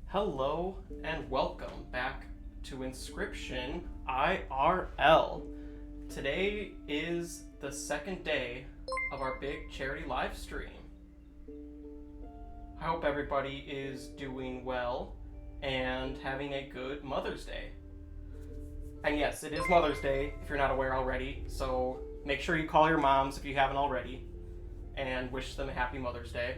Hello and welcome back to Inscryption IRL. Today is the second day of our big charity live stream. I hope everybody is doing well and having a good Mother's Day. And yes, it is Mother's Day if you're not aware already, so make sure you call your moms if you haven't already and wish them a happy Mother's Day.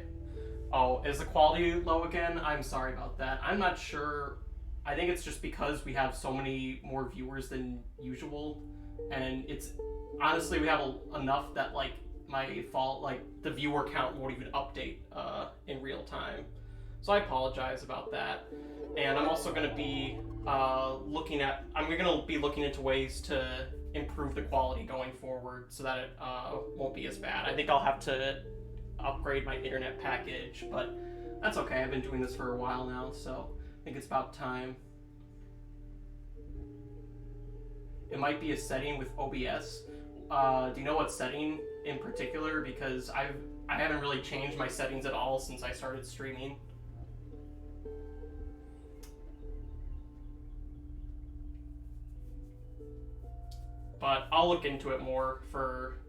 Oh, is the quality low again? I'm sorry about that. I'm not sure. I think it's just because we have so many more viewers than usual, and it's honestly we have enough that like my fault, like the viewer count won't even update in real time. So I apologize about that. And I'm also going to be looking into ways to improve the quality going forward so that it won't be as bad. I think I'll have to upgrade my internet package, but that's okay. I've been doing this for a while now, so I think it's about time. It might be a setting with OBS. Do you know what setting in particular? Because I haven't really changed my settings at all since I started streaming. But I'll look into it more for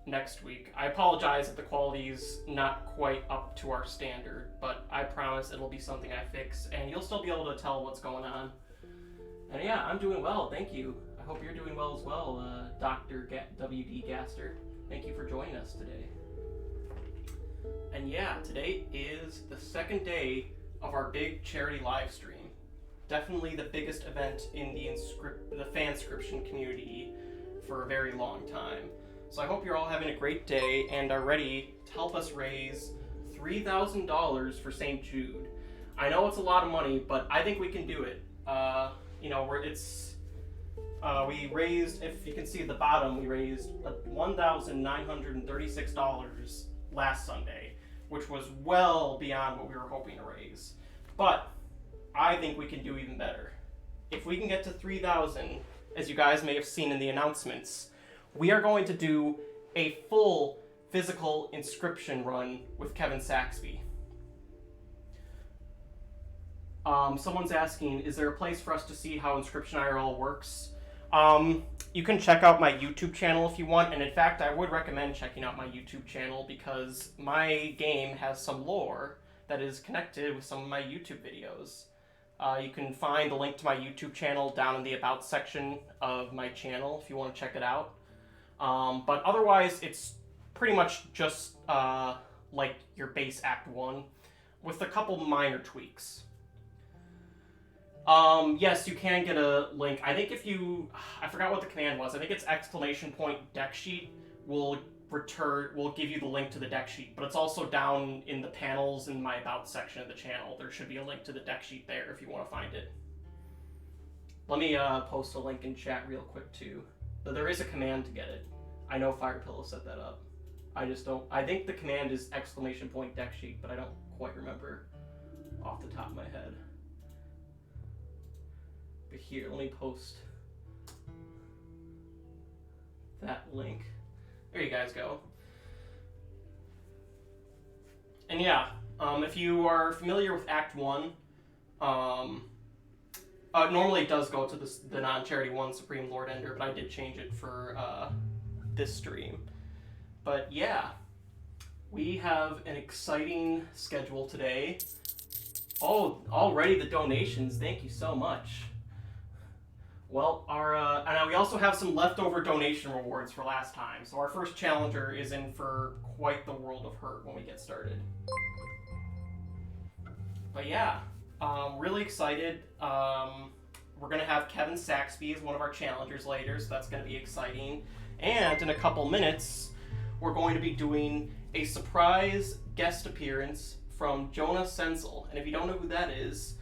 next week. I apologize if the quality's not quite up to our standard, but I promise it'll be something I fix, and you'll still be able to tell what's going on. And yeah, I'm doing well, thank you. I hope you're doing well as well, Dr. W.D. Gaster. Thank you for joining us today. And yeah, today is the second day of our big charity live stream. Definitely the biggest event in the fanscription community for a very long time. So I hope you're all having a great day and are ready to help us raise $3,000 for St. Jude. I know it's a lot of money, but I think we can do it. We raised, if you can see at the bottom, we raised $1,936 last Sunday, which was well beyond what we were hoping to raise. But I think we can do even better. If we can get to 3,000, as you guys may have seen in the announcements, we are going to do a full physical Inscryption run with Kevin Saxby. Someone's asking, is there a place for us to see how Inscryption IRL works? You can check out my YouTube channel if you want, and in fact, I would recommend checking out my YouTube channel because my game has some lore that is connected with some of my YouTube videos. You can find the link to my YouTube channel down in the About section of my channel if you want to check it out. But otherwise, it's pretty much just like your base Act 1 with a couple minor tweaks. Yes, you can get a link. I think if you... I forgot what the command was. I think it's ! deck sheet will give you the link to the deck sheet, but it's also down in the panels in my About section of the channel. There should be a link to the deck sheet there if you want to find it. Let me post a link in chat real quick too. But there is a command to get it. I know Firepillow set that up. I just don't... I think the command is ! deck sheet, but I don't quite remember off the top of my head. But here, let me post that link. There you guys go. And yeah, if you are familiar with Act 1, normally it does go to the non-charity one, Supreme Lord Ender, but I did change it for this stream. But yeah, we have an exciting schedule today. Oh, already the donations, thank you so much. Well, and we also have some leftover donation rewards for last time. So our first challenger is in for quite the world of hurt when we get started. But yeah, really excited. We're going to have Kevin Saxby as one of our challengers later, so that's going to be exciting. And in a couple minutes, we're going to be doing a surprise guest appearance from Jonah Senzel. And if you don't know who that is,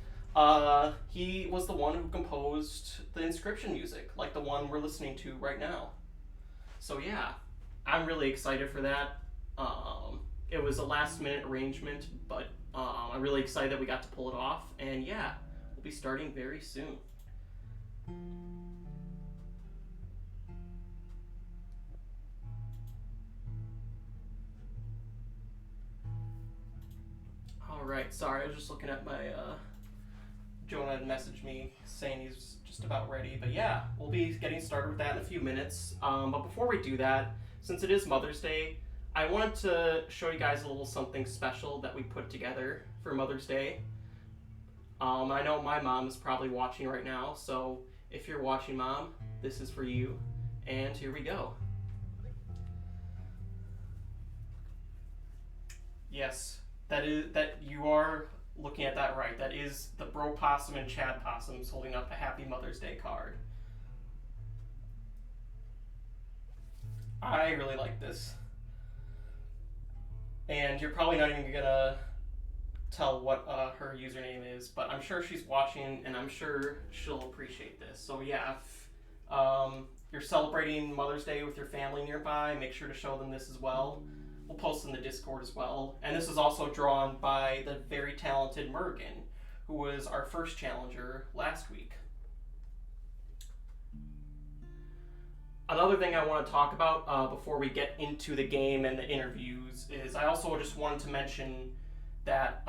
he was the one who composed the Inscryption music, like the one we're listening to right now. So yeah, I'm really excited for that. It was a last-minute arrangement, but I'm really excited that we got to pull it off. And yeah, we'll be starting very soon. Alright, sorry, I was just looking at my, Jonah had messaged me saying he's just about ready. But yeah, we'll be getting started with that in a few minutes. But before we do that, since it is Mother's Day, I wanted to show you guys a little something special that we put together for Mother's Day. I know my mom is probably watching right now, so if you're watching, Mom, this is for you. And here we go. Yes, that you are looking at that right. That is the Bro Possum and Chad Possums holding up a Happy Mother's Day card. I really like this. And you're probably not even gonna tell what her username is, but I'm sure she's watching and I'm sure she'll appreciate this. So yeah, if you're celebrating Mother's Day with your family nearby, make sure to show them this as well. We'll post in the Discord as well. And this is also drawn by the very talented Mergen, who was our first challenger last week. Another thing I want to talk about before we get into the game and the interviews is I also just wanted to mention that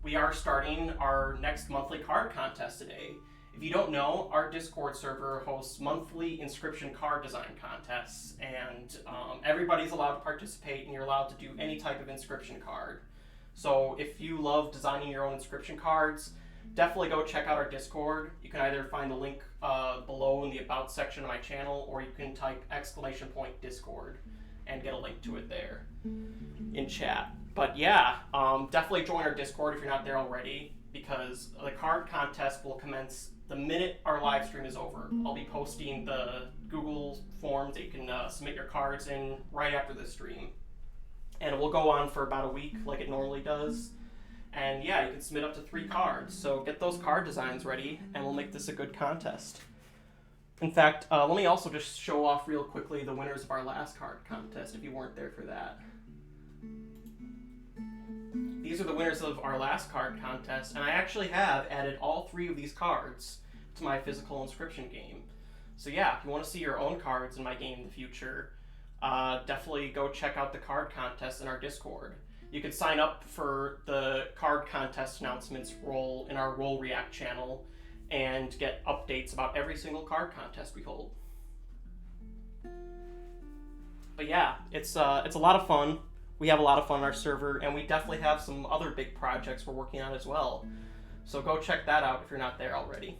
we are starting our next monthly card contest today. If you don't know, our Discord server hosts monthly Inscryption card design contests, and everybody's allowed to participate, and you're allowed to do any type of Inscryption card. So if you love designing your own Inscryption cards, definitely go check out our Discord. You can either find the link below in the About section of my channel, or you can type !Discord and get a link to it there in chat. But yeah, definitely join our Discord if you're not there already, because the card contest will commence the minute our live stream is over. I'll be posting the Google forms that you can submit your cards in right after the stream. And it will go on for about a week like it normally does. And yeah, you can submit up to 3 cards. So get those card designs ready and we'll make this a good contest. In fact, let me also just show off real quickly the winners of our last card contest if you weren't there for that. These are the winners of our last card contest, and I actually have added all 3 of these cards to my physical Inscryption game. So yeah, if you want to see your own cards in my game in the future, definitely go check out the card contest in our Discord. You can sign up for the card contest announcements roll in our Roll React channel and get updates about every single card contest we hold. But yeah, it's a lot of fun. We have a lot of fun on our server, and we definitely have some other big projects we're working on as well. So go check that out if you're not there already.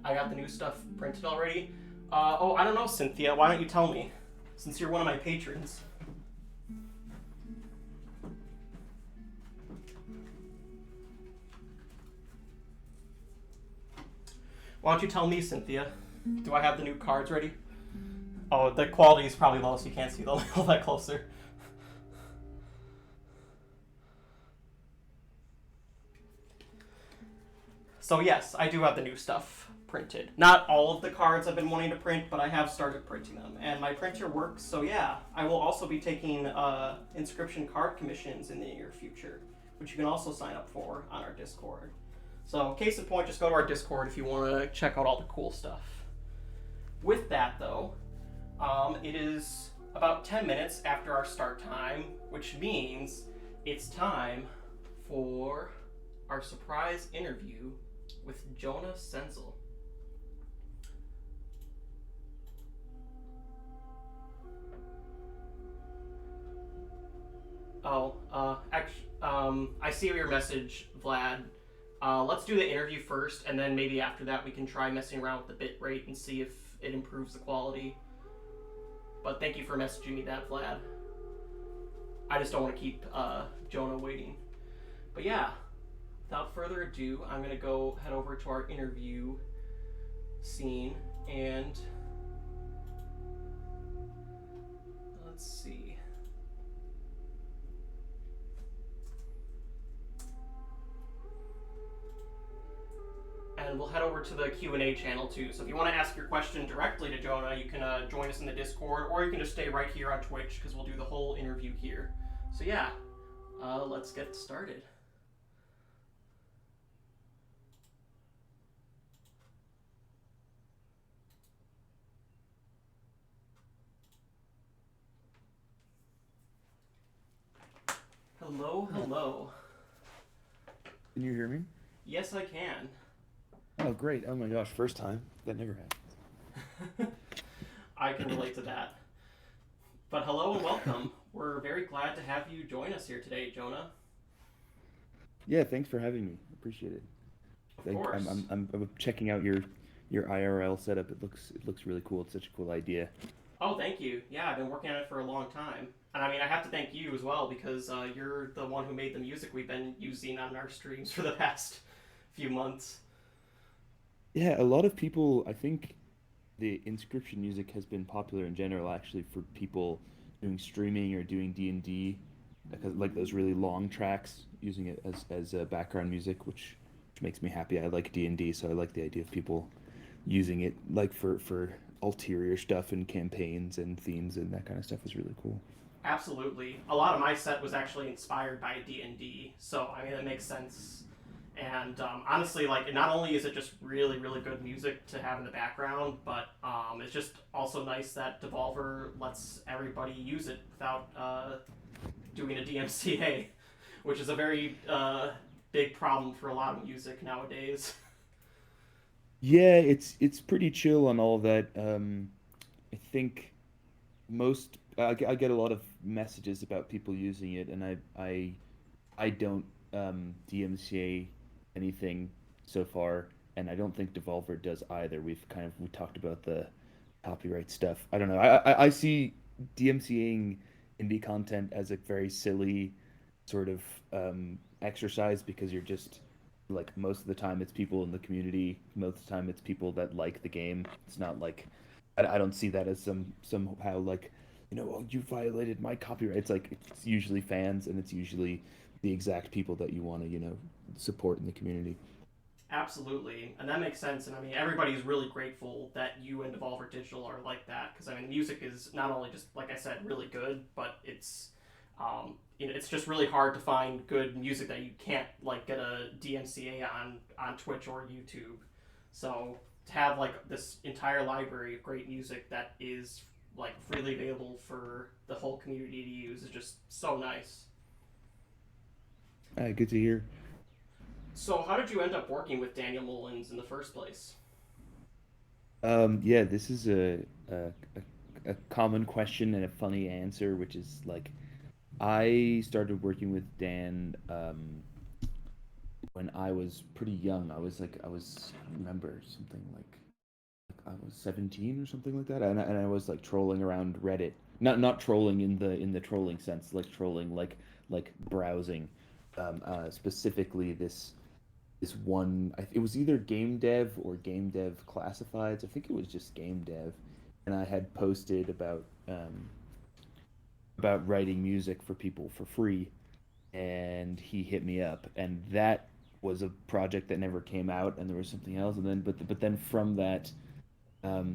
I got the new stuff printed already. Oh, I don't know, Cynthia. Why don't you tell me, since you're one of my patrons? Why don't you tell me, Cynthia? Do I have the new cards ready? Oh, the quality is probably low, so you can't see them all that closer. So yes, I do have the new stuff printed. Not all of the cards I've been wanting to print, but I have started printing them. And my printer works, so yeah. I will also be taking Inscryption card commissions in the near future, which you can also sign up for on our Discord. So case in point, just go to our Discord if you want to check out all the cool stuff. With that though, it is about 10 minutes after our start time, which means it's time for our surprise interview with Jonah Senzel. Oh, I see your message, Vlad. Let's do the interview first, and then maybe after that we can try messing around with the bit rate and see if it improves the quality. But thank you for messaging me that, Vlad. I just don't want to keep Jonah waiting. But yeah, without further ado, I'm going to go head over to our interview scene, and let's see. And we'll head over to the Q&A channel too. So if you want to ask your question directly to Jonah, you can join us in the Discord, or you can just stay right here on Twitch because we'll do the whole interview here. So yeah, let's get started. Hello, hello. Can you hear me? Yes, I can. Oh, great. Oh my gosh, first time. That never happened. I can relate to that. But hello and welcome. We're very glad to have you join us here today, Jonah. Yeah, thanks for having me. Appreciate it. Of Like, course. I'm checking out your IRL setup. It looks really cool. It's such a cool idea. Oh, thank you. Yeah, I've been working on it for a long time. And I mean, I have to thank you as well because you're the one who made the music we've been using on our streams for the past few months. Yeah, a lot of people, I think the Inscryption music has been popular in general actually for people doing streaming or doing D&D because like those really long tracks using it as background music which makes me happy. I like D&D, so I like the idea of people using it like for ulterior stuff and campaigns and themes and that kind of stuff is really cool. Absolutely. A lot of my set was actually inspired by D&D, so I mean, it makes sense. And honestly, like, not only is it just really, really good music to have in the background, but it's just also nice that Devolver lets everybody use it without doing a DMCA, which is a very big problem for a lot of music nowadays. Yeah, it's pretty chill on all that. I think I get a lot of messages about people using it, and I don't DMCA anything so far, and I don't think Devolver does either. We talked about the copyright stuff. I don't know. I see DMCAing indie content as a very silly sort of exercise because you're just like most of the time it's people in the community. Most of the time it's people that like the game. It's not like I don't see that as somehow like oh, you violated my copyright. It's like it's usually fans and it's usually the exact people that you want to support in the community. Absolutely, and that makes sense. And I mean, everybody's really grateful that you and Devolver Digital are like that because I mean, music is not only just like I said, really good, but it's just really hard to find good music that you can't like get a DMCA on Twitch or YouTube. So to have like this entire library of great music that is like freely available for the whole community to use is just so nice. Good to hear. So how did you end up working with Daniel Mullins in the first place? Yeah, this is a common question and a funny answer, which is like I started working with Dan when I was pretty young. I remember something like I was 17 or something like that, and I was like trolling around Reddit. Not trolling in the trolling sense, like trolling like browsing. Specifically this one, it was either game dev or game dev classifieds. I think it was just game dev, and I had posted about writing music for people for free, and he hit me up, and that was a project that never came out, and there was something else, and then but then from that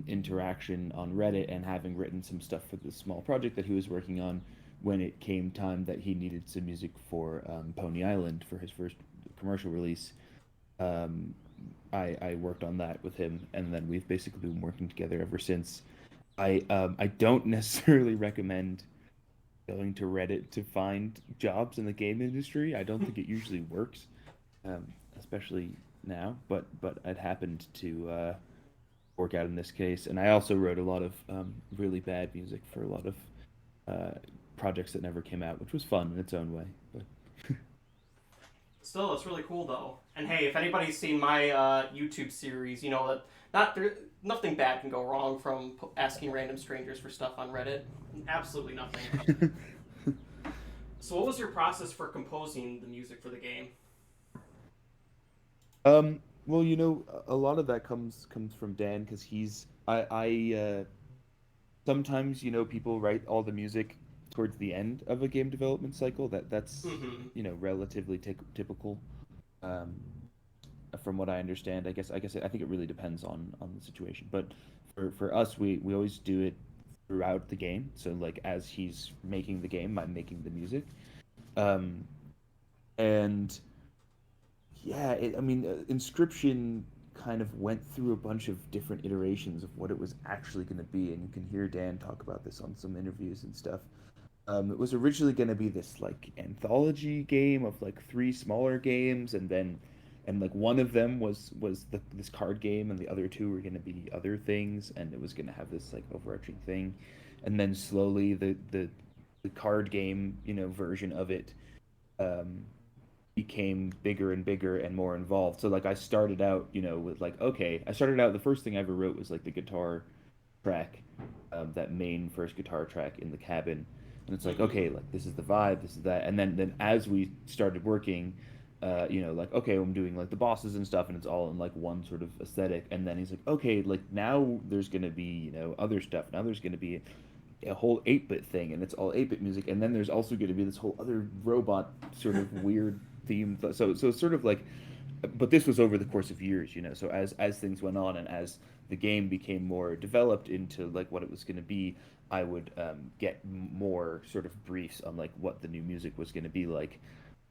interaction on Reddit and having written some stuff for this small project that he was working on, when it came time that he needed some music for Pony Island for his first commercial release, um, I worked on that with him, and then we've basically been working together ever since. I don't necessarily recommend going to Reddit to find jobs in the game industry. I don't think it usually works, especially now. But it happened to work out in this case, and I also wrote a lot of really bad music for a lot of uh, projects that never came out, which was fun in its own way. But Still, it's really cool though. And hey, if anybody's seen my YouTube series, you know that nothing bad can go wrong from asking random strangers for stuff on Reddit. Absolutely nothing. So, what was your process for composing the music for the game? well, a lot of that comes from Dan because I sometimes people write all the music towards the end of a game development cycle. That's Mm-hmm. relatively typical. Um, from what I understand, I think it really depends on the situation. But for us, we always do it throughout the game. So like as he's making the game, I'm making the music. Um, and yeah, I mean, Inscription kind of went through a bunch of different iterations of what it was actually going to be, and you can hear Dan talk about this on some interviews and stuff. It was originally going to be this like anthology game of like three smaller games, and like one of them was this card game, and the other two were going to be other things, and it was going to have this like overarching thing, and then slowly the card game, version of it um, became bigger and bigger and more involved. So like I started out, with like okay, I started out the first thing I ever wrote was like the guitar track, that main first guitar track in the cabin, and it's like Mm-hmm. okay, like this is the vibe, this is that, and then as we started working, like okay, I'm doing like the bosses and stuff, and it's all in like one sort of aesthetic, and then he's like okay, like now there's gonna be other stuff. Now there's gonna be a whole 8-bit thing, and it's all 8-bit music, and then there's also going to be this whole other robot sort of weird theme. So it's sort of like, but this was over the course of years, so as things went on, and as the game became more developed into like what it was going to be, I would get more sort of briefs on like what the new music was going to be like,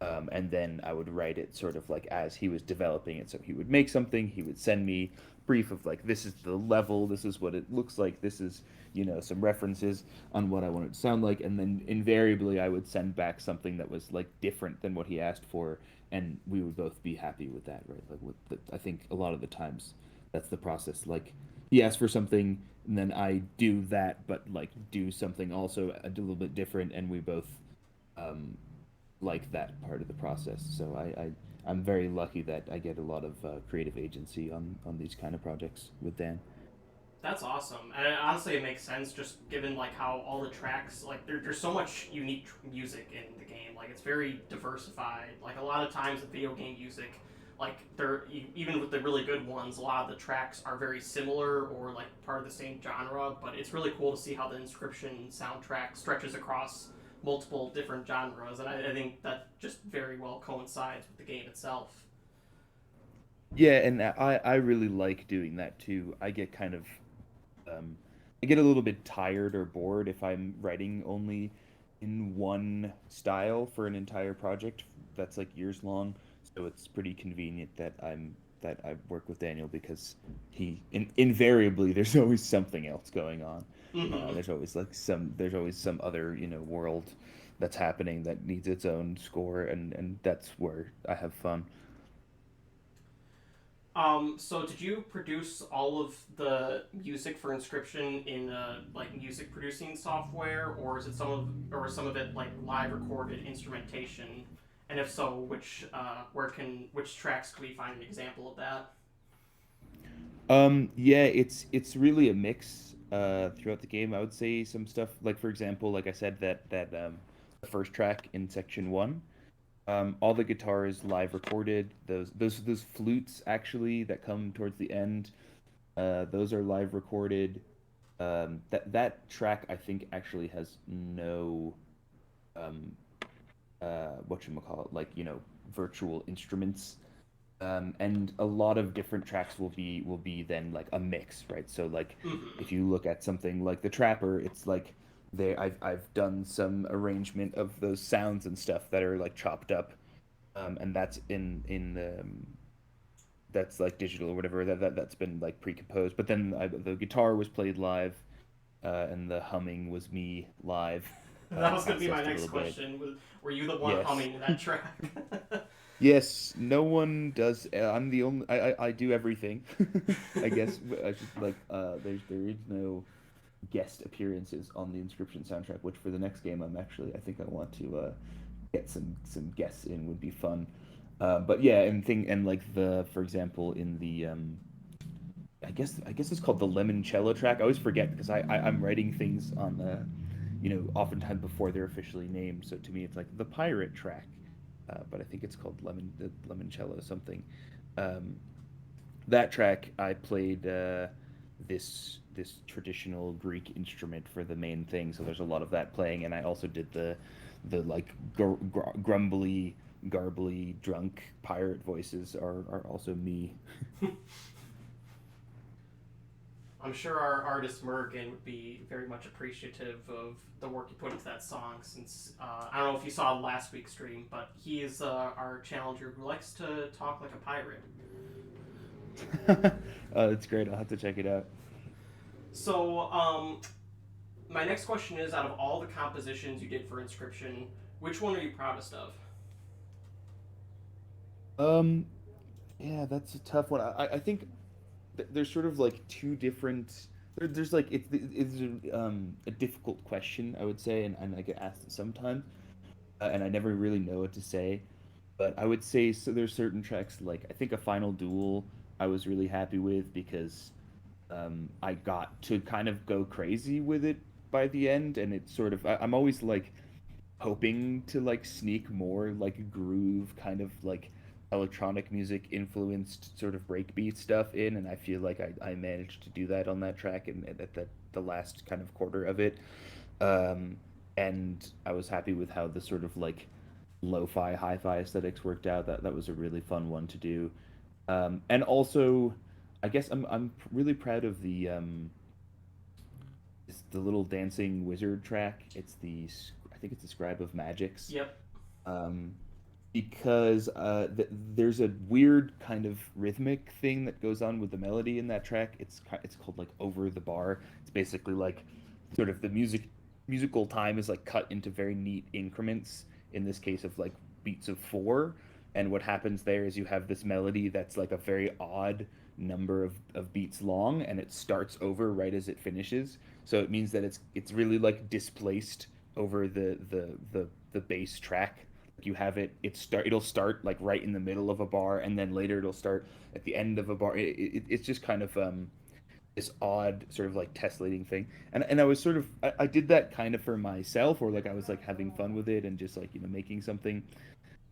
and then I would write it sort of like as he was developing it. So he would make something, he would send me brief of like this is the level, this is what it looks like, this is some references on what I want it to sound like, and then invariably I would send back something that was like different than what he asked for, and we would both be happy with that, right? Like I think a lot of the times that's the process. Like he asks for something, and then I do that, but like do something also a little bit different, and we both um, like that part of the process. So I'm very lucky that I get a lot of creative agency on these kind of projects with Dan. That's awesome, and honestly, it makes sense just given like how all the tracks like there's so much unique music in the game. Like it's very diversified. Like a lot of times with video game music, like they're even with the really good ones, a lot of the tracks are very similar or like part of the same genre. But it's really cool to see how the Inscryption soundtrack stretches across multiple different genres, and I think that just very well coincides with the game itself. Yeah, and I really like doing that too. Um, I get a little bit tired or bored if I'm writing only in one style for an entire project that's like years long. So it's pretty convenient that I work with Daniel because invariably there's always something else going on. Mm-hmm. There's always some other world that's happening that needs its own score, and that's where I have fun. So did you produce all of the music for Inscription in like music producing software, or is it some of it like live recorded instrumentation? And if so, which tracks can we find an example of that? Yeah, it's really a mix throughout the game. I would say some stuff like, for example, like I said, that the first track in section one, all the guitar is live recorded. Those flutes actually that come towards the end, those are live recorded. That track I think actually has no um whatchamacallit, like, virtual instruments, and a lot of different tracks will be then like a mix, right? So like Mm-hmm. if you look at something like the Trapper, it's like I've done some arrangement of those sounds and stuff that are like chopped up, and that's in the that's like digital or whatever, that's been like pre-composed. But then the guitar was played live, and the humming was me live, That was gonna be my processed a next little bit. question. Were you the one Yes. humming that track? Yes, no one does. I'm the only. I do everything. I guess I should like. There is no guest appearances on the Inscription soundtrack. Which for the next game, I think I want to get some guests in. Would be fun. But yeah, and like for example in the I guess it's called the Limoncello track. I always forget because I'm writing things on the oftentimes before they're officially named. So to me, it's like the pirate track, but I think it's called Limoncello something. Um, that track I played this traditional Greek instrument for the main thing. So there's a lot of that playing, and I also did the like grumbly, garbly, drunk pirate voices are also me. I'm sure our artist Mergen would be very much appreciative of the work you put into that song. Since I don't know if you saw last week's stream, but he is our challenger who likes to talk like a pirate. Oh, that's great. I'll have to check it out. So, My next question is: out of all the compositions you did for Inscryption, which one are you proudest of? Um, yeah, that's a tough one. I think there's sort of like two different. There's like a difficult question, I would say, and I get asked it sometimes, and I never really know what to say. But I would say so. There's certain tracks like I think a Final Duel I was really happy with because I got to kind of go crazy with it by the end, and it's sort of I'm always like hoping to like sneak more like groove kind of like electronic music influenced sort of breakbeat stuff in, and I feel like I managed to do that on that track and at the last kind of quarter of it. um, and I was happy with how the sort of like lo-fi hi-fi aesthetics worked out. That was a really fun one to do. And also I guess I'm really proud of it's the little dancing wizard track. I think it's the Scribe of Magics. Yep. Um, because there's a weird kind of rhythmic thing that goes on with the melody in that track. It's called like over the bar. It's basically like sort of the musical time is like cut into very neat increments. In this case of like beats of four, and what happens there is you have this melody that's like a very odd number of beats long, and it starts over right as it finishes. So it means that it's really like displaced over the bass track. You have it'll start like right in the middle of a bar, and then later it'll start at the end of a bar. It's just kind of this odd sort of like tessellating thing. And I was sort of I did that kind of for myself, or like I was like having fun with it and just like making something.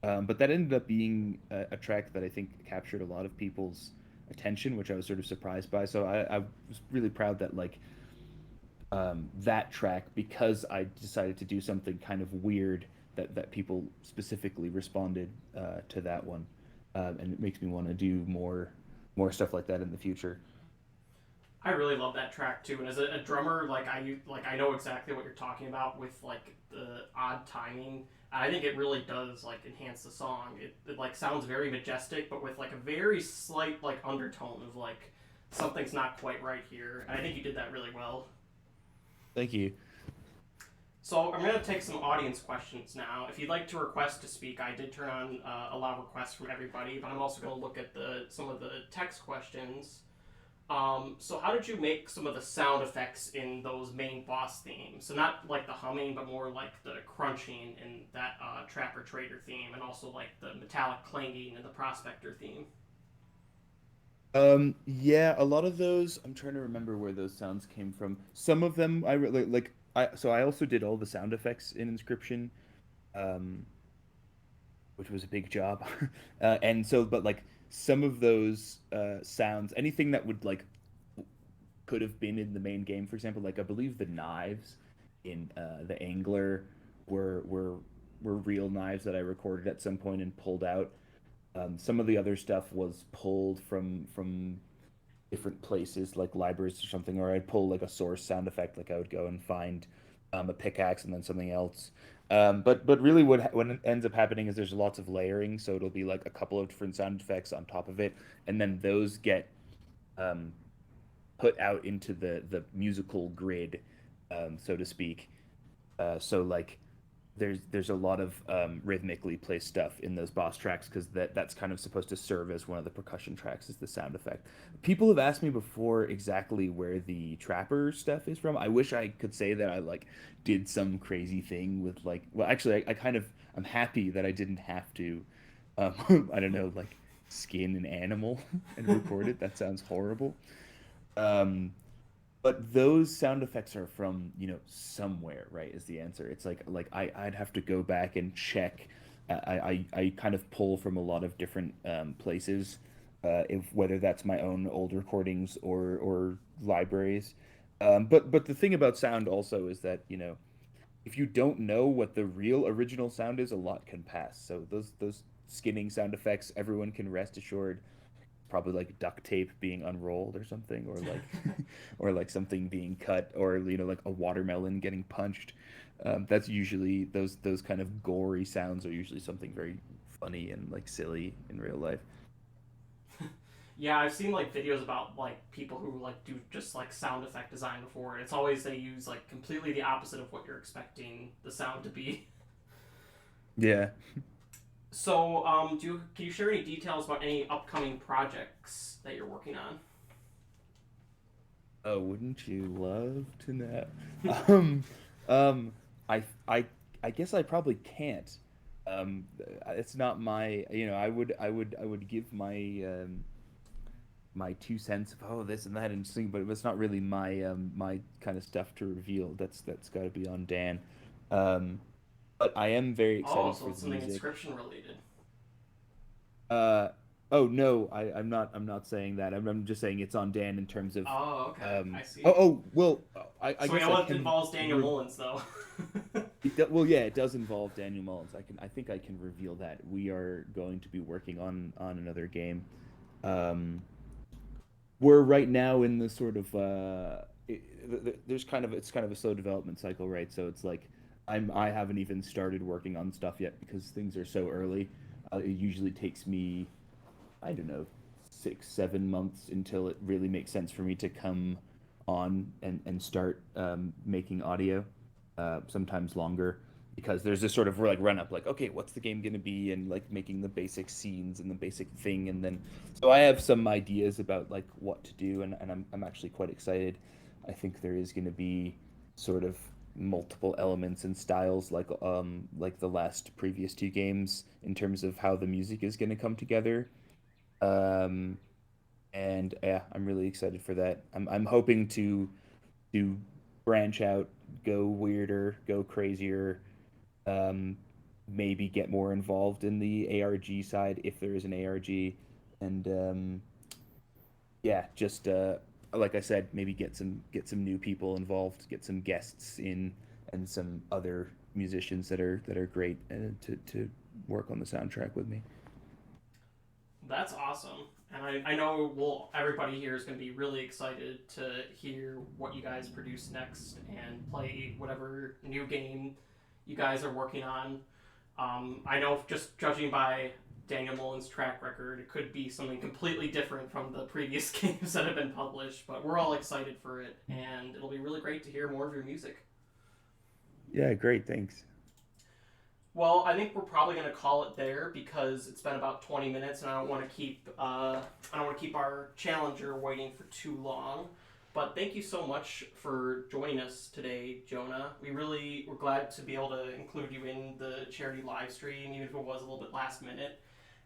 But that ended up being a track that I think captured a lot of people's attention, which I was sort of surprised by. So I was really proud that like that track, because I decided to do something kind of weird, that people specifically responded to that one. And it makes me want to do more stuff like that in the future. I really love that track too, and as a drummer, I know exactly what you're talking about with like the odd timing. I think it really does like enhance the song. It like sounds very majestic, but with like a very slight like undertone of like something's not quite right here. And I think you did that really well. Thank you. So I'm gonna take some audience questions now. If you'd like to request to speak, I did turn on allow requests from everybody, but I'm also gonna look at the some of the text questions. So how did you make some of the sound effects in those main boss themes? So not like the humming, but more like the crunching in that Trapper Trader theme, and also like the metallic clanging in the Prospector theme. Yeah, a lot of those, I'm trying to remember where those sounds came from. Some of them I really like I also did all the sound effects in Inscryption, um, which was a big job. And so, but like some of those sounds, anything that would like could have been in the main game, for example, like I believe the knives in the Angler were were were real knives that I recorded at some point and pulled out. Some of the other stuff was pulled from different places like libraries or something, or I'd pull like a source sound effect, like I would go and find a pickaxe and then something else. But really what ends up happening is there's lots of layering, so it'll be like a couple of different sound effects on top of it, and then those get um, put out into the musical grid, so to speak. So like there's a lot of rhythmically placed stuff in those boss tracks because that's kind of supposed to serve as one of the percussion tracks as the sound effect. People have asked me before exactly where the trapper stuff is from. I wish I could say that I like did some crazy thing with like well actually I kind of I'm happy that I didn't have to I don't know like skin an animal and record it. That sounds horrible. Um, but those sound effects are from, somewhere, right? Is the answer. It's like I'd have to go back and check. I kind of pull from a lot of different places, if whether that's my own old recordings or libraries. But the thing about sound also is that, if you don't know what the real original sound is, a lot can pass. So those skinning sound effects, everyone can rest assured probably like duct tape being unrolled or something, or like or like something being cut, or like a watermelon getting punched. That's usually those kind of gory sounds are usually something very funny and like silly in real life. Yeah, I've seen like videos about like people who like do just like sound effect design before, and it's always they use like completely the opposite of what you're expecting the sound to be. Yeah. So, can you share any details about any upcoming projects that you're working on? Oh, wouldn't you love to know? Um, um, I, I, I guess I probably can't. It's not my, I would give my 2 cents of this and that and thing, but it's not really my kind of stuff to reveal. That's got to be on Dan. Um, but I am very Oh, excited so for it's the something music. Inscryption related. Uh, oh no, I'm not saying that. I'm just saying it's on Dan in terms of. Oh, okay, I Oh, see. oh well, I So we guess know I it can. involves Daniel Mullins, though. Well, yeah, it does involve Daniel Mullins. I think I can reveal that we are going to be working on another game. Um, we're right now in the sort of there's kind of it's kind of a slow development cycle, right? So it's like I haven't even started working on stuff yet because things are so early. It usually takes me, I don't know, 6 7 months until it really makes sense for me to come on and start making audio. Sometimes longer because there's this sort of like run up, like, okay, what's the game gonna be, and like making the basic scenes and the basic thing, and then so I have some ideas about like what to do, and I'm actually quite excited. I think there is gonna be sort of multiple elements and styles like the last previous two games in terms of how the music is gonna come together. Um, and yeah, I'm really excited for that. I'm hoping to branch out, go weirder, go crazier, um, maybe get more involved in the ARG side if there is an ARG, and yeah, just like I said, maybe get some new people involved, get some guests in, and some other musicians that are great to work on the soundtrack with me. That's awesome. And I know everybody here is going to be really excited to hear what you guys produce next and play whatever new game you guys are working on. I know just judging by Daniel Mullen's track record, it could be something completely different from the previous games that have been published, but we're all excited for it, and it'll be really great to hear more of your music. Yeah, great, thanks. Well, I think we're probably going to call it there because it's been about 20 minutes, and I don't want to keep our challenger waiting for too long. But thank you so much for joining us today, Jonah. We're glad to be able to include you in the charity live stream, even if it was a little bit last minute.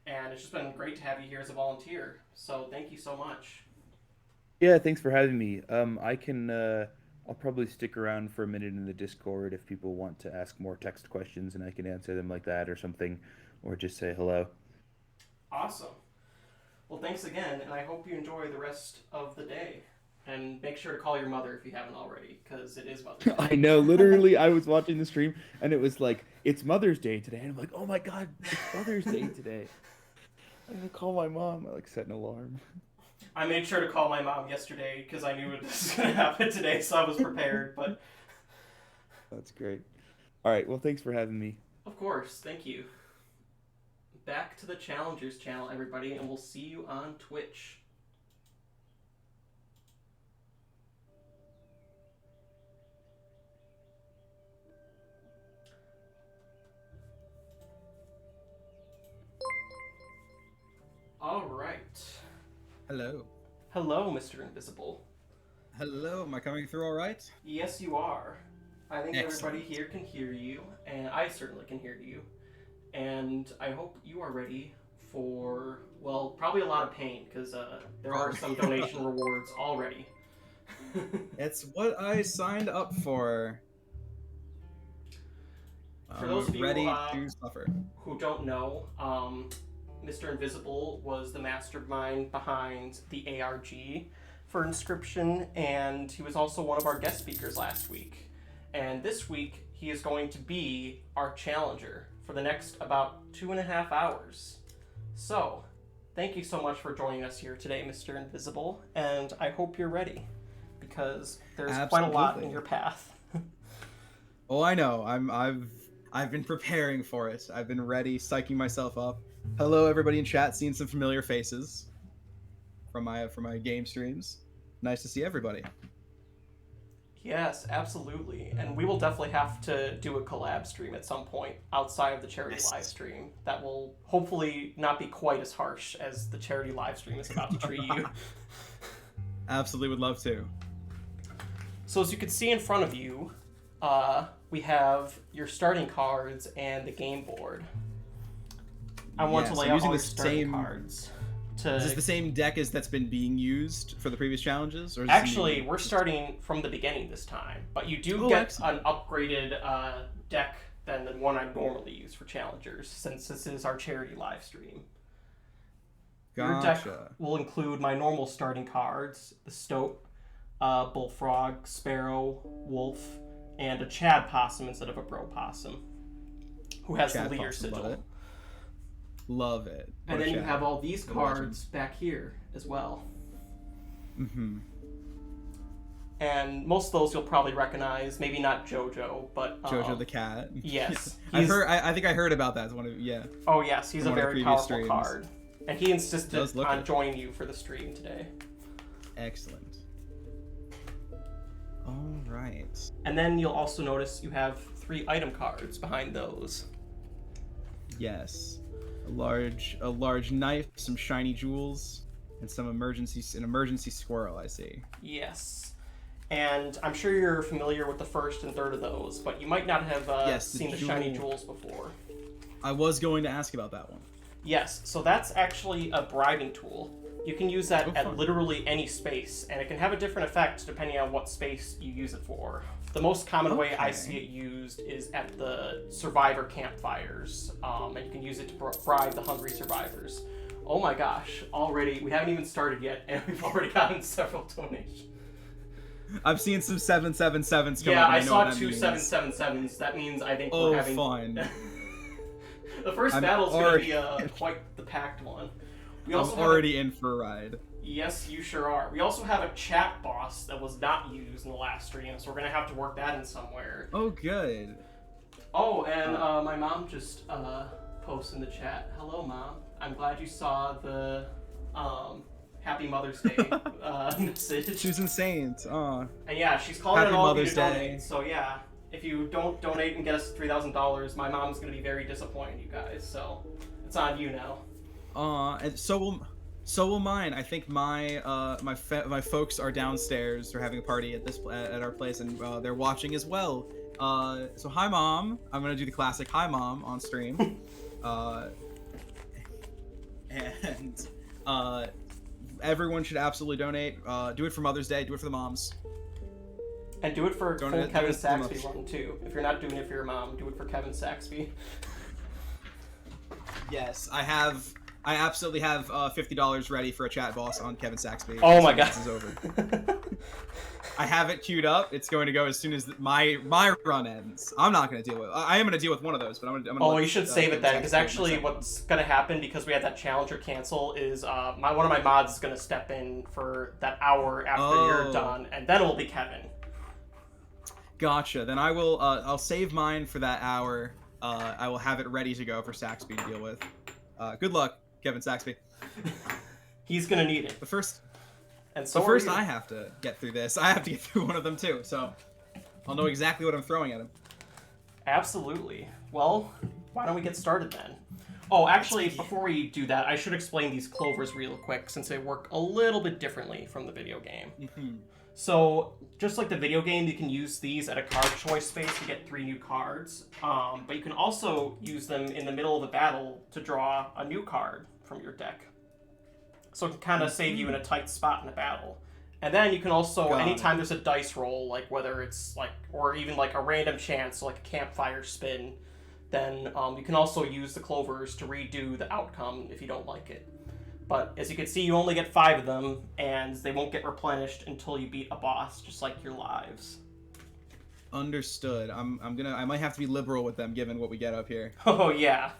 And it's just been great to have you here as a volunteer. So thank you so much. Yeah, thanks for having me. I'll probably stick around for a minute in the Discord if people want to ask more text questions and I can answer them like that or something, or just say hello. Awesome. Well, thanks again, and I hope you enjoy the rest of the day. And make sure to call your mother if you haven't already, because it is Mother's I Day. know, literally, I was watching the stream and it was like, it's Mother's Day today. And I'm like, oh my God, it's Mother's Day today. I'm gonna call my mom. I like set an alarm. I made sure to call my mom yesterday because I knew this was going to happen today, so I was prepared. But That's great. All right, well, thanks for having me. of course, thank you. Back to the Challengers channel, everybody, and we'll see you on Twitch. All right. Hello. Hello, Mr. Invisible. Hello, am I coming through all right? Yes, you are. I think everybody Excellent. here can hear you, and I certainly can hear you. And I hope you are ready for, well, probably a lot of pain, because there are some donation rewards already. It's what I signed up for. For those of I'm you ready to suffer. who don't know, Mr. Invisible was the mastermind behind the ARG for Inscryption, and he was also one of our guest speakers last week. And this week, he is going to be our challenger for the next about 2.5 hours. So, thank you so much for joining us here today, Mr. Invisible, and I hope you're ready, because there's quite a lot in Absolutely. your path. Oh, I know. I've been preparing for it. I've been ready, psyching myself up. Hello, everybody in chat. Seeing some familiar faces. from my game streams. Nice to see everybody. Yes, absolutely. And we will definitely have to do a collab stream at some point outside of the charity live stream. That will hopefully not be quite as harsh as the charity live stream is about to treat you. Absolutely would love to. So as you can see in front of you, we have your starting cards and the game board. I want to lay out all your starting cards. Is this the same deck as that's been being used for the previous challenges? Or actually, we're starting from the beginning this time, but you do get an upgraded deck than the one I normally use for challengers, since this is our charity live stream. Your deck will include my normal starting cards, the Stoat, Bullfrog, Sparrow, Wolf, and a Chad Possum instead of a Bro Possum, who has the leader sigil. Love it. And then you have all these cards back here as well. Mm-hmm. And most of those you'll probably recognize. Maybe not JoJo, but JoJo the cat. Yes, I think I heard about that. As one of Oh yes, he's a very powerful card, and he insisted on joining you for the stream today. Excellent. All right. And then you'll also notice you have 3 item cards behind those. Yes. A large knife, some shiny jewels, and an emergency squirrel, I see. Yes. And I'm sure you're familiar with the first and third of those, but you might not have seen the shiny jewels before. I was going to ask about that one. Yes, so that's actually a bribing tool. You can use that at literally any space, and it can have a different effect depending on what space you use it for. The most common way I see it used is at the survivor campfires, and you can use it to bribe the hungry survivors. Oh my gosh, already, we haven't even started yet, and we've already gotten several donations. I've seen some 777s come up. Yeah, I saw 2 777s. That means I think we're having... fun. The first battle's going to be quite the packed one. I'm already in for a ride. Yes, you sure are. We also have a chat boss that was not used in the last stream, so we're going to have to work that in somewhere. Oh, good. Oh, and my mom just posted in the chat. Hello, Mom. I'm glad you saw the Happy Mother's Day message. She was insane. And yeah, she's calling Happy on all of you Mother's to Day. donate. So yeah, if you don't donate and get us $3,000, my mom's going to be very disappointed in you guys. So it's on you now. And so will mine. I think my folks are downstairs. They're having a party at our place, and they're watching as well. So hi, Mom. I'm gonna do the classic hi, Mom on stream. And everyone should absolutely donate. Do it for Mother's Day. Do it for the moms. And do it for full Kevin Saxby one too. If you're not doing it for your mom, do it for Kevin Saxby. Yes, I absolutely have $50 ready for a chat boss on Kevin Saxby. Oh my god. This is over. I have it queued up. It's going to go as soon as my run ends. I'm not going to deal with. I am going to deal with one of those, but I'm going to. Oh, you should save it then, because actually, what's going to happen because we had that challenger cancel is one of my mods is going to step in for that hour after you're done, and then it'll be Kevin. Gotcha. Then I will. I'll save mine for that hour. I will have it ready to go for Saxby to deal with. Good luck, Kevin Saxby. He's gonna need it. But first, I have to get through this. I have to get through one of them too, so I'll know exactly what I'm throwing at him. Absolutely. Well, why don't we get started then? Oh, actually, before we do that, I should explain these clovers real quick since they work a little bit differently from the video game. Mm-hmm. So, just like the video game, you can use these at a card choice space to get 3 new cards. But you can also use them in the middle of a battle to draw a new card from your deck. So it can kind of save you in a tight spot in a battle. And then you can also, anytime there's a dice roll, like whether it's like, or even like a random chance, so like a campfire spin, then you can also use the clovers to redo the outcome if you don't like it. But as you can see, you only get 5 of them, and they won't get replenished until you beat a boss, just like your lives. Understood. I might have to be liberal with them given what we get up here. Oh yeah,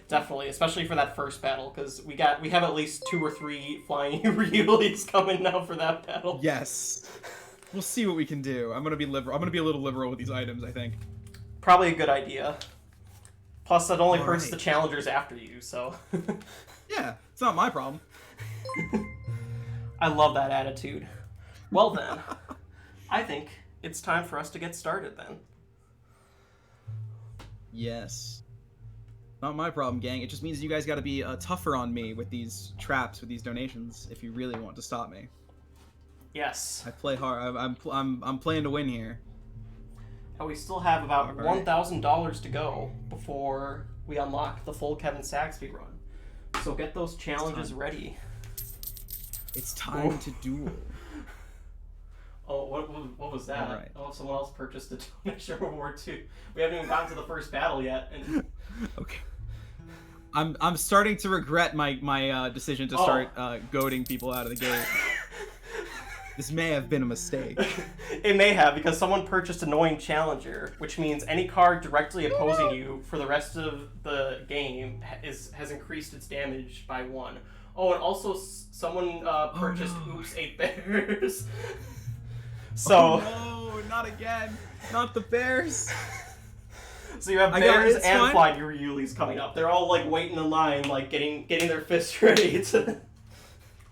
definitely, especially for that first battle, because we have at least 2 or 3 flying Ryulis coming now for that battle. Yes. We'll see what we can do. I'm gonna be liberal. I'm gonna be a little liberal with these items, I think. Probably a good idea. Plus, that only hurts the challengers after you, so. Yeah, it's not my problem. I love that attitude. Well then, I think it's time for us to get started then. Yes. Not my problem, gang. It just means you guys got to be tougher on me with these traps, with these donations, if you really want to stop me. Yes. I play hard. I'm playing to win here. And we still have about Alright. $1,000 to go before we unlock the full Kevin Saxby run. So get those challenges ready. It's time to duel. Oh, what was that? Alright. Oh, someone else purchased a donation World War II. We haven't even gotten to the first battle yet. And Okay. I'm starting to regret my decision to start goading people out of the gate. This may have been a mistake. It may have, because someone purchased Annoying Challenger, which means any card directly opposing you for the rest of the game has increased its damage by 1. Oh, and also someone purchased Oops 8 Bears. So. Oh, no, not again. Not the bears. So you have bears and flying Yulis coming up. They're all like waiting in line, like getting their fists ready to.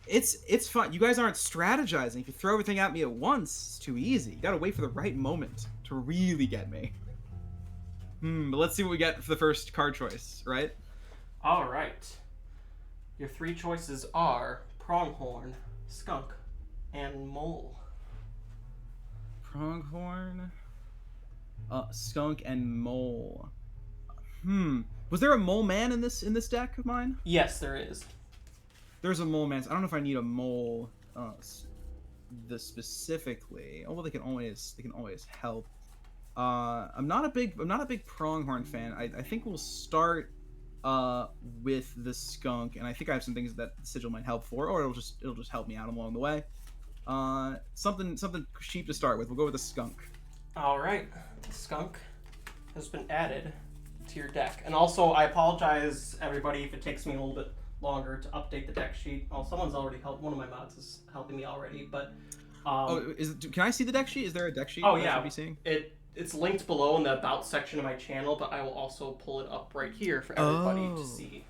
It's fun. You guys aren't strategizing. If you throw everything at me at once, it's too easy. You gotta wait for the right moment to really get me. But let's see what we get for the first card choice, right? All right. Your 3 choices are Pronghorn, Skunk, and Mole. Pronghorn, Skunk, and Mole. Was there a Mole Man in this deck of mine? Yes, there is. There's a Mole Man. I don't know if I need a Mole, specifically. Oh well, they can always help. I'm not a big Pronghorn fan. I think we'll start with the Skunk, and I think I have some things that Sigil might help for, or it'll just help me out along the way. Something cheap to start with. We'll go with the Skunk. All right, Skunk has been added to your deck, and also I apologize everybody if it takes me a little bit longer to update the deck sheet. Oh, someone's already helped. One of my mods is helping me already, but can I see the deck sheet? Is there a deck sheet? Oh that yeah, I should be seeing? It's linked below in the About section of my channel, but I will also pull it up right here for everybody to see.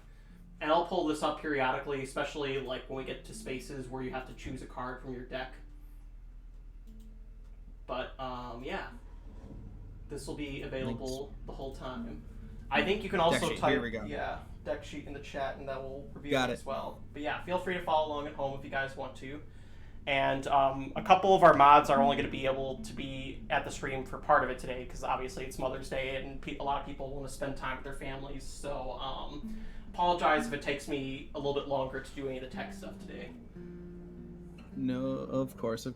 And I'll pull this up periodically, especially like when we get to spaces where you have to choose a card from your deck. But yeah, this will be available the whole time. I think you can also type deck sheet in the chat, and that will review it as well. But yeah, feel free to follow along at home if you guys want to. And a couple of our mods are only going to be able to be at the stream for part of it today, because obviously it's Mother's Day and a lot of people want to spend time with their families. So apologize if it takes me a little bit longer to do any of the tech stuff today. No, of course.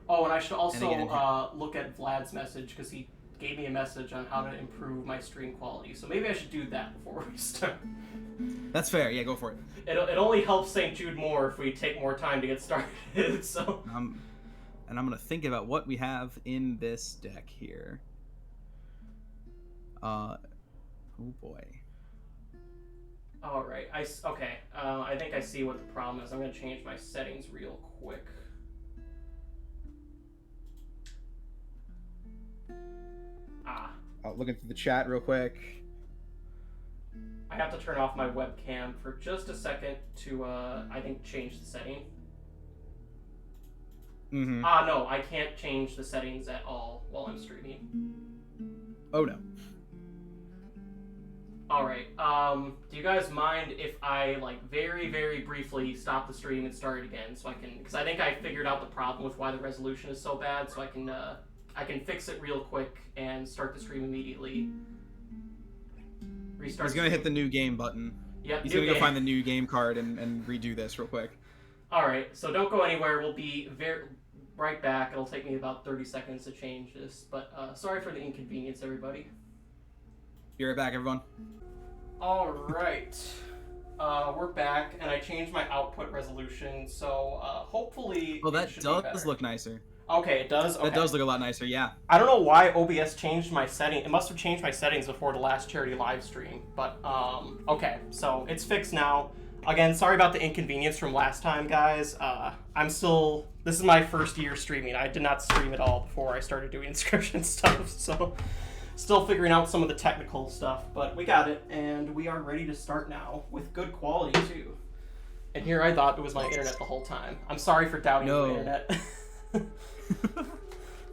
Oh, and I should also look at Vlad's message, because he gave me a message on how to improve my stream quality. So maybe I should do that before we start. That's fair. Yeah, go for it. It only helps St. Jude more if we take more time to get started. So. And I'm gonna think about what we have in this deck here. Oh boy. All right. Okay. I think I see what the problem is. I'm gonna change my settings real quick. Looking through the chat real quick. I have to turn off my webcam for just a second to, I think, change the setting. No, I can't change the settings at all while I'm streaming. Oh no. Alright, do you guys mind if I, like, very, very briefly stop the stream and start it again, so I can, because I think I figured out the problem with why the resolution is so bad, so I can fix it real quick and start the stream immediately. Restart. He's gonna hit the new game button. Yep. He's gonna go find the new game card and redo this real quick. Alright, so don't go anywhere. We'll be right back. It'll take me about 30 seconds to change this, but sorry for the inconvenience, everybody. Be right back, everyone. Alright. We're back, and I changed my output resolution, so hopefully that does look nicer. Okay, it does? Okay. That does look a lot nicer, yeah. I don't know why OBS changed my setting. It must have changed my settings before the last charity live stream. But, okay. So, it's fixed now. Again, sorry about the inconvenience from last time, guys. This is my first year streaming. I did not stream at all before I started doing Inscryption stuff. So, still figuring out some of the technical stuff. But we got it, and we are ready to start now with good quality, too. And here I thought it was my internet the whole time. I'm sorry for doubting No. the internet.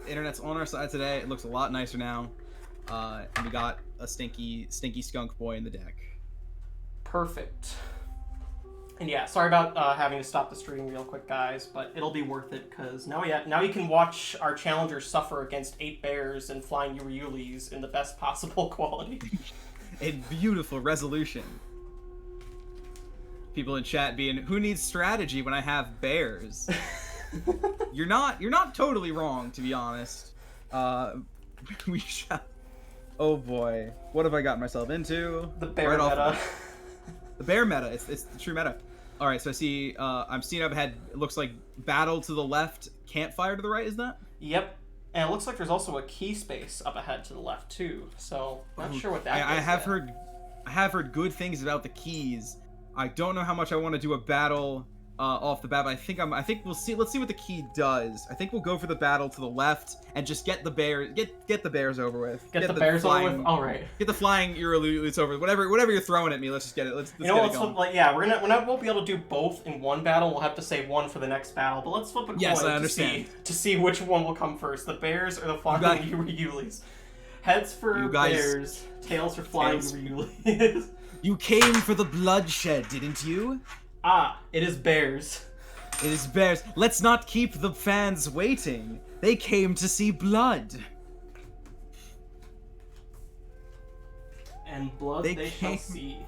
Internet's on our side today. It looks a lot nicer now. And we got a stinky skunk boy in the deck. Perfect. And yeah, sorry about having to stop the stream real quick, guys, but it'll be worth it, because now you can watch our challengers suffer against 8 bears and flying Uriulis in the best possible quality. A beautiful resolution. People in chat being, who needs strategy when I have bears? You're not totally wrong, to be honest. We shall. Oh boy, what have I gotten myself into? The bear Right off meta. the bear meta. It's the true meta. All right, so I see. I'm seeing up ahead. It looks like battle to the left, campfire to the right. Is that? Yep. And it looks like there's also a key space up ahead to the left too. So not sure what that is. I have heard good things about the keys. I don't know how much I want to do a battle off the bat, but I think we'll see. Let's see what the key does. I think we'll go for the battle to the left and just get the bears over with. Get the bears flying, over with. All right. Get the flying Uriulis over. Whatever you're throwing at me, let's just get it. Let's You know, get let's it flip, going. we won't be able to do both in one battle. We'll have to save one for the next battle. But let's flip a coin Yes, I understand. to see which one will come first: the bears or the flying Uriulis. Heads for You guys- bears, tails for flying Tails. Uriulis. You came for the bloodshed, didn't you? It is bears. It is bears. Let's not keep the fans waiting. They came to see blood. And blood They they shall came- see.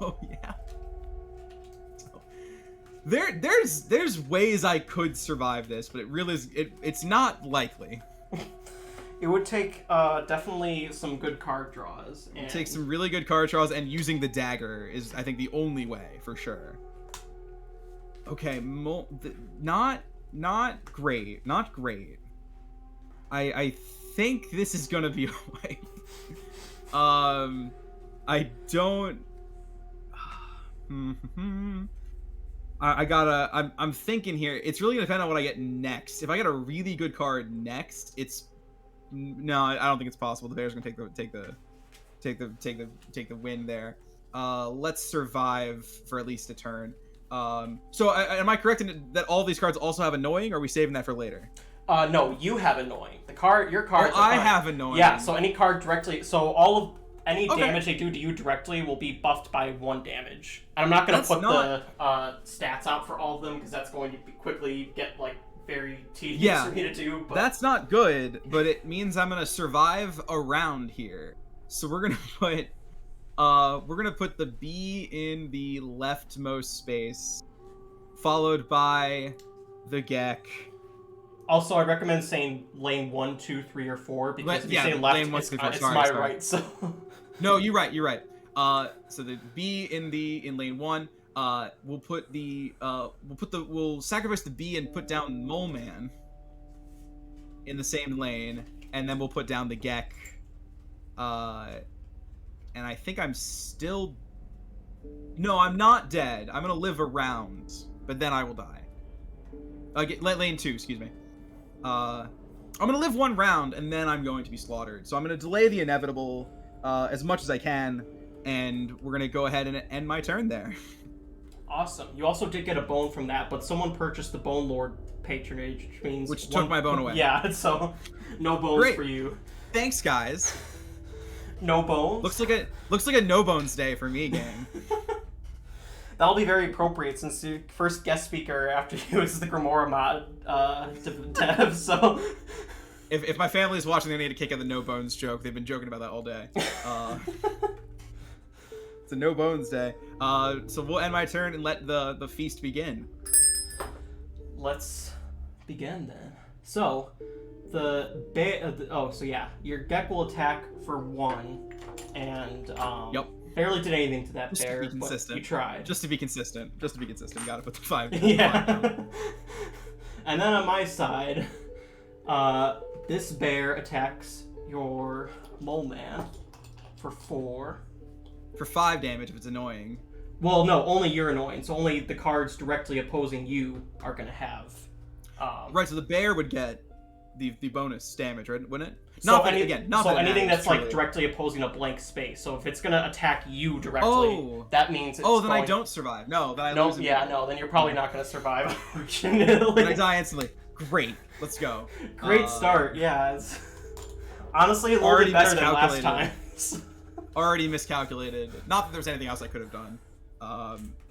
Oh yeah. There's ways I could survive this, but it really is it's not likely. It would take definitely some good card draws. And Take some really good card draws, and using the dagger is, I think, the only way for sure. Okay, not great, not great. I think this is gonna be a wipe. I don't. I'm thinking here. It's really gonna depend on what I get next. If I get a really good card next, no, I don't think it's possible. The Bears are gonna take the win there. Let's survive for at least a turn. So am I correct in that all of these cards also have annoying, or are we saving that for later? No, you have annoying. Your cards. I have annoying. Yeah, so any card directly. So any Okay. damage they do to you directly will be buffed by 1 damage. And I'm not gonna put the stats out for all of them, because that's going to quickly get very tedious for me to do. But That's not good, but it means I'm gonna survive around here. So we're gonna put the B in the leftmost space, followed by the Gek. Also, I recommend saying lane 1, 2, 3, or 4, because if you say left, lane 1, it's, 2, 4. it's Sorry, my sorry. right. So No, you're right. So the B in lane 1. We'll sacrifice the B and put down Mole Man in the same lane, and then we'll put down the Gek. And I think I'm still. No, I'm not dead. I'm gonna live around, but then I will die. Lane 2, excuse me. I'm gonna live 1 round, and then I'm going to be slaughtered. So I'm gonna delay the inevitable as much as I can, and we're gonna go ahead and end my turn there. awesome. You also did get a bone from that, but someone purchased the Bone Lord patronage, which took my bone away. Yeah, so no bones Great. for you. Thanks, guys. No bones. Looks like a no bones day for me, gang. That'll be very appropriate, since the first guest speaker after you is the Grimoire mod dev. So If my family is watching, they need to kick out the no bones joke. They've been joking about that all day. It's a no bones day. So we'll end my turn and let the feast begin. let's begin then. So your Gek will attack for 1, and Yep. barely did anything to that Just to bear, be but consistent. you tried. Just to be consistent. Gotta put the 5. Yeah. And then on my side, this bear attacks your Mole Man for 4. For 5 damage if it's annoying. Well, no, only you're annoying, so only the cards directly opposing you are gonna have. Right, so the bear would get the bonus damage, right? Wouldn't it? So Not that, again, not so that it anything matters, that's like truly. directly opposing a blank space. So if it's gonna attack you directly, Oh. that means it's Oh, then I going- don't survive. No, then I No, lose. yeah, immediately. no, then you're probably not gonna survive. Then I Unfortunately. die instantly. Great. Let's go. Great start. Yeah. It's honestly a little Already bit better than last miscalculated. time. Already miscalculated. Not that there was anything else I could have done,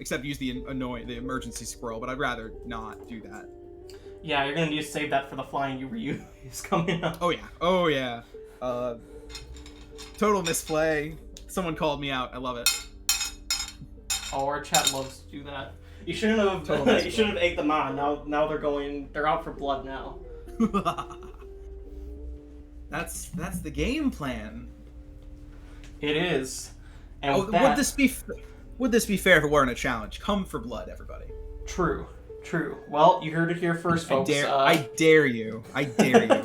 except use the emergency squirrel. But I'd rather not do that. Yeah, you're gonna need to save that for the flying you reuse coming up. Oh yeah. Oh yeah. Total misplay. Someone called me out. I love it. Oh, our chat loves to do that. You shouldn't have. Total You shouldn't have egged them on. Now they're out for blood now. That's the game plan. It is. And Oh, with that, would this be fair if it weren't a challenge? Come for blood, everybody. True. Well, you heard it here first, folks. I dare you. I dare you.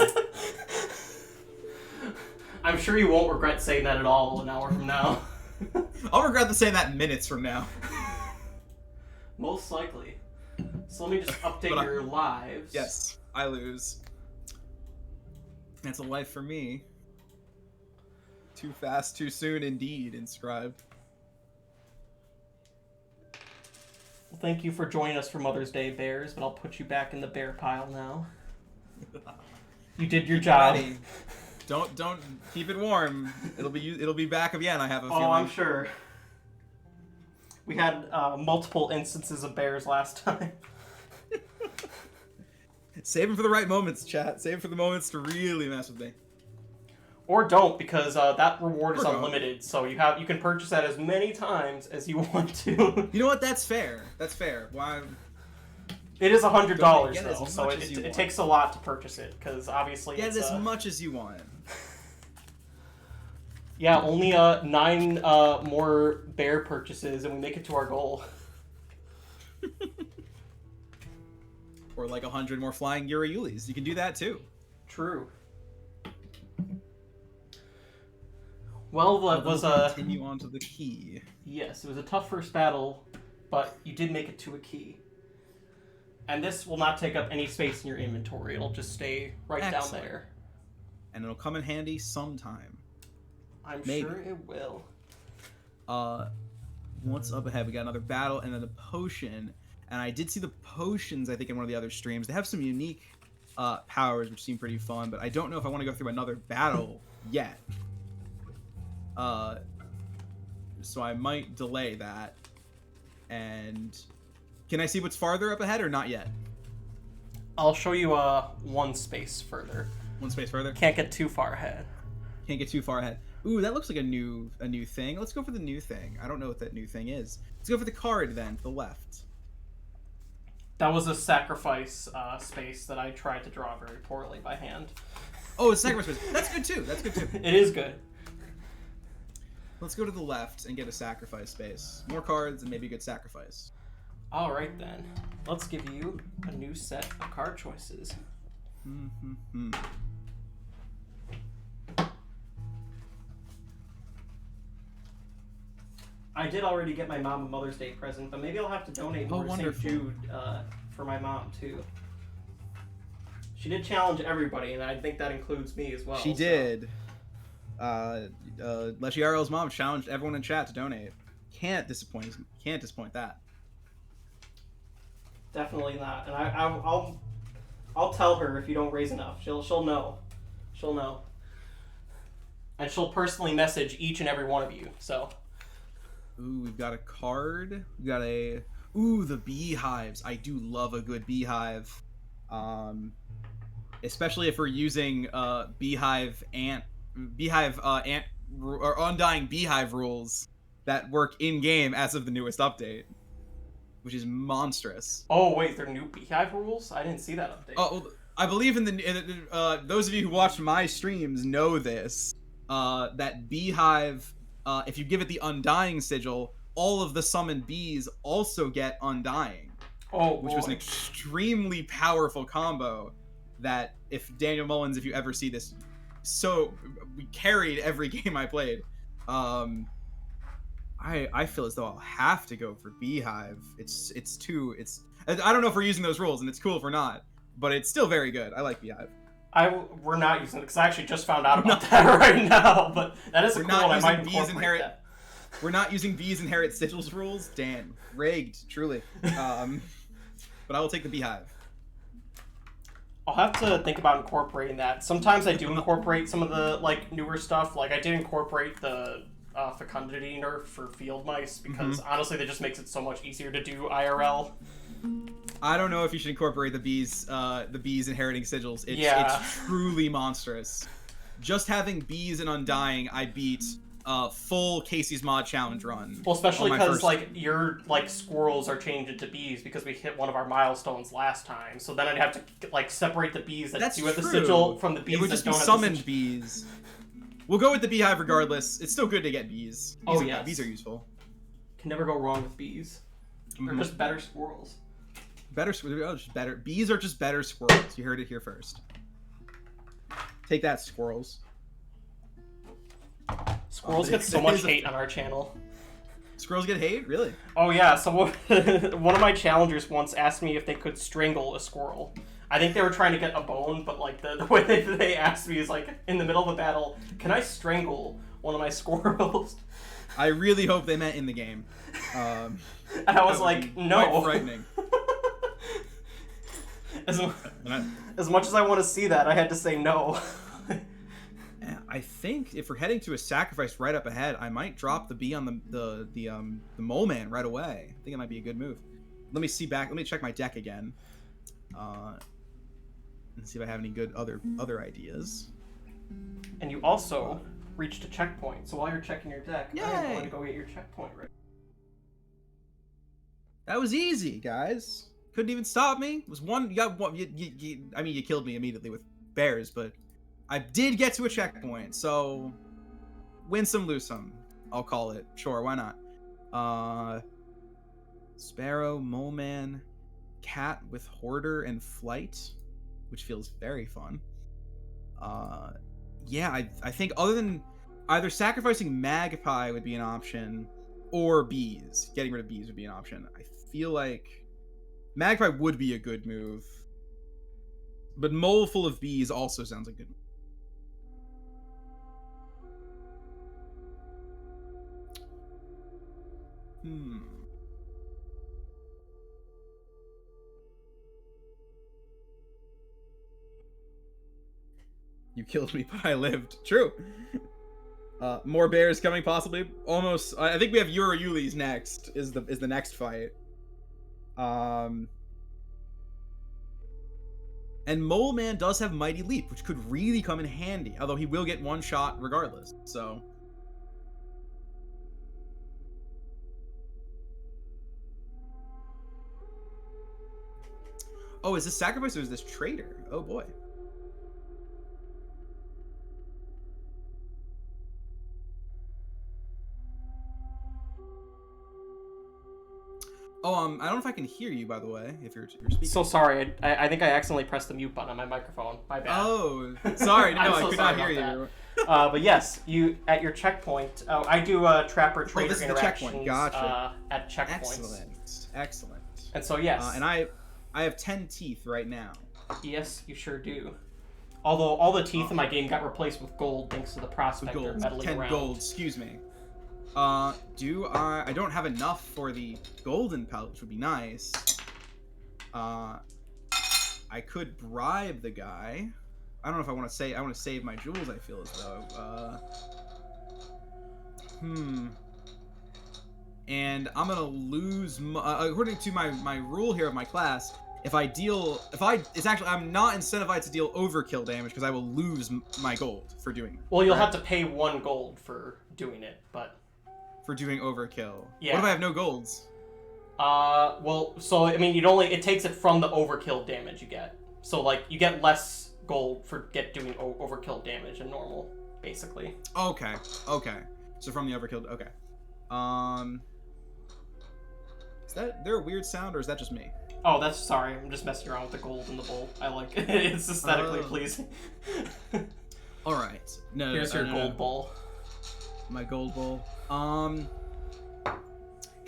I'm sure you won't regret saying that at all an hour from now. I'll regret saying that minutes from now. Most likely. So let me just update But your lives. Yes, I lose. That's a life for me. Too fast, too soon, indeed, Inscribed. Well, thank you for joining us for Mother's Day, Bears, but I'll put you back in the bear pile now. You did your job. Ready. Don't keep it warm. It'll be back again. I have a feeling. Oh, I'm sure. We had multiple instances of bears last time. Save them for the right moments, chat. Save them for the moments to really mess with me. Or don't, because that reward is Or don't. unlimited. So you can purchase that as many times as you want to. You know what? That's fair. That's fair. Why? It is $100 Get as though, so much as you it want. takes a lot to purchase it, because obviously Get it's as much as you want. yeah, only 9 more bear purchases, and we make it to our goal. Or like 100 more flying Uriulis. You can do that too. True. Well, that was Continue on to the key. yes, it was a tough first battle, but you did make it to a key. And this will not take up any space in your inventory. It'll just stay right Excellent. down there. And it'll come in handy sometime. I'm Maybe. sure it will. What's up ahead? We got another battle and then a potion. And I did see the potions, I think, in one of the other streams. They have some unique powers, which seem pretty fun, but I don't know if I want to go through another battle yet. So I might delay that. And can I see what's farther up ahead or not yet? I'll show you one space further. One space further? Can't get too far ahead. Can't get too far ahead. Ooh, that looks like a new thing. Let's go for the new thing. I don't know what that new thing is. Let's go for the card then, to the left. That was a sacrifice space that I tried to draw very poorly by hand. Oh, it's sacrifice. That's good too. That's good too. It is good. Let's go to the left and get a sacrifice space. More cards and maybe a good sacrifice. Alright then. Let's give you a new set of card choices. I did already get my mom a Mother's Day present, but maybe I'll have to donate more to St. wonderful. Jude for my mom too. She did challenge everybody, and I think that includes me as well. She so- did. Leshy IRL's mom challenged everyone in chat to donate. Can't disappoint that. Definitely not. And I'll tell her if you don't raise enough. She'll know. She'll know. And she'll personally message each and every one of you. So Ooh, we've got a card. We got the beehives. I do love a good beehive. Especially if we're using beehive ant or undying beehive rules that work in game as of the newest update, which is monstrous. oh wait, there are new beehive rules? I didn't see that update. Oh, well, I believe in those of you who watch my streams know this. That beehive, if you give it the undying sigil, all of the summoned bees also get undying, which was an extremely powerful combo. That if Daniel Mullins, if you ever see this, so we carried every game I played. I feel as though I'll have to go for beehive. I don't know if we're using those rules, and it's cool if we're not, but it's still very good. I like beehive. We're not using it because I actually just found out about that right now. But that is a We're cool not one. I using might bees incorporate inherit. that. We're not using bees inherit sigils rules. Dan, rigged, truly. But I will take the beehive. I'll have to think about incorporating that. Sometimes I do incorporate some of the like newer stuff. Like I did incorporate the fecundity nerf for field mice because honestly, that just makes it so much easier to do IRL. I don't know if you should incorporate the bees inheriting sigils. It's truly monstrous. Just having bees and undying, I beat full Casey's Mod challenge run. Well, especially because like your like squirrels are changed to bees because we hit one of our milestones last time. So then I'd have to like separate the bees that do have the sigil from the bees that don't have the sigil. It would just be summoned bees. We'll go with the beehive regardless. It's still good to get bees. Bees are useful. Can never go wrong with bees. They're just better squirrels. Better. Bees are just better squirrels. You heard it here first. Take that, squirrels. Squirrels get so much hate on our channel. Squirrels get hate? Really? Oh yeah, so one of my challengers once asked me if they could strangle a squirrel. I think they were trying to get a bone, but like the way they asked me is like, in the middle of a battle, can I strangle one of my squirrels? I really hope they meant in the game. And I was like, no. Quite frightening. As much as I want to see that, I had to say no. I think if we're heading to a sacrifice right up ahead, I might drop the bee on the mole man right away. I think it might be a good move. Let me see back. Let me check my deck again, and see if I have any good other ideas. And you also reached a checkpoint. So while you're checking your deck, Yay! I'm going to go get your checkpoint right. That was easy, guys. Couldn't even stop me. It was one. You got one. I mean, you killed me immediately with bears, but I did get to a checkpoint. So win some, lose some. I'll call it. Sure, why not? Sparrow, Mole Man, Cat with Hoarder and Flight, which feels very fun. Yeah, I think other than either sacrificing Magpie would be an option, or bees. Getting rid of bees would be an option. I feel like Magpie would be a good move, but Mole full of bees also sounds like a good move. You killed me, but I lived. True. More bears coming, possibly. Almost. I think we have Yuli's next. Is the next fight. And Mole Man does have Mighty Leap, which could really come in handy. Although he will get one shot regardless. So. Oh, is this sacrifice or is this traitor? Oh boy. Oh, I don't know if I can hear you, by the way, if you're speaking. So sorry, I think I accidentally pressed the mute button on my microphone. My bad. Oh, sorry, no, I could not hear you. But yes, you at your checkpoint. Oh, I do trapper trader this is interactions the checkpoint. Gotcha. At checkpoints. Excellent. And so yes, and I have 10 teeth right now. Yes, you sure do. Although all the teeth in my game got replaced with gold thanks to the prospector meddling 10 around. gold, excuse me. I don't have enough for the golden pelt, which would be nice. I could bribe the guy. I don't know if I want to say. I want to save my jewels. I feel as though. And I'm gonna lose. According to my rule here of my class, I'm not incentivized to deal overkill damage because I will lose my gold for doing it. Well, you'll have to pay 1 gold for doing it, but. For doing overkill. Yeah. What if I have no golds? Well, so I mean, it takes it from the overkill damage you get. So like, you get less gold for doing overkill damage than normal, basically. Okay. So from the overkill. Okay. Is there a weird sound, or is that just me? Oh, that's sorry. I'm just messing around with the gold in the bowl. I like it. It's aesthetically pleasing. All right. Here's your gold bowl. My gold bowl. Can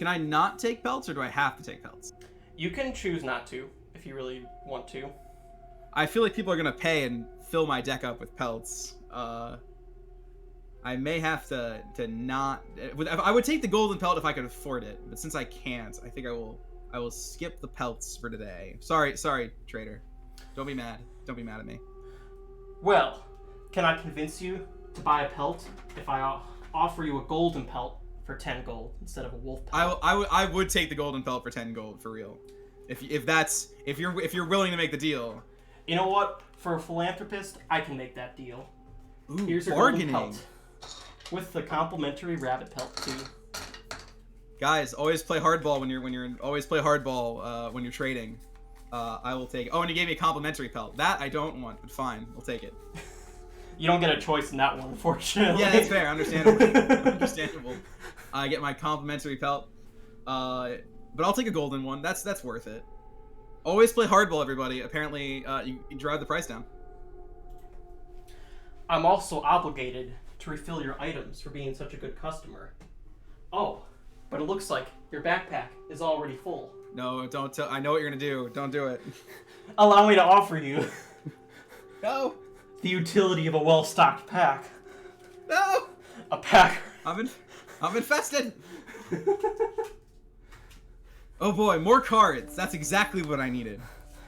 I not take pelts, or do I have to take pelts? You can choose not to if you really want to. I feel like people are gonna pay and fill my deck up with pelts. I may have to not. I would take the golden pelt if I could afford it, but since I can't, I think I will skip the pelts for today. Sorry, trader. Don't be mad. Don't be mad at me. Well, can I convince you to buy a pelt if I offer you a golden pelt for 10 gold instead of a wolf pelt? I would take the golden pelt for 10 gold for real. If you're willing to make the deal. You know what? For a philanthropist, I can make that deal. Ooh, Here's your bargaining. golden pelt with the complimentary rabbit pelt too. Guys, always play hardball when you're trading. I will take it. Oh, and you gave me a complimentary pelt. That I don't want, but fine, I'll take it. You don't get a choice in that one, unfortunately. Yeah, that's fair. Understandable. I get my complimentary pelt. But I'll take a golden one. That's worth it. Always play hardball, everybody. Apparently, you drive the price down. I'm also obligated to refill your items for being such a good customer. Oh, but it looks like your backpack is already full. No, don't tell. I know what you're gonna do. Don't do it. Allow me to offer you No. the utility of a well-stocked pack. No. A pack. I'm infested. Oh boy, more cards. That's exactly what I needed.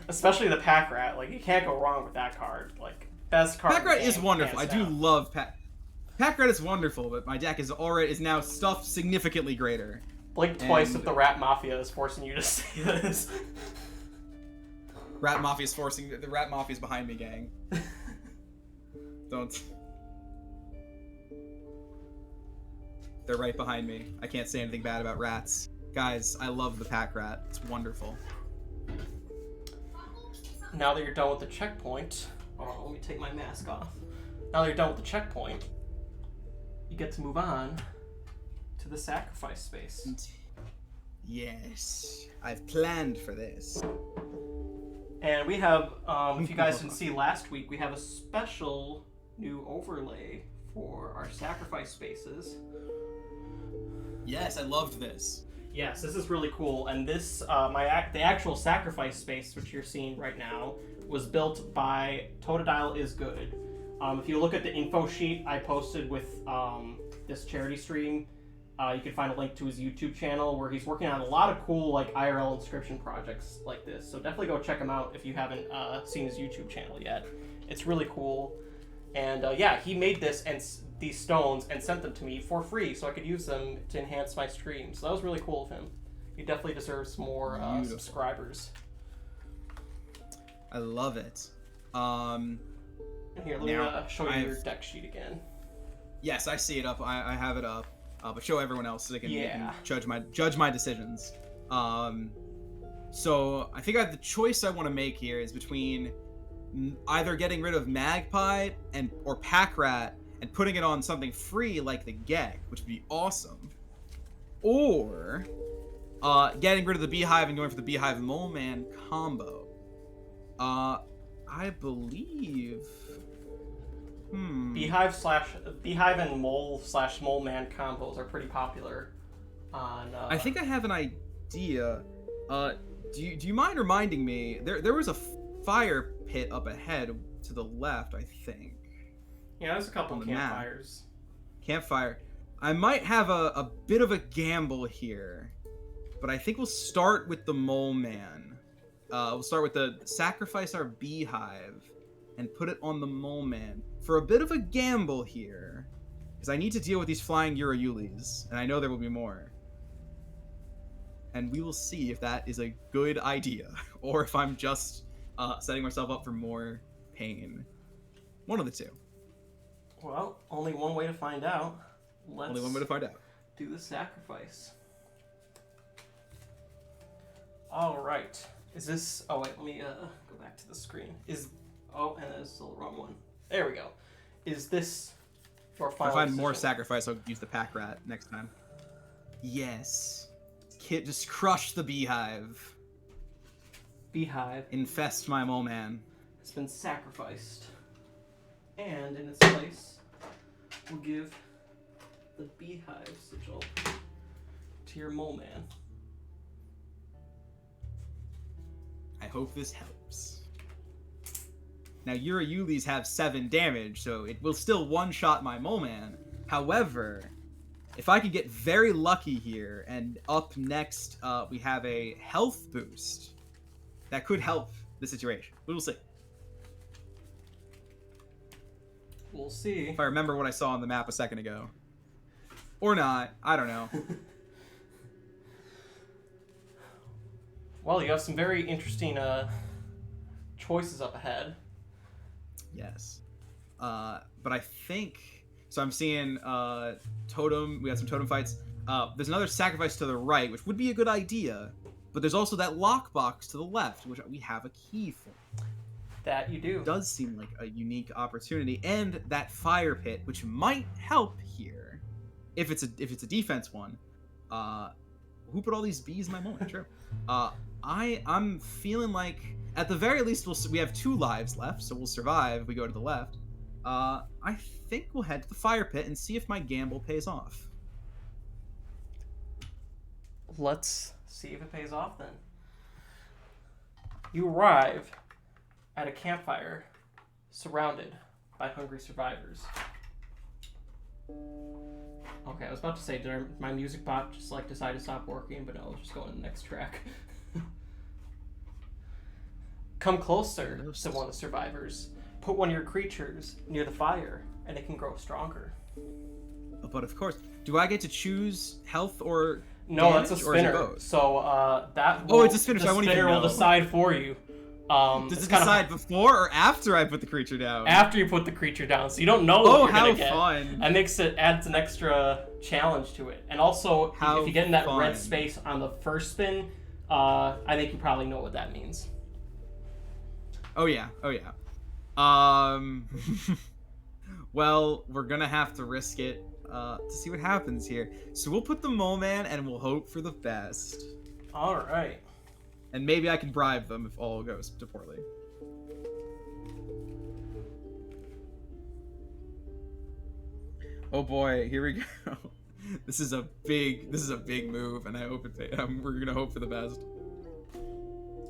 Especially the pack rat. Like, you can't go wrong with that card. Like, best card. Pack rat in the is game, wonderful. I hands do down. love Pack rat is wonderful, but my deck is now stuffed significantly greater. Blink twice And- if the Rat Mafia is forcing you to say this. Rat Mafia's the Rat Mafia's behind me, gang. Don't. They're right behind me. I can't say anything bad about rats. Guys, I love the pack rat. It's wonderful. Now that you're done with the checkpoint, let me take my mask off. Now that you're done with the checkpoint, you get to move on to the sacrifice space. Yes, I've planned for this. And we have, if you guys didn't see last week, we have a special new overlay for our sacrifice spaces. Yes, I loved this. Yes, this is really cool, and this, the actual sacrifice space, which you're seeing right now, was built by Totodile Is Good. If you look at the info sheet I posted with this charity stream, you can find a link to his YouTube channel where he's working on a lot of cool like IRL inscription projects like this. So definitely go check him out if you haven't seen his YouTube channel yet. It's really cool, and yeah, he made this and these stones and sent them to me for free so I could use them to enhance my stream. So that was really cool of him. He definitely deserves more subscribers. I love it. And here, let me show you your deck sheet again. Yes, I see it up. I have it up. But show everyone else so they can judge my decisions. So I think the choice I want to make here is between either getting rid of Magpie or Pack Rat and putting it on something free like the Gek, which would be awesome, or getting rid of the Beehive and going for the Beehive Mole Man combo. I believe. Beehive and Mole Man combos are pretty popular on I think I have an idea. Do you mind reminding me? There was a fire pit up ahead to the left, I think. Yeah, there's a couple on the campfires. Campfire. I might have a bit of a gamble here, but I think we'll start with the Mole Man. We'll start with the sacrifice our Beehive and put it on the Mole Man for a bit of a gamble here, because I need to deal with these flying Urayulis, and I know there will be more. And we will see if that is a good idea, or if I'm just setting myself up for more pain. One of the two. Well, only one way to find out. Only one way to find out. Do the sacrifice. All right. Is this? Oh wait, let me go back to the screen. Oh, and that's still the wrong one. There we go. Is this your final? If I find decision? more sacrifice, I'll use the Pack Rat next time. Yes. Kit, just crush the Beehive. Beehive Infest my Mole Man. has been sacrificed, and in its place, we'll give the Beehive sigil to your Mole Man. I hope this helps. Now, Yulis have 7 damage, so it will still one-shot my mole man. However, if I could get very lucky here, and up next we have a health boost, that could help the situation. We'll see. We'll see. If I remember what I saw on the map a second ago. Or not. I don't know. Well, you have some very interesting choices up ahead. Yes. But I think... So I'm seeing totem. We got some totem fights. There's another sacrifice to the right, which would be a good idea. But there's also that lockbox to the left, which we have a key for. That you do. It does seem like a unique opportunity. And that fire pit, which might help here. If it's a defense one. Who put all these bees in my moment? True. I'm feeling like, at the very least, we have 2 lives left, so we'll survive if we go to the left. I think we'll head to the fire pit and see if my gamble pays off. Let's see if it pays off then. You arrive at a campfire surrounded by hungry survivors. Okay, I was about to say, did my music bot just like decide to stop working? But no, I'll just go on the next track. Come closer, said one of the survivors. Put one of your creatures near the fire, and it can grow stronger. But of course, do I get to choose health or no? damage, That's a or is it spinner. both? So that Oh, it's a spinner, the so I won't even spinner will know. decide for you. Does it decide before or after I put the creature down? After you put the creature down, so you don't know what Oh, you're how gonna get. fun! It adds an extra challenge to it, and also How if you get in that fun. red space on the first spin, I think you probably know what that means. Oh yeah. Well, we're gonna have to risk it to see what happens here. So we'll put the mole man and we'll hope for the best. All right. And maybe I can bribe them if all goes to poorly. Oh boy, here we go. This is a big move, and I hope we're gonna hope for the best.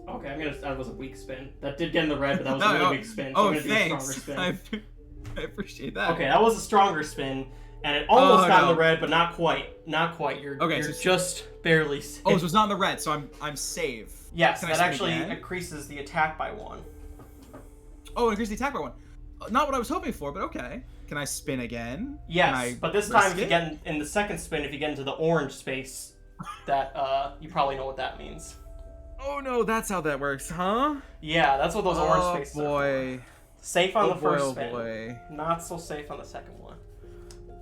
Okay, that was a weak spin. That did get in the red, but that was a really weak spin. So I'm gonna do a stronger spin. I appreciate that. Okay, that was a stronger spin, and it almost got in no. the red, but not quite. Not quite. You're just barely safe. Oh, so it's not in the red, so I'm safe. Yes, Can I that spin actually again? increases the attack by 1. Oh, increase the attack by 1. Not what I was hoping for, but okay. Can I spin again? Yes, but this time, if you get in the second spin, if you get into the orange space, that you probably know what that means. Oh no, that's how that works, huh? Yeah, that's what those orange spaces are boy. for. Safe on the first Oh spin. boy. Not so safe on the second one.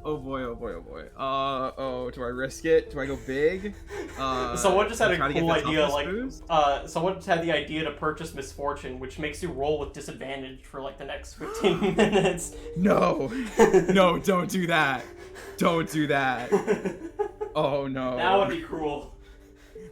Oh boy, oh boy, oh boy. Do I risk it? Do I go big? So what just had try a to get cool the idea, toughness like, boost? so what just had the idea to purchase Misfortune, which makes you roll with disadvantage for like the next 15 minutes. No. No, don't do that. Don't do that. Oh no. That would be cruel.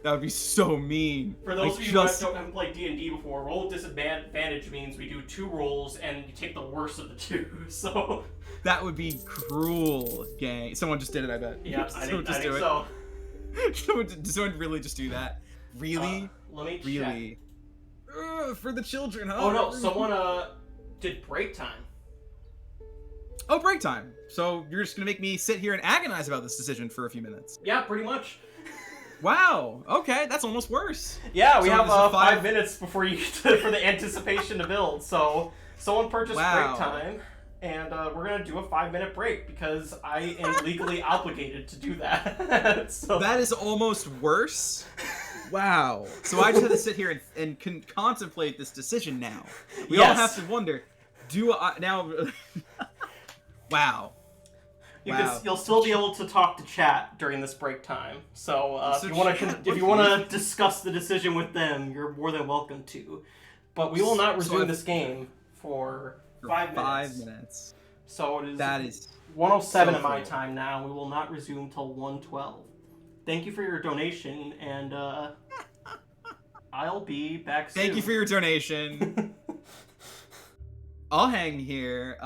That would be so mean. For those of you who haven't played D&D before, roll with disadvantage means we do 2 rolls and you take the worst of the 2. So that would be cruel, gang. Someone just did it, I bet. yeah, I think so. so. Did someone really just do that? Really? Let me check. Really? For the children, huh? Oh no, someone did break time. Oh, break time. So you're just gonna make me sit here and agonize about this decision for a few minutes. Yeah, pretty much. Wow. Okay, that's almost worse. Yeah, we So have this is 5 minutes before you for the anticipation to build. So someone purchased break time, and we're gonna do a 5-minute break because I am legally obligated to do that. So that is almost worse. Wow. So I just have to sit here and contemplate this decision now. We all have to wonder, do I now? Wow. You'll still be able to talk to chat during this break time. So if you want to discuss the decision with them, you're more than welcome to. But we will not resume this game for 5 minutes. 5 minutes. So it is. That is 1:07 so at my cool. time now. We will not resume till 1:12. Thank you for your donation, and I'll be back soon. Thank you for your donation. I'll hang here.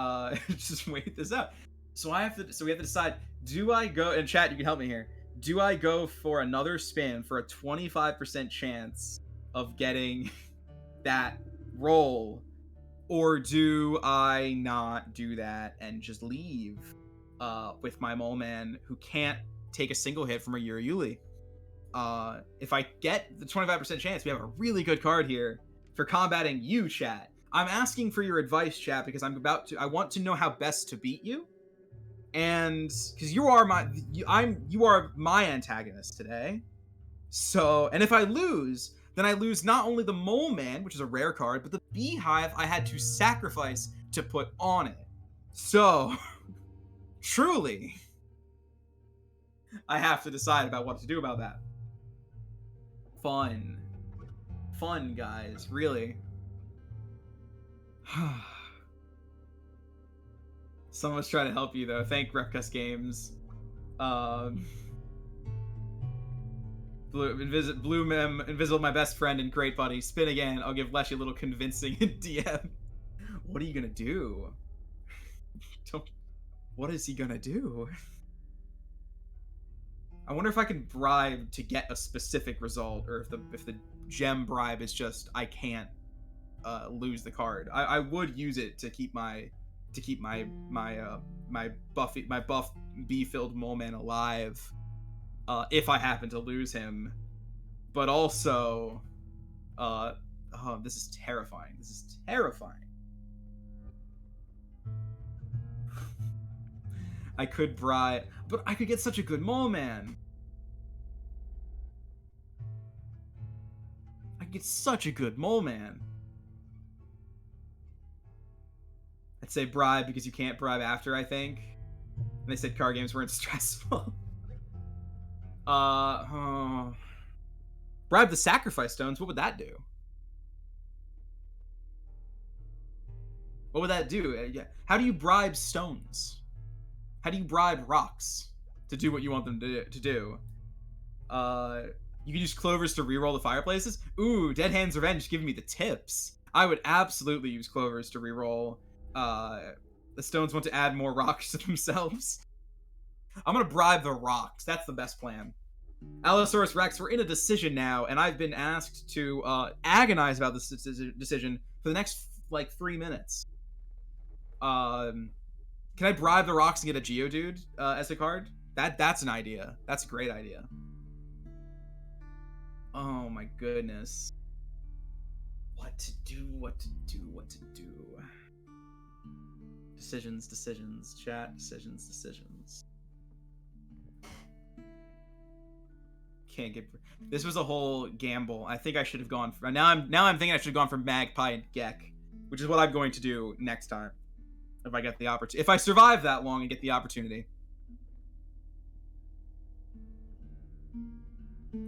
Just wait this out. So we have to decide, do I go, and chat, you can help me here. Do I go for another spin for a 25% chance of getting that roll, Or do I not do that and just leave with my mole man who can't take a single hit from a Yuri? If I get the 25% chance, we have a really good card here for combating you, chat. I'm asking for your advice, chat, because I want to know how best to beat you. And because you are my antagonist today. So, and if I lose, then I lose not only the Mole Man, which is a rare card, but the Beehive I had to sacrifice to put on it. So, truly, I have to decide about what to do about that. Fun, guys, really. Someone's trying to help you though. Thank Repcus Games. Blue Mem, Invisible, my best friend and great buddy. Spin again. I'll give Leshy a little convincing in DM. What are you gonna do? What is he gonna do? I wonder if I can bribe to get a specific result, or if the gem bribe is just I can't lose the card. I would use it to keep my buff B-filled Mole Man alive. If I happen to lose him, but also, oh, this is terrifying. This is terrifying. I could bribe, but I could get such a good Mole Man. I could get such a good Mole Man. I'd say bribe because you can't bribe after, I think. And they said card games weren't stressful. Bribe the sacrifice stones. What would that do? What would that do? How do you bribe stones? How do you bribe rocks to do what you want them to do? You can use clovers to reroll the fireplaces. Ooh, Dead Hand's Revenge giving me the tips. I would absolutely use clovers to reroll. The stones want to add more rocks to themselves. I'm gonna bribe the rocks. That's the best plan. Allosaurus Rex, we're in a decision now, and I've been asked to agonize about this decision for the next, 3 minutes. Can I bribe the rocks and get a Geodude as a card? That's an idea. That's a great idea. Oh my goodness. What to do. Decisions, chat. Decisions. Can't get. This was a whole gamble. I think I should have gone for. Now I'm thinking I should have gone for Magpie and Gek, which is what I'm going to do next time, if I get the opportunity. If I survive that long and get the opportunity.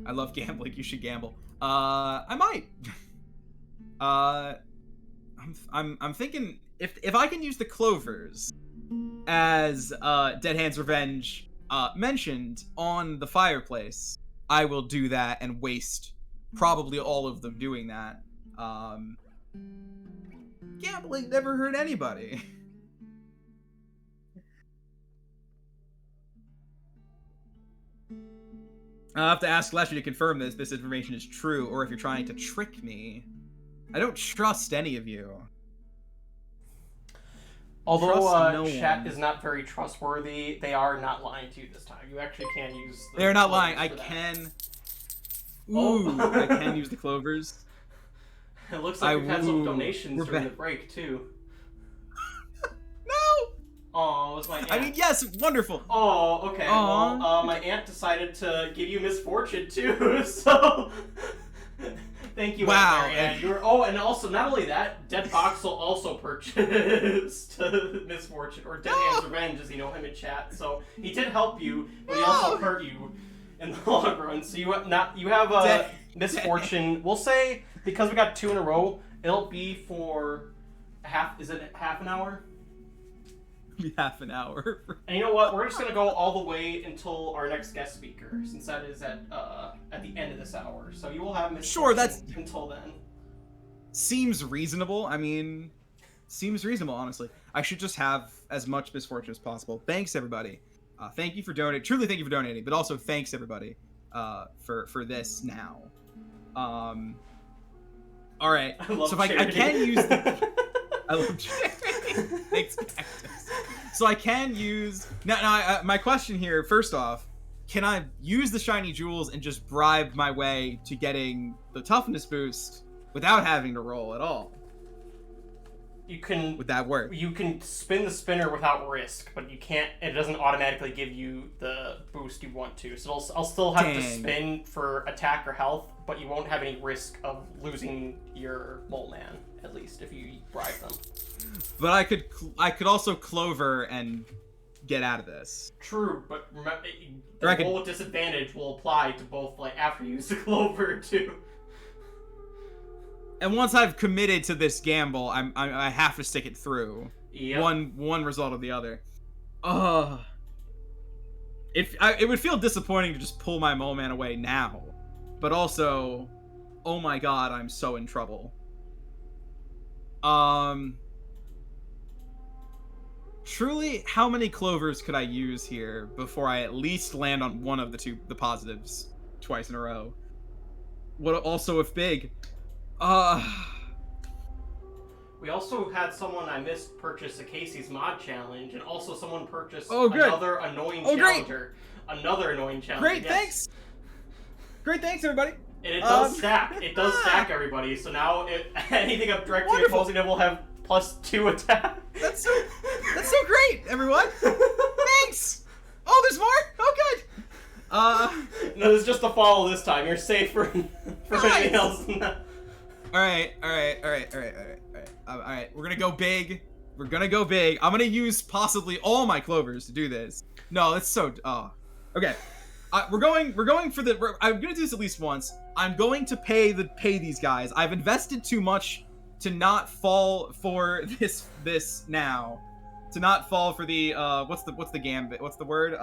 I love gambling. You should gamble. I might. I'm thinking if I can use the clovers as Dead Hand's Revenge mentioned on the fireplace, I will do that and waste probably all of them doing that. Gambling never hurt anybody. I'll have to ask Leshy to confirm this information is true, or if you're trying to trick me. I don't trust any of you. Although chat is not very trustworthy, they are not lying to you this time. You actually can use the They're not lying. I that. can... Ooh, I can use the clovers. It looks like we've had some donations during the break, too. No! Oh, it was my aunt. I mean, yes, wonderful. Oh, okay. Aww. Well, my aunt decided to give you misfortune, too, so... Thank you, wow. Aunt Mary Ann. And also, not only that, Dead Voxel also purchased Misfortune, or Dead Hand's Revenge, as you know him in chat. So he did help you, but he also hurt you in the long run. So you have Misfortune. We'll say, because we got 2 in a row, it'll be for half an hour? Half an hour. And you know what? We're just gonna go all the way until our next guest speaker, since that is at the end of this hour. So you will have until then. Seems reasonable. I mean, seems reasonable. Honestly, I should just have as much misfortune as possible. Thanks, everybody. Thank you for donating. Truly, thank you for donating. But also, thanks everybody for this now. All right. I love so if I can use the. I love cherries. Thanks, Cactus. So I can use now. My question here, first off, can I use the shiny jewels and just bribe my way to getting the toughness boost without having to roll at all? You can. Would that work? You can spin the spinner without risk, but you can't. It doesn't automatically give you the boost you want to. So I'll still have to spin for attack or health, but you won't have any risk of losing your mole man. At least if you bribe them. But I could also clover and get out of this. True, but remember, the roll with disadvantage will apply to both. Like after you use the clover too. And once I've committed to this gamble, I have to stick it through. Yep. One result of the other. It would feel disappointing to just pull my mole man away now, but also, oh my god, I'm so in trouble. Truly, how many clovers could I use here before I at least land on one of the positives twice in a row? What also if big? We also had someone I missed purchase a Casey's Mod Challenge, and also someone purchased good. another annoying challenger. Great. Another annoying challenger. Great, thanks! Great, thanks, everybody! And it does stack. It does stack everybody, so now anything up directly Wonderful. opposing it will have +2 attack. That's so great, everyone! Thanks! Oh, there's more? Oh, good! No, it's just a follow this time. You're safe for anything else. Alright. We're gonna go big. I'm gonna use possibly all my clovers to do this. No, that's so. Okay. We're going for the. I'm gonna do this at least once. I'm going to pay these guys. I've invested too much to not fall for this now. To not fall for the what's the gambit? What's the word?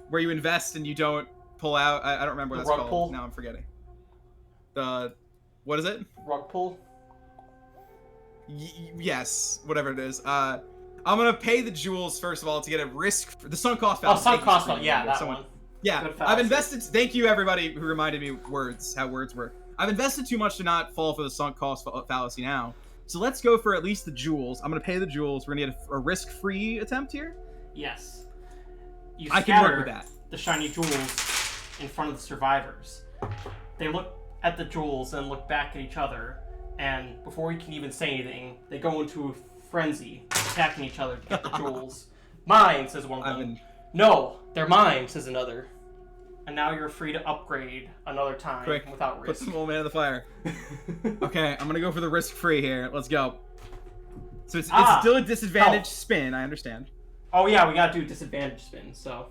Where you invest and you don't pull out. I don't remember what that's called. Pull? Now I'm forgetting. What is it? Rug pull? Yes, whatever it is. I'm gonna pay the jewels first of all to get a risk for the sunk cost fallacy. Oh, sunk cost fallacy. Yeah, that one. Yeah, I've invested. Thank you, everybody who reminded me how words work. I've invested too much to not fall for the sunk cost fallacy now. So let's go for at least the jewels. I'm gonna pay the jewels. We're gonna get a risk-free attempt here. Yes. I can work with that. The shiny jewels in front of the survivors. They look at the jewels and look back at each other, and before you can even say anything, they go into a frenzy, attacking each other to get the jewels. Mine, says one of them. No, they're mine, says another. And now you're free to upgrade another time without risk. Put some old man in the fire. Okay, I'm gonna go for the risk-free here. Let's go. So it's still a disadvantage spin, I understand. Oh yeah, we gotta do disadvantage spin, so.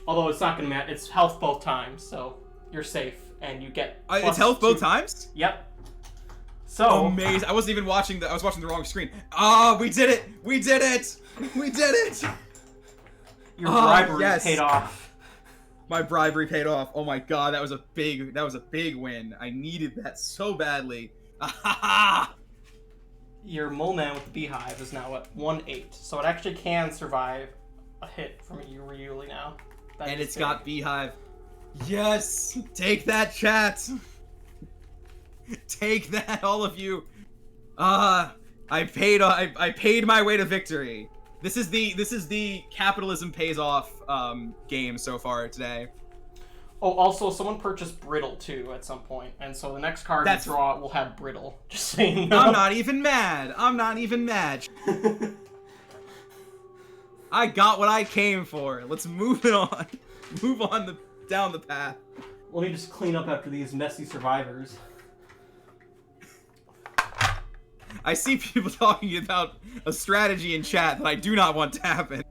Although it's not gonna matter, it's health both times, so you're safe, and you get it's health both times? Yep. So amazing. I wasn't even watching I was watching the wrong screen. Oh, we did it! We did it! We did it! Your bribery paid off. My bribery paid off. Oh my god, that was a big win. I needed that so badly. Your mole man with the beehive is now at 1/8, so it actually can survive a hit from you really now. And it's got beehive. Yes! Take that, chat! Take that, all of you! I paid my way to victory. This is the capitalism pays off game so far today. Oh, also, someone purchased Brittle, too, at some point, and so the next card you draw will have Brittle. Just saying no. I'm not even mad. I got what I came for. Let's move it on. Move on down the path. Let me just clean up after these messy survivors. I see people talking about a strategy in chat that I do not want to happen.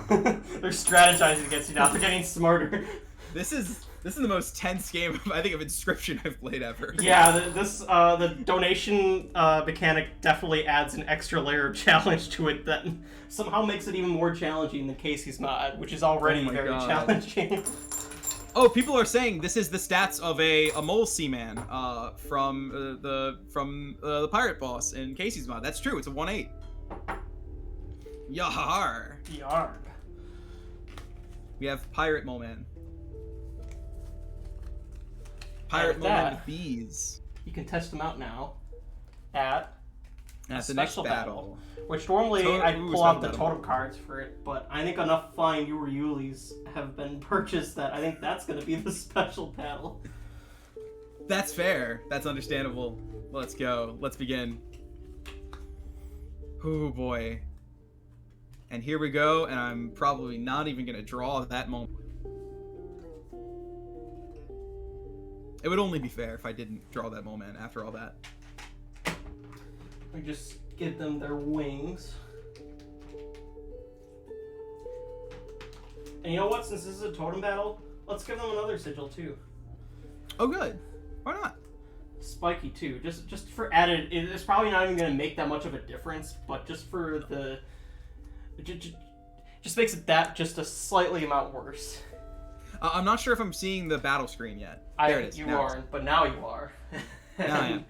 They're strategizing against you now. They're getting smarter. This is the most tense game I think of Inscryption I've played ever. Yeah, the donation mechanic definitely adds an extra layer of challenge to it that somehow makes it even more challenging than Casey's mod, which is already very challenging. Oh, people are saying this is the stats of a mole seaman from the pirate boss in Casey's mod. That's true. It's a 1/8. Yar. Yarg. We have pirate mole man. Pirate mole man with bees. You can test them out now. at the next battle. which normally I'd Ooh, pull out the special battle. totem cards for it, but I think enough flying Yulis have been purchased that I think that's going to be the special battle. That's fair. That's understandable. Let's go. Let's begin. Oh boy. And here we go, and I'm probably not even going to draw that moment. It would only be fair if I didn't draw that moment after all that. We just give them their wings. And you know what? Since this is a totem battle, let's give them another sigil too. Oh, good. Why not? Spiky too, just for added. It's probably not even going to make that much of a difference, but just for the, just makes it that just a slightly amount worse. I'm not sure if I'm seeing the battle screen yet. There it is. You Now aren't, but now you are. Now I am.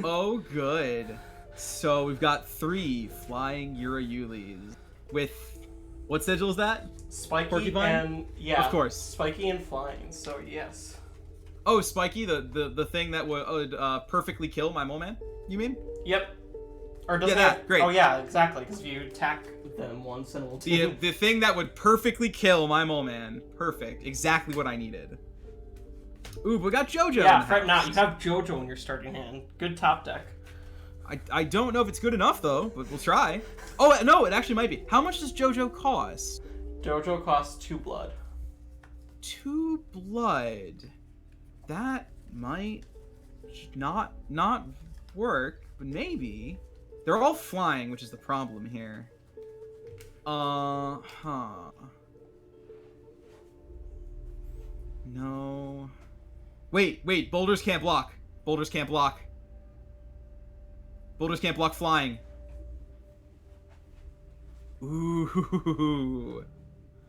Oh, good. So we've got 3 flying Yulis with what sigil is that? Spiky Porcupine? and yeah, Of course. Spiky and flying. So yes. Oh, Spiky, the thing that would perfectly kill my mole man. You mean? Yep. Or does Yeah, that, great. Oh yeah, exactly. Because if you attack them once, and it will do. The thing that would perfectly kill my mole man. Perfect. Exactly what I needed. Ooh, but we got JoJo. Yeah, in the right now house. you have JoJo in your starting hand. Good top deck. I don't know if it's good enough though, but we'll try. Oh no, it actually might be. How much does JoJo cost? JoJo costs 2 blood. 2 blood. That might not work, but maybe. They're all flying, which is the problem here. No. Wait, boulders can't block. Boulders can't block. Boulders can't block flying. Ooh.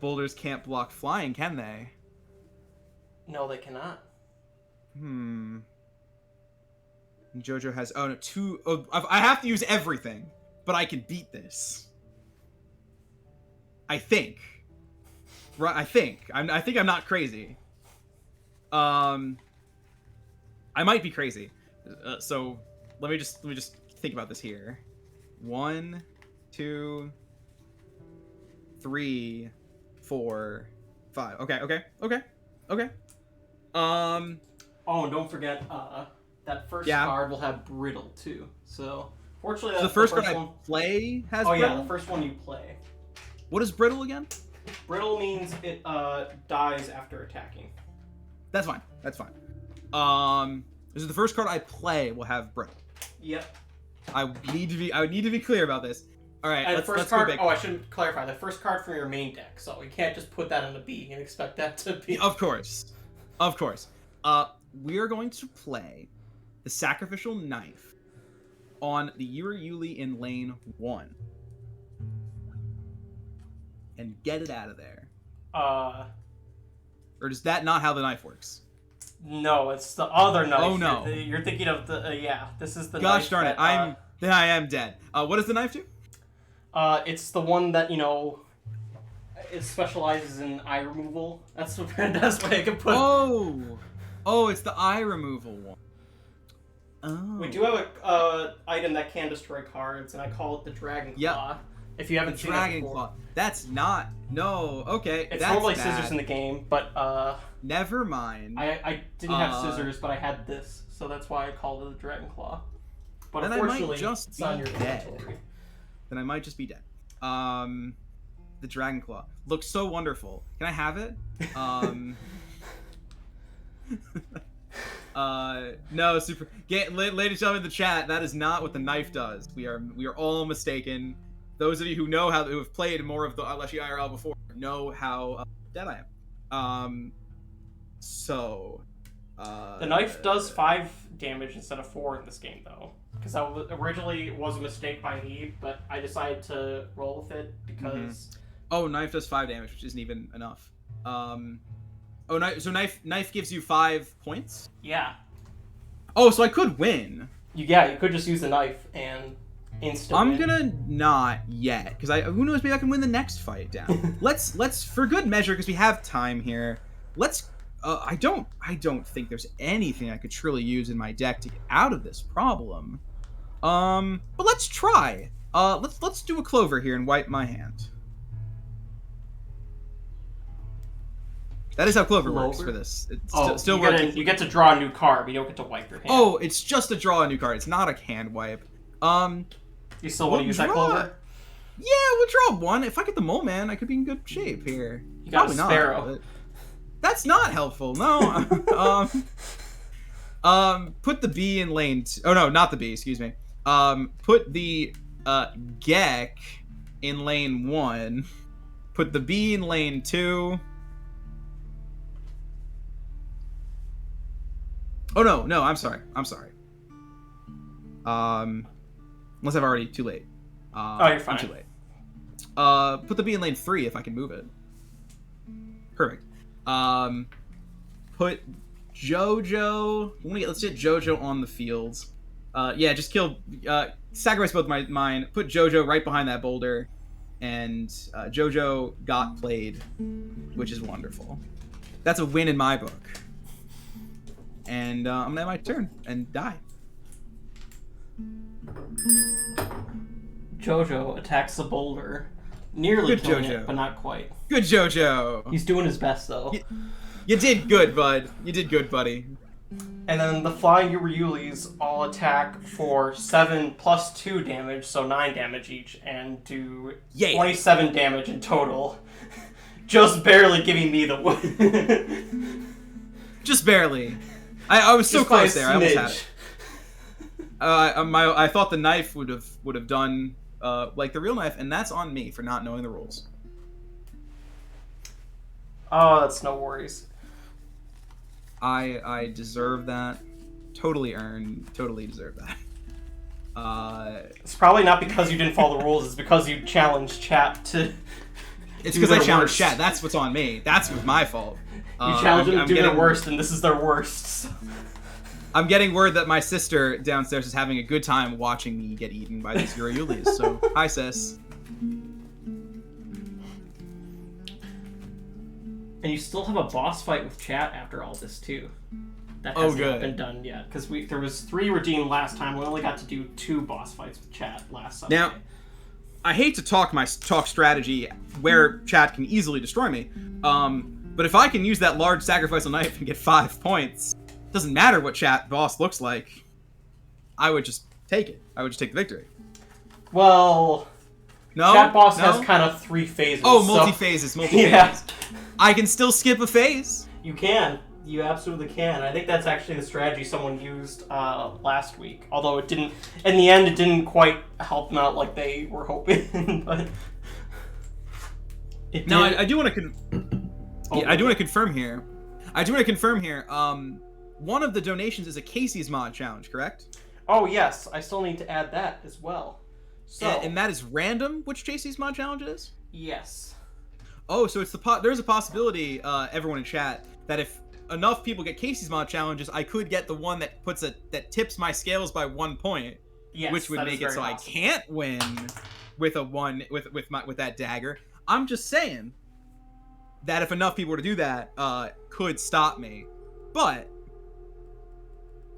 Boulders can't block flying, can they? No, they cannot. JoJo has 2. Oh, I have to use everything, but I can beat this. I think. Right? I think I'm not crazy. I might be crazy. So let me just think about this here. 1, 2, 3, 4, 5. Okay. Oh, and don't forget, that first card will have Brittle too. So, fortunately, that's the first card one. I play has Oh Brittle? yeah, the first one you play. What is Brittle again? Brittle means it dies after attacking. That's fine. This is the first card I play will have Brittle. Yep. I would need to be clear about this. All right, And let's first go card. back. Oh, I should clarify. The first card from your main deck, so we can't just put that in a B and expect that to be. Of course. We are going to play the Sacrificial Knife on the Yuri in lane 1 and get it out of there. Or is that not how the knife works? No, it's the other knife. Oh, no. You're thinking of the yeah. This is the. Gosh knife darn it! that, I am dead. What does the knife do? It's the one that it specializes in eye removal. That's the best way I can put it. Oh, it's the eye removal one. Oh. We do have a item that can destroy cards, and I call it the Dragon Claw. Yep. If you haven't seen that Dragon before. Claw. That's not. No. Okay. It's that's normally bad. scissors in the game, but Never mind. I didn't have scissors, but I had this, so that's why I called it the Dragon Claw. But Then I might unfortunately, just it's on be your dead. inventory. Then I might just be dead. The Dragon Claw looks so wonderful. Can I have it? No, super. Ladies and gentlemen in the chat, that is not what the knife does. We are all mistaken. Those of you who know who have played more of the Leshy IRL before know how dead I am. The knife does 5 damage instead of 4 in this game, though. Because originally it was a mistake by me, but I decided to roll with it because. Oh, knife does 5 damage, which isn't even enough. So knife gives you 5 points. Yeah. Oh, so I could win. You could just use the knife and instant. I'm win. gonna not yet, because who knows, maybe I can win the next fight down. let's for good measure, because we have time here. Let's. I don't think there's anything I could truly use in my deck to get out of this problem. But let's try. Let's do a clover here and wipe my hand. That is how clover works for this. It's still working. You get to draw a new card, but you don't get to wipe your hand. Oh, it's just to draw a new card. It's not a hand wipe. You still want to use that clover? Yeah, we'll draw one. If I get the mole man, I could be in good shape here. You got Probably a sparrow. Not, that's not helpful. No. Put the bee in lane. Oh no, not the bee. Excuse me. Put the Gek in lane 1. Put the bee in lane 2. Oh no, I'm sorry. Unless I've already too late. You're fine. I'm too late. Put the bee in lane 3 if I can move it. Perfect. Put Jojo. Let's get Jojo on the fields. Yeah, just kill. Sacrifice both mine. Put Jojo right behind that boulder, and Jojo got played, which is wonderful. That's a win in my book. And I'm gonna have my turn and die. Jojo attacks the boulder, nearly Good killing Jojo. it, but not quite. Good Jojo. He's doing his best though. You did good, bud. You did good, buddy. And then the flying Urulis all attack for 7 plus 2 damage, so 9 damage each, and do 27 damage in total. Just barely giving me the win. Just barely. I was so close there. I almost had it. I thought the knife would have done like the real knife, and that's on me for not knowing the rules. Oh, that's no worries. I deserve that. Totally earned. Totally deserve that. It's probably not because you didn't follow the rules. It's because you challenged chat to. It's because I challenged chat. That's what's on me. That's my fault. You challenged them to do their worst, and this is their worst. So. I'm getting word that my sister downstairs is having a good time watching me get eaten by these Urulis. So, hi, sis. And you still have a boss fight with chat after all this too. That hasn't been done yet because there was 3 redeemed last time. We only got to do 2 boss fights with chat last Sunday. Now, I hate to talk strategy where chat can easily destroy me. But if I can use that large sacrificial knife and get 5 points, doesn't matter what chat boss looks like. I would just take it. I would just take the victory. Well, no, chat boss has kind of 3 phases. Oh, multi-phases. Yeah. I can still skip a phase. You can. You absolutely can. I think that's actually the strategy someone used last week. Although it didn't, in the end, it didn't quite help them out like they were hoping. But it now did. I do want to. I do want to confirm here. One of the donations is a Casey's mod challenge, correct? Oh yes, I still need to add that as well. So and that is random. Which Casey's mod challenge it is? Yes. Oh, so it's there's a possibility, everyone in chat, that if enough people get Casey's mod challenges, I could get the one that that tips my scales by 1 point. Yes, which would make it so possible. I can't win with a one with that dagger. I'm just saying that if enough people were to do that, could stop me. But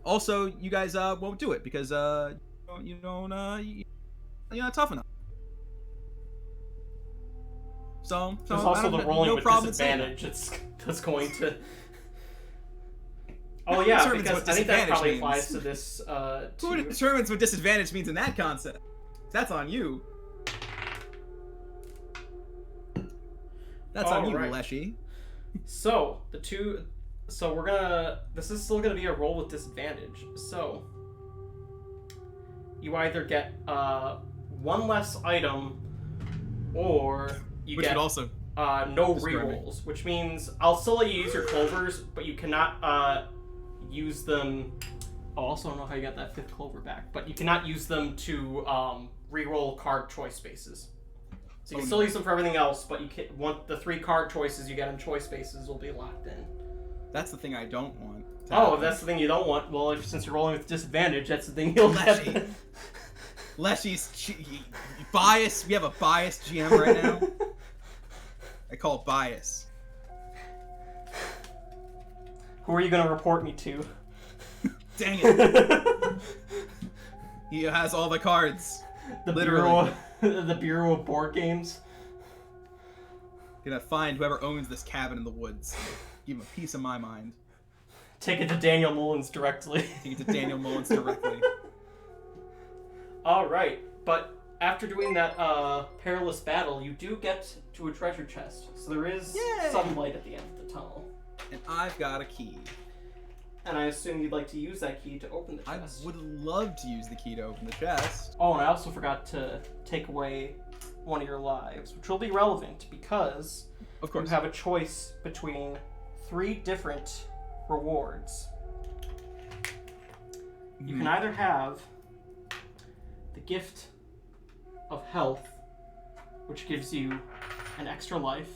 also, you guys won't do it because you're not tough enough. So there's also the rolling with disadvantage. That's going to. Oh yeah, because I think that probably applies to this. Who determines what disadvantage means in that concept? That's on you. That's on you, Leshy. So we're gonna. This is still gonna be a roll with disadvantage. So you either get 1 less item, or you get also no rerolls, which means I'll still let you use your clovers, but you cannot use them. Oh, also, I don't know how you got that 5th clover back, but you cannot use them to reroll card choice spaces. So you can still use them for everything else, but you can't want the 3 card choices you get in choice spaces will be locked in. That's the thing I don't want. Oh, if that's the thing you don't want, well, since you're rolling with disadvantage, that's the thing you'll get. Leshy's bias. We have a biased GM right now. I call it bias. Who are you going to report me to? Dang it. He has all the cards. The Literally. the Bureau of Board Games. Gonna find whoever owns this cabin in the woods. Give him a piece of my mind. Take it to Daniel Mullins directly. Take it to Daniel Mullins directly. Alright, but after doing that perilous battle, you do get to a treasure chest. So there is Yay! some light at the end of the tunnel. And I've got a key. And I assume you'd like to use that key to open the chest. I would love to use the key to open the chest. Oh, and I also forgot to take away one of your lives, which will be relevant because Of course. you have a choice between 3 different rewards. You can either have the gift of health, which gives you an extra life,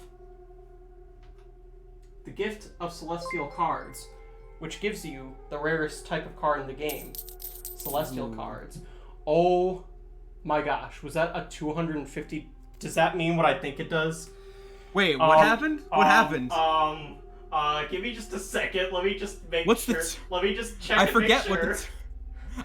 the gift of celestial cards, which gives you the rarest type of card in the game, celestial cards. Oh my gosh, was that a 250? Does that mean what I think it does? Wait, what happened? What happened? Give me just a second. Let me just make What's sure. Let me just check. I and forget make sure.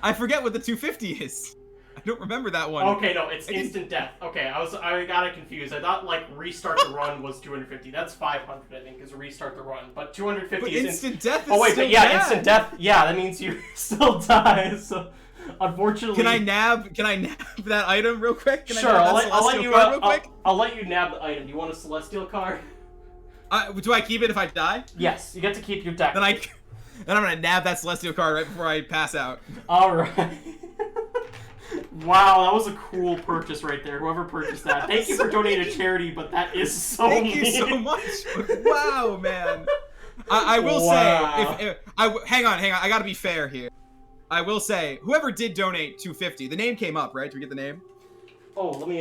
I forget what the 250 is. I don't remember that one. Okay, no, it's instant death. Okay, I got it confused. I thought like restart the run was 250. That's 500, I think, is restart the run. But 250 But is instant death is Oh wait, still but yeah, bad. instant death. Yeah, that means you still die. So unfortunately, Can I nab that item real quick? Can Sure, I nab I'll that let celestial you. card real quick? I'll let you nab the item. Do you want a celestial card? Do I keep it if I die? Yes, you get to keep your deck. Then I'm gonna nab that celestial card right before I pass out. All right. Wow, that was a cool purchase right there. Whoever purchased that, thank you for donating to charity. But that is so Thank you mean. so much. Wow, man. I will Wow. say, hang on, I gotta be fair here. I will say, whoever did donate 250, the name came up, right? Did we get the name? Oh, let me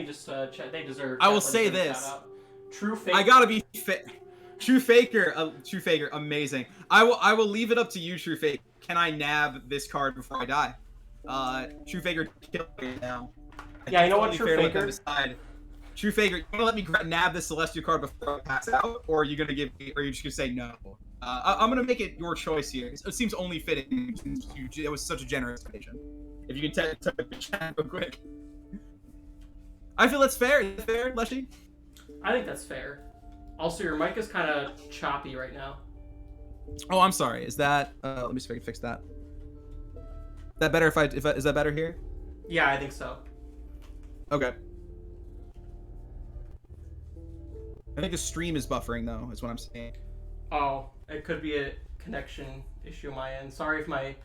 just check. They deserve. I will definitely say deserve a this. shout-out. True fake. I gotta be True Faker, amazing. I will leave it up to you, True Faker. Can I nab this card before I die? True Faker, kill me now. Yeah, you know what, Totally True fair to let Faker? them decide. True Faker, you wanna let me nab this celestial card before I pass out, or are you gonna give me, or are you just gonna say no? I'm gonna make it your choice here. It seems only fitting since it was such a generous donation. If you can type the chat real quick. I feel that's fair. Is that fair, Leshy? I think that's fair. Also, your mic is kind of choppy right now. Oh, I'm sorry. Is that? Let me see if I can fix that. Is that better? Is that better here? Yeah, I think so. Okay. I think the stream is buffering though. Is what I'm saying. Oh, it could be a connection issue on my end. Sorry if my.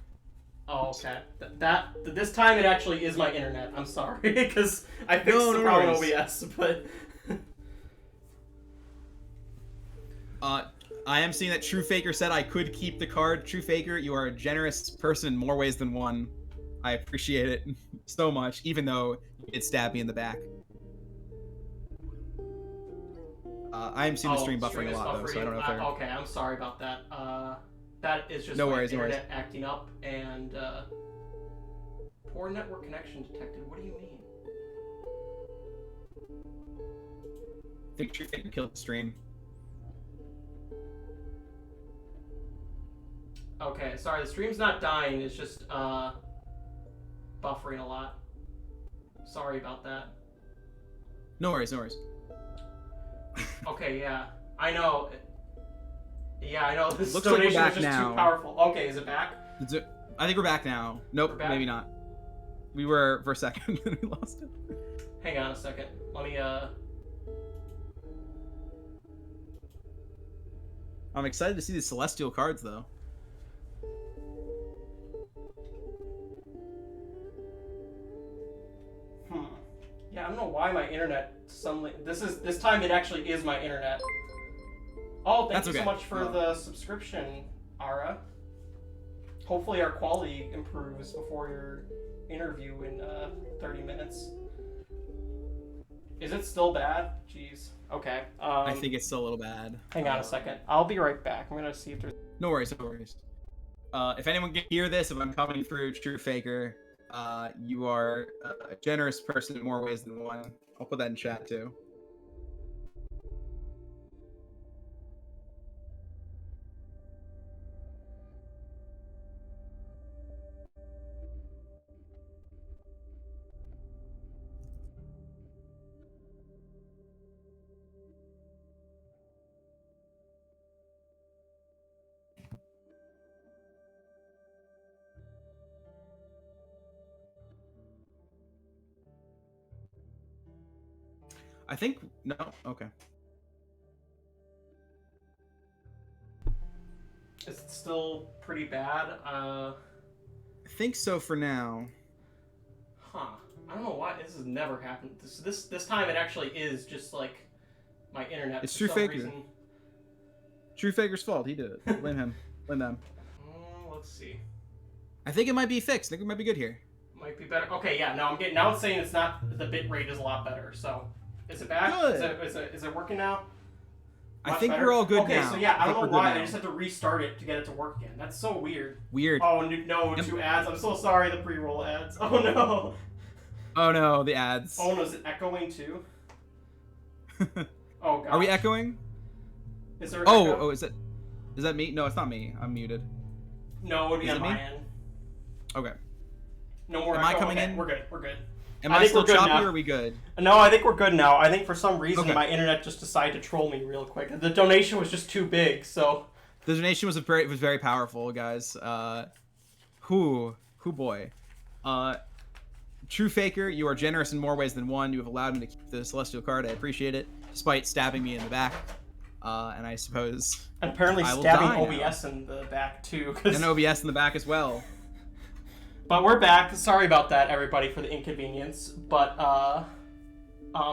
Oh, okay. This time it actually is my internet. I'm sorry because I fixed No, the no problem in worries. OBS, but. I am seeing that True Faker said I could keep the card. True Faker, you are a generous person in more ways than one. I appreciate it so much, even though you did stab me in the back. I am seeing the stream buffering a lot, though, so I don't know if they're... Okay, I'm sorry about that. That is just No my worries, no worries. internet acting up, and poor network connection detected. What do you mean? I think True Faker killed the stream. Okay, sorry, the stream's not dying, it's just buffering a lot. Sorry about that. No worries, no worries. Okay, yeah. I know. Yeah, I know. This Looks like we're donation back was just now. too powerful. Okay, is it back? I think we're back now. Nope, We're back? maybe not. We were for a second, and we lost it. Hang on a second. Let me, I'm excited to see the celestial cards, though. Yeah, I don't know why my internet suddenly... This time it actually is my internet. Oh, thank That's you okay. so much for the subscription, Ara. Hopefully our quality improves before your interview in 30 minutes. Is it still bad? Jeez. Okay. I think it's still a little bad. Hang on a second. I'll be right back. I'm gonna see if there's... No worries, no worries. If anyone can hear this, if I'm coming through True Faker, you are a generous person in more ways than one. I'll put that in chat too. I think no. Okay. Is it still pretty bad? I think so for now. Huh. I don't know why this has never happened. This time it actually is just like my internet. It's for True some Faker. reason. True Faker's fault. He did it. Blame him. Blame them. Let's see. I think it might be fixed. I think it might be good here. Might be better. Okay, yeah. No, I'm getting. Now it's saying it's not. The bit rate is a lot better. So, is it back? Good. Is it working now? I Much think better? we're all good okay, now. so yeah, I don't know think we're why. good I just now. had to restart it to get it to work again. That's so weird. Weird. Oh no, Yep. 2 ads. I'm so sorry. The pre-roll ads. Oh no. Oh no, the ads. Oh no, is it echoing too? Oh god. Are we echoing? Is there? Oh, echo? oh, is that me? No, it's not me. I'm muted. No, it would be is on it my me? end. Okay. No more Am I echo. coming Okay, in? We're good. We're good. Am I I think still we're good choppy now. or are we good? No, I think we're good now. I think for some reason Okay. my internet just decided to troll me real quick. The donation was just too big, so. The donation was very powerful, guys. Who boy. True Faker, you are generous in more ways than one. You have allowed me to keep the Celestial card. I appreciate it, despite stabbing me in the back. And I suppose And apparently I will stabbing die OBS in the back too. 'Cause... and OBS in the back as well. But we're back. Sorry about that, everybody, for the inconvenience. But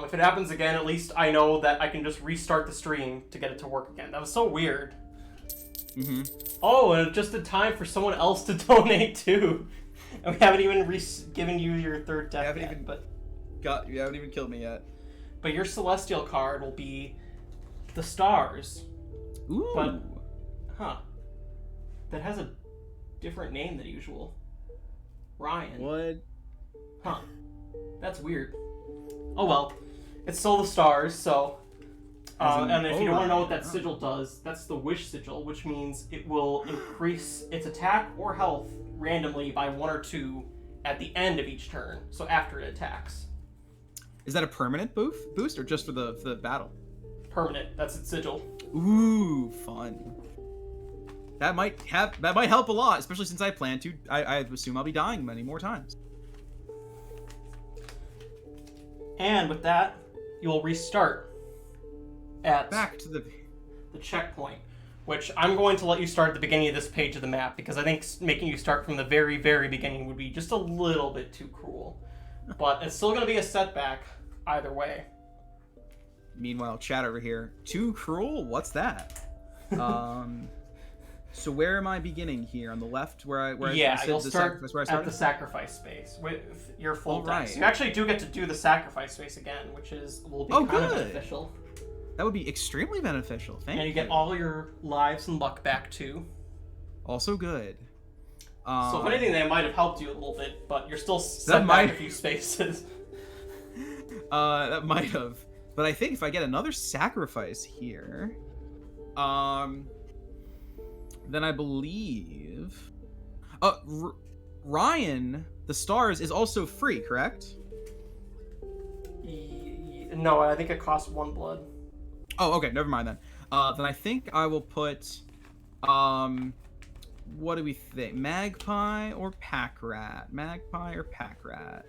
if it happens again, at least I know that I can just restart the stream to get it to work again. That was so weird. Mm-hmm. Oh, and just in time for someone else to donate too. And we haven't even given you your third death haven't yet, even- but You haven't even killed me yet. your Celestial card will be the stars. Ooh. But- Huh. That has a different name than usual. Ryan. What? Huh. That's weird. Oh well. It's still the stars, so... and if you don't want to know what that sigil does, that's the wish sigil, which means it will increase its attack or health randomly by 1 or 2 at the end of each turn, so after it attacks. Is that a permanent boost or just for the battle? Permanent. That's its sigil. Ooh, fun. That might help a lot, especially since I plan to. I assume I'll be dying many more times. And with that, you'll restart at Back to the checkpoint, which I'm going to let you start at the beginning of this page of the map, because I think making you start from the very, very beginning would be just a little bit too cruel. But it's still going to be a setback either way. Meanwhile, chat over here. Too cruel? What's that? So where am I beginning here? On the left, where I You'll the start sacrifice where I at started? the sacrifice space with your full Alright. dex. You actually do get to do the sacrifice space again, which will be kind of beneficial. That would be extremely beneficial. Thank you. And you get all your lives and luck back too. Also good. So if anything, they might have helped you a little bit, but you're still set back a few spaces. That might have. But I think if I get another sacrifice here, then I believe, Ryan, the stars is also free, correct? No, I think it costs 1 blood. Oh, okay, never mind then. Then I think I will put, what do we think? Magpie or pack rat? Magpie or pack rat?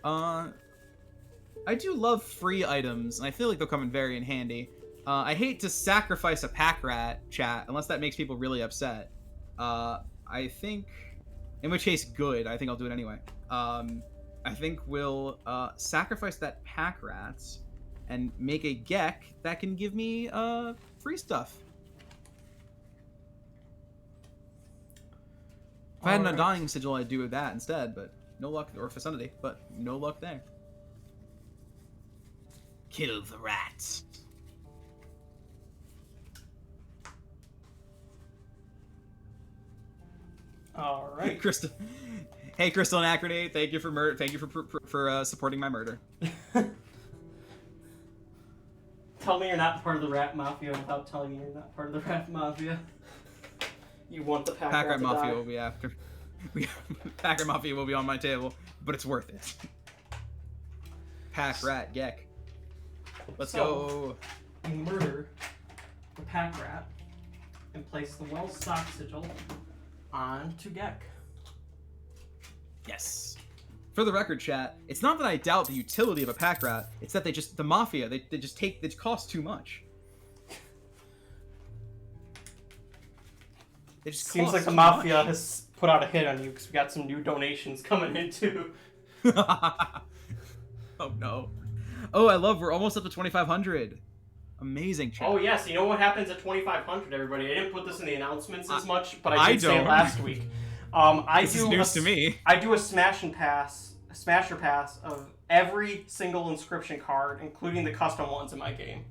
I do love free items, and I feel like they'll come in very in handy. I hate to sacrifice a pack rat, chat, unless that makes people really upset. I think, in which case, good. I think I'll do it anyway. I think we'll sacrifice that pack rat and make a Gek that can give me free stuff. If I had an Undying Sigil, I'd do that instead, but no luck, or Vicinity, but no luck there. Kill the rats. All right. Crystal. Hey, Crystal and Acronate, thank you for supporting my murder. Tell me you're not part of the Rat Mafia without telling me you're not part of the Rat Mafia. You want the Pack Rat to Mafia die. will be after. Pack Rat Mafia will be on my table, but it's worth it. Pack Rat Gek. Let's go. You murder the Pack Rat and place the well-stocked sigil on to Gek. Yes. For the record, chat, it's not that I doubt the utility of a pack rat. It's that the mafia, they cost too much. It just seems like the too mafia much. has put out a hit on you because we got some new donations coming in too. Oh no. Oh, we're almost up to 2,500. Amazing, chat. Oh yes, you know what happens at 2,500, everybody? I didn't put this in the announcements as much, but I I did say it don't. last week. This is news to me. I do a smasher pass of every single Inscryption card, including the custom ones in my game.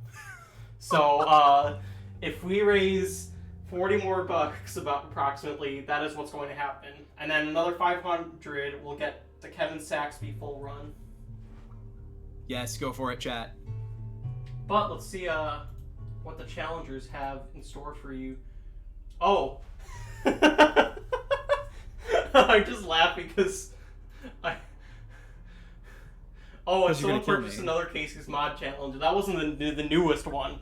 So if we raise 40 more bucks, about approximately, that is what's going to happen. And then another 500 will get the Kevin Saxby full run. Yes, go for it, chat. But let's see what the challengers have in store for you. Oh. I'm just laughing because and someone purchased another Casey's Mod Challenge. That wasn't the newest one.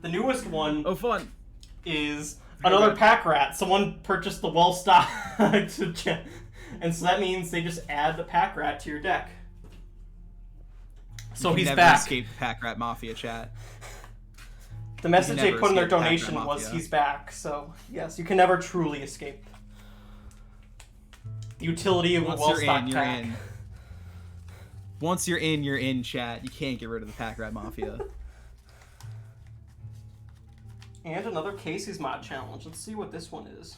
The newest one fun. is another pack rat. Someone purchased the well-stocked and so that means they just add the pack rat to your deck. So he's never back. Escape pack rat mafia, chat. The message they never put in their escape pack rat donation was mafia. he's back. So yes, you can never truly escape. The utility of a well-stocked pack. in. Once you're in, chat. You can't get rid of the pack rat mafia. And another Casey's Mod Challenge. Let's see what this one is.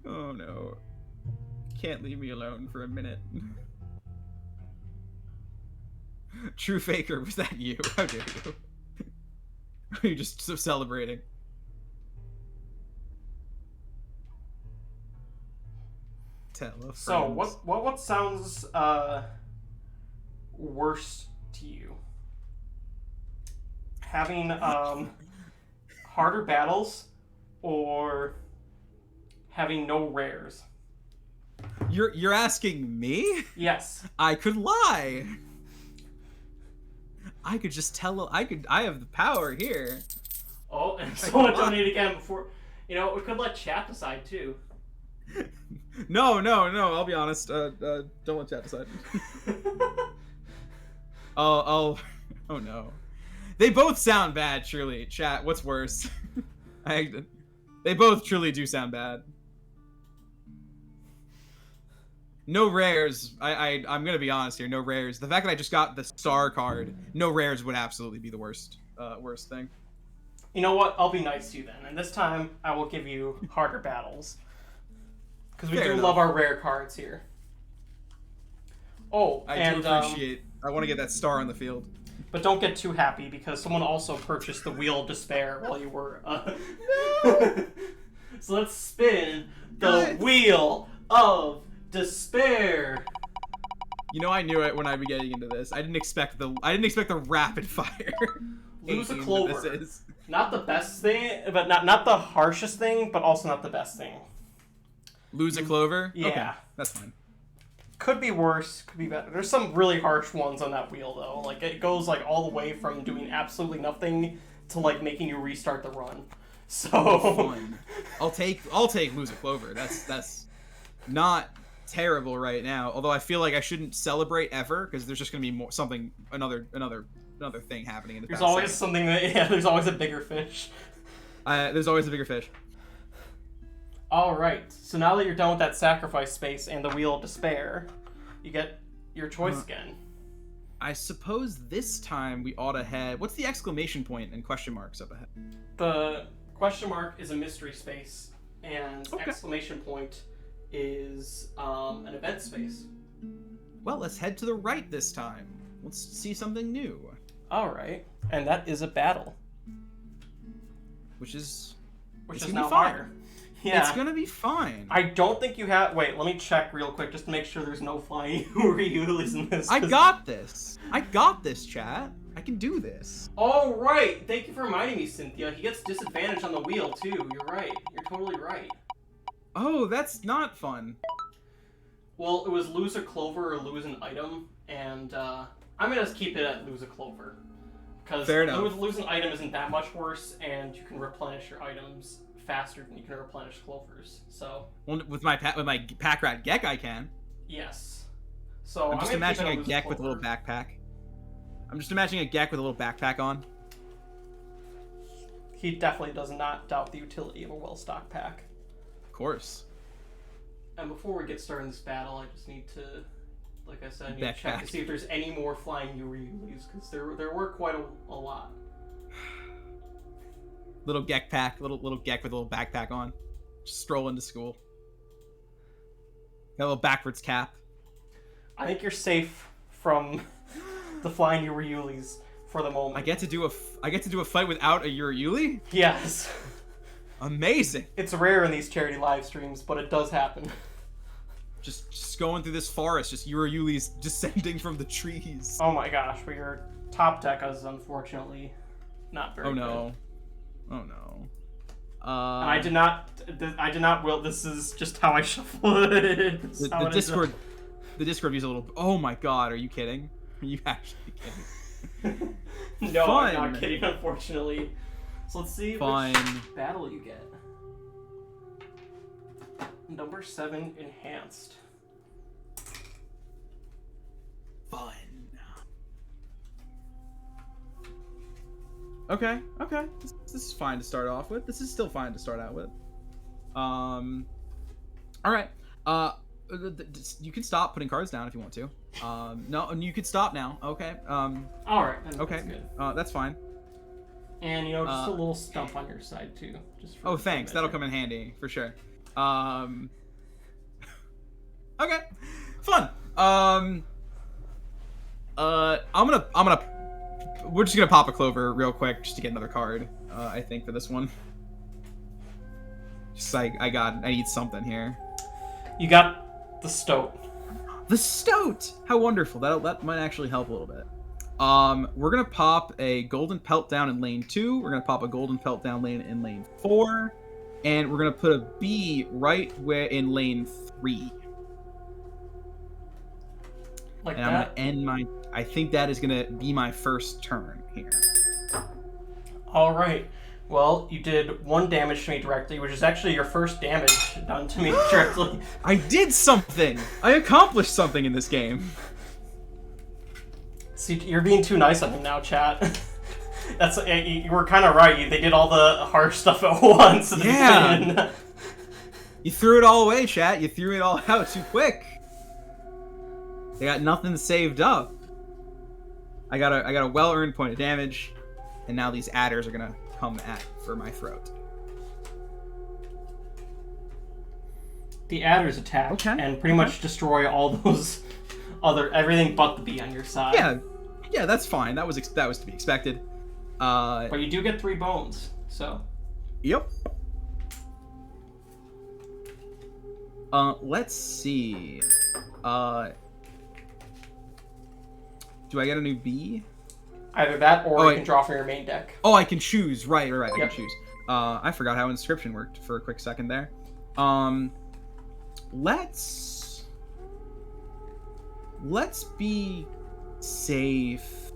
Oh no. Can't leave me alone for a minute. True Faker, was that you? How dare you? Are you just so celebrating? So what sounds worse to you? Having harder battles or having no rares? You're asking me? Yes. I could lie. I could just tell. I have the power here. Oh, and someone donate again before. You know, we could let chat decide too. No. I'll be honest. Don't let chat decide. Oh no. They both sound bad. Surely, chat. What's worse? They both truly do sound bad. No rares. I'm gonna be honest here. No rares. The fact that I just got the star card, no rares would absolutely be the worst thing. You know what? I'll be nice to you then, and this time I will give you harder battles because we do love our rare cards here. Oh, I do appreciate. I want to get that star on the field. But don't get too happy because someone also purchased the Wheel of Despair while you were. So let's spin the Wheel of Despair. You know, I knew it when I was getting into this. I didn't expect the rapid fire. Lose a Clover. Not the best thing, but not the harshest thing, but also not the best thing. Lose a Clover? Yeah. Okay, that's fine. Could be worse, could be better. There's some really harsh ones on that wheel though. Like it goes like all the way from doing absolutely nothing to like making you restart the run. So fun. I'll take Lose a Clover. That's not terrible right now. Although I feel like I shouldn't celebrate ever because there's just gonna be another thing happening in the. There's always something that there's always a bigger fish. There's always a bigger fish. All right. So now that you're done with that sacrifice space and the Wheel of Despair, you get your choice again. I suppose this time we ought to head. What's the exclamation point and question marks up ahead? The question mark is a mystery space, and exclamation point is an event space. Well, let's head to the right this time. Let's see something new. All right, and that is a battle, which is now harder. Yeah. It's gonna be fine. I don't think you have. Wait, let me check real quick just to make sure there's no flying Ryulis in this. I got this, chat. I can do this. Oh, right. Thank you for reminding me, Cynthia. He gets disadvantage on the wheel, too. You're right. You're totally right. Oh, that's not fun. Well, it was lose a Clover or lose an item, and I'm going to keep it at lose a Clover. Because lose an item isn't that much worse, and you can replenish your items faster than you can replenish clovers. So Well, with my pack rat Gek, I can. yes. So I'm just gonna imagining a keep it Gek with a little clover. backpack. I'm just imagining a Gek with a little backpack on. He definitely does not doubt the utility of a well-stocked pack. Of course. And before we get started in this battle, I just need to, like I said, I need to check Backpack. to see if there's any more flying Yuris, because there were quite a lot. Little Gek pack, little Gek with a little backpack on. Just stroll into school. Got a little backwards cap. I think you're safe from the flying Yuris for the moment. I get to do a fight without a Yuri. Yes. Amazing. It's rare in these charity live streams, but it does happen. Just going through this forest, just Yuris descending from the trees. Oh my gosh, but your top deck is unfortunately not very Oh no. good. Oh no. And I did not will. This is just how I shuffle it. This is how it ends up. The Discord views a little. Oh my god, are you kidding? Are you actually kidding? No, Fun. I'm not kidding, unfortunately. So let's see Fine. which battle you get. Number 7, Enhanced. Fun. Okay. This is fine to start off with. This is still fine to start out with. All right. You can stop putting cards down if you want to. No, you can stop now. Okay. Alright, Okay. that's good. That's fine. And, you know, just a little stump on your side, too. Just for Oh, good thanks. That'll measure. come in handy for sure. Okay. Fun. We're just gonna pop a clover real quick just to get another card. I think for this one. Just like I need something here. You got the Stoat. The Stoat! How wonderful. That might actually help a little bit. We're gonna pop a golden pelt down in lane 2. We're gonna pop a golden pelt down in lane 4. And we're gonna put a B right where in lane 3. Like And that? I'm gonna end my. I think that is gonna be my first turn here. Alright. Well, you did 1 damage to me directly, which is actually your first damage done to me directly. I did something. I accomplished something in this game. See, you're being too nice on him now, chat. That's you were kind of right. They did all the harsh stuff at once. At the Yeah. beginning. You threw it all away, chat. You threw it all out too quick. They got nothing saved up. I got a well-earned point of damage, and now these adders are gonna come for my throat. The adders attack and pretty much destroy all those everything but the bee on your side. Yeah, that's fine. That was to be expected. But you do get 3 bones, so. Yep. Let's see. Do I get a new B? Either that or Oh, you can draw from your main deck. Oh, I can choose. Right. I Yep. can choose. I forgot how Inscryption worked for a quick second there. Let's be safe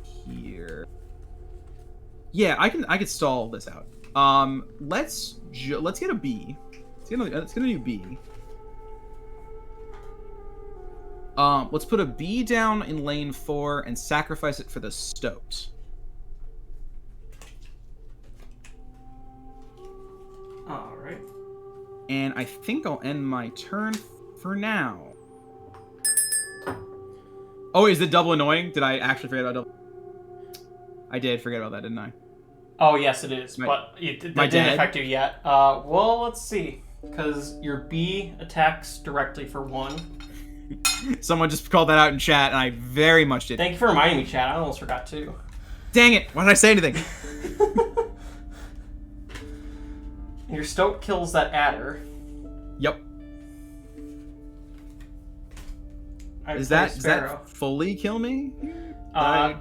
here. Yeah, I can stall this out. Let's get a B. Let's get a new B. Let's put a B down in lane 4 and sacrifice it for the Stoat. Alright. And I think I'll end my turn for now. Oh, is the double annoying? Did I actually forget about double? I did forget about that, didn't I? Oh, yes, it is, My- but that my didn't dad? affect you yet. Well, let's see. Because your B attacks directly for 1. Someone just called that out in chat, and I very much did. Thank you for reminding me, chat. I almost forgot, too. Dang it! Why did I say anything? And your Stoat kills that adder. Yep. I Does play that Sparrow. fully kill me?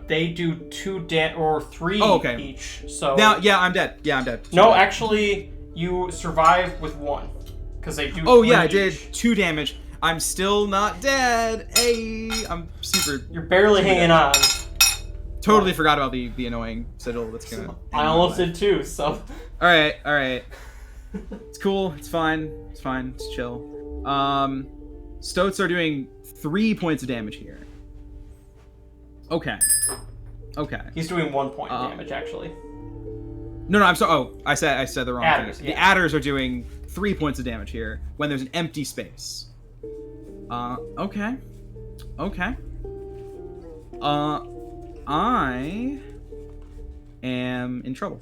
They do 2 or 3 Oh, okay. each. So Now, yeah, I'm dead. Yeah, I'm dead. no, actually, you survive with 1 because they do. Oh 3 yeah, I each. did 2 damage. I'm still not dead. Hey, I'm super. You're barely hanging on. Totally forgot about the annoying sigil that's gonna. I almost did too. So. All right. It's cool. It's fine. It's chill. Stoats are doing 3 points of damage here. Okay. He's doing 1 point of damage actually. No, I'm sorry. Oh, I said the wrong Adders, thing. yeah. The adders are doing 3 points of damage here when there's an empty space. Okay. I am in trouble.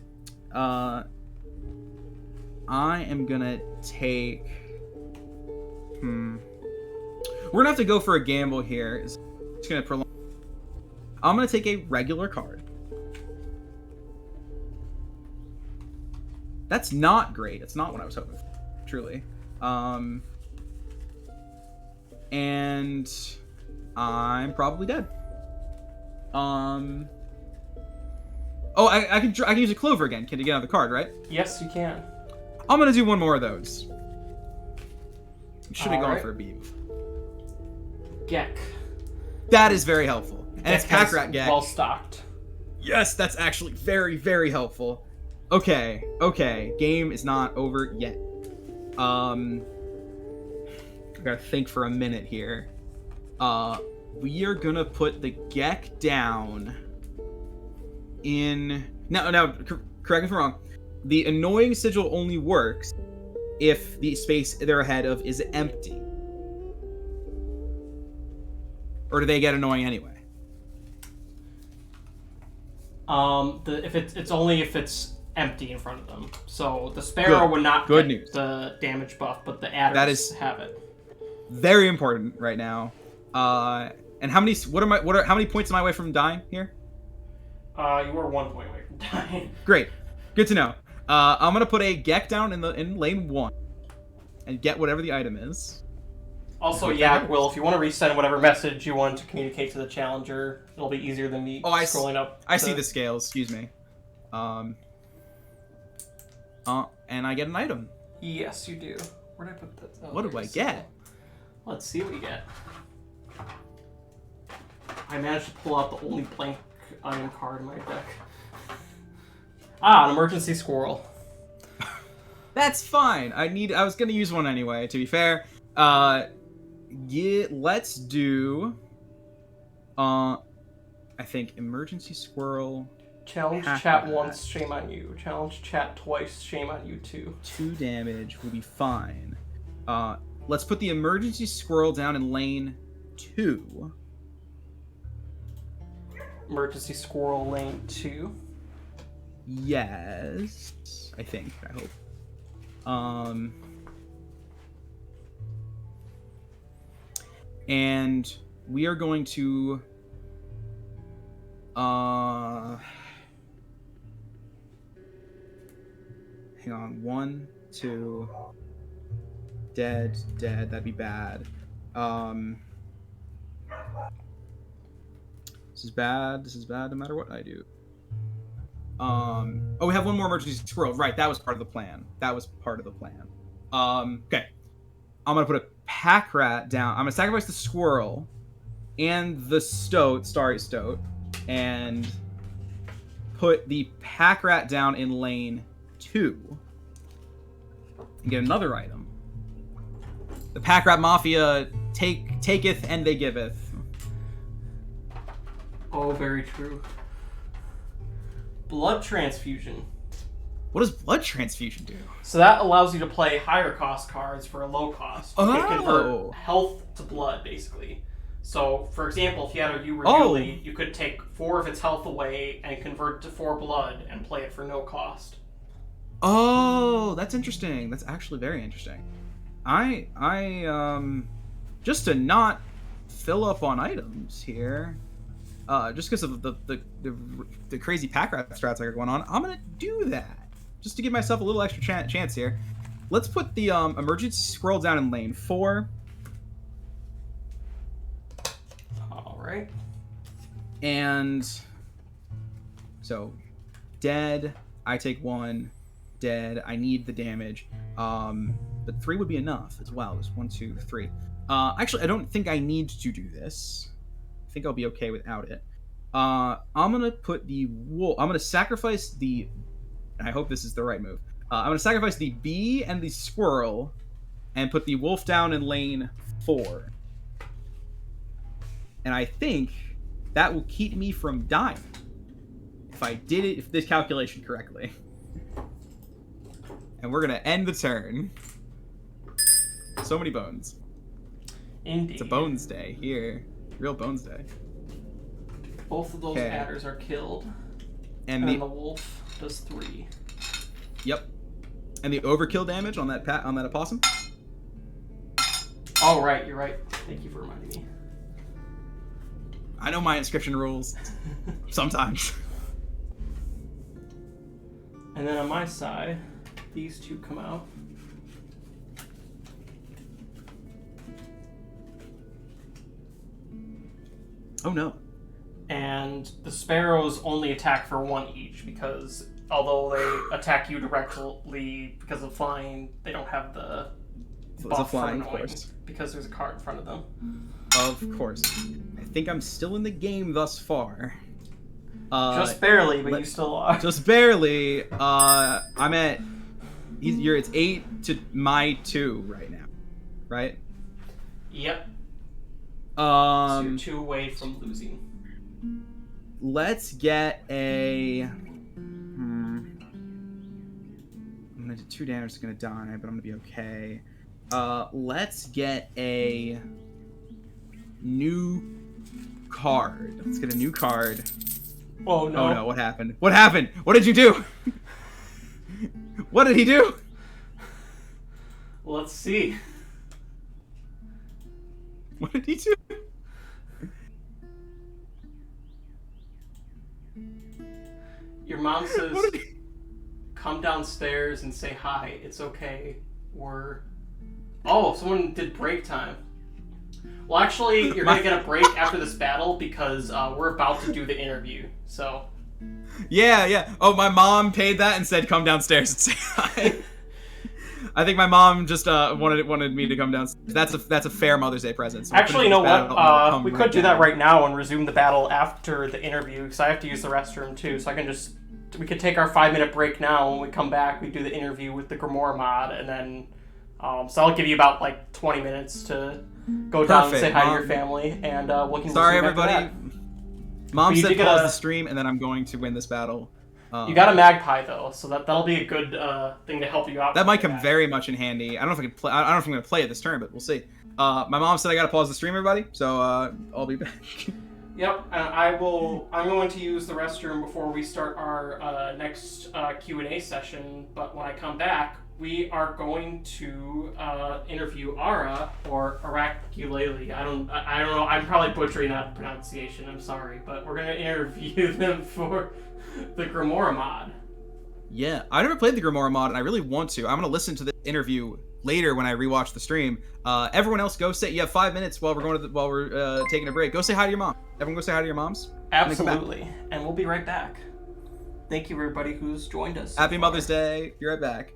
I am gonna take. We're gonna have to go for a gamble here. It's gonna prolong. I'm gonna take a regular card. That's not great. It's not what I was hoping for, truly. And I'm probably dead. Oh, I can use a clover again. Can you get out of the card, right? Yes, you can. I'm gonna do one more of those. Should have gone Alright. for a beam. Geck. That is very helpful. And it's pack has rat gag. well stocked. Yes, that's actually very, very helpful. Okay. Game is not over yet. I gotta think for a minute here. We are gonna put the Geck down in... Now, correct me if I'm wrong. The annoying sigil only works if the space they're ahead of is empty. Or do they get annoying anyway? It's only if it's empty in front of them. So the Sparrow Good. would not Good get news. the damage buff, but the adders That is- have it. Very important right now. And how many points am I away from dying here? You were 1 point away from dying. Great. Good to know. I'm gonna put a Geck down in lane 1 and get whatever the item is. Also, yeah, Will, if you want to resend whatever message you want to communicate to the challenger, it'll be easier than me scrolling up. I see the scales, excuse me. And I get an item. Yes, you do. Where'd I put that? Oh, What do there I it is. get? Let's see what we get. I managed to pull out the only blank item card in my deck. An emergency squirrel. That's fine. I was gonna use one anyway, to be fair. Let's do I think emergency squirrel. Challenge Hack chat that. once, shame on you. Challenge chat twice, shame on you too. 2 damage will be fine. Let's put the emergency squirrel down in lane 2. Emergency squirrel lane 2. Yes, I think. I hope. And we are going to hang on. 1, 2. Dead. That'd be bad. This is bad no matter what I do. Oh, we have one more emergency squirrel. Right, that was part of the plan. Okay. I'm gonna put a pack rat down. I'm gonna sacrifice the squirrel and the starry stoat, and put the pack rat down in lane 2 and get another item. The pack rat mafia taketh and they giveth. Oh, very true. Blood transfusion. What does blood transfusion do? So that allows you to play higher cost cards for a low cost. You can Oh. convert health to blood, basically. So, for example, if you had a you Oh. Yuli, you could take 4 of its health away and convert to 4 blood and play it for no cost. Oh, that's interesting. That's actually very interesting. I just to not fill up on items here, just because of the crazy pack rat strats I got going on, I'm gonna do that just to give myself a little extra chance here. Let's put the emergency squirrel down in lane 4. All right. And so dead, I take 1. Dead, I need the damage. But 3 would be enough as well. There's 1, 2, 3. Actually, I don't think I need to do this. I think I'll be okay without it. I'm gonna put the wolf. I'm gonna sacrifice the. I hope this is the right move. I'm gonna sacrifice the bee and the squirrel, and put the wolf down in lane 4. And I think that will keep me from dying if this calculation correctly. And we're gonna end the turn. So many bones. Indeed. It's a bones day here. Real bones day. Both of those Okay. adders are killed. And And the the wolf does 3. Yep. And the overkill damage on that opossum. Oh, right, you're right. Thank you for reminding me. I know my inscription rules. Sometimes. And then on my side, these two come out. Oh no. And the sparrows only attack for 1 each because although they attack you directly because of flying, they don't have the So it's a buff for flying, of annoying course. because there's a card in front of them. Of course. I think I'm still in the game thus far. Just barely, but you still are. Just barely. I'm at. It's 8 to my 2 right now, right? Yep. So you're Um, 2 away from losing. let's get a. I'm gonna do 2 damage. It's gonna die, but I'm gonna be okay. Let's get a new card. Let's get a new card. Oh no. Oh no! What happened? What happened? What did you do? What did he do? Let's see. What did he do? Your mom says, What did he... come downstairs and say hi. It's okay. Oh, someone did break time. Well, actually, you're going to get a break after this battle because we're about to do the interview. So. Yeah. Oh, my mom paid that and said, "Come downstairs and say hi." I think my mom just wanted me to come downstairs. That's a fair Mother's Day present. So Actually, you know what? We could do that down. right now and resume the battle after the interview because I have to use the restroom too. So we could take our 5-minute break now. When we come back, we do the interview with the Grimoire mod, and then so I'll give you about like 20 minutes to go down and say hi to your family, and we can. Sorry, resume after everybody. that. Mom But you said did get pause a- the stream, and then I'm going to win this battle. You got a magpie though, so that'll be a good thing to help you out. That might come with very much in handy. I don't know if I can play. I don't know if I'm going to play it this turn, but we'll see. My mom said I got to pause the stream, everybody. So I'll be back. Yep, I'm going to use the restroom before we start our next Q&A session. But when I come back, we are going to interview Ara or Araculele. I don't know. I'm probably butchering that pronunciation. I'm sorry, but we're going to interview them for the Grimoire mod. Yeah, I never played the Grimoire mod, and I really want to. I'm gonna listen to this interview later when I rewatch the stream. Everyone else, go say. You have 5 minutes while we're taking a break. Go say hi to your mom. Everyone, go say hi to your moms. Absolutely, and we'll be right back. Thank you, everybody who's joined us. so Happy far. Mother's Day. Be right back.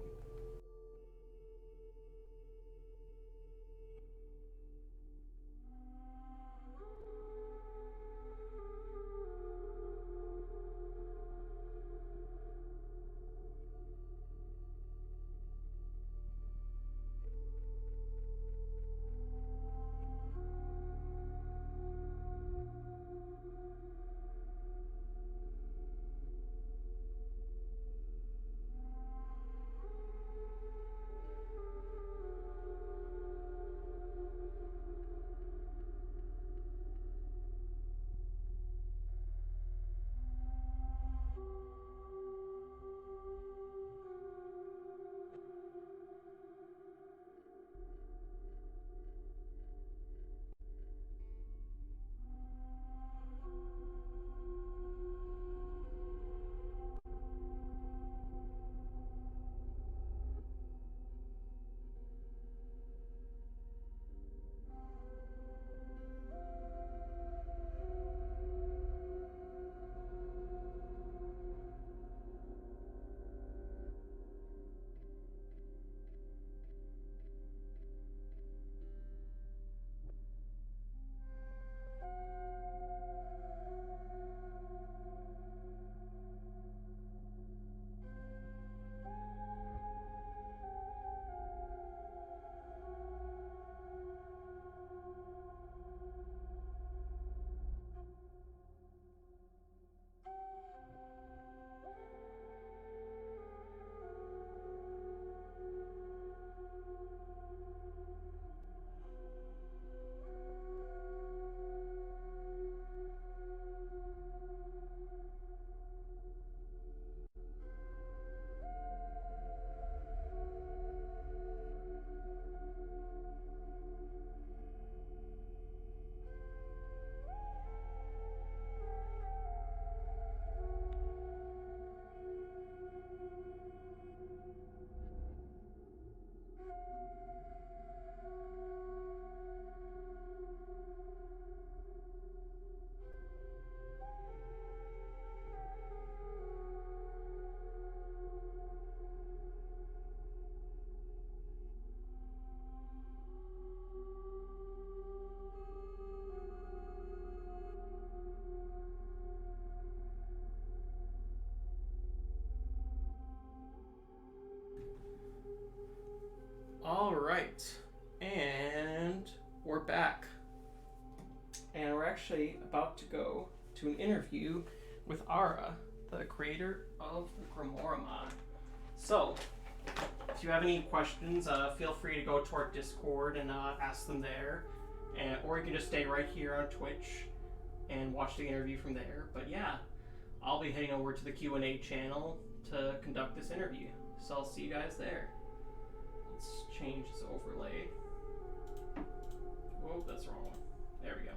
right, and we're back. And we're actually about to go to an interview with Ara, the creator of the Grimoire mod. So, if you have any questions, feel free to go to our Discord and ask them there. Or you can just stay right here on Twitch and watch the interview from there. But yeah, I'll be heading over to the Q&A channel to conduct this interview. So I'll see you guys there. Let's change this overlay. Whoa, that's the wrong one. There we go.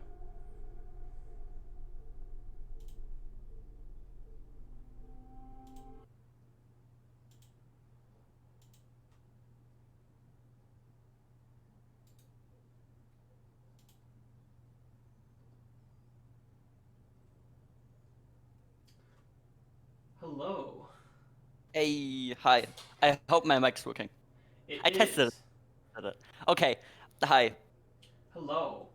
Hello. Hey, hi. I hope my mic's working. I tested it. Okay, hi. Hello.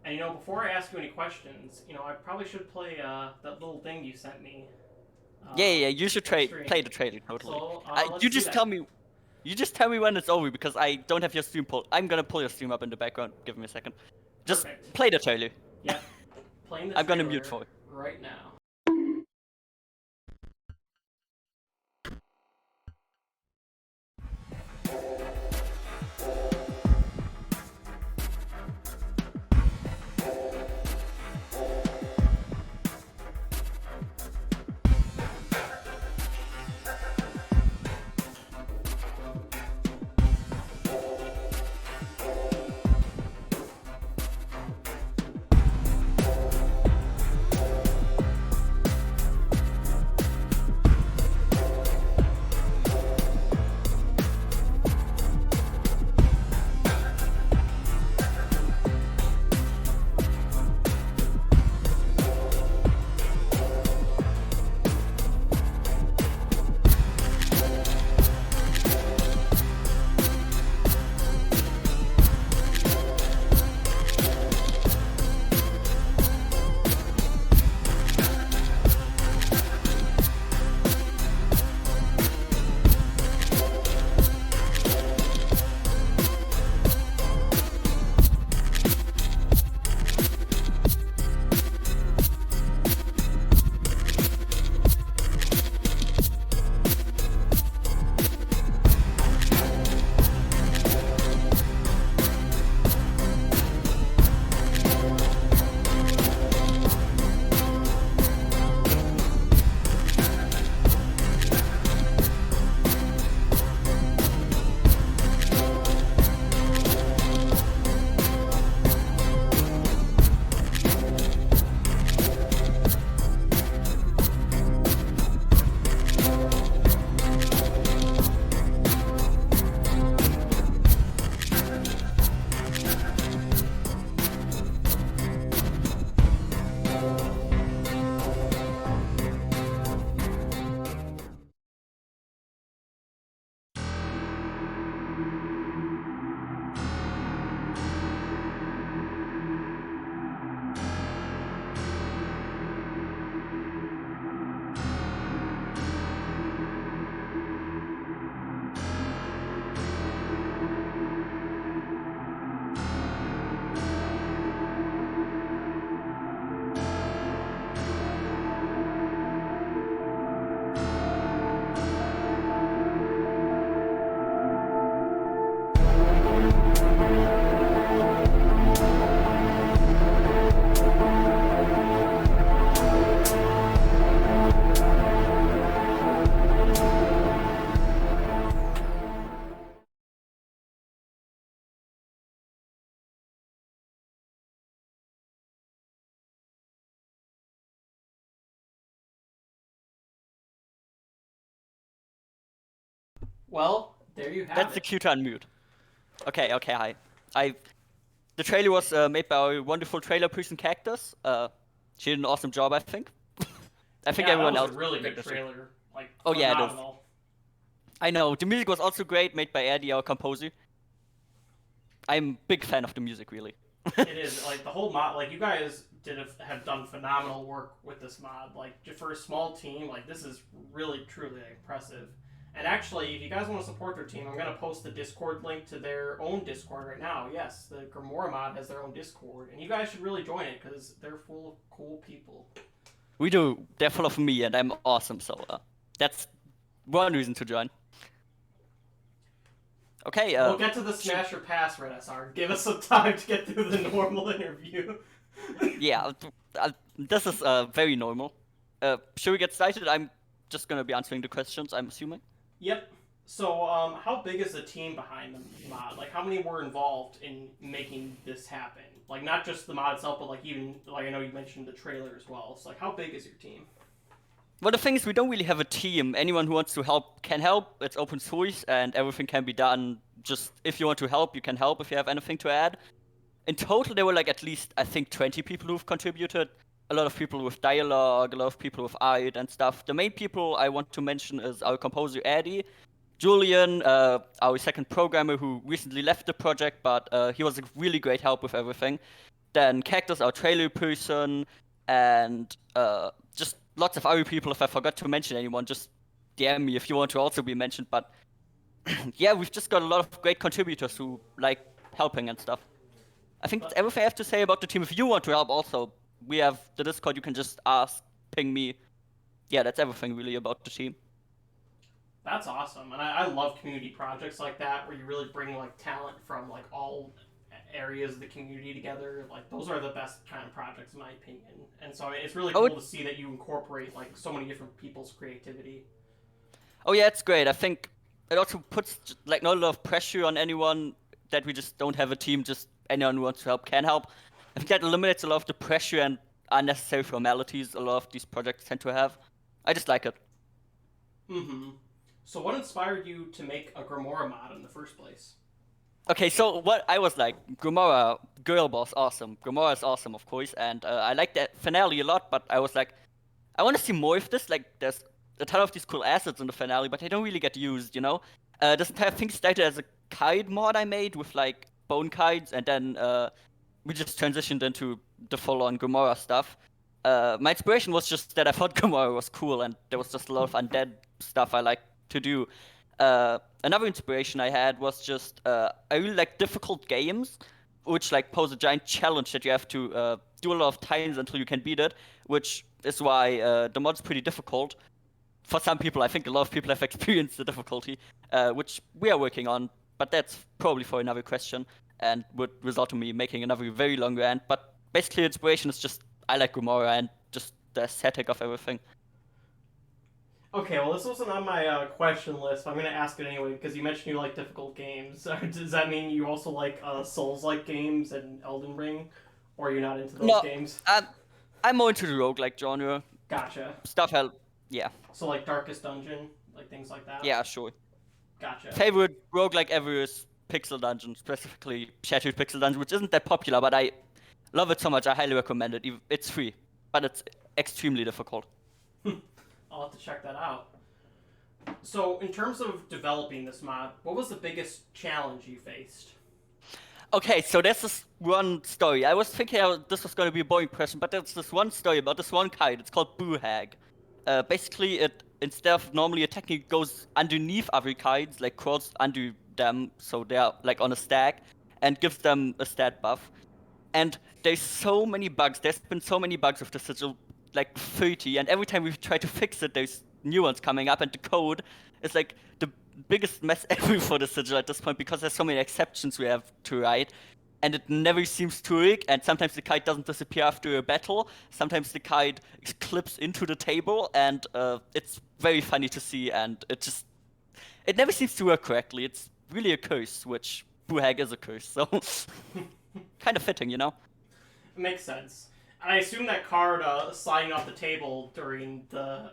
And before I ask you any questions, I probably should play that little thing you sent me. Yeah, you should play the trailer, totally. So, You just tell me when it's over because I don't have your stream pulled. I'm gonna pull your stream up in the background. Give me a second. Just Perfect. play the trailer. Yep. Playing the I'm gonna trailer mute for it. right now. Well, there you have That's it. the cue to unmute. Okay, hi. The trailer was made by our wonderful trailer person Cactus. She did an awesome job, I think. I think everyone else. That was a really good trailer. Like, oh yeah, it is. phenomenal. I know. The music was also great, made by Eddie, our composer. I'm a big fan of the music, really. It is like the whole mod. Like, you guys have done phenomenal work with this mod. Like, for a small team, like, this is really truly impressive. And actually, if you guys want to support their team, I'm going to post the Discord link to their own Discord right now. Yes, the Grimoire mod has their own Discord, and you guys should really join it because they're full of cool people. We do. They're full of me, and I'm awesome. So that's one reason to join. Okay. We'll get to the Smash or Pass, Red SR. Give us some time to get through the normal interview. Yeah, this is very normal. Should we get started? I'm just gonna be answering the questions, I'm assuming. Yep. So, how big is the team behind the mod? Like, how many were involved in making this happen? Like, not just the mod itself, but like even like I know you mentioned the trailer as well. So, like, how big is your team? Well, the thing is, we don't really have a team. Anyone who wants to help can help. It's open source, and everything can be done. Just if you want to help, you can help if you have anything to add. In total, there were like at least, I think, 20 people who've contributed. A lot of people with dialogue, a lot of people with art and stuff. The main people I want to mention is our composer, Eddie, Julian, our second programmer who recently left the project, but he was a really great help with everything. Then Cactus, our trailer person, and just lots of other people. If I forgot to mention anyone, just DM me if you want to also be mentioned. But yeah, we've just got a lot of great contributors who like helping and stuff. I think that's everything I have to say about the team. If you want to help also, we have the Discord, you can just ask, ping me. Yeah, that's everything really about the team. That's awesome, and I love community projects like that where you really bring like talent from like all areas of the community together. Like those are the best kind of projects in my opinion, and so it's really cool to see that you incorporate like so many different people's creativity. Oh yeah, it's great. I think it also puts like not a lot of pressure on anyone that we just don't have a team. Just anyone who wants to help can help. I think that eliminates a lot of the pressure and unnecessary formalities a lot of these projects tend to have. I just like it. Mm-hmm. So what inspired you to make a Grimoire mod in the first place? Okay, so what I was like, Grimoire, girl boss, awesome. Grimoire is awesome, of course, and I like that finale a lot, but I was like, I want to see more of this. Like, there's a ton of these cool assets in the finale, but they don't really get used, you know? This entire thing started as a kite mod I made with, like, bone kites, and then we just transitioned into the full-on Grimoire stuff. My inspiration was just that I thought Grimoire was cool, and there was just a lot of undead stuff I liked to do. Another inspiration I had was just I really like difficult games, which like pose a giant challenge that you have to do a lot of times until you can beat it, which is why the mod's pretty difficult. For some people, I think a lot of people have experienced the difficulty, which we are working on, but that's probably for another question and would result in me making another very long rant. But basically, inspiration is just I like Grimoire and just the aesthetic of everything. Okay, well, this wasn't on my question list, but I'm going to ask it anyway, because you mentioned you like difficult games. Does that mean you also like Souls-like games and Elden Ring? Or are you not into those games? I'm more into the roguelike genre. Gotcha. Yeah. So, like Darkest Dungeon? Like things like that? Yeah, sure. Gotcha. Favorite roguelike ever is Pixel Dungeon, specifically Shattered Pixel Dungeon, which isn't that popular, but I love it so much, I highly recommend it. It's free, but it's extremely difficult. I'll have to check that out. So, in terms of developing this mod, what was the biggest challenge you faced? Okay, so there's this one story. I was thinking this was going to be a boring question, but there's this one story about this one kite. It's called Boo Hag. Basically, instead of normally attacking, it goes underneath other kites, like crawls under them, so they're like on a stack, and gives them a stat buff. And there's so many bugs. There's been so many bugs with the sigil, like 30, and every time we try to fix it, there's new ones coming up, and the code is like the biggest mess ever for the sigil at this point because there's so many exceptions we have to write, and it never seems to work. And sometimes the kite doesn't disappear after a battle. Sometimes the kite clips into the table, and it's very funny to see. And it never seems to work correctly. It's really a curse, which Buhag is a curse, so kind of fitting, you know. It makes sense. I assume that card sliding off the table during the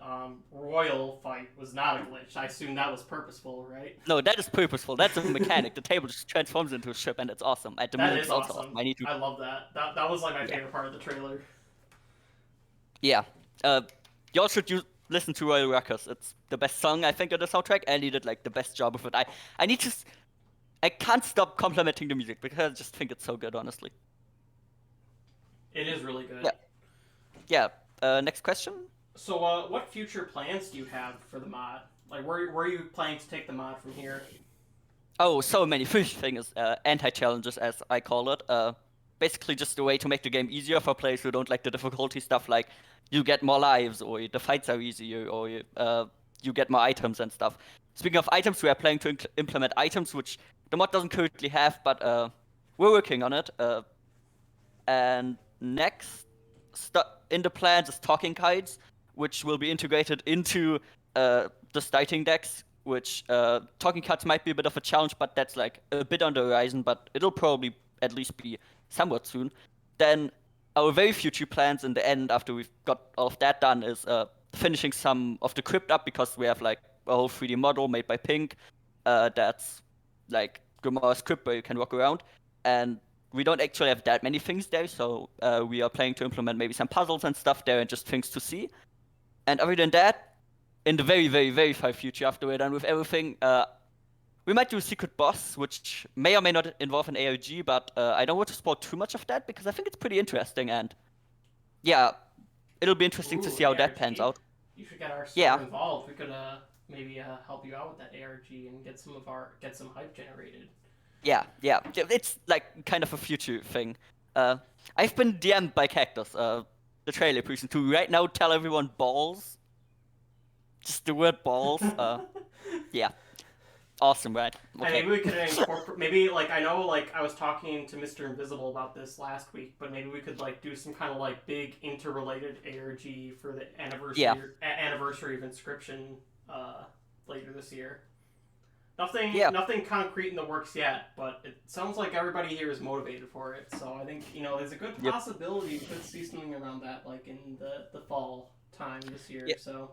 royal fight was not a glitch. I assume that was purposeful, right? No, that is purposeful. That's a mechanic. The table just transforms into a ship, and it's awesome. At the That moment, is it's also awesome. awesome. I love that. That was like my favorite part of the trailer. Yeah. Y'all should listen to Royal Ruckus. It's the best song, I think, on the soundtrack, and he did like the best job of it. I can't stop complimenting the music because I just think it's so good, honestly. It is really good. Yeah. Next question? So, what future plans do you have for the mod? Like, where are you planning to take the mod from here? Oh, so many fish things, anti-challenges as I call it. Basically just a way to make the game easier for players who don't like the difficulty stuff, like you get more lives, or the fights are easier, or you get more items and stuff. Speaking of items, we are planning to implement items, which the mod doesn't currently have, but we're working on it. And next in the plans is talking kites, which will be integrated into the starting decks, which talking cards might be a bit of a challenge, but that's like a bit on the horizon, but it'll probably at least be somewhat soon. Then our very future plans in the end, after we've got all of that done, is finishing some of the crypt up, because we have like a whole 3D model made by Pink that's like Grimoire's crypt where you can walk around, and we don't actually have that many things there, so we are planning to implement maybe some puzzles and stuff there and just things to see. And other than that, in the very, very, very far future, after we're done with everything, we might do a secret boss, which may or may not involve an ARG, but I don't want to spoil too much of that, because I think it's pretty interesting, and yeah, it'll be interesting to see how that pans out. You should get our server involved. We could maybe help you out with that ARG and get some hype generated. Yeah, it's like kind of a future thing. I've been DM'd by Cactus, the trailer person, to right now tell everyone balls. Just the word balls. Yeah. Awesome, right? Okay. And maybe we could incorporate. Maybe like I know, like I was talking to Mr. Invisible about this last week, but maybe we could like do some kind of like big interrelated ARG for the anniversary of Inscryption later this year. Nothing concrete in the works yet, but it sounds like everybody here is motivated for it. So I think there's a good possibility we could see something around that, like in the fall time this year. Yep. So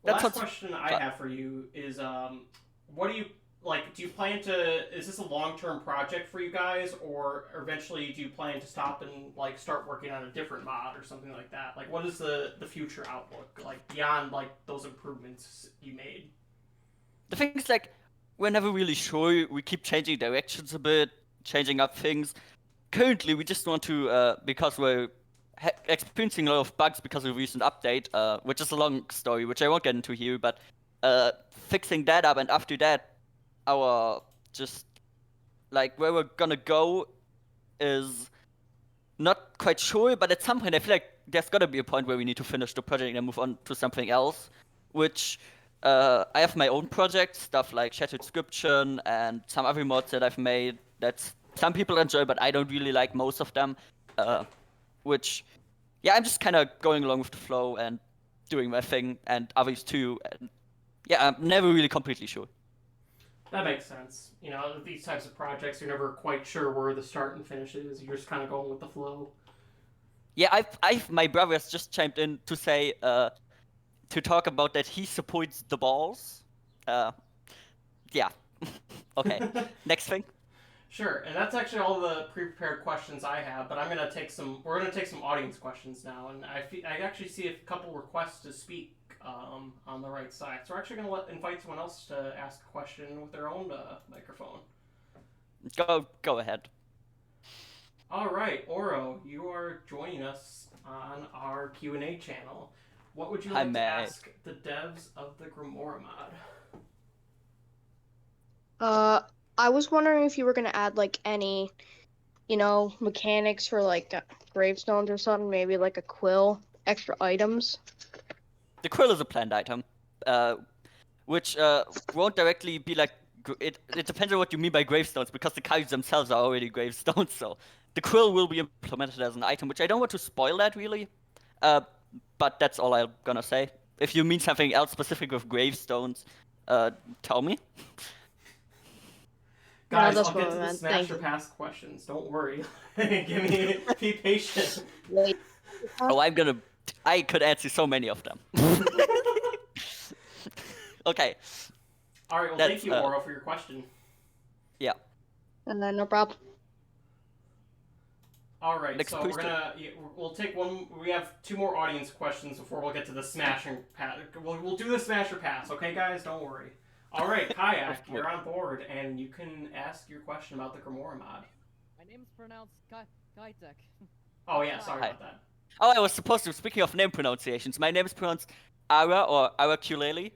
the last question I have for you is what do you like? Do you plan to? Is this a long-term project for you guys, or eventually do you plan to stop and like start working on a different mod or something like that? Like, what is the future outlook like beyond like those improvements you made? The thing is, like, we're never really sure. We keep changing directions a bit, changing up things. Currently, we just want to, because we're experiencing a lot of bugs because of the recent update, which is a long story, which I won't get into here, but fixing that up, and after that, our just, like, where we're gonna go is not quite sure, but at some point I feel like there's gotta be a point where we need to finish the project and move on to something else, which I have my own projects, stuff like Shattered Inscription and some other mods that I've made that some people enjoy, but I don't really like most of them, which, yeah, I'm just kind of going along with the flow and doing my thing, and others too, and yeah, I'm never really completely sure. That makes sense. These types of projects, you're never quite sure where the start and finish is. You're just kind of going with the flow. Yeah, my brother has just chimed in to say, to talk about that he supports the balls. Yeah. Okay. Next thing. Sure, and that's actually all the pre-prepared questions I have. But we're gonna take some audience questions now, and I actually see a couple requests to speak on the right side. So we're actually gonna invite someone else to ask a question with their own microphone. Go ahead. All right, Oro, you are joining us on our Q&A channel. What would you like to ask the devs of the Grimoire mod? I was wondering if you were gonna add like any, mechanics for like gravestones or something, maybe like a quill, extra items. The quill is a planned item, which won't directly be like it depends on what you mean by gravestones, because the cards themselves are already gravestones. So the quill will be implemented as an item, which I don't want to spoil that really. But that's all I'm gonna say. If you mean something else specific with gravestones, tell me. Guys, I'll get to the Smash or Pass questions. Don't worry. Be patient. Wait. Oh, I could answer so many of them. Okay. All right. Well, thank you, Oro, for your question. Yeah. No problem. All right, so we'll take one. We have 2 more audience questions before we'll get to the Smash and Pass. We'll do the Smash or Pass, okay, guys? Don't worry. All right, Kayak, you're on board, and you can ask your question about the Grimoire mod. My name is pronounced Kaitek. Oh yeah, sorry about that. Oh, I was supposed to. Speaking of name pronunciations, my name is pronounced Ara or Arakulele.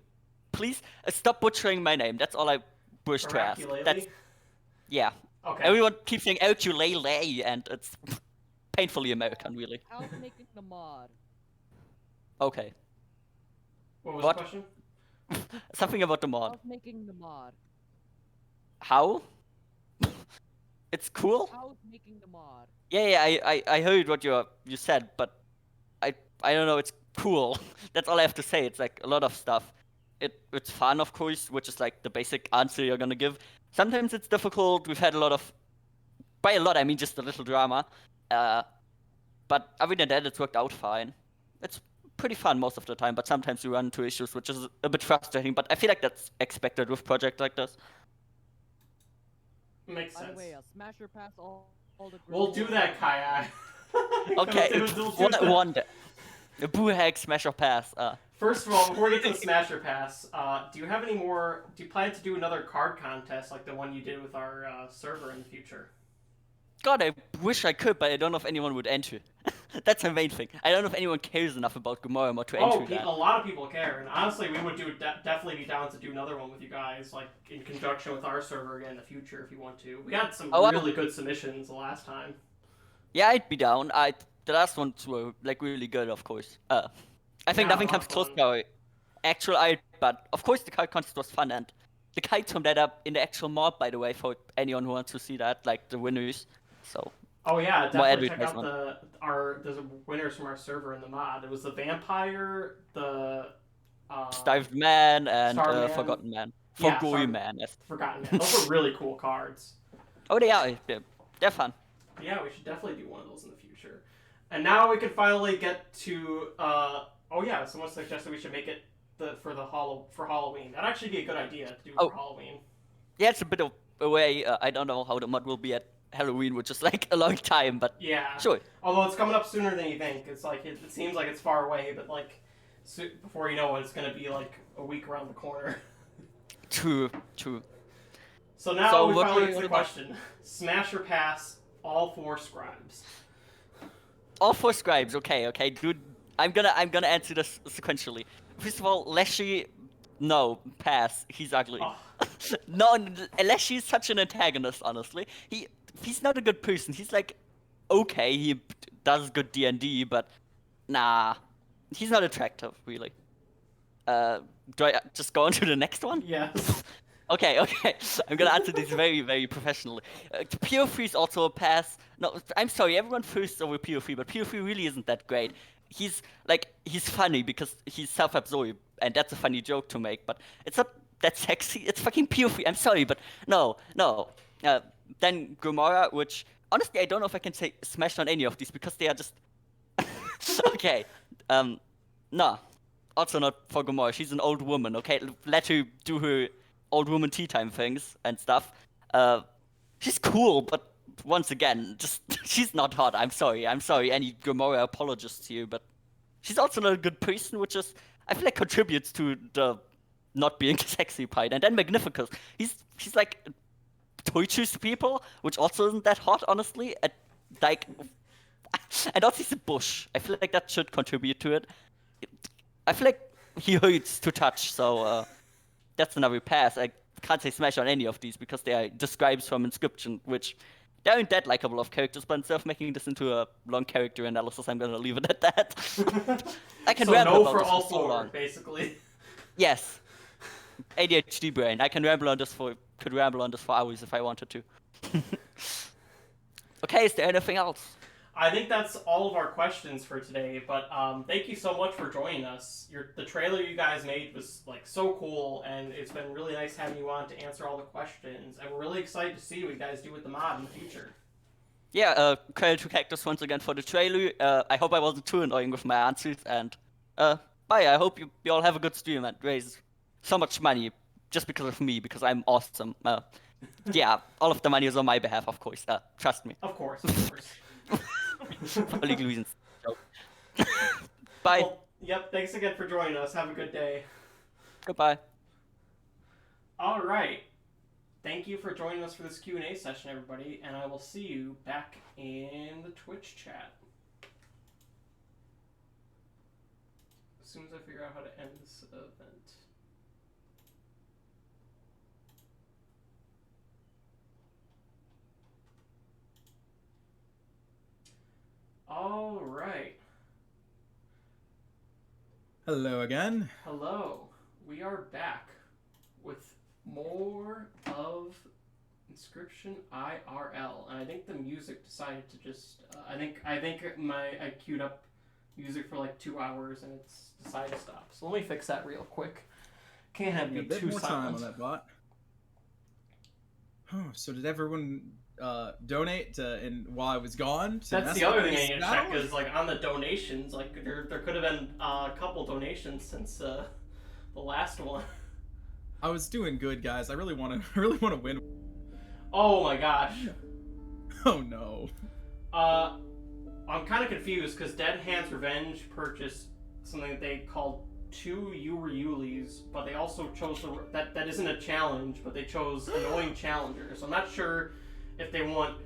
please stop butchering my name. That's all I wish to ask. That's Oraculele? yeah. Okay. Everyone keeps saying ukulele, and it's painfully American, really. How's making the mod? Okay. What was What? the question? Something about the mod. How's making the mod? How? It's cool. How's making the mod? Yeah, I heard what you said, but I don't know. It's cool. That's all I have to say. It's like a lot of stuff. It's fun, of course, which is like the basic answer you're gonna give. Sometimes it's difficult. We've had a lot of, by a lot I mean just a little drama. But other than that, it's worked out fine. It's pretty fun most of the time, but sometimes you run into issues, which is a bit frustrating. But I feel like that's expected with projects like this. Makes By the sense. way, smash or pass all the. We'll do that, Kaya. Okay, We'll do that. one. The Boo-Hag Smash or Pass. First of all, before we get to the Smasher Pass, do you have any more? Do you plan to do another card contest like the one you did with our server in the future? God, I wish I could, but I don't know if anyone would enter. That's the main thing. I don't know if anyone cares enough about Gomorrah to enter that. A lot of people care, and honestly, we would definitely be down to do another one with you guys, like in conjunction with our server again in the future if you want to. We had some really good submissions the last time. Yeah, I'd be down. The last ones were like really good, of course. I think nothing comes close to our actual art, but of course the card contest was fun, and the kites from that up in the actual mod, by the way, for anyone who wants to see that, like the winners. So. Oh yeah, definitely check out the winners from our server in the mod. It was the vampire, the Starved Man, and Starved Man. Forgotten Man. Yeah, Forgotten Man. Yes. Forgotten Man. Those are really cool cards. Oh, they are. They're fun. Yeah, we should definitely do one of those in the future. And now we can finally get to oh yeah, someone suggested we should make it for Halloween. That'd actually be a good idea to do for Halloween. Yeah, it's a bit of a way. I don't know how the mod will be at Halloween, which is like a long time, but yeah, sure. Although it's coming up sooner than you think. It's like it seems like it's far away, but like before you know it, it's gonna be like a week around the corner. True. So now we finally get to the question: Smash or pass? All 4 scribes. All 4 scribes. Okay, dude. I'm gonna answer this sequentially. First of all, Leshy, no, pass. He's ugly. Oh. No, Leshy is such an antagonist. Honestly, he's not a good person. He's like, okay, he does good D&D, but nah, he's not attractive really. Do I just go on to the next one? Yes. Okay. I'm gonna answer this very, very professionally. PO3 is also a pass. No, I'm sorry, everyone first over PO3, but PO3 really isn't that great. He's funny because he's self-absorbed, and that's a funny joke to make, but it's not that sexy. It's fucking PO3. I'm sorry, but no. Then Gomorrah, which honestly I don't know if I can say smashed on any of these because they are just okay. No. Also not for Gomorrah. She's an old woman, okay? Let her do her old woman tea time things and stuff. She's cool, but once again, just she's not hot. I'm sorry. Any Gomorrah apologists here, but she's also not a good person, which is I feel like contributes to the not being sexy part. And then Magnificus, she's like tortures people, which also isn't that hot, honestly. And also he's a bush. I feel like that should contribute to it. I feel like he hurts to touch, so that's another pass. I can't say smash on any of these because they are describes from Inscryption, which they aren't that likable of characters, but instead of making this into a long character analysis, I'm gonna leave it at that. I can ramble about for this all for so 4, long. basically. Yes. ADHD brain. I can ramble on this for hours if I wanted to. Okay, is there anything else? I think that's all of our questions for today, but thank you so much for joining us. The trailer you guys made was like so cool, and it's been really nice having you on to answer all the questions, and we're really excited to see what you guys do with the mod in the future. Yeah, credit to Cactus once again for the trailer. I hope I wasn't too annoying with my answers, and bye. I hope you all have a good stream and raise so much money just because of me, because I'm awesome. Yeah, all of the money is on my behalf, of course. Trust me. Of course. For legal reasons. Bye. Well, yep, thanks again for joining us. Have a good day. Goodbye. All right. Thank you for joining us for this Q&A session, everybody, and I will see you back in the Twitch chat. As soon as I figure out how to end this event. All right. Hello again. Hello. We are back with more of Inscryption IRL, and I think the music decided to just. I think I queued up music for like 2 hours, and it's decided to stop. So let me fix that real quick. Can't have A me bit too more time on silent. that bot. Oh, so did everyone donate while I was gone? That's the other thing I need to check is like on the donations. Like there could have been a couple donations since the last one. I was doing good, guys. I really want to win. Oh my gosh. Oh no. I'm kind of confused because Dead Hands Revenge purchased something that they called 2 Yuli's, but they also chose that isn't a challenge, but they chose Annoying Challenger. So I'm not sure if they want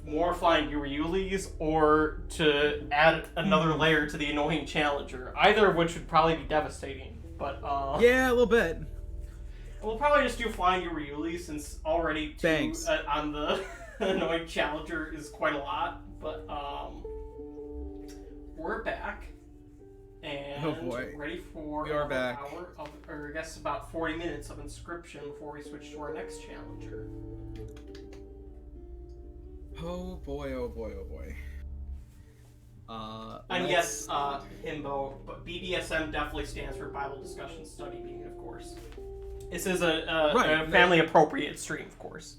more flying Yuli's or to add another layer to the Annoying Challenger. Either of which would probably be devastating. But yeah, a little bit. we'll probably just do flying Yuli's since already 2 Thanks. on the Annoying Challenger is quite a lot. But we're back. And Oh boy. ready for We are another back. hour of, or I guess about 40 minutes of Inscryption before we switch to our next challenger. Oh boy, oh boy, oh boy. And let's- yes, himbo, but BDSM definitely stands for Bible Discussion Study Meeting, of course. This is a family appropriate stream, of course.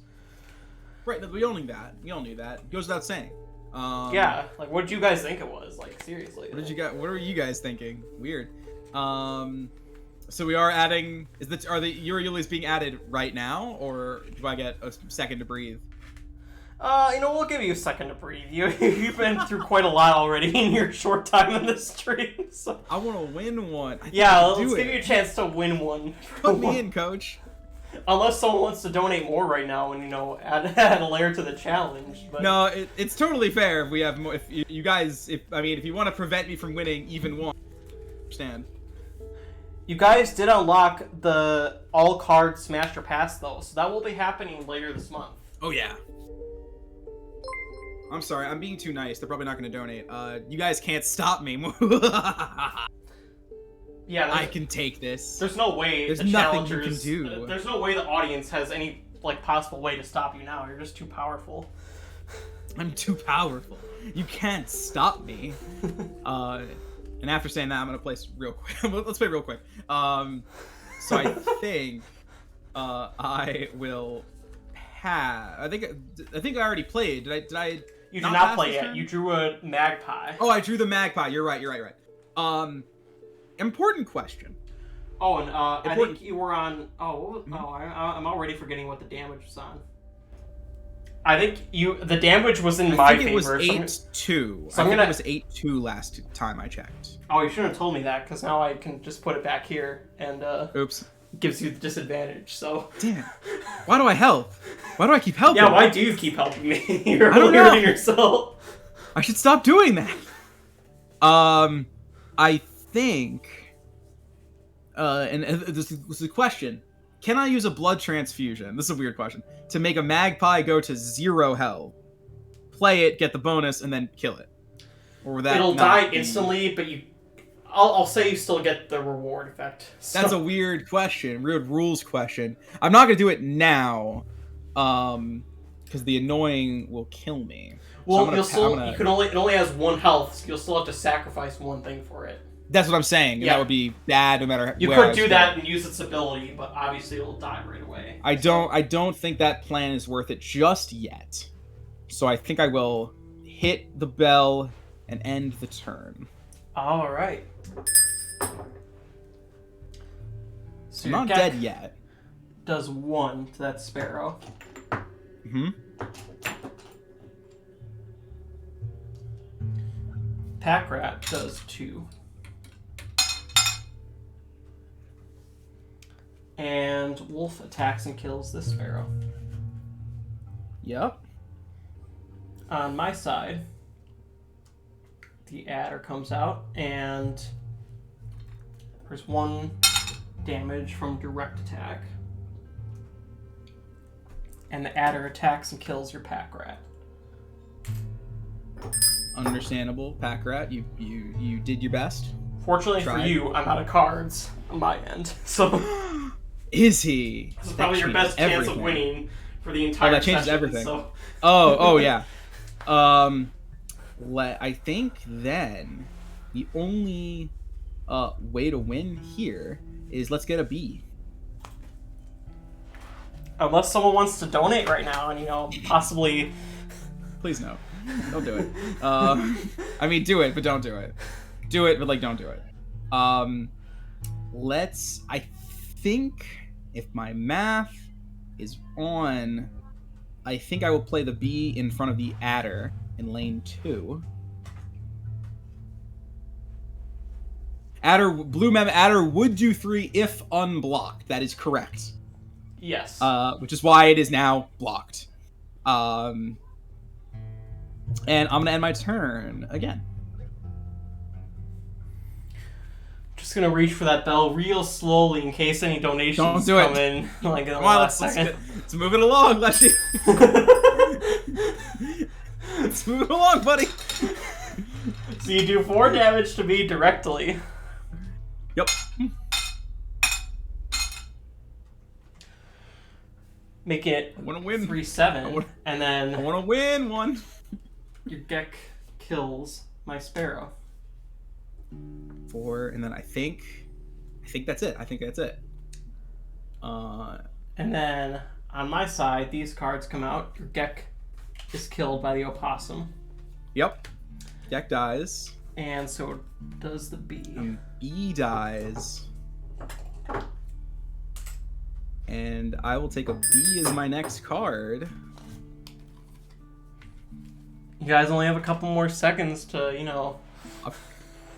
Right, we all knew that. We all knew that. Goes without saying. Yeah, like what did you guys think it was? Like seriously. What are you guys thinking? Weird. So we are adding. Are the Yuli's being added right now, or do I get a second to breathe? We'll give you a second to breathe. You've been through quite a lot already in your short time in this stream. So. I want to win one. I think Yeah, I can let's do give it. you a chance to win one. Put me in, coach. Unless someone wants to donate more right now and add a layer to the challenge. But No, it's totally fair if we have more. If you guys, if you want to prevent me from winning even one, understand. you guys did unlock the all card Smash or Pass though, so that will be happening later this month. Oh yeah. I'm sorry, I'm being too nice. They're probably not going to donate. You guys can't stop me. Yeah, I can take this. there's no way There's the nothing you challengers. can do. There's no way the audience has any possible way to stop you now. You're just too powerful. I'm too powerful. You can't stop me. And after saying that, I'm gonna play real quick. Let's play real quick. So I think I will have. I think I already played. Did I? You did Not not pass play this yet. turn? You drew a magpie. Oh, I drew the magpie. You're right. Important question. Oh, and I Important- think you were on. Mm-hmm. I'm already forgetting what the damage was on. I think the damage was in I my think it was favor. so I'm 8-2. so I'm I think gonna- it was 8-2 last time I checked. Oh, you shouldn't have told me that, because now I can just put it back here, and Oops. gives you the disadvantage, so... Damn it. Why do I help? Why do I keep helping? Yeah, why do you keep helping me? You're I don't really know. hurting yourself. I should stop doing that. I think... this is a question. Can I use a blood transfusion? This is a weird question. To make a magpie go to 0 health, play it, get the bonus, and then kill it? Or would that It'll not die be- instantly, but I'll say you still get the reward effect. So. That's a weird question. Weird rules question. I'm not gonna do it now, because the annoying will kill me. Well, So it only has 1 health, so you'll still have to sacrifice 1 thing for it. That's what I'm saying. Yeah. That would be bad no matter. You where could I do start. that and use its ability, but obviously it'll die right away. I don't think that plan is worth it just yet. So I think I will hit the bell and end the turn. All right. So I'm your not deck dead yet. does 1 to that sparrow. Hmm. Pack rat does 2. And wolf attacks and kills this sparrow. Yep. On my side, the adder comes out and there's 1 damage from direct attack. And the adder attacks and kills your pack rat. Understandable, Pack Rat. You did your best. Fortunately for Tried. you, I'm out of cards on my end, so Is he? this is That probably your best changes chance of everything. winning for the entire that changes session, everything. So. Oh yeah. I think then the only way to win here is let's get a B. Unless someone wants to donate right now and, possibly... Please no. Don't do it. I mean, do it, but don't do it. Do it, but don't do it. I think if my math is on, I think I will play the B in front of the adder in lane 2. Blue Mem Adder would do 3 if unblocked. That is correct. Yes. Which is why it is now blocked. And I'm gonna end my turn again. Just gonna reach for that bell real slowly in case any donations Don't do it. come in, in the Come on, last let's second. move it along, Leshy. Let's move it along, buddy. So you do 4 damage to me directly. Yep. Make it I want to win. 3-7, and I then want to win one. your Gek kills my Sparrow. 4, and then I think that's it. And then on my side, these cards come out. Your Gek is killed by the opossum, Yep. Deck dies. and so does the bee. B dies. And I will take a B as my next card. You guys only have a couple more seconds to,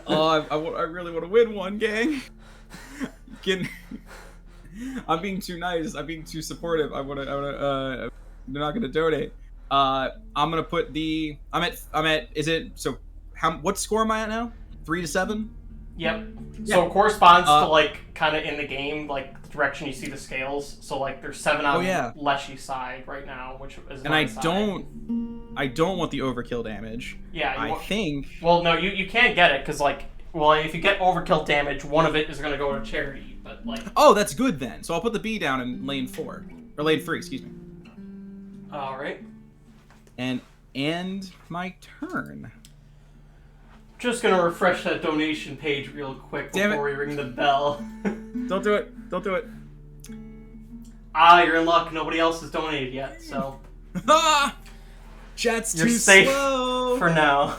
I really want to win one, gang. I'm being too nice. I'm being too supportive. They're not gonna donate. I'm gonna put the. I'm at. Is it so? What score am I at now? 3-7. Yep. Yeah. So it corresponds to kind of in the game, the direction you see the scales. So there's 7 on Leshy's side right now, which is. And I don't want the overkill damage. Yeah. I think. Well, no, you can't get it because if you get overkill damage, one of it is gonna go to charity. But Oh, that's good then. So I'll put the B down in lane 4 or lane 3. Excuse me. All right. And end my turn. Just gonna refresh that donation page real quick before we ring the bell. Don't do it. Don't do it. You're in luck. Nobody else has donated yet, so Chat's you're too safe slow. for now.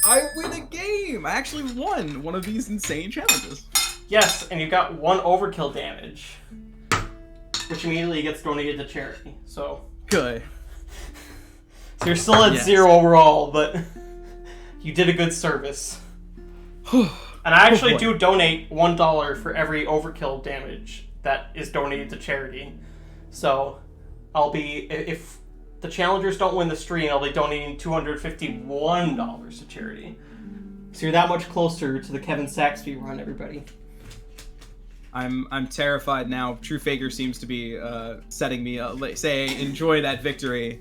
I win a game. I actually won one of these insane challenges. Yes, and you got 1 overkill damage, which immediately gets donated to charity. So Good. you're still at 0 overall, but you did a good service. And I actually do donate $1 for every overkill damage that is donated to charity. So if the challengers don't win the stream, I'll be donating $251 to charity. So you're that much closer to the Kevin Saxby run, everybody. I'm terrified now. True Faker seems to be setting me up, saying enjoy that victory.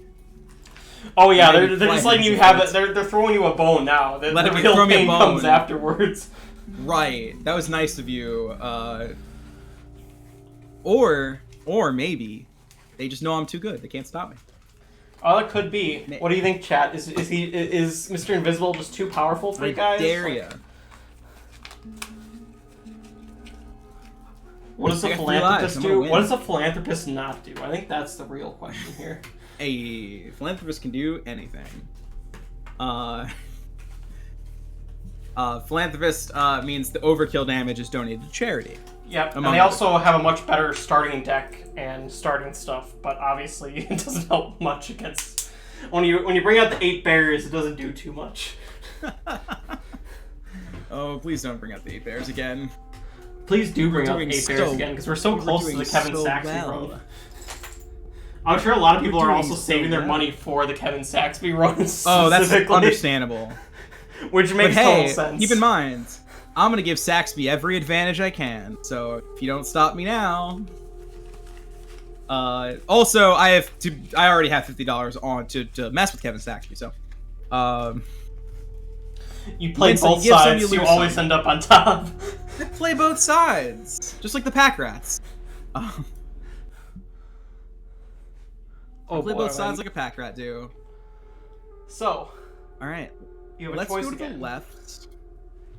Oh yeah, they're just letting you have it. They're throwing you a bone now. The real pain comes afterwards. Right. That was nice of you. Or maybe they just know I'm too good. They can't stop me. Oh, that could be. What do you think, chat? Is Mr. Invisible just too powerful for you guys? Dare ya. What does a philanthropist do? What does a philanthropist not do? I think that's the real question here. A philanthropist can do anything. Philanthropist means the overkill damage is donated to charity. Yep, and they also have a much better starting deck and starting stuff, but obviously it doesn't help much against... When you bring out the 8 bears, it doesn't do too much. Oh, please don't bring out the 8 bears again. Please do bring out the 8 bears again, because we're so close to the Kevin Saxby run. I'm sure a lot of people are also saving their money for the Kevin Saxby run. Oh, that's understandable. Which makes total sense. Keep in mind, I'm gonna give Saxby every advantage I can. So if you don't stop me now. Also, I already have $50 on to mess with Kevin Saxby. So You play Win some, both you give some, sides, you you lose always some. end up on top. I play both sides, just like the pack rats. I Oh play boy, both sides man. like a pack rat do. So, All right, you have a let's choice go to again. the left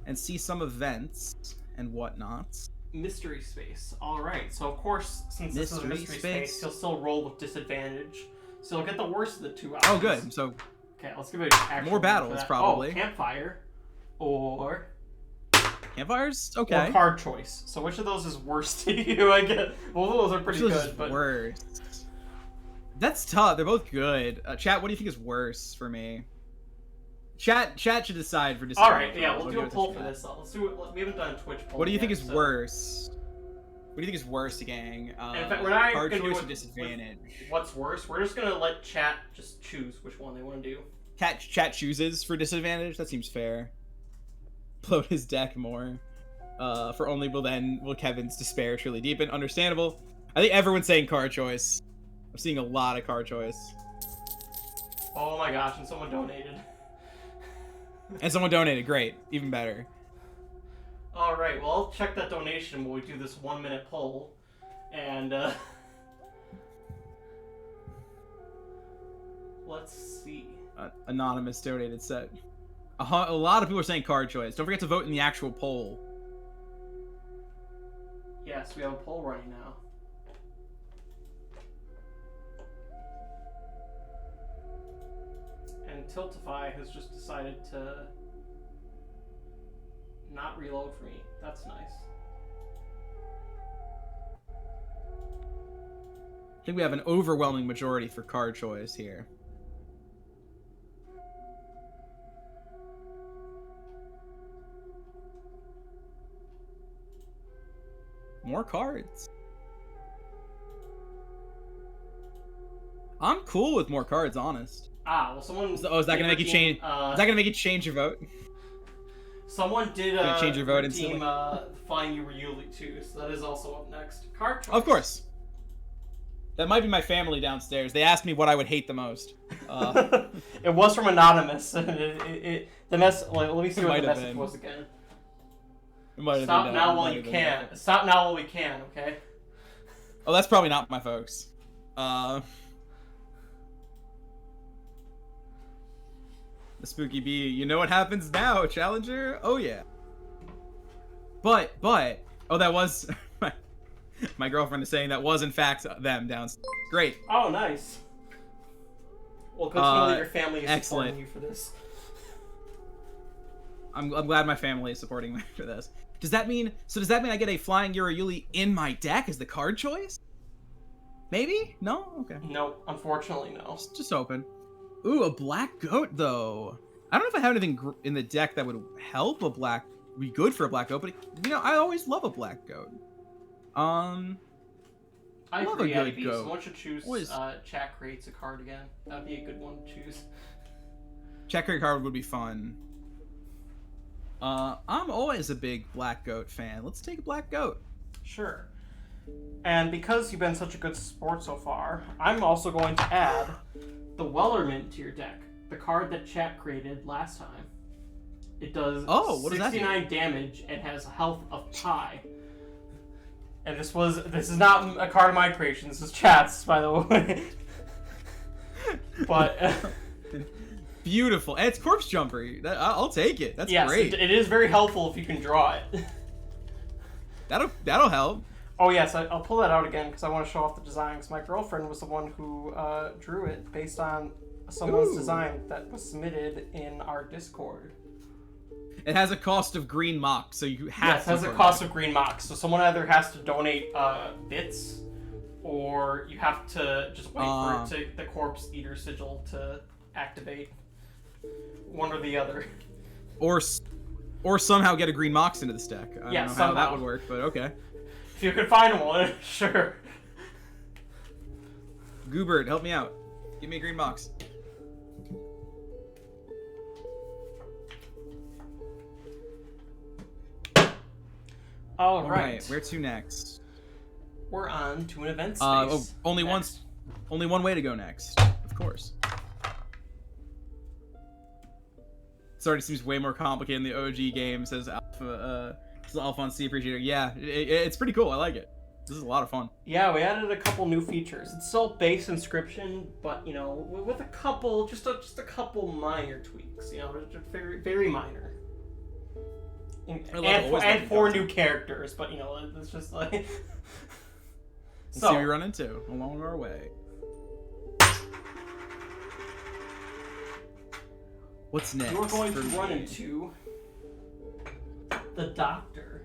and see some events and whatnot. Mystery space. Alright, so of course, since this is a Mystery mystery space. space, you'll still roll with disadvantage. So you'll get the worst of the two Oh, options. good. So Okay, let's give it an actual More name for battles, that. probably. Oh, campfire. Or campfires, okay. or card choice. So which of those is worse to you? I get both of those are pretty Which was good, but worse? That's tough. They're both good. Chat, what do you think is worse for me? Chat should decide for all disadvantage. right, yeah, we'll I'll do give a it to poll for chat. this. Let's do it. We haven't done a Twitch poll. What do you think yet, is so- worse? What do you think is worse, gang? In fact, we're not Card gonna do choice it or disadvantage? What's worse? We're just gonna let chat just choose which one they want to do. Chat chooses for disadvantage. That seems fair. Bloat his deck more. For only will Kevin's despair truly deepen. Understandable. I think everyone's saying card choice. I'm seeing a lot of card choice. Oh my gosh! And someone donated. And someone donated. Great. Even better. All right. Well, I'll check that donation when we do this 1 minute poll, and let's see. Anonymous donated set. A lot of people are saying card choice. Don't forget to vote in the actual poll. Yes, we have a poll running now. And Tiltify has just decided to not reload for me. That's nice. I think we have an overwhelming majority for card choice here. More cards. I'm cool with more cards, honest. Ah, well, someone. Oh, is that gonna make you change? Is that gonna make you change your vote? Someone did Gonna change your vote redeem, instantly? Find You Ryuli too, so that is also up next. Card choice. Of course. That might be my family downstairs. They asked me what I would hate the most. It was from Anonymous. The mess. Let me see what Might the have message been. was again. It might have Stop been now that. while It you might have can. been that. Stop now while we can. Okay. Oh, that's probably not my folks. The spooky bee. You know what happens now, Challenger? Oh yeah. But oh, that was my girlfriend is saying that was in fact them downstairs. Great. Oh, nice. Well, good to know that your family is excellent. supporting you for this. I'm glad my family is supporting me for this. Does that mean I get a flying Yuri in my deck as the card choice? Maybe? No? Okay. No, unfortunately, no. Just open. Ooh, a black goat though. I don't know if I have anything in the deck that would help be good for a black goat, but you know, I always love a black goat. I love a agree, good Ivy. goat. Someone should choose Always- chat creates a card again. That'd be a good one to choose. Checker card would be fun. I'm always a big black goat fan. Let's take a black goat. Sure. And because you've been such a good sport so far, I'm also going to add the Wellerman to your deck. The card that chat created last time. It does what does that do? 69 damage and has a health of pi. And this is not a card of my creation, this is chat's, by the way. But Beautiful. And it's corpse jumper. I'll take it. That's yes, great. it is very helpful if you can draw it. That'll help. Oh yes, I'll pull that out again because I want to show off the design. Because my girlfriend was the one who drew it based on someone's Ooh. design that was submitted in our Discord. It has a cost of green mock, so you have Yes, to. it has a cost of green mocks. So someone either has to donate bits, or you have to just wait for the corpse eater sigil to activate. One or the other. Or somehow get a green mox into this deck. I don't know how somehow. that would work, but okay. If you could find one, sure. Goobert, help me out. Give me a green mox. All right. Where to next? We're on to an event space. Only next. one way to go next. Of course. Started seems way more complicated in the OG game, says Alphonse Appreciator. Yeah, it's pretty cool. I like it. This is a lot of fun. Yeah, we added a couple new features. It's still base Inscryption, but you know, with a couple, just a couple minor tweaks. You know, just very very minor. And 4 new characters, but you know, it's just like. Let's see what we run into along our way. What's next? You're going to for run me? into the doctor.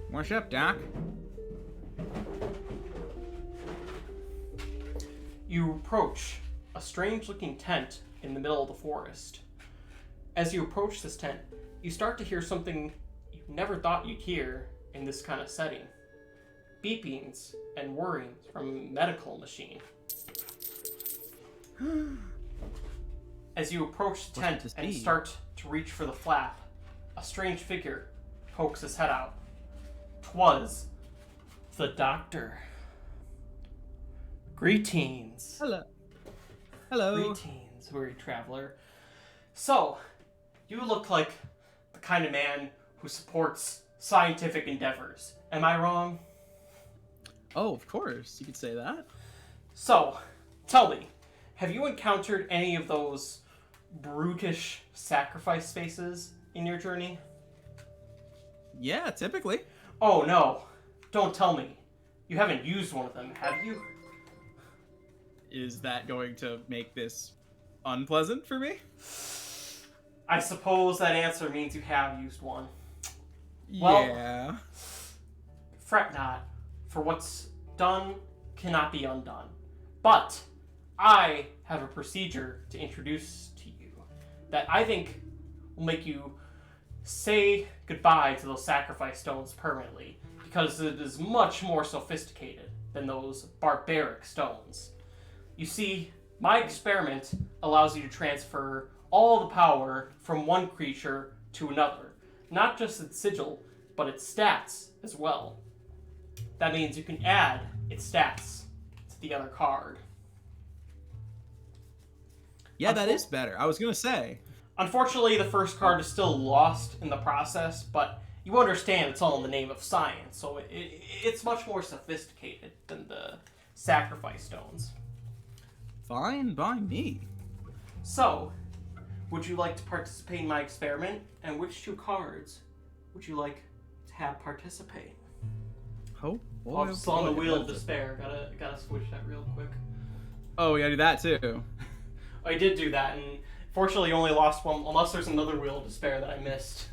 What's up, Doc? You approach a strange-looking tent in the middle of the forest. As you approach this tent, you start to hear something you never thought you'd hear in this kind of setting. Beepings and whirrings from a medical machine. As you approach the tent and start to reach for the flap, a strange figure pokes his head out. 'Twas the doctor. Greetings. Hello. Hello. Greetings, weary traveler. So, you look like the kind of man who supports scientific endeavors. Am I wrong? Oh, of course. You could say that. So, tell me, have you encountered any of those brutish sacrifice spaces in your journey? Yeah, typically. Oh no, don't tell me. You haven't used one of them, have you? Is that going to make this unpleasant for me? I suppose that answer means you have used one. Well, yeah. Fret not, for what's done cannot be undone. But I have a procedure to introduce to you that I think will make you say goodbye to those sacrifice stones permanently, because it is much more sophisticated than those barbaric stones. You see, my experiment allows you to transfer all the power from one creature to another, not just its sigil, but its stats as well. That means you can add its stats to the other card. Yeah, that is better. I was going to say. Unfortunately, the first card is still lost in the process, but you understand it's all in the name of science, so it's much more sophisticated than the sacrifice stones. Fine by me. So, would you like to participate in my experiment? And which 2 cards would you like to have participate? Oh, boy. Oh, it's on the Wheel of Despair. Gotta switch that real quick. Oh, we gotta do that too. I did do that, and fortunately, you only lost one, unless there's another Wheel of Despair that I missed.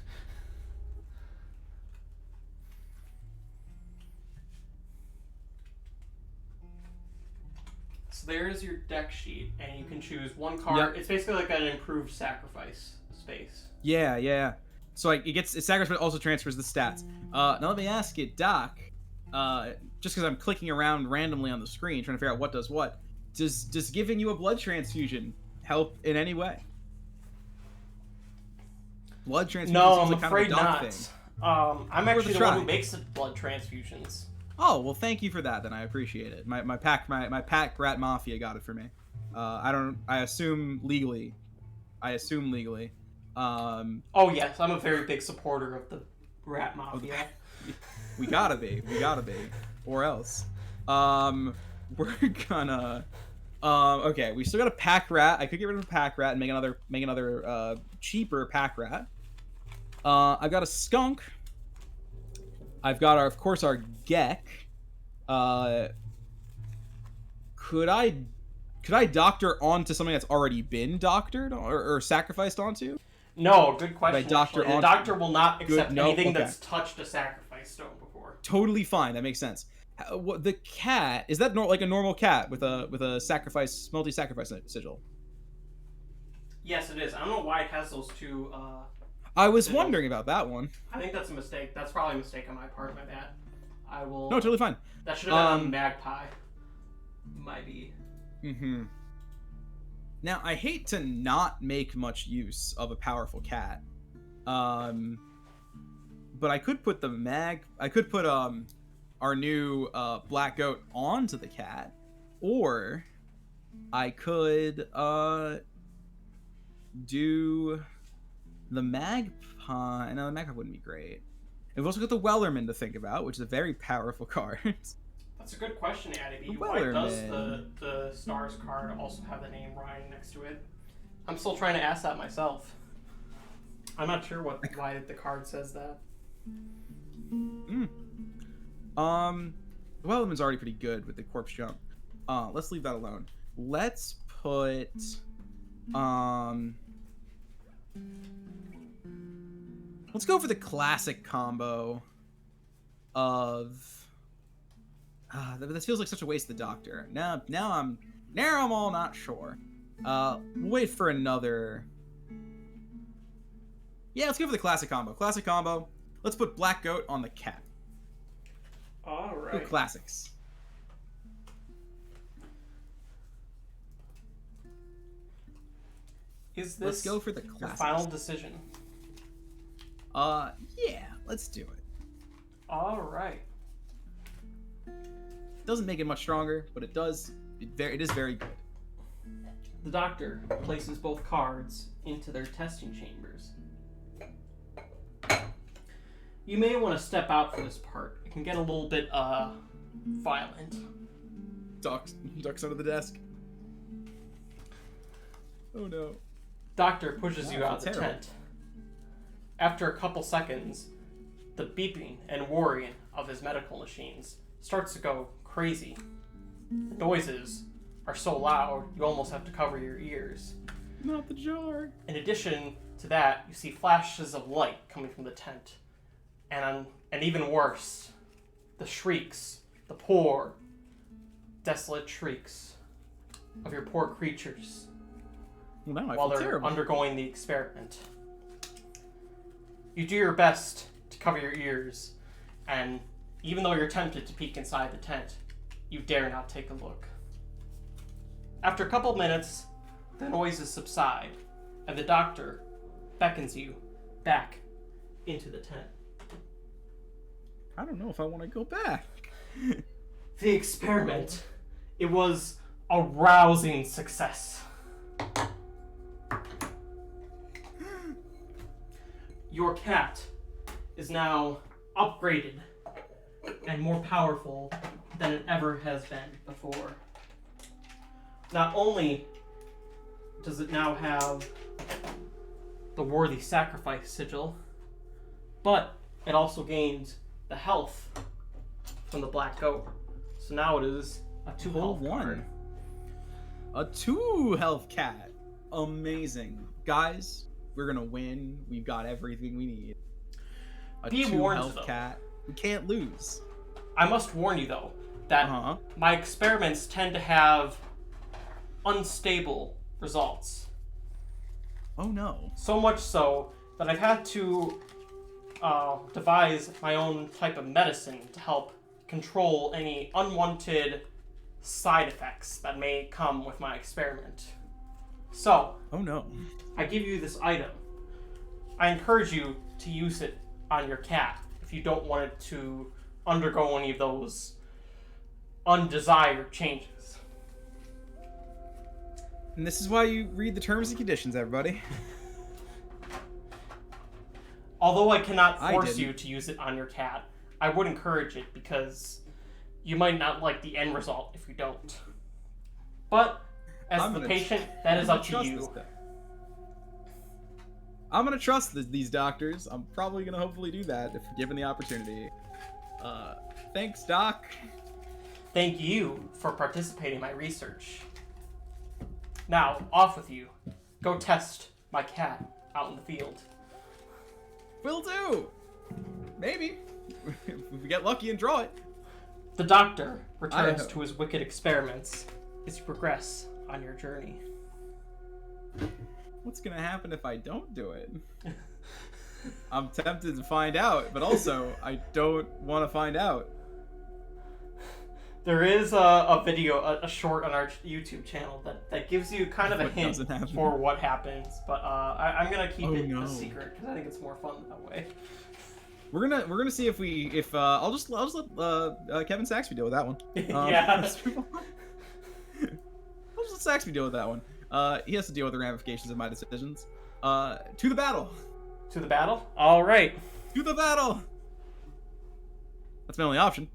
So there's your deck sheet, and you can choose one card. Yep. It's basically like an improved sacrifice space. Yeah. So like it sacrifice, but also transfers the stats. Now let me ask you, Doc. Just because I'm clicking around randomly on the screen trying to figure out what does what, does giving you a blood transfusion help in any way? Blood transfusion No, seems I'm like kind afraid of a dumb not. thing. I'm Worth actually a the one try. who makes blood transfusions. Oh well, thank you for that. Then I appreciate it. My pack rat mafia got it for me. I assume legally. Oh yes, I'm a very big supporter of the Rat Mafia. We gotta be, or else. We're gonna. Okay, we still got a pack rat. I could get rid of a pack rat and make another cheaper pack rat. I've got a skunk. I've got of course our Gek. Could I doctor onto something that's already been doctored or sacrificed onto? No, good question. doctor actually. The on- doctor will not accept no, anything okay. that's touched a sacrifice stone before. Totally fine. That makes sense. The cat, is that like a normal cat with a sacrifice, multi-sacrifice sigil? Yes, it is. I don't know why it has those 2. I was sigils. wondering about that one. I think that's a mistake. That's probably a mistake on my part. My bad. I will. No, totally fine. That should have been on Magpie. Might be. Mm-hmm. Now, I hate to not make much use of a powerful cat. But I could put our new black goat onto the cat, Or I could do the Magpie. No, the Magpie wouldn't be great. We've also got the Wellerman to think about, which is a very powerful card. That's a good question, Addy B. The Why does Wellerman. the Stars card also have the name Ryan next to it? I'm still trying to ask that myself. I'm not sure why the card says that. The Wellerman's already pretty good with the Corpse Jump. Let's leave that alone. Let's put let's go for the classic combo of this feels like such a waste of the Doctor. Now I'm all not sure. We'll wait for another. Yeah, let's go for the classic combo. Classic combo. Let's put Black Goat on the cat. All Go right. classics. Is Let's this go for the your classics. final decision? Yeah, let's do it. All right. Doesn't make it much stronger, but it does. It is very good. The Doctor places both cards into their testing chambers. You may want to step out for this part. It can get a little bit violent. Ducks under the desk. Oh no. Doctor pushes you Wow, out of the terrible. tent. After a couple seconds, the beeping and whirring of his medical machines starts to go crazy. The noises are so loud you almost have to cover your ears. Not the jar. In addition to that, you see flashes of light coming from the tent. And even worse, the shrieks, the poor, desolate shrieks of your poor creatures Well, now I while feel they're terrible. undergoing the experiment. You do your best to cover your ears, and even though you're tempted to peek inside the tent, you dare not take a look. After a couple minutes, the noises subside, and the Doctor beckons you back into the tent. I don't know if I want to go back. The experiment, it was a rousing success. Your cat is now upgraded and more powerful than it ever has been before. Not only does it now have the worthy sacrifice sigil, but it also gained the health from the Black Goat. So now it is a 2 health card. A 2 health cat. Amazing. Guys, we're gonna win. We've got everything we need. A Be 2 warned, health though. cat. We can't lose. I must warn you, though, that Uh-huh. my experiments tend to have unstable results. Oh no. So much so that I've had to devise my own type of medicine to help control any unwanted side effects that may come with my experiment. So, Oh no. I give you this item. I encourage you to use it on your cat if you don't want it to undergo any of those undesired changes. And this is why you read the terms and conditions, everybody. Although I cannot I force didn't. you to use it on your cat, I would encourage it because you might not like the end result if you don't. But as I'm the gonna patient, that is up to Trust you. this guy. I'm gonna trust these doctors. I'm probably gonna hopefully do that if given the opportunity. Thanks, Doc. Thank you for participating in my research. Now, off with you. Go test my cat out in the field. Will do. Maybe. If we get lucky and draw it. The Doctor returns hope. to his wicked experiments as you progress on your journey. What's gonna happen if I don't do it? I'm tempted to find out, but also I don't want to find out. There is a video, a short on our YouTube channel that gives you kind of a What hint doesn't happen. for what happens, but I'm gonna keep Oh, it no. a secret because I think it's more fun that way. We're gonna see if I'll just let Kevin Saxby deal with that one. Yeah. let's move on. just let Saxby deal with that one. He has to deal with the ramifications of my decisions. To the battle. To the battle? All right. To the battle. That's my only option.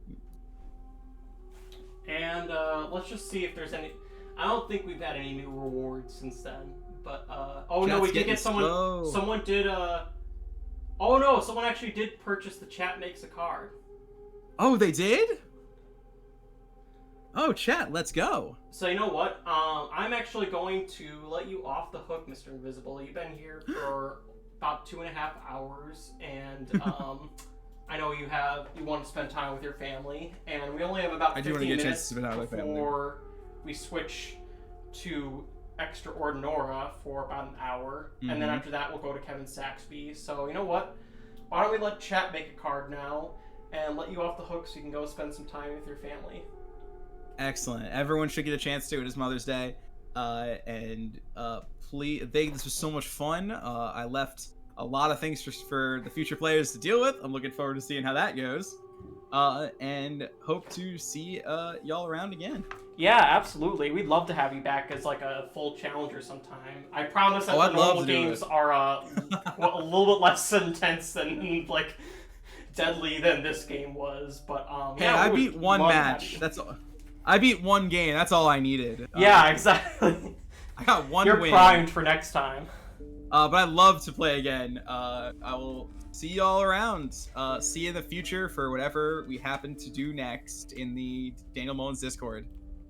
And let's just see if there's any. I don't think we've had any new rewards since then. But oh no, Chat's we did getting get someone. slow. Someone did. Oh no, someone actually did purchase the chat makes a card. Oh, they did? Oh, chat, let's go. So you know what? I'm actually going to let you off the hook, Mr. Invisible. You've been here for about 2.5 hours, and I know you want to spend time with your family, and we only have about I do 15 want to get a chance minutes to spend time with my family. before we switch to Extraordinora for about an hour, and then Mhm. after that we'll go to Kevin Saxby. So you know what? Why don't we let chat make a card now, and let you off the hook so you can go spend some time with your family. Excellent. Everyone should get a chance to. It is Mother's Day. Please, this was so much fun. I left a lot of things for the future players to deal with. I'm looking forward to seeing how that goes. And hope to see y'all around again. Yeah, absolutely. We'd love to have you back as like a full challenger sometime. I promise that I'd the love normal to do games it. are well, a little bit less intense than like deadly than this game was. But Hey, yeah, I we beat would one love to have match. you. That's all. I beat one game. That's all I needed. Yeah, exactly. I got one You're win. primed for next time. But I'd love to play again. I will see y'all around. See you in the future for whatever we happen to do next in the Daniel Mullins Discord.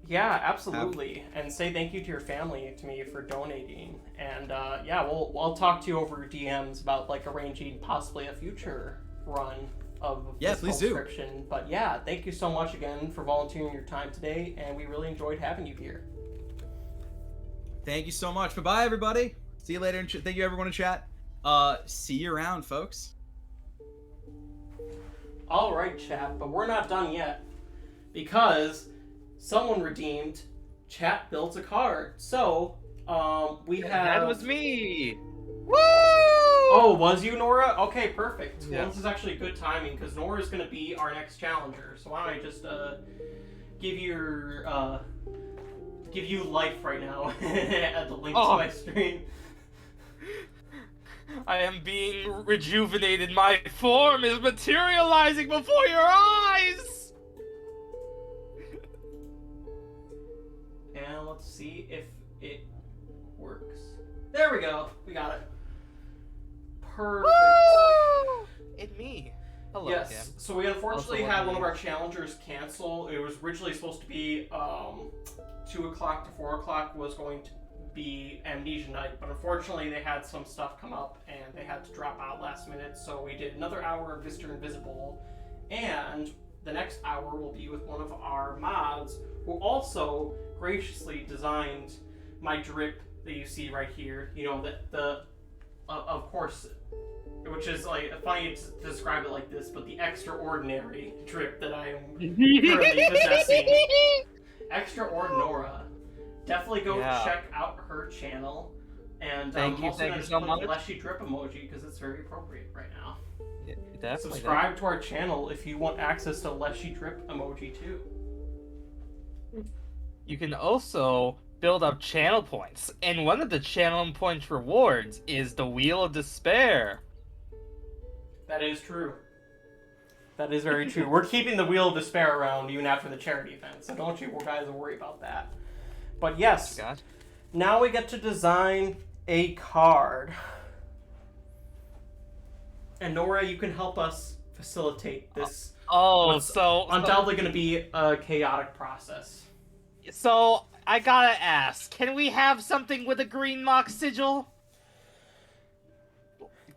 Yeah, absolutely. And say thank you to your family, to me, for donating. And yeah, I'll talk to you over DMs about like arranging possibly a future run of this please do. Inscryption. But yeah, thank you so much again for volunteering your time today, and we really enjoyed having you here. Thank you so much. Bye-bye, everybody. See you later. Thank you, everyone in chat. See you around, folks. All right, chat, but we're not done yet because someone redeemed Chat Builds a Card. So we have. That was me. Woo! Oh, was you, Nora? Okay, perfect. Yeah. Well, this is actually good timing because Nora is going to be our next challenger. So why don't I just give you life right now at the link to my stream. I am being rejuvenated. My form is materializing before your eyes. And let's see if it works. There we go. We got it. Perfect. Woo! It's me. Hello Yes. again. So we unfortunately Also had one of me. our challengers cancel. It was originally supposed to be 2 o'clock to 4 o'clock was going to be Amnesia Night, but unfortunately they had some stuff come up and they had to drop out last minute. So we did another hour of Mr. Invisible, and the next hour will be with one of our mods who also graciously designed my drip that you see right here. You know, the of course, which is like funny to describe it like this, but the extraordinary drip that I am currently possessing. Extraordinora. Definitely go Yeah. check out her channel. And Thank you also gonna so just put much. the Leshy drip emoji because it's very appropriate right now. Definitely. Subscribe to our channel if you want access to Leshy drip emoji too. You can also build up channel points, and one of the channel points rewards is the Wheel of Despair. That is true. That is very true. We're keeping the Wheel of Despair around even after the charity event, so don't you guys worry about that. But yes, God. now we get to design a card. And Nora, you can help us facilitate this. Oh, What's so undoubtedly going to be a chaotic process. So I gotta ask, can we have something with a green mox sigil?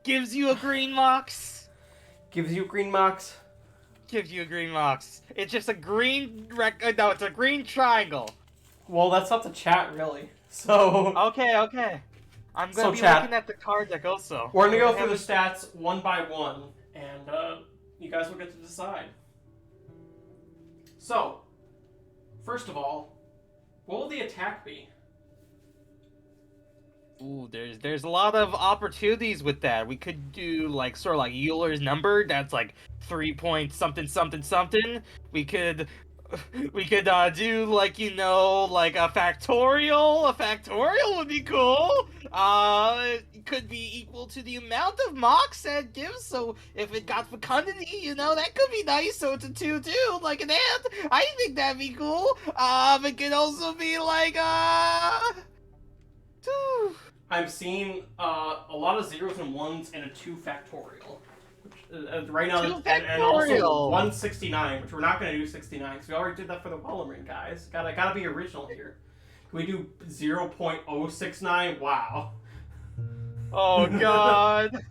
Gives you a green mox? Gives you green mox. Gives you a green mox. It's just a green no, it's a green triangle. Well, that's up to chat, really. So Okay. I'm So, gonna be chat, looking at the card deck also. we're going to go through the stats one by one, and you guys will get to decide. So, first of all, what will the attack be? Ooh, there's a lot of opportunities with that. We could do like sort of like Euler's number. That's like 3 point something something something. We could we could do like like a factorial. A factorial would be cool. It could be equal to the amount of mocks that gives. So if it got fecundity, that could be nice. So it's a 2-2, like an ant. I think that'd be cool. It could also be like I'm seeing a lot of zeros and ones and a 2 factorial. Right now, 2 and also factorial. 169, which we're not going to do 69 because we already did that for the Wellerman guys. Gotta be original here. Can we do 0.069? Wow. Oh god.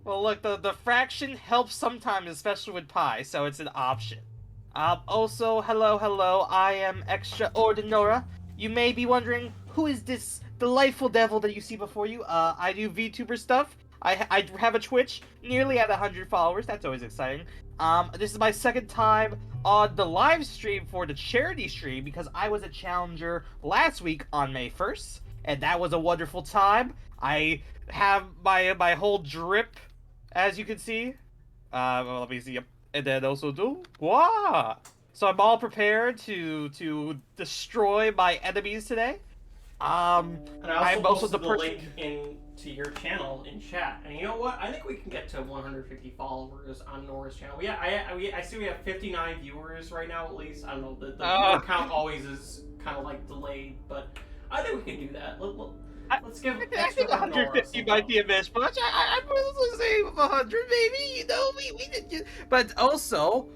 Well, look, the fraction helps sometimes, especially with pi, so it's an option. Also, hello, I am Extraordinora. You may be wondering, who is this delightful devil that you see before you? I do VTuber stuff. I have a Twitch, nearly at 100 followers. That's always exciting. This is my second time on the live stream for the charity stream because I was a challenger last week on May 1st, and that was a wonderful time. I have my whole drip, as you can see. Well, let me see. And then also do wow. So I'm all prepared to destroy my enemies today. And I I'm also also posted the the person. link into your channel in chat. And you know what? I think we can get to 150 followers on Nora's channel. I see we have 59 viewers right now at least. I don't know, the viewer count always is kind of like delayed, but I think we can do that. Let's give I extra think Nora 150 some might love. be a mismatch. I'm willing to say 100 maybe. We did get. But also,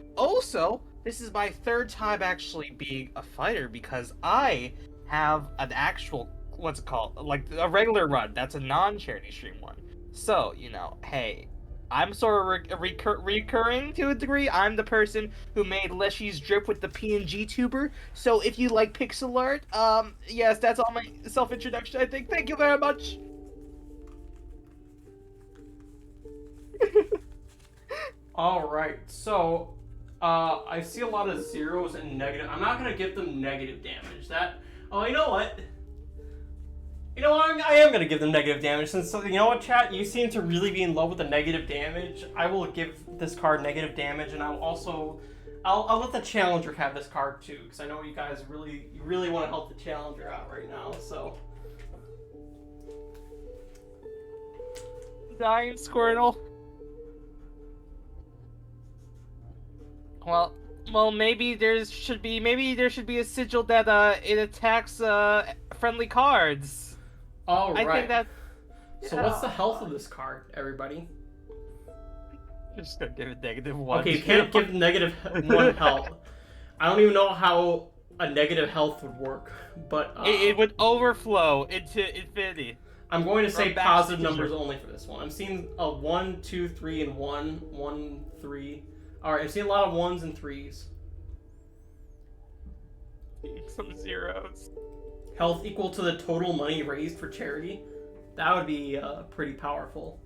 this is my third time actually being a fighter because I have an actual, what's it called, like a regular run. That's a non-charity stream one. So hey, I'm sort of recurring to a degree. I'm the person who made Leshy's drip with the PNG tuber. So if you like pixel art, yes, that's all my self-introduction, I think. Thank you very much. Alright, so I see a lot of zeros and negative. I'm not gonna give them negative damage. You know what? I am gonna give them negative damage since, you know what, chat? You seem to really be in love with the negative damage. I will give this card negative damage, and I'll let the challenger have this card too, because I know you guys really want to help the challenger out right now. So Dying Squirtle. Well, maybe there should be a sigil that it attacks friendly cards. all right. I think that. So what's the health of this card, everybody? Just gonna give it -1. Okay, you can't give negative 1 health. I don't even know how a negative health would work, but It would overflow into infinity. I'm going to say From back positive to numbers zero. only for this one. I'm seeing a 1, 2, 3, and 1, 1, 3. All right, I'm seeing a lot of 1s and 3s. Some zeros. Health equal to the total money raised for charity. That would be pretty powerful.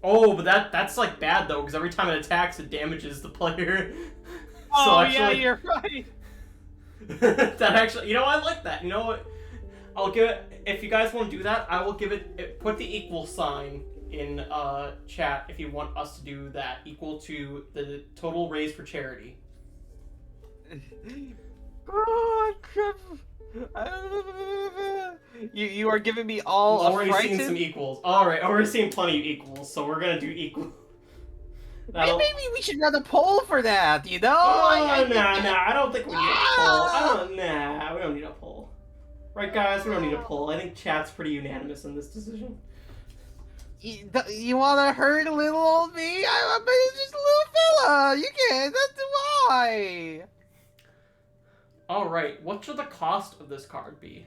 Oh, but that's like bad though, because every time it attacks, it damages the player. Oh actually, yeah, you're right. that actually, I like that. You know what? I'll give it. If you guys want to do that, I will give it. Put the equal sign in chat if you want us to do that, equal to the total raised for charity. Oh, you are giving me all We've already seen frightened? some equals. All right, already seen plenty of equals, so we're gonna do equal. Maybe we should run a poll for that. Nah, I don't think we need a poll. We don't need a poll. Right, guys? We don't need a poll. I think chat's pretty unanimous in this decision. You want to hurt a little old me? I'm just a little fella. You can't. That's why. All right, what should the cost of this card be?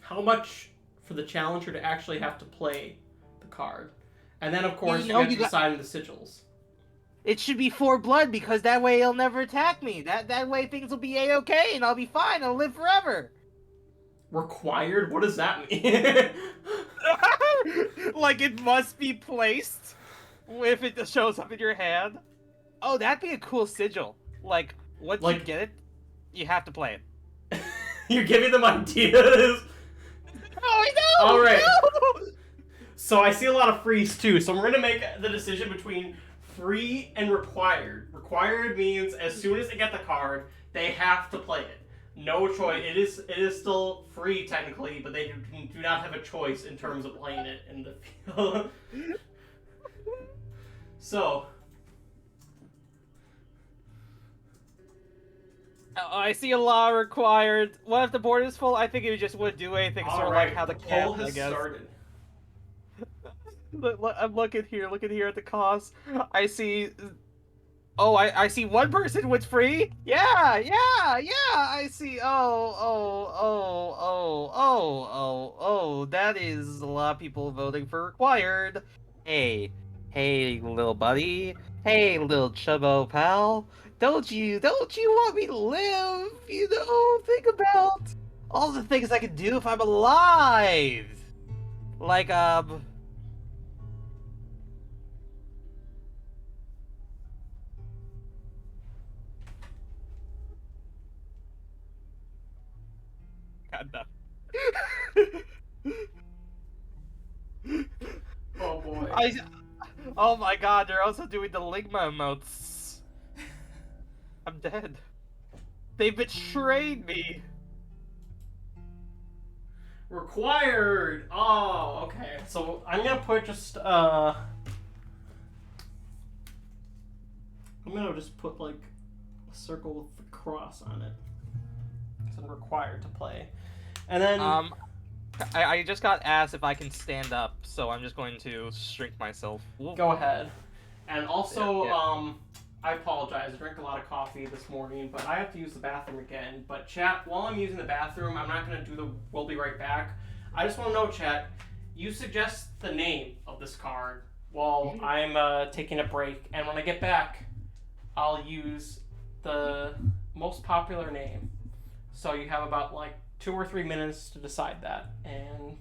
How much for the challenger to actually have to play the card? And then, of course, you have to decide on the sigils. It should be 4 blood because that way he'll never attack me. That way things will be a-okay and I'll be fine. I'll live forever. Required? What does that mean? Like it must be placed if it just shows up in your hand. Oh, that'd be a cool sigil. Like, once you get it, you have to play it. You're giving them ideas. Oh, I know! All right. No! So I see a lot of frees too. So we're gonna make the decision between free and required. Required means as soon as they get the card, they have to play it. No choice. It is still free technically, but they do not have a choice in terms of playing it in the field. So. I see a law required. What if the board is full? I think it just wouldn't do anything. Sort of like how the poll cat, I has guess. started. I'm looking here at the cost. I see. Oh, I see one person with free. Yeah. I see. Oh. That is a lot of people voting for required. Hey, little buddy. Hey, little chubbo pal. Don't you want me to live? You know, think about all the things I could do if I'm alive. Like God, no. Oh boy. Oh my God! They're also doing the Ligma emotes. I'm dead. They betrayed me. Required. Oh, okay. So I'm gonna put just I'm gonna just put like a circle with the cross on it. It's required to play, and then I just got asked if I can stand up, so I'm just going to shrink myself. go ahead. And also, Yeah. I apologize. I drank a lot of coffee this morning, but I have to use the bathroom again. But chat, while I'm using the bathroom, I'm not gonna do the "we'll be right back." I just want to know, chat, you suggest the name of this card while I'm taking a break, and when I get back, I'll use the most popular name. So you have about like 2 or 3 minutes to decide that, and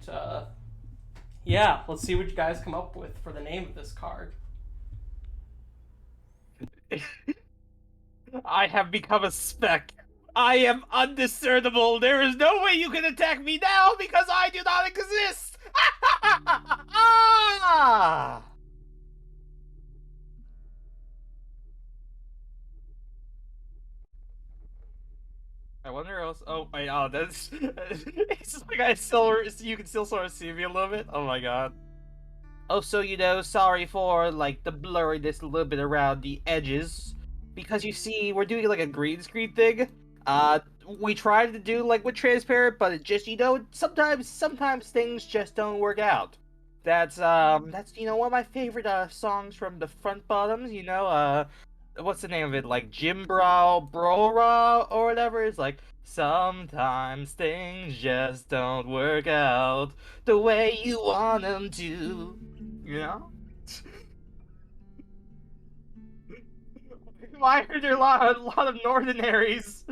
yeah, let's see what you guys come up with for the name of this card. I have become a speck. I am undiscernible. There is no way you can attack me now because I do not exist. Ah! I wonder else. Oh my God, that's. It's like you can still sort of see me a little bit. Oh my God. Oh, so sorry for like the blurriness a little bit around the edges, because you see, we're doing like a green screen thing. We tried to do like with transparent, but it just sometimes things just don't work out. That's one of my favorite songs from the Front Bottoms. What's the name of it? Like Jim Brow Brora or whatever. It's like sometimes things just don't work out the way you want them to. You know? Why are there a lot of Northernaries?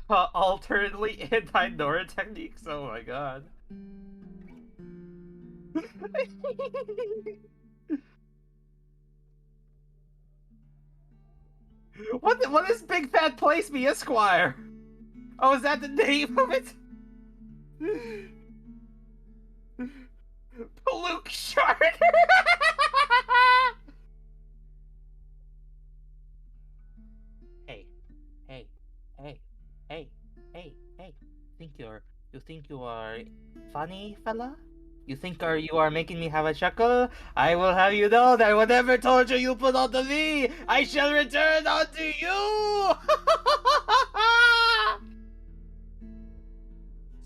Alternately anti-Nora techniques? Oh my God. What is Big Fat Place Me Esquire? Oh, is that the name of it? Luke Shard. Hey. You think you are funny, fella? You think you are making me have a chuckle? I will have you know that whatever torture you put onto me, I shall return onto you!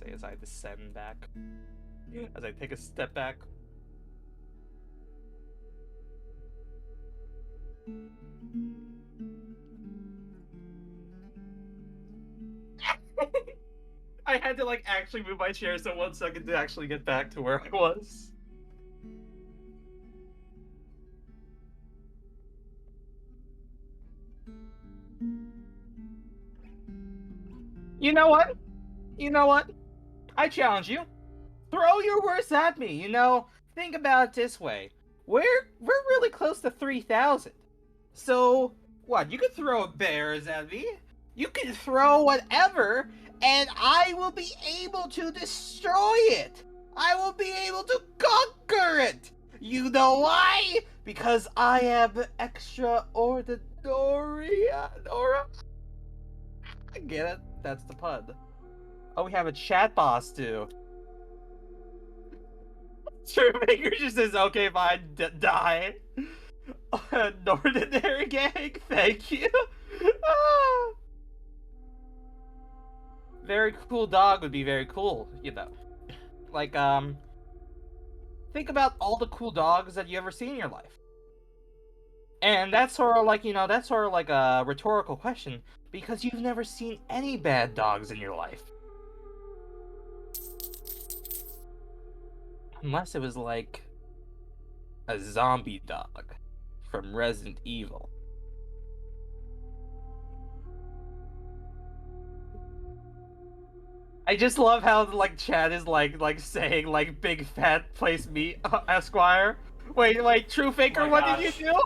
Say as I descend back. As I take a step back. I had to like actually move my chair so 1 second to actually get back to where I was. You know what? I challenge you. Throw your worst at me, Think about it this way. We're really close to 3,000. So, what? You could throw bears at me. You can throw whatever, and I will be able to destroy it. I will be able to conquer it! You know why? Because I am extraordinary. Nora. I get it. That's the pun. Oh, we have a chat boss too. Baker just says, okay, fine, die. Ordinary gang, thank you. Ah. Very cool dog would be very cool, you know. Like, think about all the cool dogs that you ever seen in your life. And that's sort of like, that's sort of like a rhetorical question, because you've never seen any bad dogs in your life. Unless it was like a zombie dog from Resident Evil. I just love how like Chad is like saying like big fat place meat Esquire. Wait, True Faker, Oh my what gosh. did you do?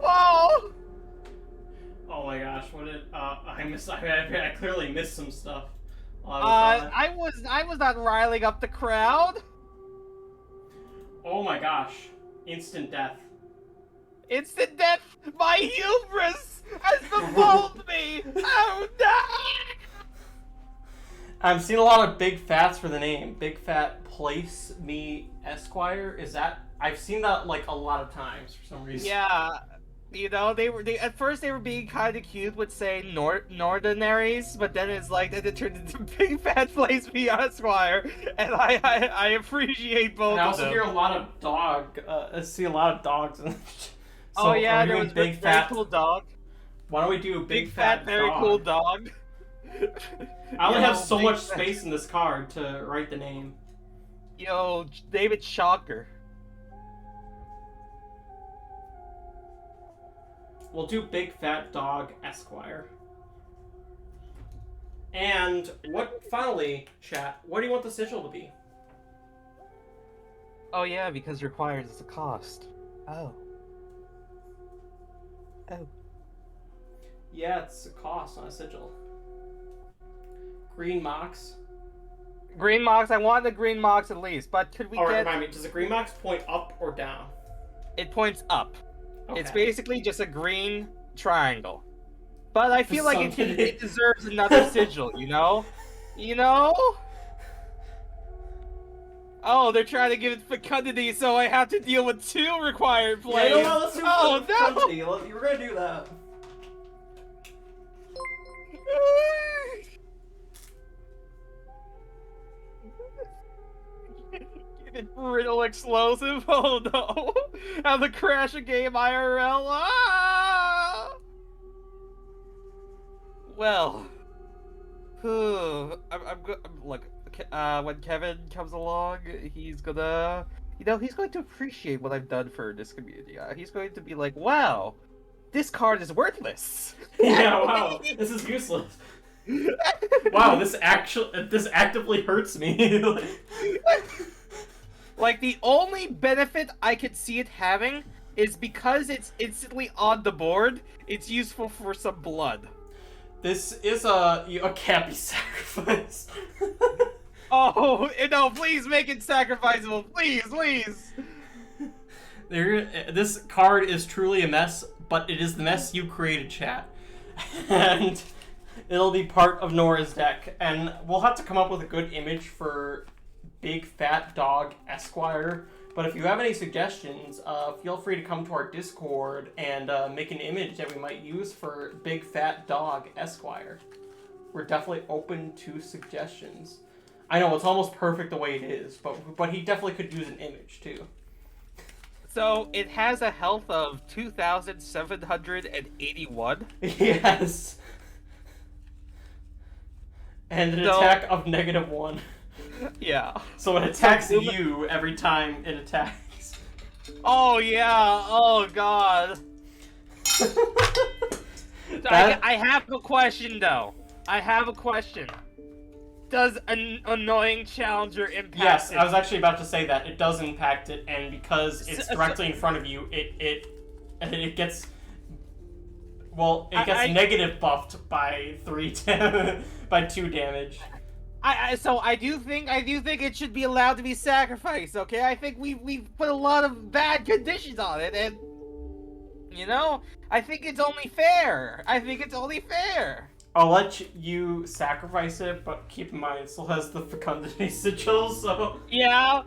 Oh! Oh my gosh, what did I clearly missed some stuff. while I was on. I was not riling up the crowd. Oh my gosh. Instant death. Instant death! My hubris has befallen me! Oh no! I'm seeing a lot of big fats for the name. Big Fat Place Me Esquire. Is that? I've seen that like a lot of times for some reason. Yeah, they at first they were being kind of cute with saying Northernaries, but then it's like then it turned into Big Fat Place Me Esquire, and I appreciate both And I of also them. hear a lot of I see a lot of dogs. So Oh yeah, are we there doing was big very fat. cool dog. Why don't we do a Big fat, very dog? cool dog. I only Yo, have so big much fat- space in this card to write the name. Yo, David Shocker. We'll do Big Fat Dog Esquire. And finally, chat, what do you want the sigil to be? Oh yeah, because required is a cost. Oh. Oh. Yeah, it's a cost, not a sigil. Green Mox. Green Mox, I want the Green Mox at least, but could we Or get... remind me, does the Green Mox point up or down? It points up. It's Okay. basically just a green triangle. But I feel like Something- it deserves another sigil, you know? You know? Oh, they're trying to give it fecundity, so I have to deal with 2 required Yeah, plays. you know what, let's do Oh, no! Frenzy. You were gonna do that. Riddle explosive? Oh no! How to crash a game IRL? Ah! Well, I'm good. Look, when Kevin comes along, he's gonna, he's going to appreciate what I've done for this community. He's going to be like, "Wow, this card is worthless." Yeah, wow, this is useless. Wow, this actively hurts me. Like, the only benefit I could see it having is because it's instantly on the board, it's useful for some blood. This is a can't be sacrificed. Oh, no, please make it sacrificable. Please, please. This card is truly a mess, but it is the mess you created, chat. And it'll be part of Nora's deck. And we'll have to come up with a good image for Big Fat Dog Esquire. But if you have any suggestions, feel free to come to our Discord and make an image that we might use for Big Fat Dog Esquire. We're definitely open to suggestions. I know it's almost perfect the way it is, but he definitely could use an image too. So, it has a health of 2,781. Yes. And an So- attack of -1. Yeah. So it attacks So- you every time it attacks. Oh, yeah. Oh, God. That- I have a question, though. I have a question. Does an annoying challenger impact Yes, it? I was actually about to say that. It does impact it, and because it's So- directly in front of you, it gets... Well, it gets I- negative buffed by 2 damage. So I do think it should be allowed to be sacrificed. Okay, I think we've put a lot of bad conditions on it, and you know, I think it's only fair. I'll let you sacrifice it, but keep in mind it still has the fecundity sigil, so... Yeah.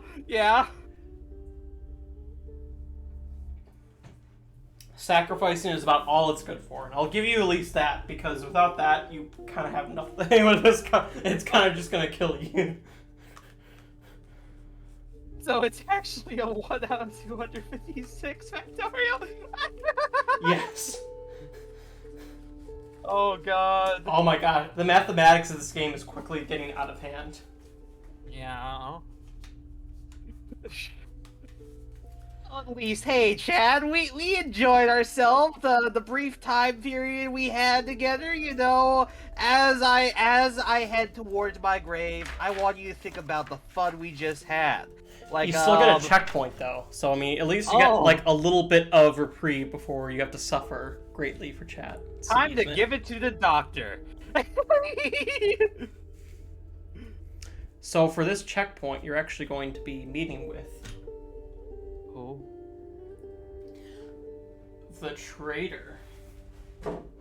Sacrificing is about all it's good for. And I'll give you at least that, because without that, you kind of have nothing with this. It's kind of just going to kill you. So it's actually a 1 out of 256 factorial. Yes. Oh god. Oh my god. The mathematics of this game is quickly getting out of hand. Yeah. At least, hey Chad, we enjoyed ourselves the brief time period we had together. You know, as I head towards my grave, I want you to think about the fun we just had. Like You still get a checkpoint though, so I mean, at least you get like a little bit of reprieve before you have to suffer greatly for chat. Time to give it to the doctor. So for this checkpoint, you're actually going to be meeting with the trader.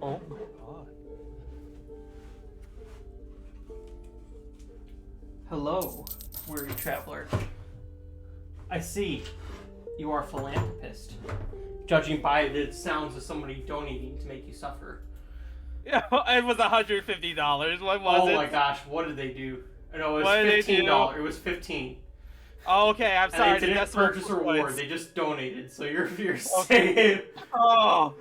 Oh my god. Hello, weary traveler. I see you are a philanthropist, judging by the sounds of somebody donating to make you suffer. Yeah, it was $150. What was it? Oh my gosh, what did they do? No, it What was did they do? $15. It was 15. Oh, okay, I'm sorry. And they didn't purchase a reward. They just donated. So you're safe. Oh.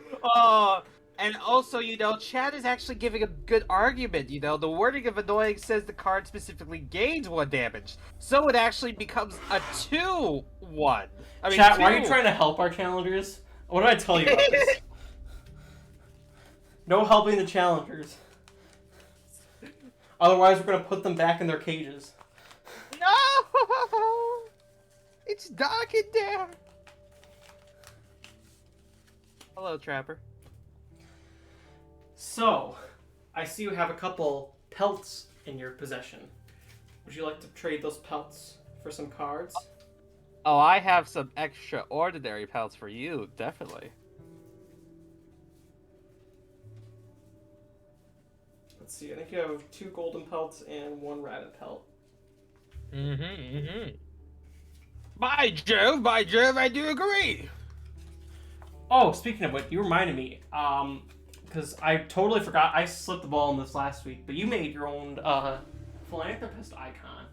And also, you know, Chad is actually giving a good argument. You know, the wording of annoying says the card specifically gains 1 damage, so it actually becomes a 2-1. I mean, Chat, why are you trying to help our challengers? What did I tell you about this? No helping the challengers. Otherwise, we're gonna put them back in their cages. No! It's dark in there. Hello, Trapper. So, I see you have a couple pelts in your possession. Would you like to trade those pelts for some cards? Oh, I have some extraordinary pelts for you, definitely. Let's see, I think you have 2 golden pelts and 1 rabbit pelt. By Jove, I do agree. Oh, speaking of which, you reminded me, because I totally forgot, I slipped the ball on this last week, but you made your own, philanthropist icon.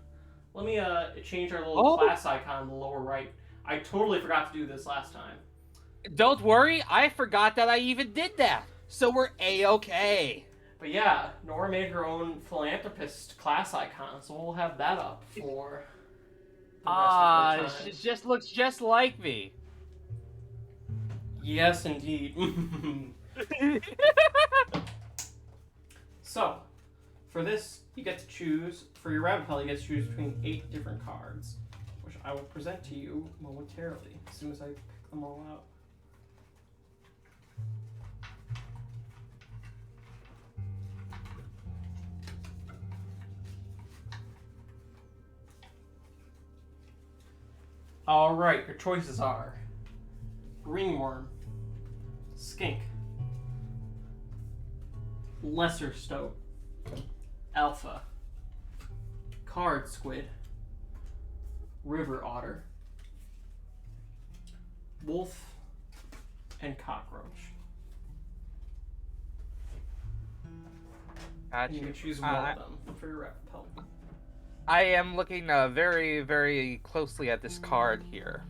Let me, change our little class icon in the lower right. I totally forgot to do this last time. Don't worry, I forgot that I even did that. So we're A-okay. But yeah, Nora made her own philanthropist class icon, so we'll have that up for the rest of the time. It just looks just like me. Yes, indeed. So, for this, you get to choose, for your rabbit pelt, you get to choose between 8 different cards, which I will present to you momentarily, as soon as I pick them all out. Alright, your choices are Ringworm, Skink, Lesser Stoat, Alpha, Card Squid, River Otter, Wolf, and Cockroach. Gotcha. You can choose one of them for your rabbit pelt. I am looking very, very closely at this card here.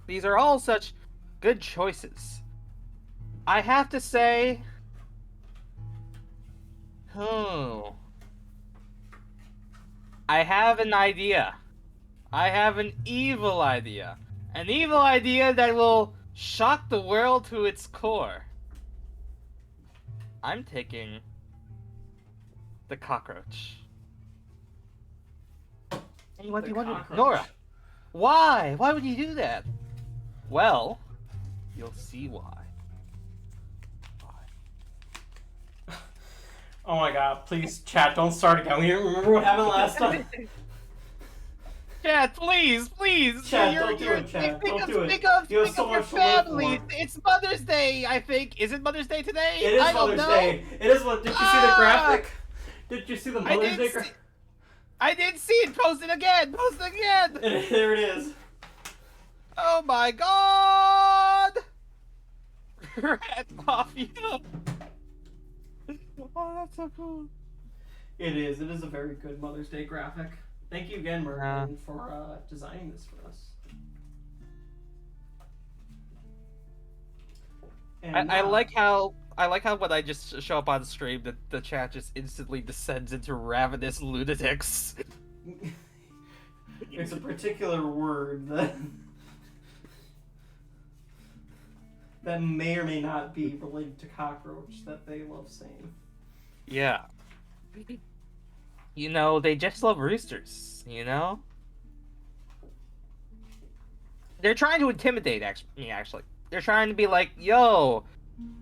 These are all such good choices. I have to say... I have an idea. I have an evil idea. An evil idea that will shock the world to its core. I'm taking the cockroach. And you might be wondering, Nora, why? Why would you do that? Well, you'll see why. Oh my god, please, chat, don't start again. We don't remember what happened last time. Chat, please, please. Chat, don't do it, chat. Don't do it. You have so much to live for. It's Mother's Day, I think. Is it Mother's Day today? It is I don't Mother's know. Day. It is what? Did you see the graphic? Did you see the Mother's Day graphic? I didn't see it. Post it again. Post it again. There it is. Oh my god! Rat Mafia. Oh, that's so cool. It is. It is a very good Mother's Day graphic. Thank you again, Merlin, for designing this for us. And, I like how when I just show up on stream that the chat just instantly descends into ravenous lunatics. It's a particular word that that may or may not be related to cockroach that they love saying. Yeah. You know, they just love roosters, you know? They're trying to intimidate me, actually. They're trying to be like, yo,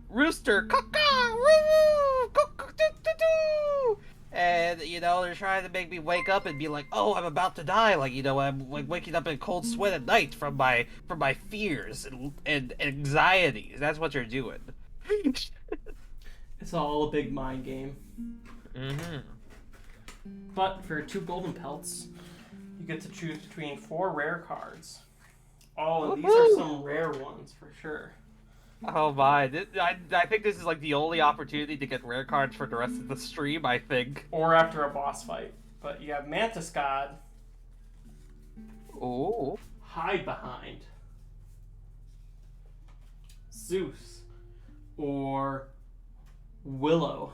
rooster, caw-caw, woo, cock-a-doo-doo-doo. And, you know, they're trying to make me wake up and be like, oh, I'm about to die. Like, you know, I'm like waking up in a cold sweat at night from my fears and anxieties. That's what you're doing. It's all a big mind game. Mm-hmm. But for 2 golden pelts, you get to choose between 4 rare cards. Oh, and these are some rare ones for sure. Oh my, I think this is like the only opportunity to get rare cards for the rest of the stream, I think. Or after a boss fight. But you have Mantis God. Ooh. Hide Behind. Zeus. Or Willow.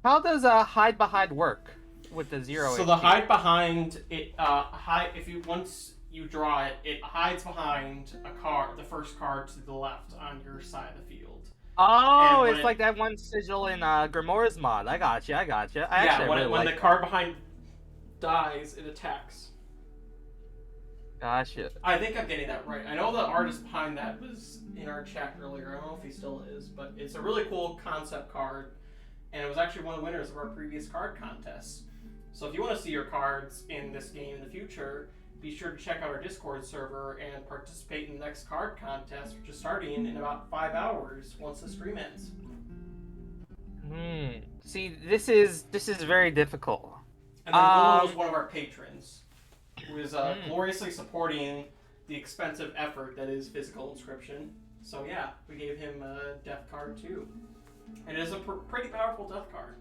How does hide behind work with the 0 So HP? the hide behind it if you once you draw it, it hides behind a card, the first card to the left on your side of the field. Oh, And it's like that one sigil in Grimoire's mod. I gotcha. Yeah, when the card behind dies, it attacks. Gotcha. I think I'm getting that right. I know the artist behind that was in our chat earlier. I don't know if he still is, but it's a really cool concept card, and it was actually one of the winners of our previous card contest. So if you want to see your cards in this game in the future, be sure to check out our Discord server and participate in the next card contest, which is starting in about 5 hours once the stream ends. See, this is very difficult. And then Willow was one of our patrons, who is gloriously supporting the expensive effort that is physical inscription. So yeah, we gave him a death card too. And it is a pretty powerful death card,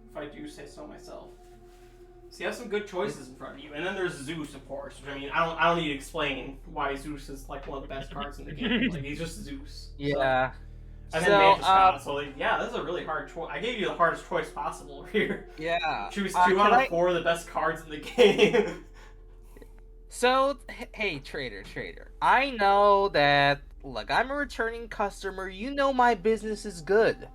if I do say so myself. So you have some good choices in front of you. And then there's Zeus, of course, which I mean, I don't need to explain why Zeus is like one of the best cards in the game. Like, he's just Zeus. Yeah. So. And then Mantis God, so like, yeah, this is a really hard choice. I gave you the hardest choice possible here. Yeah. Choose 2 out of 4 of the best cards in the game. So, hey, trader. I know that, look, I'm a returning customer. You know my business is good.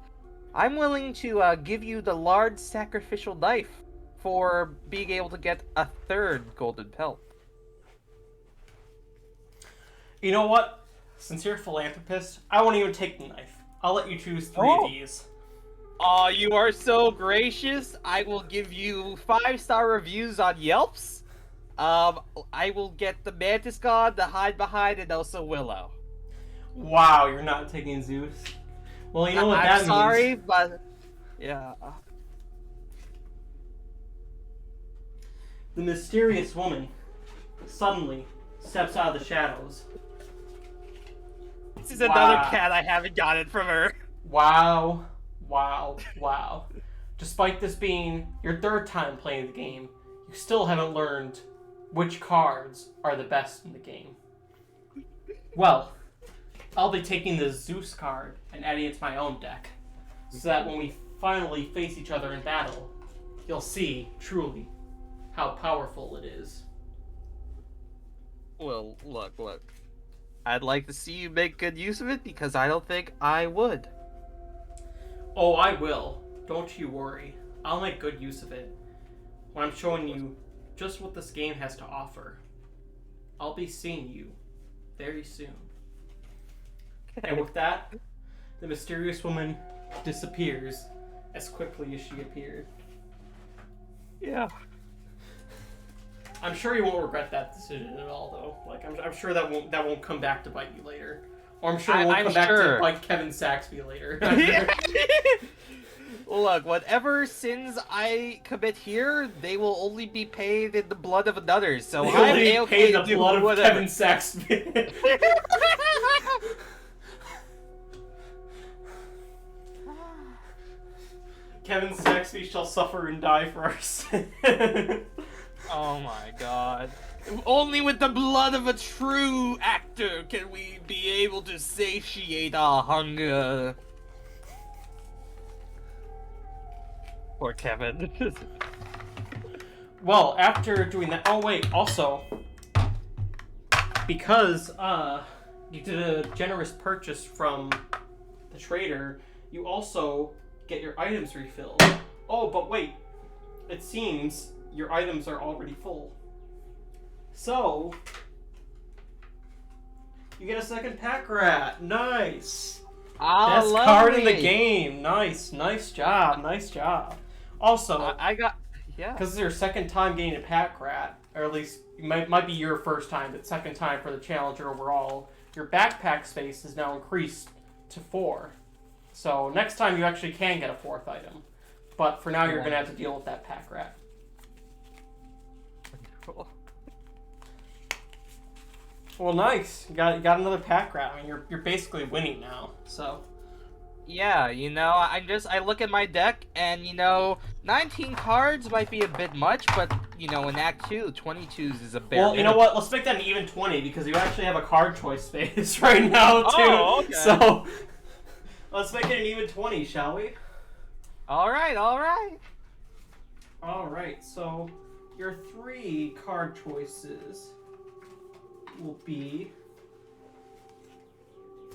I'm willing to give you the large sacrificial knife for being able to get a 3rd golden pelt. You know what? Since you're a philanthropist, I won't even take the knife. I'll let you choose 3 of these. Oh, you are so gracious. I will give you 5-star reviews on Yelps. I will get the Mantis God, the Hide Behind, and also Willow. Wow, you're not taking Zeus. Well, you know what that I'm sorry, means. but yeah. The mysterious woman suddenly steps out of the shadows. This is another cat I haven't gotten from her. Wow. Despite this being your 3rd time playing the game, you still haven't learned which cards are the best in the game. Well, I'll be taking the Zeus card and adding it to my own deck, so that when we finally face each other in battle, you'll see, truly, how powerful it is. Well, look. I'd like to see you make good use of it, because I don't think I would. Oh, I will. Don't you worry. I'll make good use of it. When I'm showing you just what this game has to offer. I'll be seeing you very soon. And with that, the mysterious woman disappears as quickly as she appeared. Yeah. I'm sure you won't regret that decision at all, though. Like, I'm sure that won't come back to bite you later. Or I'm sure it won't come back to bite Kevin Saxby later. Look, whatever sins I commit here, they will only be paid in the blood of another. So They I'm only okay pay to the do blood of whatever. Kevin Saxby. Kevin Saxby shall suffer and die for our sin. Oh my god. Only with the blood of a true actor can we be able to satiate our hunger. Poor Kevin. Well, after doing that, oh wait, also, because you did a generous purchase from the trader, you also get your items refilled. Oh, but wait, it seems your items are already full. So, you get a second pack rat. Nice. Best card in the game. Nice job. Also, I got, yeah. because it's your second time getting a pack rat, or at least it might be your first time, but second time for the challenger overall, your backpack space is now increased to 4. So next time you actually can get a 4th item. But for now, you're going to have to deal with that pack rat. Well, nice. You got another pack rat. I mean, you're basically winning now, so... Yeah, you know, I look at my deck, and, you know, 19 cards might be a bit much, but, you know, in Act 2, 22s is a bare Well, you know what? Let's make that an even 20, because you actually have a card choice space right now, too. Oh, okay. So, let's make it an even 20, shall we? Alright. Alright, so your 3 card choices will be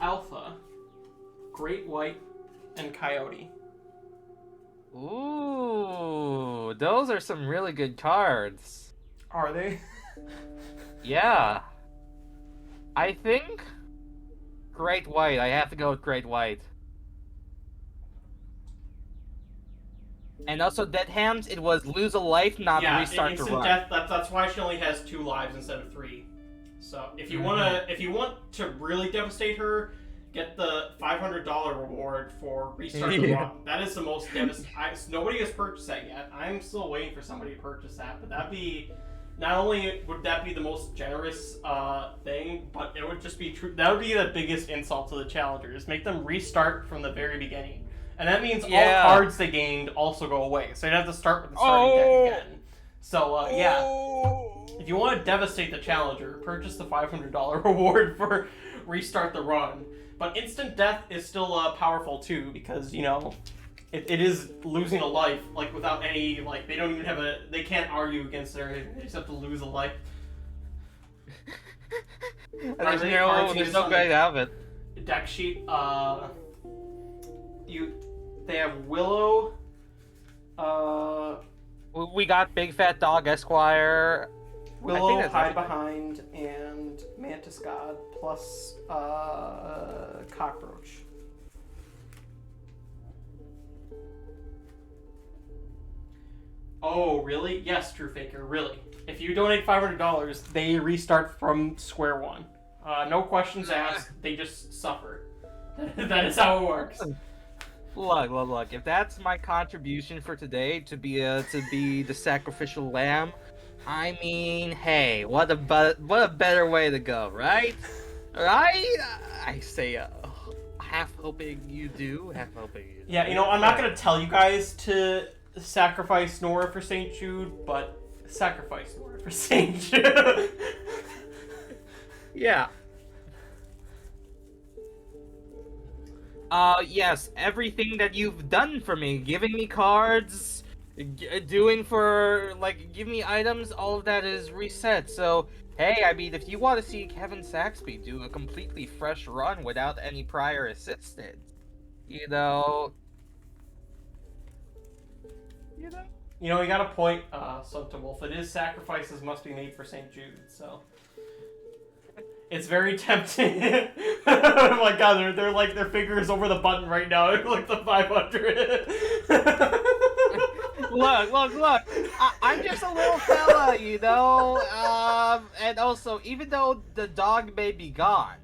Alpha, Great White, and Coyote. Ooh, those are some really good cards. Are they? Yeah. I think Great White. I have to go with Great White. And also Dead Hands, it was lose a life, not restart the instant run. death. That's why she only has 2 lives instead of 3. So if you want to really devastate her, get the $500 reward for restart the run. That is the most devastating. Nobody has purchased that yet. I'm still waiting for somebody to purchase that. But that'd be, not only would that be the most generous thing, but it would just be true. That would be the biggest insult to the challengers. Make them restart from the very beginning. And that means all cards they gained also go away. So you'd have to start with the starting deck again. So, yeah. If you want to devastate the challenger, purchase the $500 reward for restart the run. But instant death is still powerful, too, because, you know, it is losing a life, like, without any, like, they don't even have they can't argue against it, they just have to lose a life. There's no way to have it. Deck sheet, they have Willow, We got Big Fat Dog Esquire. Willow, Hide Behind, and Mantis God, plus Cockroach. Oh, really? Yes, True Faker, really. If you donate $500, they restart from square one. No questions asked, they just suffer. That is how it works. Look. If that's my contribution for today, to be the sacrificial lamb, I mean, hey, what a better way to go, right? Right? I say, half hoping you do, half hoping you do. Yeah, you know, I'm not gonna tell you guys to sacrifice Nora for St. Jude, but sacrifice Nora for St. Jude. Yeah. Yes, everything that you've done for me, giving me cards, give me items, all of that is reset. So, hey, I mean, if you want to see Kevin Saxby do a completely fresh run without any prior assistance, you know... You know, you got a point, Son to Wolf. It is sacrifices must be made for St. Jude, so... It's very tempting. Oh my god, they're like, their fingers over the button right now. Like the 500. look. I'm just a little fella, you know. And also, even though the dog may be gone,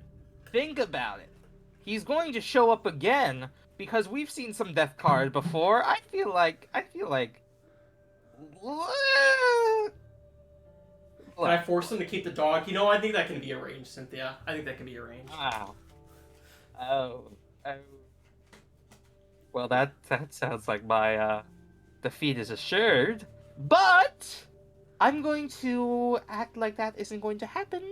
think about it. He's going to show up again because we've seen some death cards before. I feel like. Can I force him to keep the dog? You know, I think that can be arranged, Cynthia. I think that can be arranged. Wow. Oh. Well, that sounds like my defeat is assured. But I'm going to act like that isn't going to happen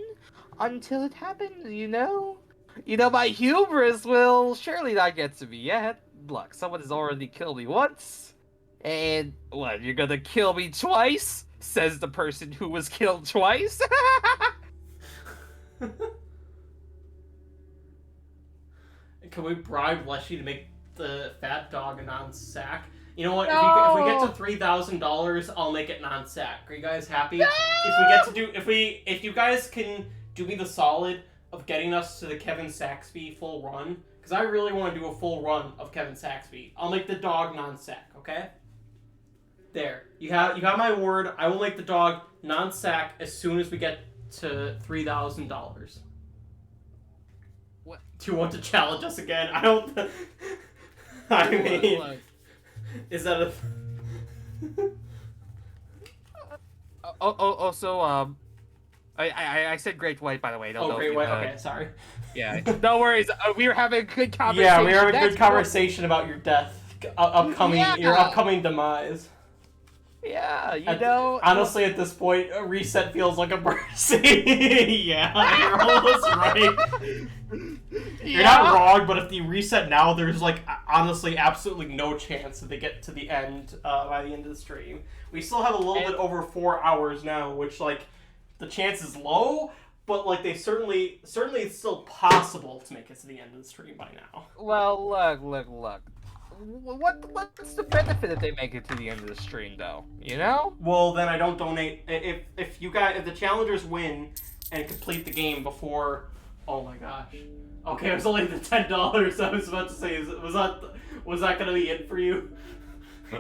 until it happens, you know? You know, my hubris will surely not get to me yet. Look, someone has already killed me once. And what, you're gonna kill me twice? Says the person who was killed twice. Can we bribe Leshy to make the fat dog a non-sack? You know what? No! If we get to $3,000, I'll make it non-sack. Are you guys happy? No! If you guys can do me the solid of getting us to the Kevin Saxby full run, because I really want to do a full run of Kevin Saxby, I'll make the dog non-sack. Okay? There. You have my word. I will make the dog non-sack as soon as we get to $3,000. What? Do you want to challenge us again? I don't. I mean, is that a? Also, I said Great White, by the way. Don't know Great if White. you, Okay, sorry. Yeah, no worries. We were having a good conversation. Yeah, we were having a That's good conversation about your death, your upcoming demise. Yeah, you know. Honestly, at this point, a reset feels like a mercy. Yeah, you're almost right. You're not wrong, but if they reset now, there's like honestly absolutely no chance that they get to the end by the end of the stream. We still have a little bit over 4 hours now, which like the chance is low, but like they certainly it's still possible to make it to the end of the stream by now. Well, look. What's the benefit if they make it to the end of the stream, though? You know? Well, then I don't donate. If the challengers win and complete the game before, oh my gosh. Okay, it was only the $10. I was about to say, was that gonna be it for you?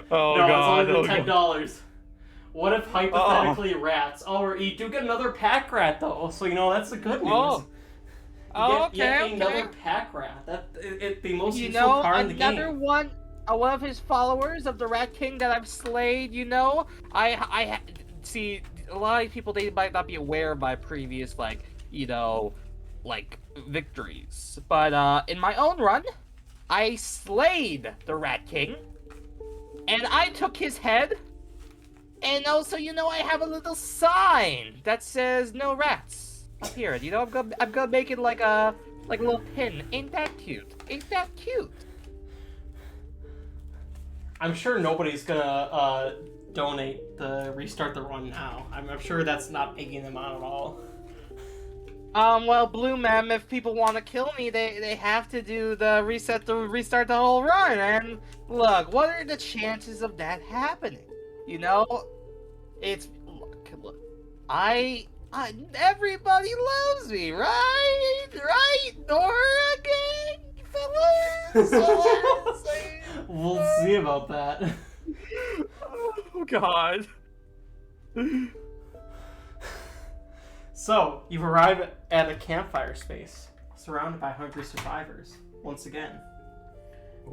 Oh no, God! it's only the $10. What if hypothetically rats? Oh, you do get another pack rat though, so you know that's the good news. Okay. Another pack rat. It's the most useful card in the game. Another one of his followers of the Rat King that I've slayed. You know, I see a lot of people, they might not be aware of my previous victories, but in my own run, I slayed the Rat King, and I took his head, and also, you know, I have a little sign that says "No rats." Up here, you know, I'm gonna make it like a little pin. Ain't that cute? Ain't that cute? I'm sure nobody's gonna donate the restart the run now. I'm sure that's not egging them on at all. Well, Blue Mem, if people want to kill me, they have to do the restart the whole run. And look, what are the chances of that happening? You know, look, everybody loves me, right? Right, Nora gang, fellas? We'll see about that. Oh, God. So, you've arrived at a campfire space, surrounded by hungry survivors, once again.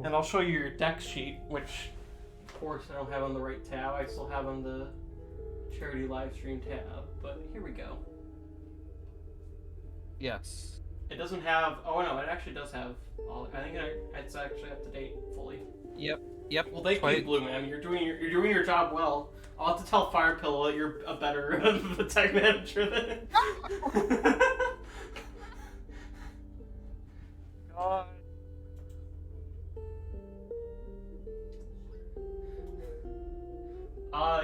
And I'll show you your deck sheet, which, of course, I don't have on the right tab. I still have on the charity livestream tab, but here we go. Yes. It doesn't have... Oh, no, it actually does have all... I think it's actually up to date fully. Yep. Well, thank you, Blue Man. You're doing your job well. I'll have to tell Firepillow that you're a better tech manager than... God.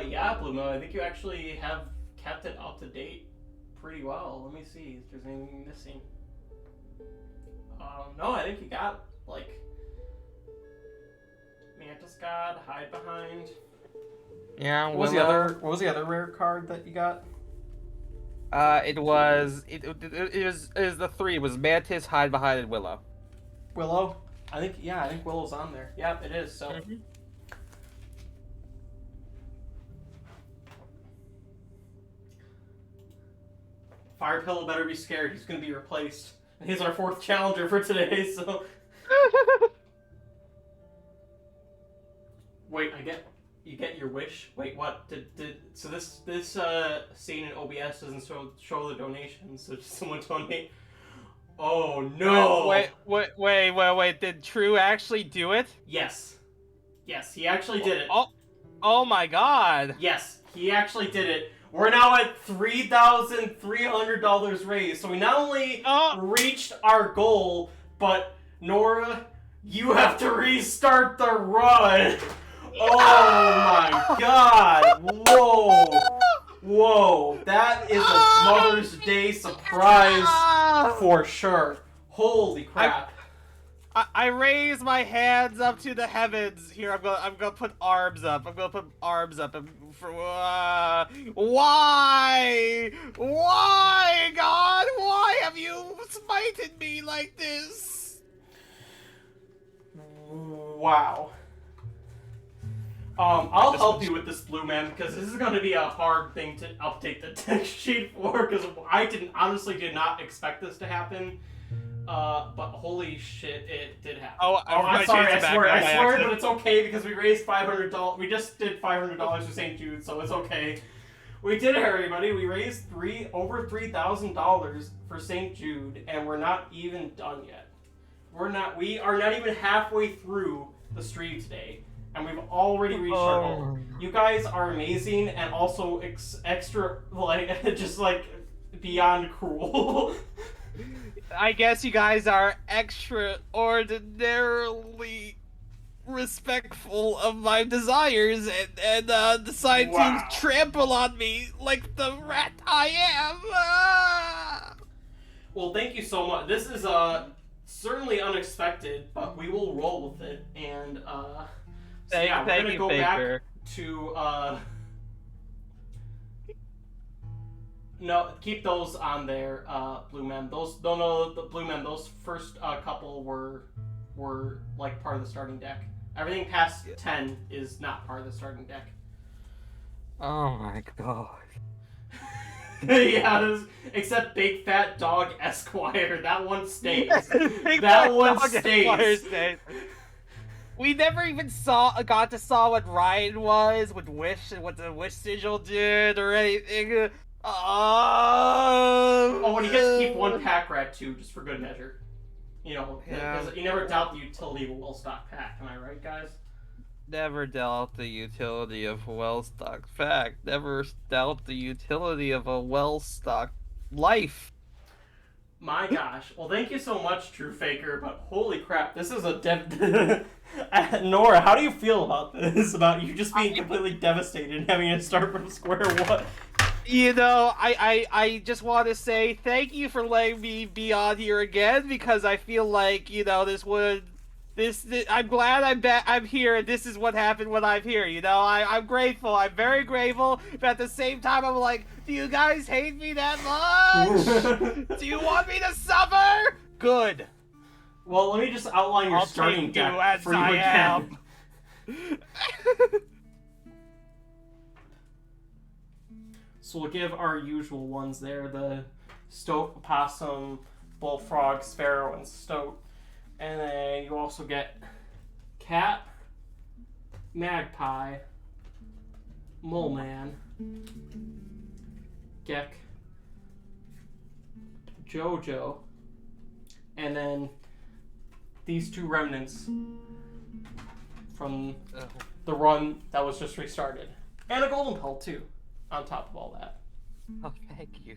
Yeah, Blue Moon. I think you actually have kept it up to date pretty well. Let me see if there's anything missing. No, I think you got, like, Mantis God, Hide Behind. Yeah, What was the other rare card that you got? It was the three. It was Mantis, Hide Behind, and Willow. Willow? I think Willow's on there. Yep, it is, so. Fire Pillow better be scared. He's gonna be replaced. He's our 4th challenger for today, so... Wait, you get your wish? Wait, what? So this scene in OBS doesn't show the donations, so just someone donate... Oh, no! Wait, did True actually do it? Yes. Yes, he actually did it. Oh my god! Yes, he actually did it. We're now at $3,300 raised, so we not only reached our goal, but Nora, you have to restart the run. Oh my god! Whoa! That is a Mother's Day surprise for sure. Holy crap! I raise my hands up to the heavens. Here, I'm gonna put arms up. I'm gonna put arms up. Why, God? Why have you smited me like this? Wow. I'll help you with this, Blue Man, because this is going to be a hard thing to update the text sheet for, because I honestly did not expect this to happen. But holy shit, it did happen. I'm sorry, I swear, but it's okay, because we raised $500. We just did $500 for St. Jude, so it's okay. We did it, everybody. We raised over $3,000 for St. Jude, and we're not even done yet. We are not even halfway through the stream today. And we've already reached our goal. You guys are amazing, and also extra, just beyond cruel. I guess you guys are extraordinarily respectful of my desires and decide to trample on me like the rat I am. Well, thank you so much. This is certainly unexpected, but we will roll with it, and so yeah, we're gonna go back to no, keep those on there, Blue Men. Those the Blue Men. Those first couple were like part of the starting deck. Everything past 10 is not part of the starting deck. Oh my god. Yeah, except Big Fat Dog Esquire. That one stays. That one stays. We never even got to saw what Ryan was with Wish and what the Wish sigil did or anything. Oh, and you get to keep one pack rat too, just for good measure. You know, because you never doubt the utility of a well-stocked pack. Am I right, guys? Never doubt the utility of a well-stocked pack. Never doubt the utility of a well-stocked life. My gosh. Well, thank you so much, True Faker, but holy crap, this is a Nora, how do you feel about this? About you just being completely devastated and having to start from square one? You know, I just want to say thank you for letting me be on here again, because I feel like, you know, I'm glad I'm here, and this is what happened when I'm here, you know? I'm grateful, I'm very grateful, but at the same time I'm like, do you guys hate me that much? Do you want me to suffer? Good. Well, let me just outline your starting deck for you again. So we'll give our usual ones there, the Stoat, Opossum, Bullfrog, Sparrow, and Stoat. And then you also get Cat, Magpie, Mole Man, Gek, Jojo, and then these two remnants from the run that was just restarted. And a Golden Pelt too, on top of all that. Oh, thank you.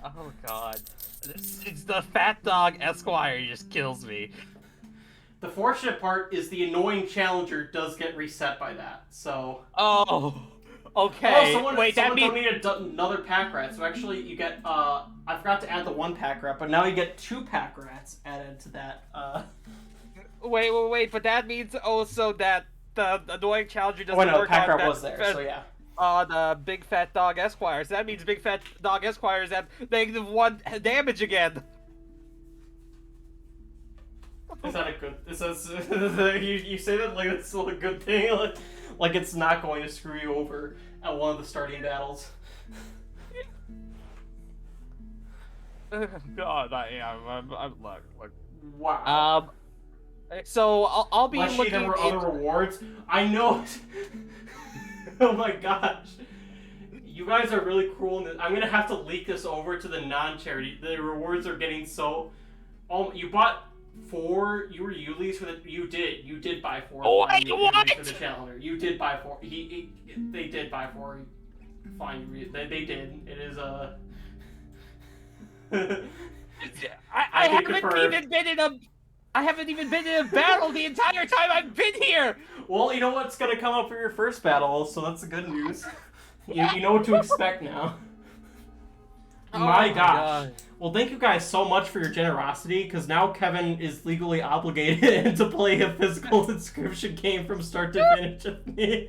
Oh god. It's the Fat Dog Esquire just kills me. The fortunate part is the annoying challenger does get reset by that, so... Oh, okay. Someone donated another pack rat, so actually you get, I forgot to add the one pack rat, but now you get 2 pack rats added to that, Wait, but that means also that the annoying challenger doesn't work on... Oh, no, pack rat was there, so yeah. The Big Fat Dog Esquire, so that means Big Fat Dog Esquire is at -1 damage again. Is that a good... you say that like it's still a good thing? Like it's not going to screw you over at one of the starting battles. God, I'm look. Wow. So I'll be Leshy, looking there were other into. rewards. I know. Oh my gosh. You guys are really cruel. I'm gonna have to leak this over to the non-charity. The rewards are getting so. Oh, you bought 4 Yulis for the. You did buy 4. What? Yulis for the challenger. You did buy 4. They did buy 4. Fine, they did. It is a. I haven't even been in a battle the entire time I've been here. Well, you know what's gonna come up for your first battle, so that's the good news. You know what to expect now. My gosh. God. Well, thank you guys so much for your generosity, because now Kevin is legally obligated to play a physical inscription game from start to finish with me.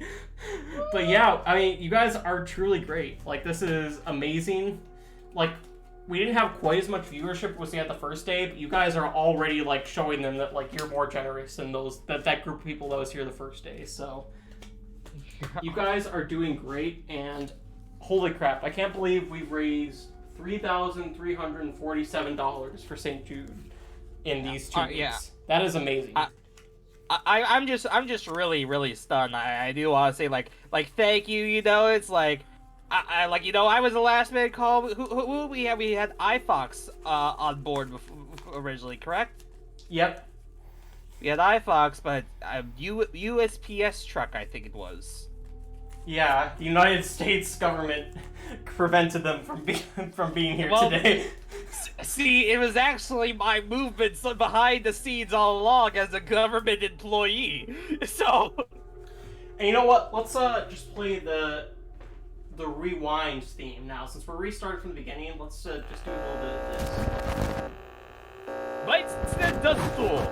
But yeah, I mean, you guys are truly great. Like, this is amazing. Like, we didn't have quite as much viewership was at the first day, but you guys are already, like, showing them that, like, you're more generous than that group of people that was here the first day, so... You guys are doing great, and holy crap, I can't believe we raised $3,347 for St. Jude in these 2 weeks. Yeah. That is amazing. I'm just really stunned. I do want to say like thank you. You know, it's like I like, you know, I was the last minute call. Who we had? We had iFox on board originally, correct? Yep. We had iFox, but USPS truck, I think it was. Yeah, the United States government prevented them from being here today. See, it was actually my movements behind the scenes all along as a government employee. So, and you know what? Let's just play the rewind theme now. Since we're restarting from the beginning, let's just do a little bit of this. Weizen das Tor.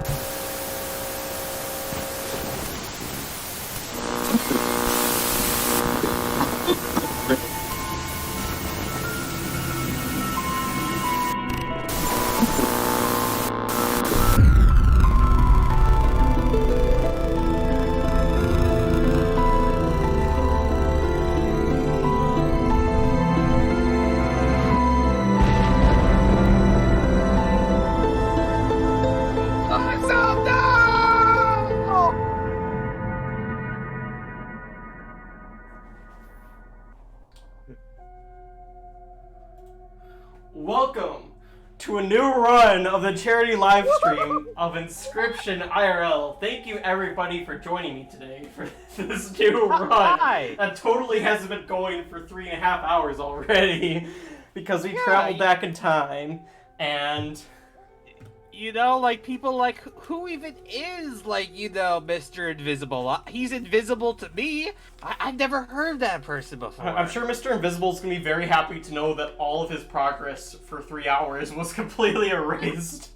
Welcome to a new run of the charity live stream of Inscryption IRL. Thank you everybody for joining me today for this new run. Hi. That totally hasn't been going for 3.5 hours already because we traveled back in time and... You know, like, people like, who even is, like, you know, Mr. Invisible? He's invisible to me. I've never heard of that person before. I'm sure Mr. Invisible is going to be very happy to know that all of his progress for 3 hours was completely erased.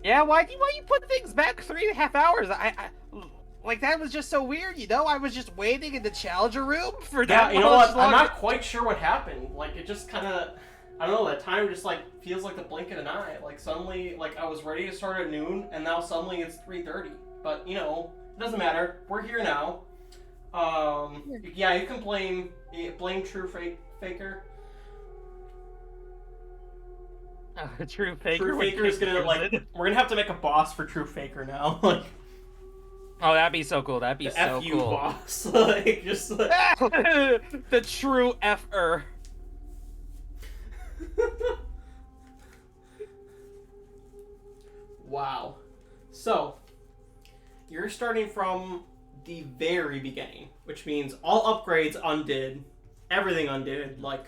Yeah, why you put things back 3.5 hours? Like, that was just so weird, you know? I was just waiting in the Challenger room for that. Yeah, you know what? I'm not quite sure what happened. Like, it just kind of... I don't know, that time just, like, feels like the blink of an eye. Like, suddenly, like, I was ready to start at noon, and now suddenly it's 3:30. But, you know, it doesn't matter. We're here now. Yeah, you can blame True Faker. True Faker. True Faker is gonna, like, we're gonna have to make a boss for True Faker now. Like, oh, that'd be so cool. That'd be so F you cool. boss. Like, just like... The true F-er. Wow. So, you're starting from the very beginning, which means all upgrades undid, everything undid, like,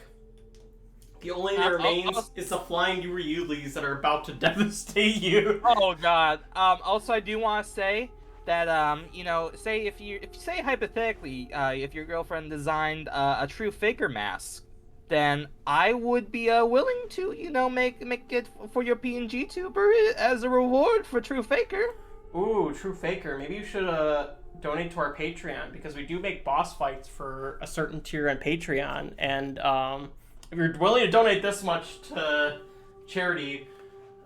the only thing that remains is the flying Yulis that are about to devastate you. Oh god. Also, I do want to say that, you know, say if you say hypothetically, if your girlfriend designed a True Faker mask, then I would be willing to, you know, make it for your PNG tuber as a reward for True Faker. Ooh, True Faker. Maybe you should donate to our Patreon, because we do make boss fights for a certain tier on Patreon, and if you're willing to donate this much to charity,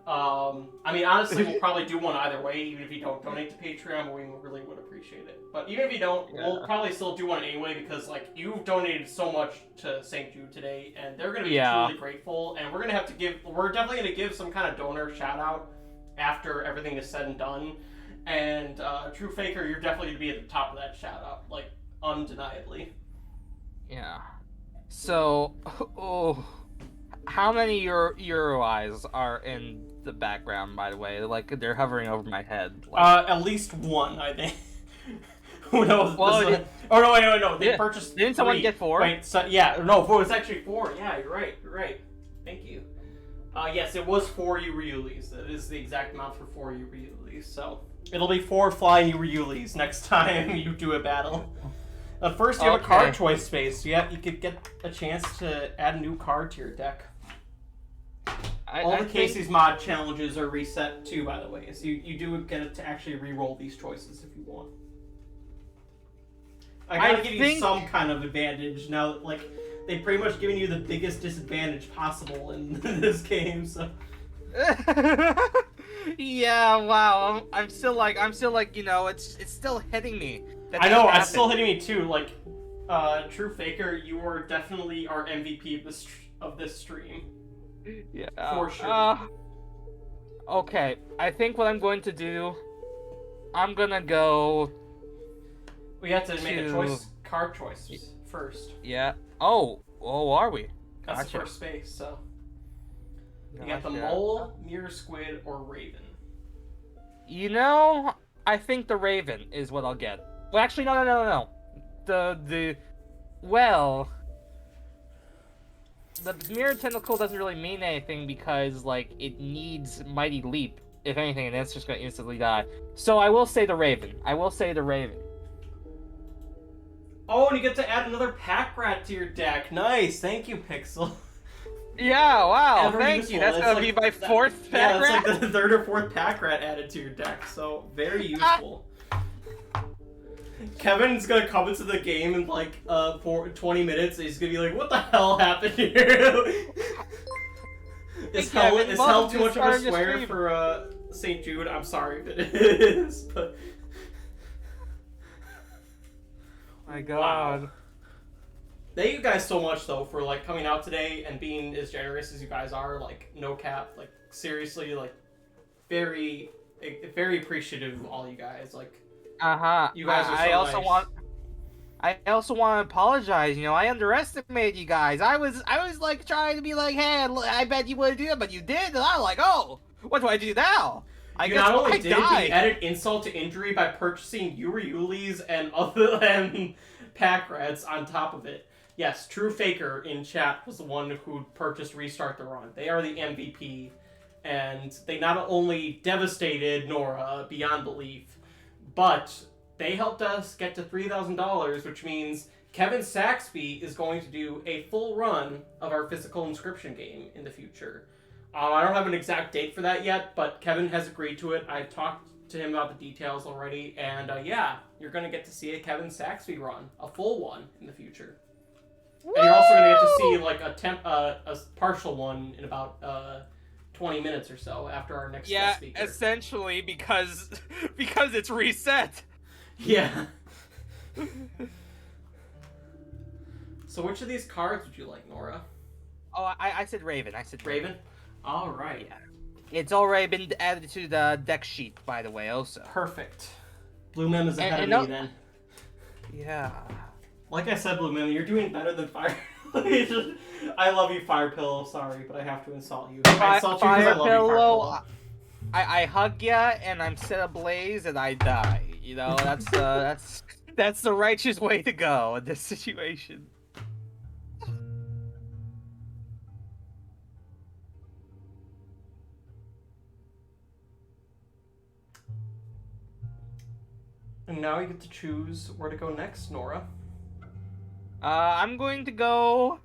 I mean, honestly, we'll probably do one either way, even if you don't donate to Patreon, we really would appreciate it. But even if you don't, we'll probably still do one anyway, because, like, you've donated so much to St. Jude today, and they're going to be truly grateful, and we're definitely going to give some kind of donor shout-out after everything is said and done. And, True Faker, you're definitely going to be at the top of that shout-out, like, undeniably. Yeah. So, how many Euro eyes are in the background, by the way? Like, they're hovering over my head. Like... At least one, I think. Who knows? Well, oh, no, wait, no. They purchased Didn't someone 3. get 4? Wait, so, yeah, no, it's actually 4. Yeah, you're right. Thank you. Yes, it was 4 Euryulis. That is the exact amount for 4 Euryulis, so... It'll be 4 flying Euryulis next time you do a battle. First, you have a card choice space. Yeah, you could get a chance to add a new card to your deck. All the Casey's mod challenges are reset too, by the way, so you do get to actually re-roll these choices if you want. I gotta give you some kind of advantage now. Like, they've pretty much given you the biggest disadvantage possible in this game. So. Yeah. Wow. I'm still like, you know, it's still hitting me. I know. It's still hitting me too. Like, True Faker, you are definitely our MVP of this stream. Yeah. For sure. Okay. I think what I'm going to do, I'm gonna go. We have to make a card choice first. Yeah. Oh, are we? That's the first space, so. You got the Mole, Mirror Squid, or Raven. You know, I think the Raven is what I'll get. Well, actually, no. The Mirror Tentacle doesn't really mean anything because, like, it needs Mighty Leap, if anything, and that's just gonna instantly die. So I will say the Raven. Oh, and you get to add another Pack Rat to your deck. Nice, thank you, Pixel. Yeah, wow, Thank useful. You. That's gonna be my 4th Pack Rat? Yeah, it's like the 3rd or 4th Pack Rat added to your deck, so very useful. Kevin's gonna come into the game in like 20 minutes, and he's gonna be like, what the hell happened here? Is hell too much of a swear for St. Jude? I'm sorry if it is, but... My god. Wow. Thank you guys so much, though, for, like, coming out today and being as generous as you guys are. Like, no cap. Like, seriously, like, very, very appreciative of all you guys. Like, you guys are so nice. I also want to apologize. You know, I underestimated you guys. I was like trying to be like, hey, I bet you wouldn't do it, but you did, and I'm like, oh, what do I do now? You not only did, but you added insult to injury by purchasing Euryulis and other than Pack Rats on top of it. Yes, True Faker in chat was the one who purchased Restart the Run. They are the MVP, and they not only devastated Nora beyond belief, but they helped us get to $3,000, which means Kevin Saxby is going to do a full run of our physical Inscryption game in the future. I don't have an exact date for that yet, but Kevin has agreed to it. I've talked to him about the details already, and yeah, you're going to get to see a Kevin Saxby run, a full one in the future. Woo! And you're also going to get to see like a partial one in about 20 minutes or so after our next guest speaker. Yeah, essentially because it's reset. Yeah. So which of these cards would you like, Nora? Oh, I said Raven. Raven? All right. Yeah. It's already been added to the deck sheet, by the way, also. Perfect. Blue Mem is ahead of me, then. Yeah. Like I said, Blue Mem, you're doing better than Fire. I love you, Fire Pillow. Sorry, but I have to insult you. I insult you because I love you, Fire Pillow. I hug ya, and I'm set ablaze, and I die. You know, that's the righteous way to go in this situation. And now you get to choose where to go next, Nora. I'm going to go...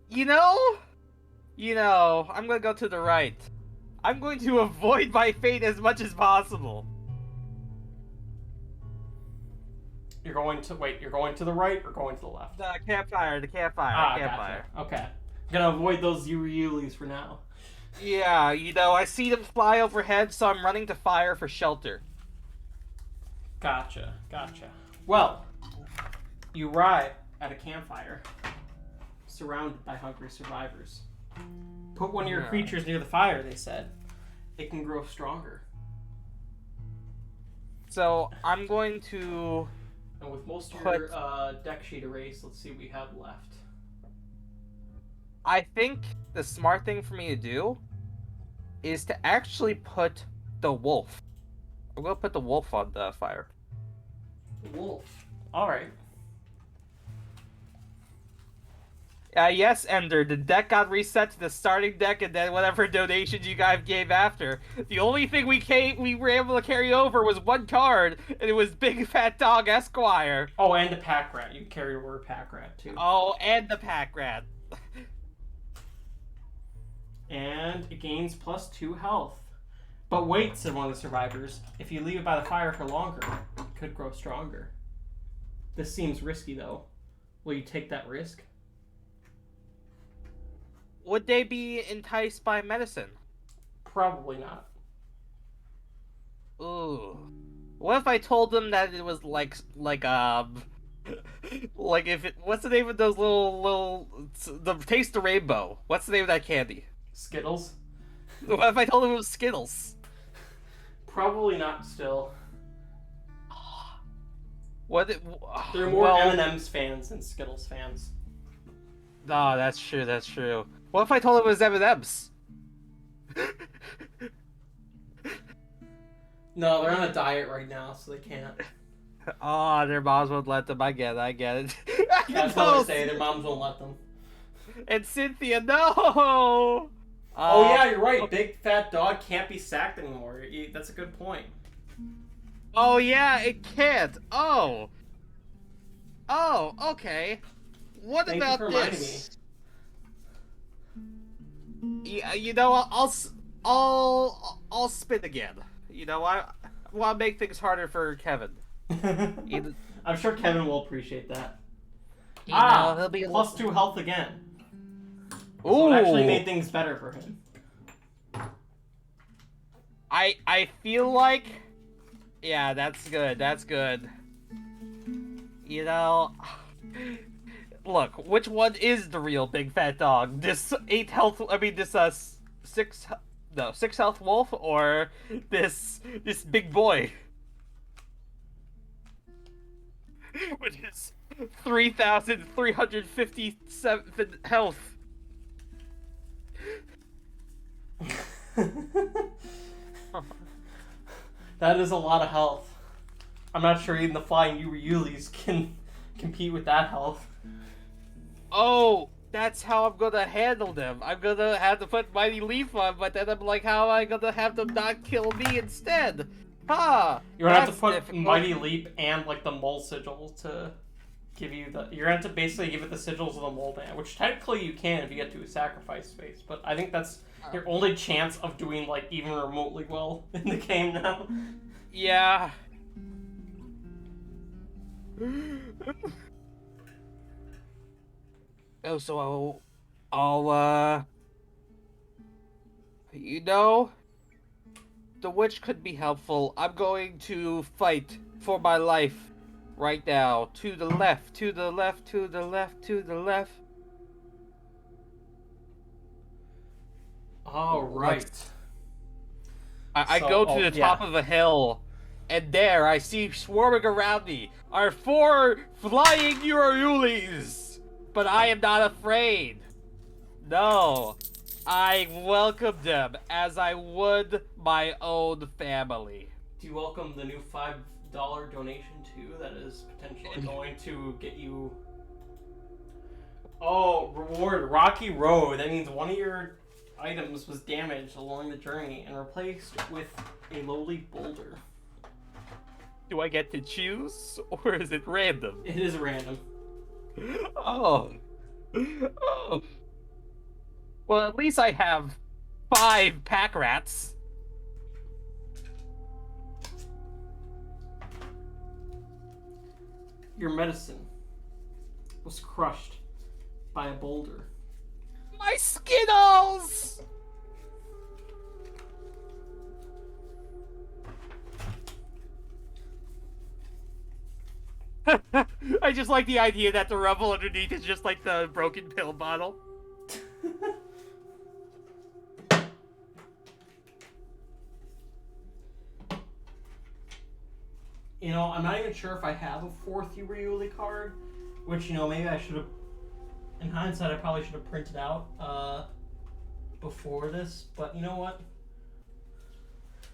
You know, I'm going to go to the right. I'm going to avoid my fate as much as possible. You're going to the right or going to the left? The campfire. Gotcha. Okay. I'm gonna avoid those Euryulis for now. Yeah, you know, I see them fly overhead, so I'm running to fire for shelter. Gotcha. Well, you arrive at a campfire, surrounded by hungry survivors. Put one of your creatures near the fire, they said. It can grow stronger. So I'm going to. And with most of your deck sheet erased, let's see what we have left. I think the smart thing for me to do is to actually put the wolf. I'm gonna put the wolf on the fire. Wolf. Alright. Yes, Ender, the deck got reset to the starting deck, and then whatever donations you guys gave after. The only thing we were able to carry over was one card, and it was Big Fat Dog Esquire. Oh, and the pack rat. You can carry over a pack rat, too. Oh, and the pack rat. And it gains +2 health. But wait, said one of the survivors. If you leave it by the fire for longer, it could grow stronger. This seems risky, though. Will you take that risk? Would they be enticed by medicine? Probably not. Ooh. What if I told them that it was like if it, what's the name of those the Taste the Rainbow? What's the name of that candy? Skittles? What if I told them it was Skittles? Probably not still. What? They're more M&M's fans than Skittles fans. No, that's true. What if I told them it was M&M's? No, they're on a diet right now, so they can't. Oh, their moms won't let them. I get it. That's what they say. Their moms won't let them. And Cynthia, no! Oh yeah, you're right. Big Fat Dog can't be sacked anymore. That's a good point. Oh yeah, it can't. Oh, okay. What Thank you about for reminding this? Yeah, you know, I'll spin again. You know, I want to make things harder for Kevin. I'm sure Kevin will appreciate that. You know, he'll be +2 health again. Ooh. So it actually made things better for him. I feel like, yeah, that's good. You know, look, which one is the real Big Fat Dog? This 6 health wolf, or this big boy with his 3,357 health? That is a lot of health. I'm not sure even the flying Yulis can compete with that health. Oh, that's how I'm gonna handle them. I'm gonna have to put Mighty Leaf on, but then I'm like, how am I gonna have them not kill me instead? You're gonna have to put difficult. Mighty Leap and like the mole sigil to give you the. You're gonna have to basically give it the sigils of the mole man, which technically you can if you get to a sacrifice space. But I think that's your only chance of doing like even remotely well in the game now. Yeah. Oh, so I'll you know, the witch could be helpful. I'm going to fight for my life right now. To the left, to the left, to the left, to the left. All right. I So- go to the top of a hill, and there I see swarming around me are 4 flying Urulis. But I am not afraid. No, I welcome them as I would my own family. Do you welcome the new $5 donation too? That is potentially going to get you. Oh, reward Rocky Road. That means one of your items was damaged along the journey and replaced with a lowly boulder. Do I get to choose, or is it random? It is random. Oh. Well, at least I have 5 pack rats. Your medicine was crushed by a boulder. My Skittles! I just like the idea that the rubble underneath is just like the broken pill bottle. You know, I'm not even sure if I have a 4th Uriuli card, which, you know, maybe I should have, in hindsight, I probably should have printed out before this, but you know what?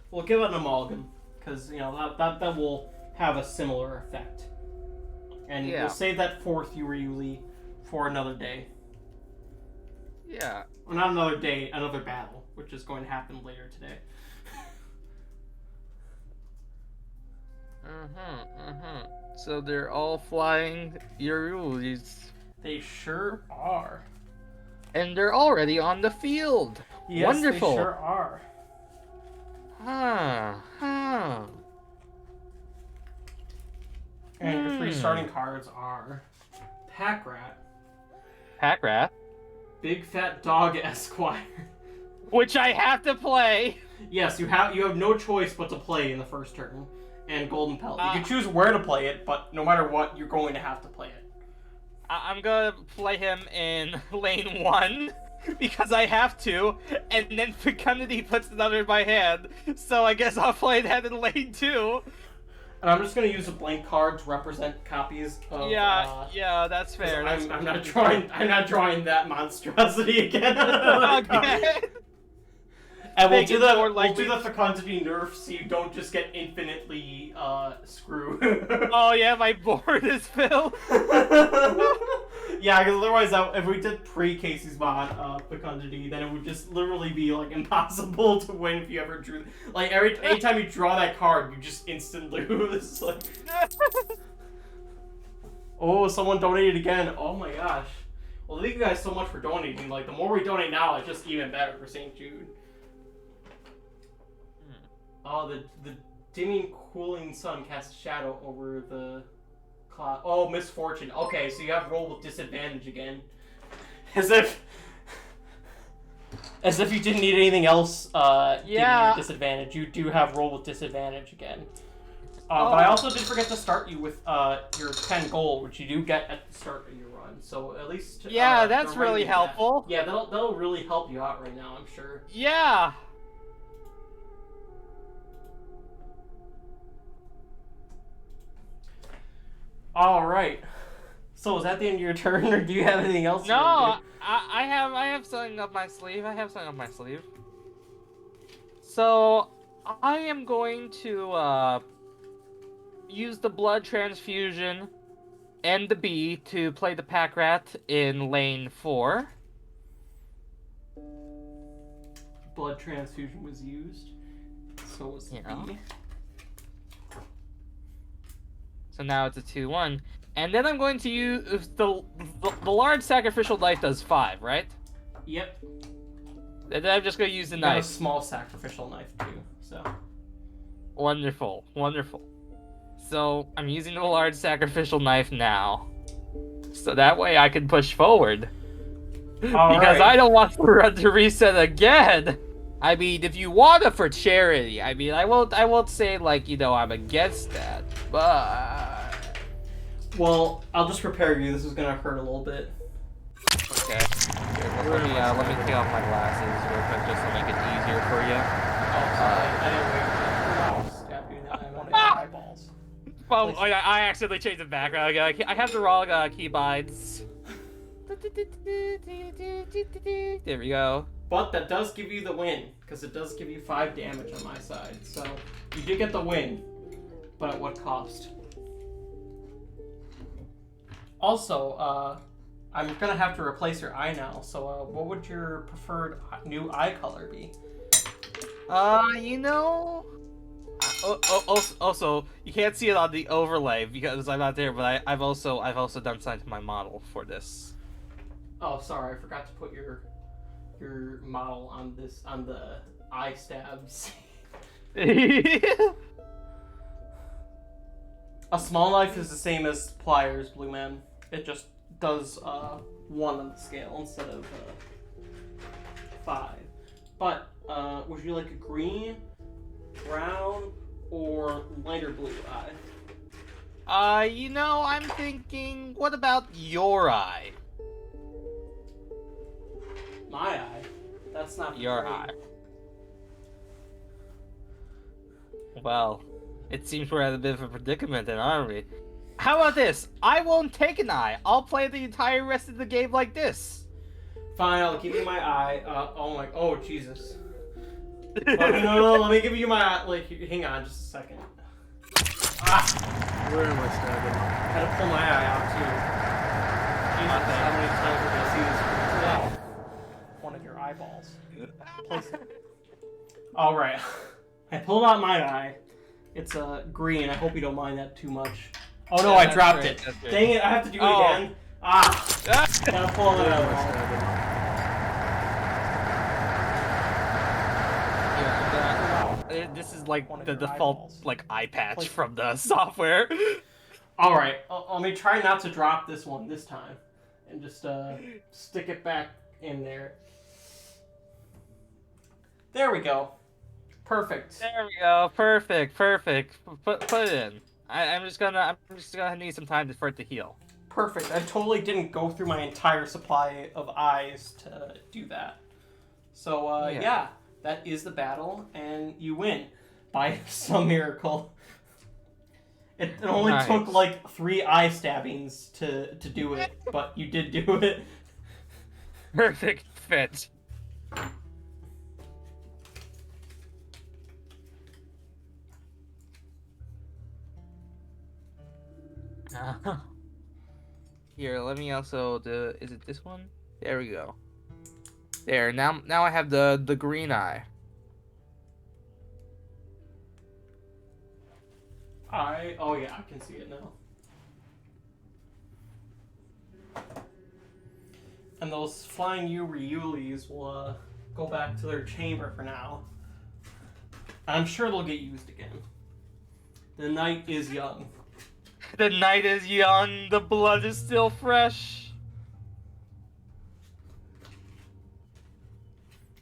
We'll give it an amalgam, because, you know, that will have a similar effect. And Yeah. we'll save that 4th Uriuli for another day. Yeah. Well, not another day, another battle, which is going to happen later today. So they're all flying Urulis. They sure are. And they're already on the field. Yes, Wonderful. they sure are. Huh. And your 3 starting cards are Pack Rat, Pack Rat. Big Fat Dog Esquire. Which I have to play. Yes, you have no choice but to play in the first turn. And Golden Pelt. You can choose where to play it, but no matter what, you're going to have to play it. I'm gonna play him in lane 1 because I have to, and then Fecundity puts it under my hand, so I guess I'll play that in lane 2. And I'm just going to use a blank card to represent copies of. Yeah, that's fair. I'm not drawing that monstrosity again. Okay. And we'll Make do it the more like fecundity nerf so you don't just get infinitely screwed. Oh yeah, my board is filled. Yeah, because otherwise, if we did pre-Casey's mod fecundity, then it would just literally be like impossible to win if you ever drew. Like anytime you draw that card, you just instantly lose. Like, oh, someone donated again. Oh my gosh. Well, thank you guys so much for donating. Like, the more we donate now, it's just even better for St. Jude. Oh, the dimming, cooling sun casts a shadow over the cloud. Oh, misfortune. Okay, so you have roll with disadvantage again. As if you didn't need anything else. Giving you disadvantage. You do have roll with disadvantage again. But I also did forget to start you with your 10 gold, which you do get at the start of your run. So at least Yeah, that's really helpful. Yeah, that'll really help you out right now, I'm sure. Yeah. All right. So is that the end of your turn, or do you have anything else? No, I have something up my sleeve. So I am going to use the blood transfusion and the bee to play the pack rat in lane 4. Blood transfusion was used. So was the bee. So now it's a 2-1. And then I'm going to use the large sacrificial knife does 5, right? Yep. And then I'm just going to use the You have a knife. small sacrificial knife too. So. Wonderful. So I'm using the large sacrificial knife now. So that way I can push forward. Because I don't want to run to reset again. I mean, if you want it for charity, I mean, I won't say, like, you know, I'm against that, but... Well, I'll just prepare you. This is gonna hurt a little bit. Okay. Let me take off my glasses real quick just to make it easier for you. Oh, sorry. I didn't wait for you to stab you now. I wanted my eyeballs. Well, I accidentally changed the background. I have the wrong keybinds. There we go. But that does give you the win, because it does give you 5 damage on my side. So you did get the win, but at what cost? Also, I'm gonna have to replace your eye now. So what would your preferred new eye color be? You know. Also, you can't see it on the overlay because I'm not there, but I've also done something to my model for this. Oh, sorry, I forgot to put your model on the eye stabs. A small knife is the same as pliers, Blue Man. It just does 1 on the scale instead of 5. But would you like a green, brown, or lighter blue eye? You know, I'm thinking, what about your eye? My eye. That's not Your great. eye. Well, it seems we're at a bit of a predicament then, aren't we? How about this? I won't take an eye. I'll play the entire rest of the game like this. Fine, I'll give you my eye. Oh Jesus. No, let me give you my eye. Like, hang on just a second. Ah! Where am I stabbing? I had to pull my eye out too. Jesus, how many times we're gonna see this? Yeah. One of your eyeballs. Place it. Alright. I pulled out my eye. It's green. I hope you don't mind that too much. Oh no, Yeah, I that's dropped great, it. that's great. Dang it, I have to do it Oh. again. Gotta pull it out. This is like One of the your default eyeballs. like eye patch Like- from the software. Alright, let me try not to drop this one this time. And just stick it back in there. There we go. Perfect. There we go. Perfect. Put it in. I'm just gonna need some time for it to heal. Perfect. I totally didn't go through my entire supply of eyes to do that. So, yeah, that is the battle, and you win by some miracle. It only Nice. took like 3 eye stabbings to do it, but you did do it. Perfect fit. Here, let me also do. Is it this one? There we go. There. Now I have the green eye. Oh yeah, I can see it now. And those flying Ryulis will go back to their chamber for now. I'm sure they'll get used again. The night is young. The night is young. The blood is still fresh.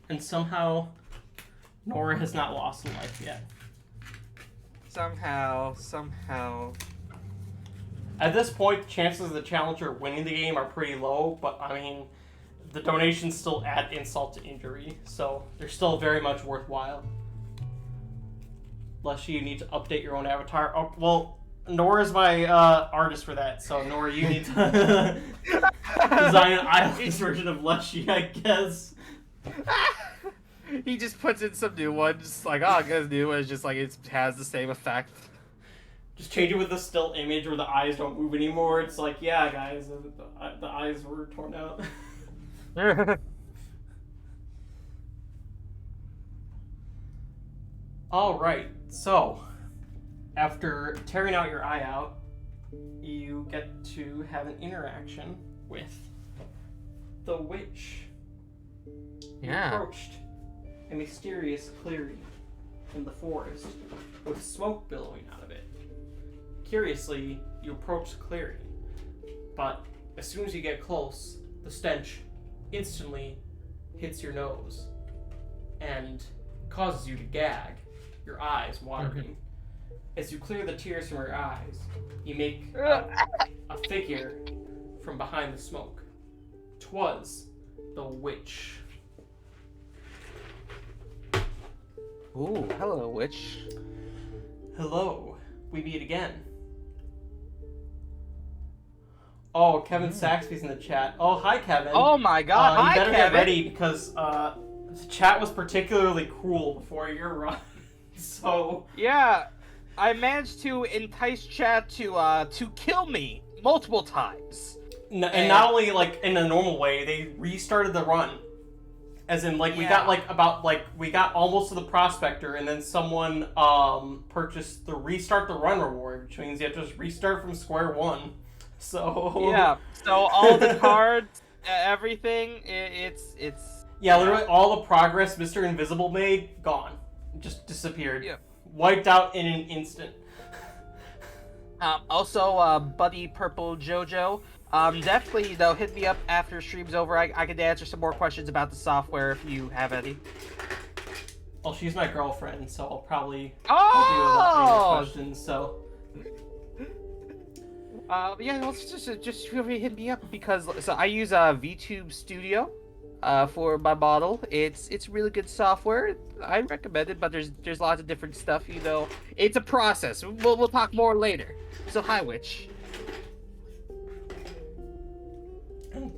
And somehow, Nora has not lost a life yet. Somehow. At this point, chances of the challenger winning the game are pretty low, but I mean, the donations still add insult to injury, so they're still very much worthwhile. Unless you need to update your own avatar. Oh, well, Nora's my artist for that, so Nora, you need to design an eyeless version of Leshy, I guess. He just puts in some new ones, like, oh, guys, new one. It's just like it has the same effect. Just change it with the still image where the eyes don't move anymore. It's like, yeah, guys, the eyes were torn out. Alright, so after tearing out your eye out, you get to have an interaction with the witch. You Yeah. approached a mysterious clearing in the forest with smoke billowing out of it. Curiously, you approach the clearing, but as soon as you get close, the stench instantly hits your nose and causes you to gag, your eyes watering. As you clear the tears from your eyes, you make a figure from behind the smoke. 'Twas the witch. Ooh, hello, witch. Hello, we meet again. Oh, Kevin Saxby's in the chat. Oh, hi, Kevin. Oh my god, You hi, better Kevin. get ready because the chat was particularly cruel before your run. So Yeah, I managed to entice chat to kill me multiple times. and not only like in a normal way, they restarted the run. As in, like, we got we got almost to the prospector, and then someone purchased the restart the run reward, which means you have to just restart from square one. So Yeah, so all the cards, everything, it's yeah, literally all the progress Mr. Invisible made, gone, just disappeared, Yeah. wiped out in an instant. Also, Buddy Purple Jojo. Definitely, though, hit me up after stream's over. I could answer some more questions about the software if you have any. Well, she's my girlfriend, so I'll probably help you with a lot of your Oh! questions. So Yeah, also just feel free to hit me up because so I use VTube Studio, for my model. It's really good software. I recommend it, but there's lots of different stuff. You know, it's a process. We'll talk more later. So hi, Witch.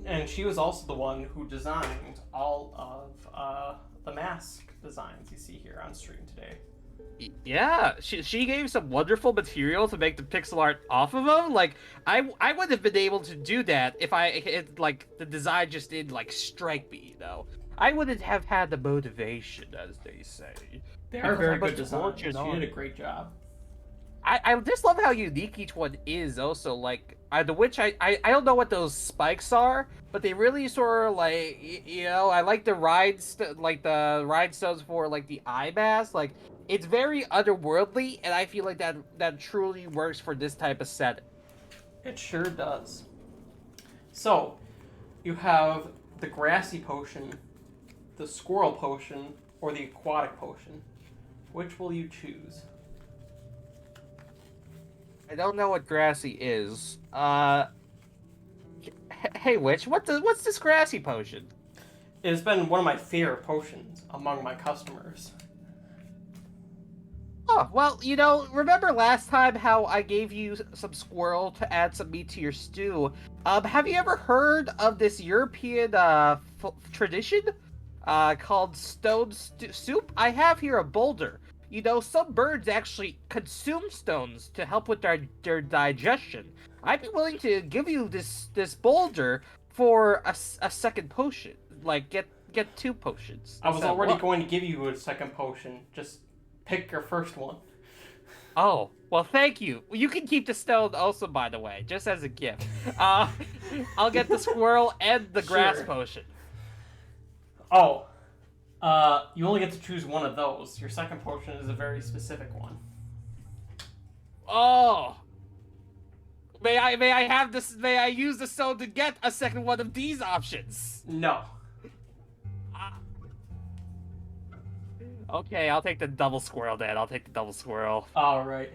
And she was also the one who designed all of the mask designs you see here on stream today. Yeah, she gave some wonderful material to make the pixel art off of them. Like I wouldn't have been able to do that if like the design just didn't like strike me. You know, I wouldn't have had the motivation, as they say. They are Because very I good must designs. work She it on. did a great job. I just love how unique each one is. Also, like the witch, I don't know what those spikes are, but they really sort of like you know. I like the like the rhinestones for like the eye mask. Like it's very otherworldly, and I feel like that truly works for this type of setting. It sure does. So, you have the grassy potion, the squirrel potion, or the aquatic potion. Which will you choose? I don't know what grassy is. Hey, witch, what's this grassy potion? It has been one of my favorite potions among my customers. Oh, well, you know, remember last time how I gave you some squirrel to add some meat to your stew? Have you ever heard of this European, tradition? Called stone soup? I have here a boulder. You know, some birds actually consume stones to help with their digestion. I'd be willing to give you this boulder for a second potion. Like, get 2 potions. I was instead of already one. going to give you a second potion. Just pick your first one. Oh, well, thank you. You can keep the stone also, by the way, just as a gift. I'll get the squirrel and the grass Sure. potion. Oh, you only get to choose one of those. Your second potion is a very specific one. Oh. May I have this? May I use the stone to get a second one of these options? No. Okay, I'll take the double squirrel then. I'll take the double squirrel. Alright.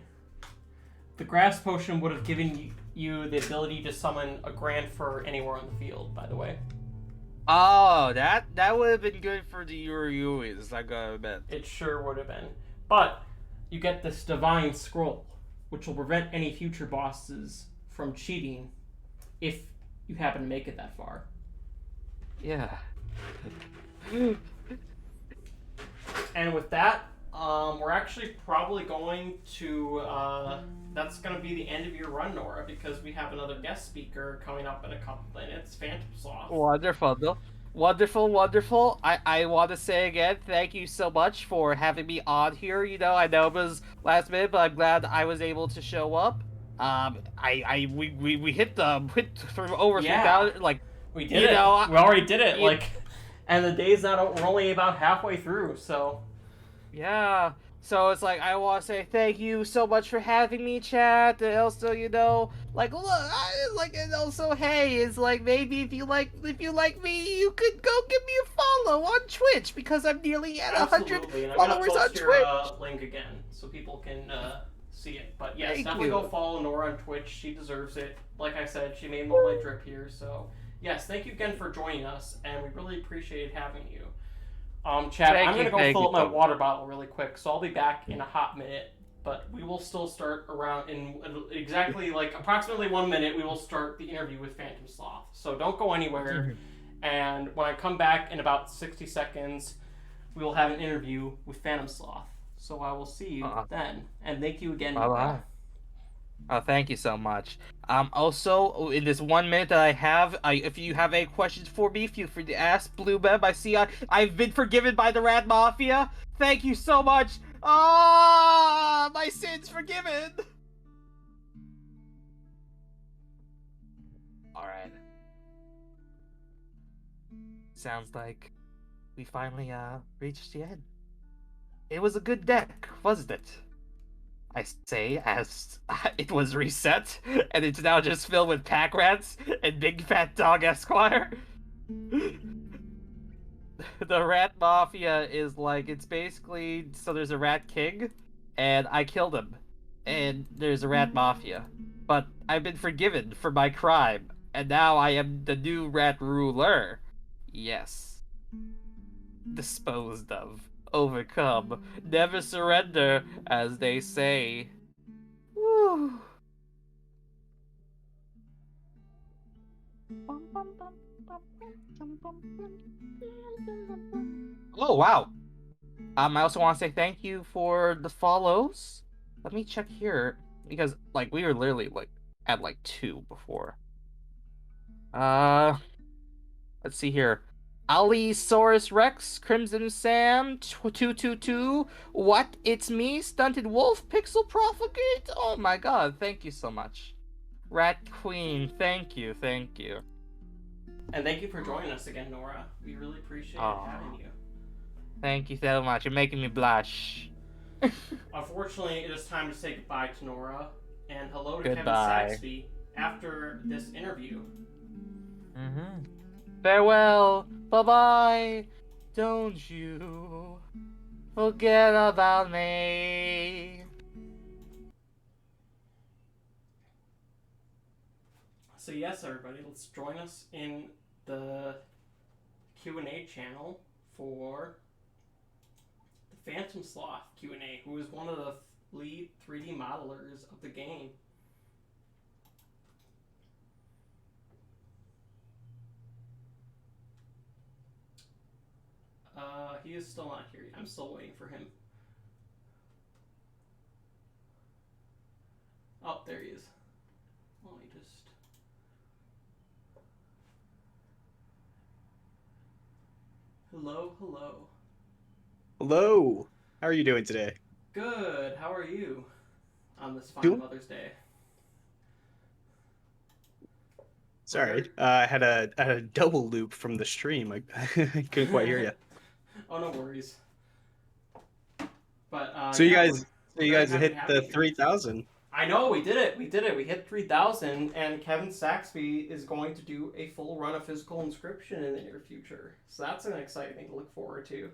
The grass potion would have given you the ability to summon a grand fur anywhere on the field, by the way. Oh, that would have been good for the Yuruis, I gotta admit. It sure would have been. But you get this divine scroll, which will prevent any future bosses from cheating if you happen to make it that far. Yeah. And with that, we're actually probably going to, that's going to be the end of your run, Nora, because we have another guest speaker coming up in a couple minutes, Phantom Sloth. Wonderful. Wonderful. I want to say again, thank you so much for having me on here. You know, I know it was last minute, but I'm glad I was able to show up. We hit through over 3,000, like, We did you it. know, We already did it, you- like, and the day's not, we're only about halfway through, so. yeah. So it's like I want to say thank you so much for having me, chat. And also, you know, like look, and also, hey, it's like maybe if you like me, you could go give me a follow on Twitch because I'm nearly at 100 Absolutely, and I'm gonna followers on post your Twitch. link again so people can see it. But yes, Thank definitely you. go follow Nora on Twitch. She deserves it. Like I said, she made all my drip here. So yes, thank you again for joining us, and we really appreciated having you. Chat, Thank I'm gonna you, go thank fill you up my so water bottle really quick, so I'll be back in a hot minute. But we will still start around in exactly like approximately 1 minute. We will start the interview with Phantom Sloth. So don't go anywhere. And when I come back in about 60 seconds, we will have an interview with Phantom Sloth. So I will see you then. And thank you again. Bye-bye. Nora. Oh, thank you so much. Also, in this 1 minute that I have, if you have any questions for me, feel free to ask. Blue Beb, I see I've been forgiven by the Rat Mafia. Thank you so much. Ah, my sins forgiven. Alright. Sounds like we finally, reached the end. It was a good deck, wasn't it? I say, as it was reset, and it's now just filled with pack rats and Big Fat Dog Esquire. The Rat Mafia is like, it's basically, so there's a Rat King, and I killed him. and there's a rat mafia. But I've been forgiven for my crime, and now I am the new rat ruler. Yes. Disposed of. Overcome. Never surrender, as they say. Woo. Oh, wow. I also want to say thank you for the follows. Let me check here, because, like, we were literally, like, at, like, 2 before. Let's see here. Allosaurus Rex, Crimson Sam, 222. What? It's me, Stunted Wolf, Pixel Profligate? Oh my god, thank you so much. Rat Queen, thank you. And thank you for joining us again, Nora. We really appreciate Aw. having you. Thank you so much. You're making me blush. Unfortunately, it is time to say goodbye to Nora, and hello to Goodbye. Kevin Saxby after this interview. Mm-hmm. Farewell. Bye-bye. Don't you forget about me. So yes, everybody, let's join us in the Q&A channel for the Phantom Sloth Q&A, who is one of the lead 3D modelers of the game. He is still not here. I'm still waiting for him. Oh, there he is. Let me just... Hello. Hello. How are you doing today? Good. How are you on this fine Doing- Mother's Day? Sorry, I had a double loop from the stream. I couldn't quite hear you. Oh, no worries. But So you yeah, guys, we're you very guys happy hit to have the you here. 3,000. I know, we did it. We hit 3,000, and Kevin Saxby is going to do a full run of physical inscription in the near future. So that's an exciting thing to look forward to.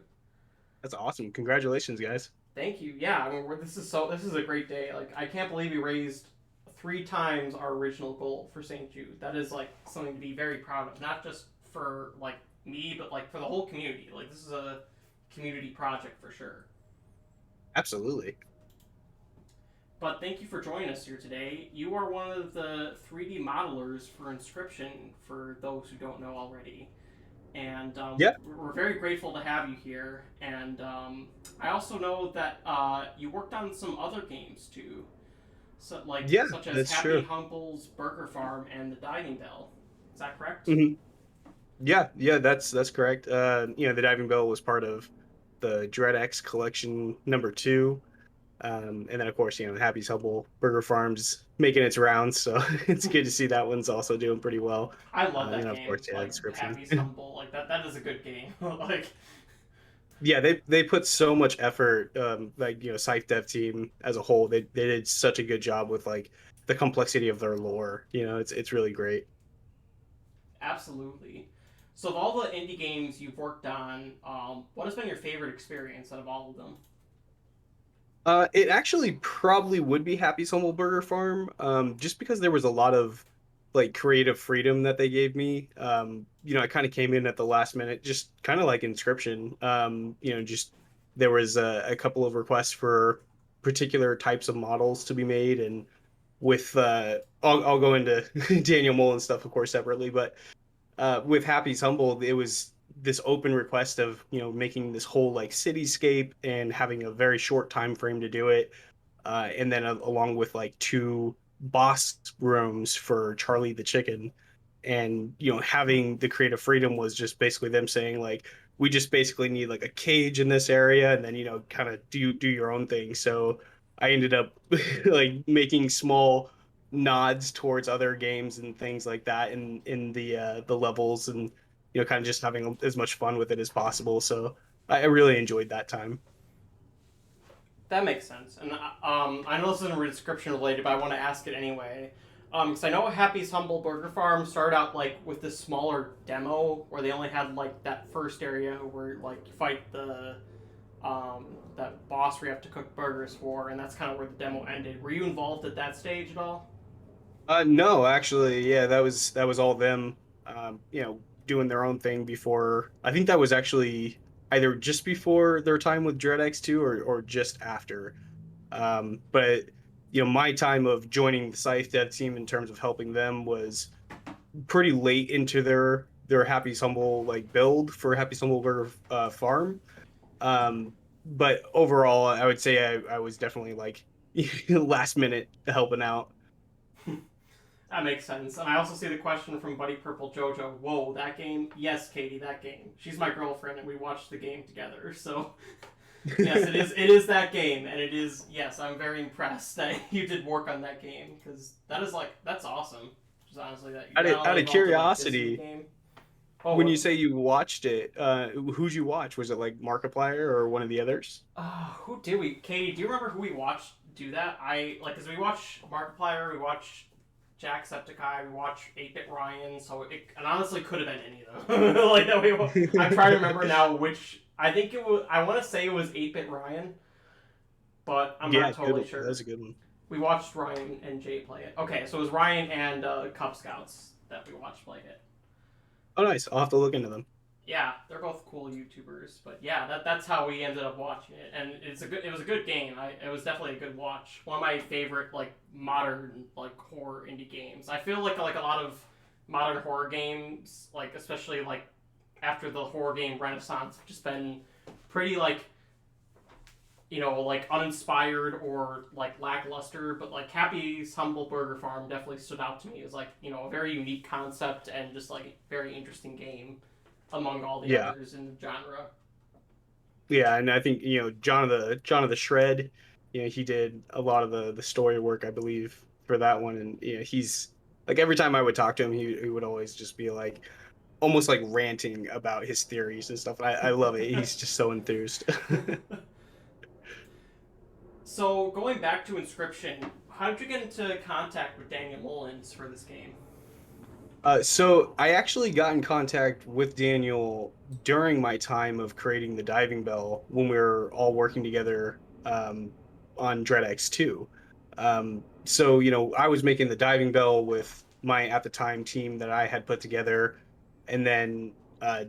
That's awesome. Congratulations, guys. Thank you. Yeah, I mean, this is a great day. Like, I can't believe we raised 3 times our original goal for St. Jude. That is like something to be very proud of, not just for like me, but like for the whole community. Like, this is a community project for sure. Absolutely. But thank you for joining us here today. You are one of the 3D modelers for Inscryption, for those who don't know already. And Yep. we're very grateful to have you here. And I also know that you worked on some other games too, so, Yeah, such as that's Happy true. Humble's Burger Farm and the Diving Bell. Is that correct? Hmm. Yeah, that's correct. The Diving Bell was part of the Dread X collection #2. And then of course, Happy's Humble Burger Farms making its rounds, so it's good to see that one's also doing pretty well. I love that And then of game. course, yeah, Like Inscryption. Happy's Humble. Like that is a good game. Like. Yeah, they put so much effort, Scythe dev team as a whole, they did such a good job with like the complexity of their lore. It's really great. Absolutely. So, of all the indie games you've worked on, what has been your favorite experience out of all of them? It actually probably would be Happy's Humble Burger Farm, just because there was a lot of like creative freedom that they gave me. I kind of came in at the last minute, just kind of like Inscryption. Just there was a couple of requests for particular types of models to be made, and with I'll go into Daniel Mole and stuff, of course, separately, but with Happy's Humble, it was this open request of making this whole like cityscape and having a very short time frame to do it, and then along with like 2 boss rooms for Charlie the Chicken, and having the creative freedom was just basically them saying like, we just basically need like a cage in this area, and then kind of do your own thing. So I ended up like making small nods towards other games and things like that in the levels, and kind of just having as much fun with it as possible. So I really enjoyed that time. That makes sense. And I know this isn't a description related, but I want to ask it anyway. Because I know Happy's Humble Burger Farm started out like with this smaller demo where they only had like that first area where like you fight the that boss where you have to cook burgers for, and that's kind of where the demo ended. Were you involved at that stage at all? No, actually, yeah, that was all them, doing their own thing before. I think that was actually either just before their time with DreadX2 or just after. But my time of joining the Scythe dev team in terms of helping them was pretty late into their Happy's Humble like build for Happy's Humble Burger farm. But overall, I would say I was definitely like last minute helping out. That makes sense. And I also see the question from Buddy Purple Jojo. Whoa, that game? Yes, Katie, that game. She's my girlfriend, and we watched the game together. So, yes, it is. It is that game, and it is. Yes, I'm very impressed that you did work on that game because that's awesome. Just honestly, that Out of, not out only of involved in, like, Disney curiosity, game. Oh, when you say you watched it, who'd you watch? Was it like Markiplier or one of the others? who did we? Katie, do you remember who we watched do that? Because we watched Markiplier, we watched Jacksepticeye, we watched 8-Bit Ryan, so it honestly could have been any of them. Like that I'm trying to remember now which. I think it was. I want to say it was 8-Bit Ryan, but I'm not totally sure. That's a good one. We watched Ryan and Jay play it. Okay, so it was Ryan and Cub Scouts that we watched play it. Oh, nice. I'll have to look into them. Yeah, they're both cool YouTubers, but yeah, that's how we ended up watching it, and it was a good game. It was definitely a good watch. One of my favorite like modern like horror indie games. I feel like a lot of modern horror games, like especially like after the horror game renaissance, have just been pretty like like uninspired or like lackluster. But like Happy's Humble Burger Farm definitely stood out to me as like a very unique concept and just like a very interesting game among all the others in the genre. Yeah, and I think John of the Shred, he did a lot of the story work, I believe, for that one, and he's like every time I would talk to him, he would always just be like almost like ranting about his theories and stuff. I love it. He's just so enthused. So going back to Inscryption, how did you get into contact with Daniel Mullins for this game? So I actually got in contact with Daniel during my time of creating the diving bell when we were all working together on DreadX2. So I was making the diving bell with my at the time team that I had put together, and then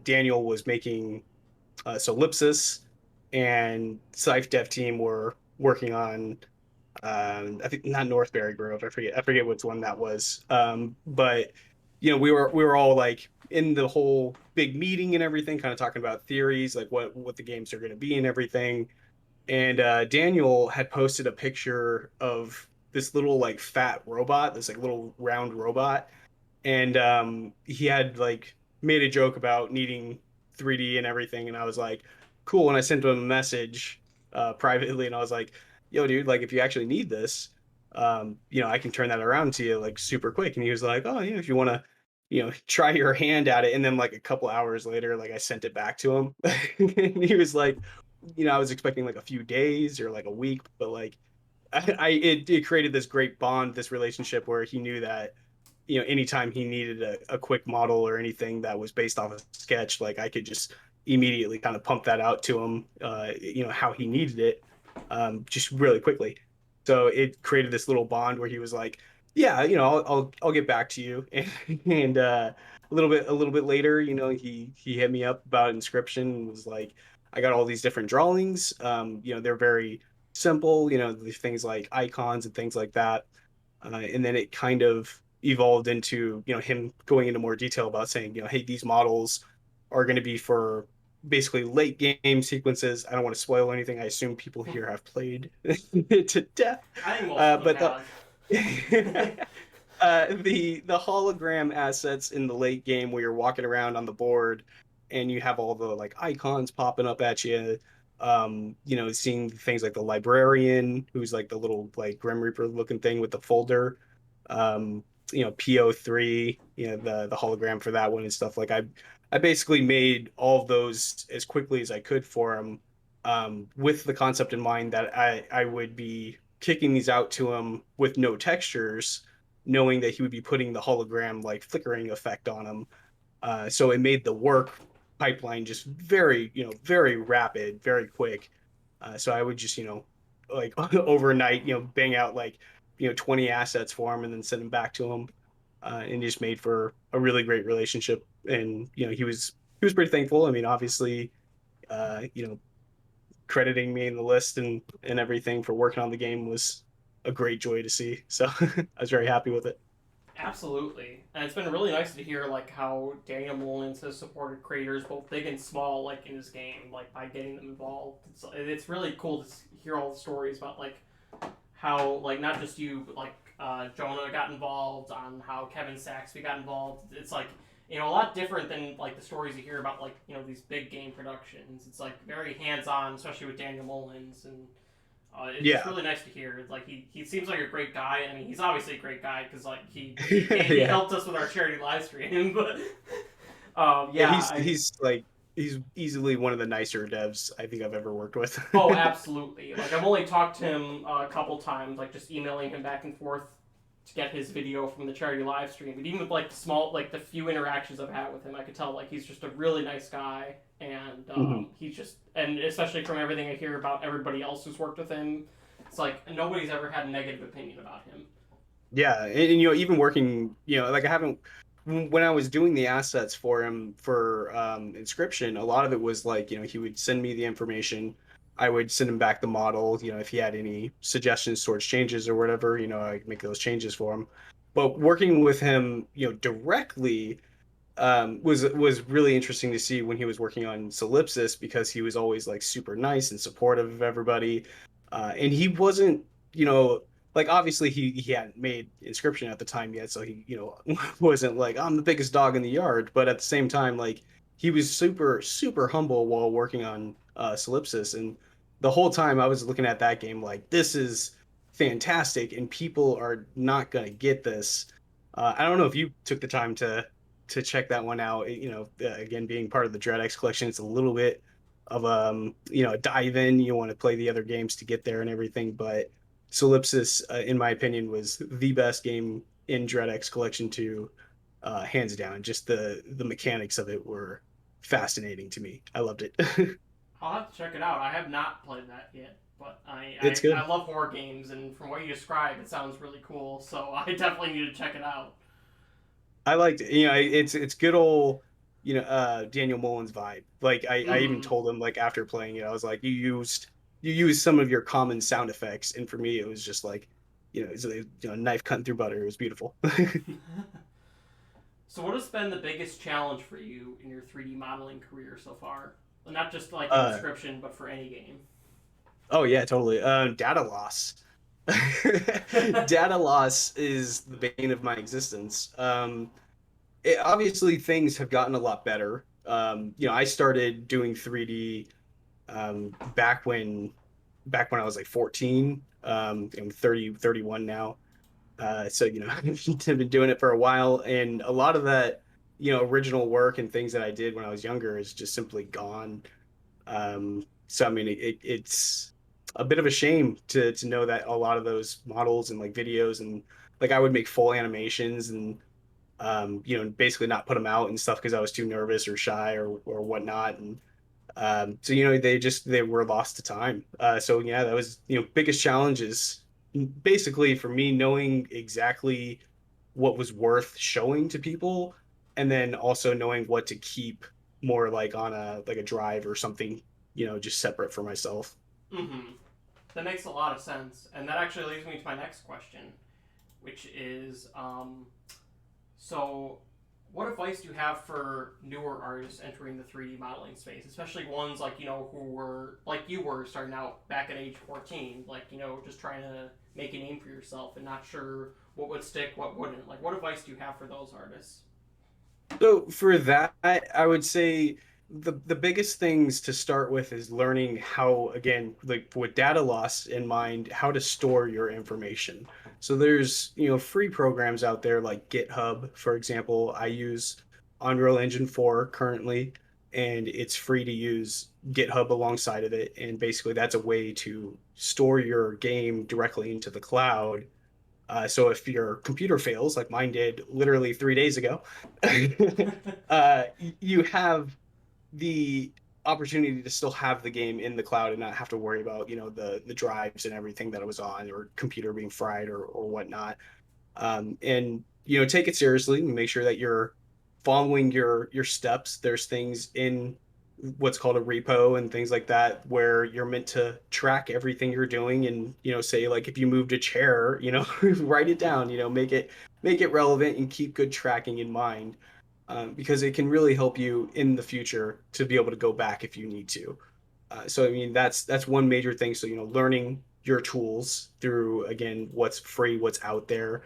Daniel was making Solipsis, and Scythe Dev team were working on I think not Northbury Grove. I forget which one that was. But we were all like in the whole big meeting and everything, kind of talking about theories, like what the games are going to be and everything. And Daniel had posted a picture of this little like fat robot, this like little round robot, and he had like made a joke about needing 3D and everything, and I was like, cool. And I sent him a message privately, and I was like, yo, dude, like if you actually need this, I can turn that around to you like super quick. And he was like, oh yeah, if you want to, try your hand at it. And then like a couple hours later, like I sent it back to him, and he was like, I was expecting like a few days or like a week, but like it created this great bond, this relationship where he knew that anytime he needed a quick model or anything that was based off a sketch, like I could just immediately kind of pump that out to him, how he needed it, just really quickly. So it created this little bond where he was like, yeah, I'll get back to you. And a little bit later, he hit me up about Inscryption and was like, I got all these different drawings. They're very simple, things like icons and things like that. And then it kind of evolved into him going into more detail about saying, hey, these models are going to be for basically late game sequences. I don't want to spoil anything. I assume people here have played it to death. I think most of them the hologram assets in the late game where you're walking around on the board and you have all the like icons popping up at you. Seeing things like the librarian, who's like the little like Grim Reaper looking thing with the folder. PO3, the hologram for that one and stuff. Like I basically made all of those as quickly as I could for him, with the concept in mind that I would be kicking these out to him with no textures, knowing that he would be putting the hologram like flickering effect on him. So it made the work pipeline just very, very rapid, very quick. So I would just, like overnight, bang out like, 20 assets for him and then send them back to him. And just made for a really great relationship. And, he was pretty thankful. I mean, obviously, uh, you know, crediting me in the list and everything for working on the game was a great joy to see. So I was very happy with it. Absolutely, and it's been really nice to hear like how Daniel Mullins has supported creators both big and small, like in his game, like by getting them involved. It's really cool to hear all the stories about like how like not just you, but like Jonah got involved, on how Kevin Saxby got involved. It's like a lot different than like the stories you hear about like these big game productions. It's like very hands on, especially with Daniel Mullins and. It's just really nice to hear. Like he seems like a great guy. I mean, he's obviously a great guy because like he Yeah. helped us with our charity live stream. But he's easily one of the nicer devs I think I've ever worked with. Oh, absolutely. Like I've only talked to him a couple times, like just emailing him back and forth to get his video from the charity live stream. But even with like the few interactions I've had with him, I could tell like he's just a really nice guy, and he's just, and especially from everything I hear about everybody else who's worked with him, it's like nobody's ever had a negative opinion about him. Yeah, and even working, like I haven't when I was doing the assets for him for Inscryption, a lot of it was like, he would send me the information, I would send him back the model, if he had any suggestions towards changes or whatever, I'd make those changes for him. But working with him, directly was really interesting to see when he was working on Solipsis, because he was always like super nice and supportive of everybody, and he wasn't, like obviously he hadn't made Inscryption at the time yet, so he wasn't like I'm the biggest dog in the yard, but at the same time like he was super humble while working on Solipsis, and the whole time I was looking at that game like this is fantastic and people are not gonna get this. I don't know if you took the time to check that one out. Again, being part of the DreadX collection, it's a little bit of a dive in. You want to play the other games to get there and everything, but Solipsis, in my opinion, was the best game in DreadX collection 2, hands down. Just the mechanics of it were fascinating to me. I loved it. I'll have to check it out. I have not played that yet, but It's good. I love horror games, and from what you described, it sounds really cool. So I definitely need to check it out. I liked it. It's good old, Daniel Mullins vibe. Like I even told him like after playing it, I was like, you used some of your common sound effects, and for me, it was just like, it's a knife cutting through butter. It was beautiful. So what has been the biggest challenge for you in your 3D modeling career so far? Well, not just like Inscryption, but for any game. Oh yeah, totally. Data loss. Data loss is the bane of my existence. Obviously things have gotten a lot better. I started doing 3D back when I was like 14. I'm 31 now. So I've been doing it for a while, and a lot of that, original work and things that I did when I was younger is just simply gone. So I mean, it's a bit of a shame to know that a lot of those models and like videos and like I would make full animations and basically not put them out and stuff because I was too nervous or shy or whatnot, and so they were lost to time. So yeah, that was biggest challenges basically for me, knowing exactly what was worth showing to people, and then also knowing what to keep more like on a drive or something, just separate for myself. That makes a lot of sense, and that actually leads me to my next question, which is, so what advice do you have for newer artists entering the 3D modeling space, especially ones like, who were, like you were starting out back at age 14, like, just trying to make a name for yourself and not sure what would stick, what wouldn't? Like, what advice do you have for those artists? So for that, I would say the biggest things to start with is learning how, again, like with data loss in mind, how to store your information. So there's, free programs out there like GitHub, for example. I use Unreal Engine 4 currently, and it's free to use GitHub alongside of it. And basically that's a way to store your game directly into the cloud. So if your computer fails, like mine did literally 3 days ago, you have the opportunity to still have the game in the cloud and not have to worry about, you know, the drives and everything that it was on, or computer being fried or whatnot. And you know, take it seriously and make sure that you're following your steps. There's things in what's called a repo and things like that where you're meant to track everything you're doing, and you know, say like if you moved a chair, you know, write it down, you know, make it relevant and keep good tracking in mind, because it can really help you in the future to be able to go back if you need to. So I mean, that's one major thing. So you know, learning your tools through, again, what's free, what's out there,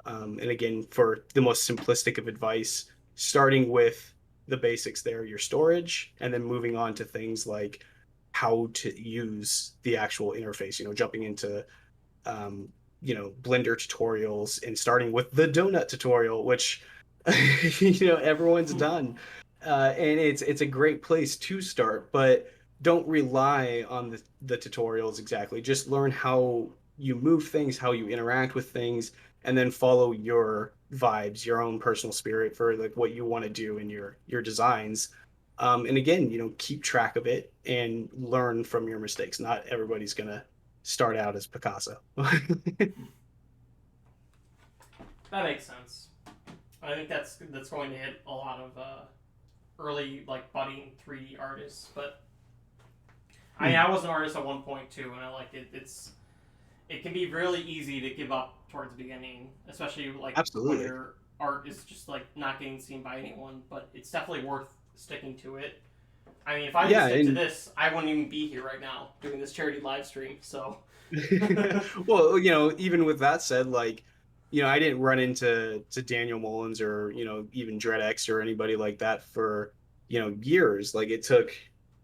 and again, for the most simplistic of advice, starting with the basics there, your storage, and then moving on to things like how to use the actual interface. You know, jumping into you know, Blender tutorials and starting with the donut tutorial, which you know, everyone's done, and it's a great place to start. But don't rely on the tutorials exactly. Just learn how you move things, how you interact with things, and then follow your vibes, your own personal spirit for like what you want to do in your designs. And again, you know, keep track of it and learn from your mistakes. Not everybody's gonna start out as Picasso. That makes sense. I think that's going to hit a lot of early like budding 3D artists. But I mean, I was an artist at one point too, and I like it. It can be really easy to give up towards the beginning, especially like Absolutely. when your art is just like not getting seen by anyone. But it's definitely worth sticking to it. I mean, if I didn't stick to this, I wouldn't even be here right now doing this charity live stream. So, well, you know, even with that said, like, you know, I didn't run into Daniel Mullins or, you know, even DreadX or anybody like that for, you know, years. Like it took,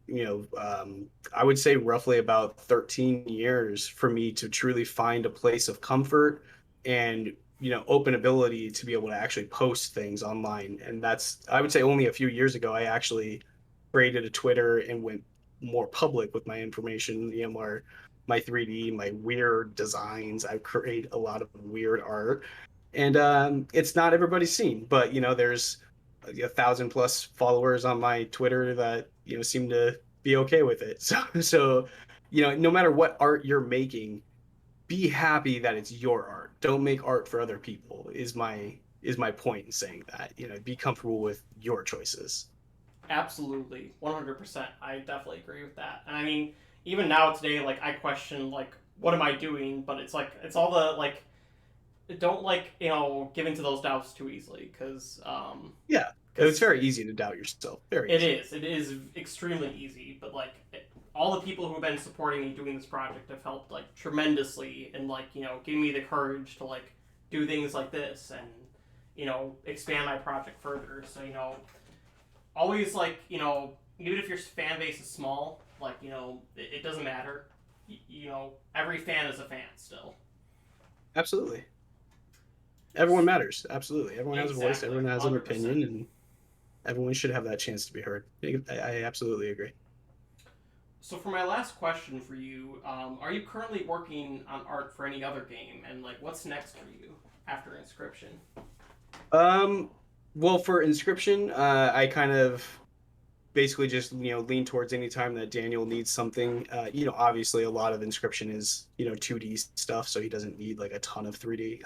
you know, I would say roughly about 13 years for me to truly find a place of comfort and, you know, open ability to be able to actually post things online. And that's, I would say, only a few years ago I actually created a Twitter and went more public with my information, you know, more my 3D, my weird designs. I create a lot of weird art, and it's not everybody's scene, but you know, there's 1,000+ followers on my Twitter that, you know, seem to be okay with it. So you know, no matter what art you're making, be happy that it's your art. Don't make art for other people. Is my point in saying that. You know, be comfortable with your choices. absolutely, 100%. I definitely agree with that. And I mean, even now today, like I question like what am I doing? But it's like it's all the like don't like give into those doubts too easily because Yeah, it's very easy to doubt yourself. Very it easy. is. It is extremely easy, but like all the people who have been supporting me doing this project have helped like tremendously, and like giving me the courage to like do things like this and expand my project further. So always like even if your fan base is small, like it doesn't matter. Every fan is a fan still. Absolutely. Everyone matters. Absolutely. Everyone has a voice. Exactly, Everyone has an 100%. opinion, and everyone should have that chance to be heard. I absolutely agree. So for my last question for you, are you currently working on art for any other game, and like what's next for you after Inscryption? Well, for Inscryption, I kind of basically just lean towards any time that Daniel needs something. Obviously a lot of Inscryption is 2D stuff, so he doesn't need like a ton of 3D.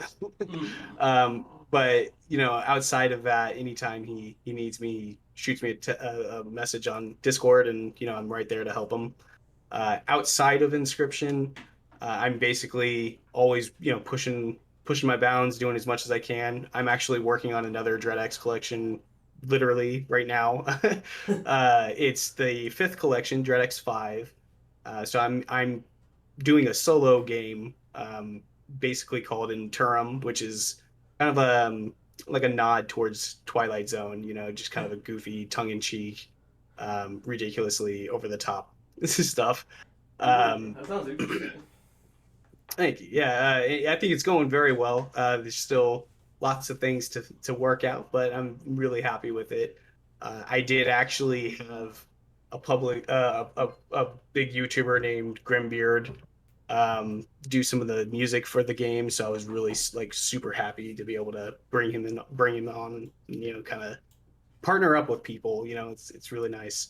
But outside of that, anytime he needs me, he shoots me a message on Discord, and I'm right there to help him. Outside of Inscryption, I'm basically always pushing my bounds, doing as much as I can. I'm actually working on another DreadX collection literally right now. It's the 5th collection, DreadX 5. So I'm doing a solo game, basically called Interim, which is kind of like a nod towards Twilight Zone. Just kind of a goofy, tongue-in-cheek, ridiculously over the top stuff. That sounds interesting. Thank you. Yeah, I think it's going very well. There's still lots of things to work out, but I'm really happy with it. I did actually have a public, a big YouTuber named Grimbeard do some of the music for the game, so I was really like super happy to be able to bring him on, and kind of partner up with people. It's really nice.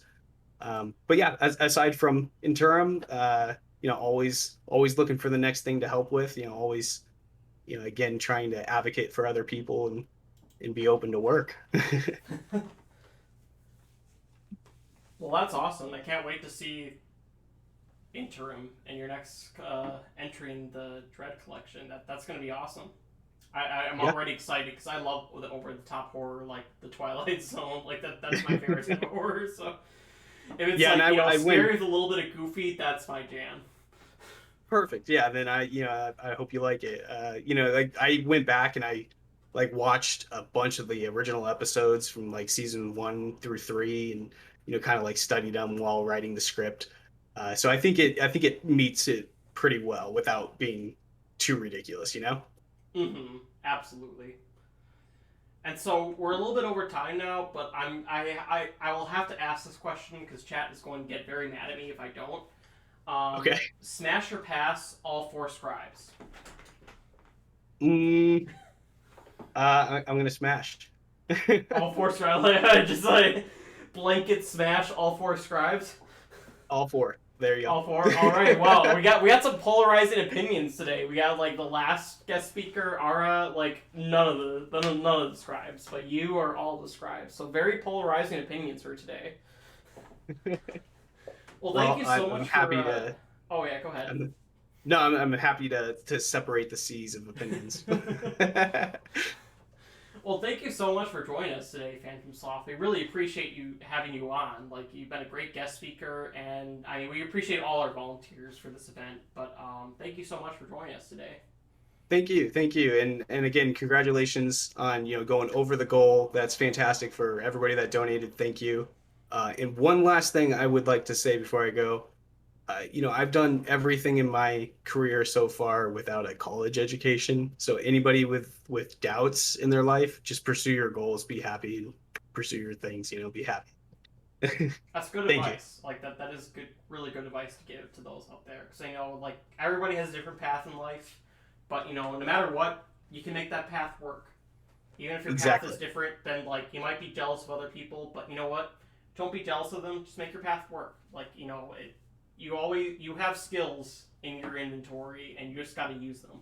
But yeah, aside from interim, always looking for the next thing to help with. Always, again, trying to advocate for other people and be open to work. Well, that's awesome. I can't wait to see interim and your next entry in the Dread collection. That's going to be awesome. I'm already excited because I love the over-the-top horror, like the Twilight Zone. Like that's my favorite type of horror. So if it's scary with a little bit of goofy, that's my jam. Perfect. Yeah. Then I hope you like it. I went back and I watched a bunch of the original episodes from like season 1 through 3, and kind of studied them while writing the script. So I think it meets it pretty well without being too ridiculous. Mm-hmm. Absolutely. And so we're a little bit over time now, but I will have to ask this question because chat is going to get very mad at me if I don't. Okay. Smash or pass all 4 scribes? I'm gonna smash. All 4 scribes? Just blanket smash all 4 scribes? All 4. There you go. All 4? Alright, well, we got some polarizing opinions today. We got the last guest speaker, Ara, none of the scribes, but you are all the scribes. So very polarizing opinions for today. Well, thank you so much. I'm happy to. Oh yeah, go ahead. I'm happy to separate the seas of opinions. Well, thank you so much for joining us today, Phantom Soft. We really appreciate having you on. You've been a great guest speaker, and we appreciate all our volunteers for this event. But thank you so much for joining us today. Thank you, and again, congratulations on going over the goal. That's fantastic for everybody that donated. Thank you. And one last thing I would like to say before I go. I've done everything in my career so far without a college education. So anybody with doubts in their life, just pursue your goals, be happy, and pursue your things. Be happy. That's good advice. That is good, really good advice to give to those out there. Because everybody has a different path in life, but no matter what, you can make that path work. Even if your path is different, then you might be jealous of other people, but you know what? Don't be jealous of them. Just make your path work. You have skills in your inventory, and you just got to use them.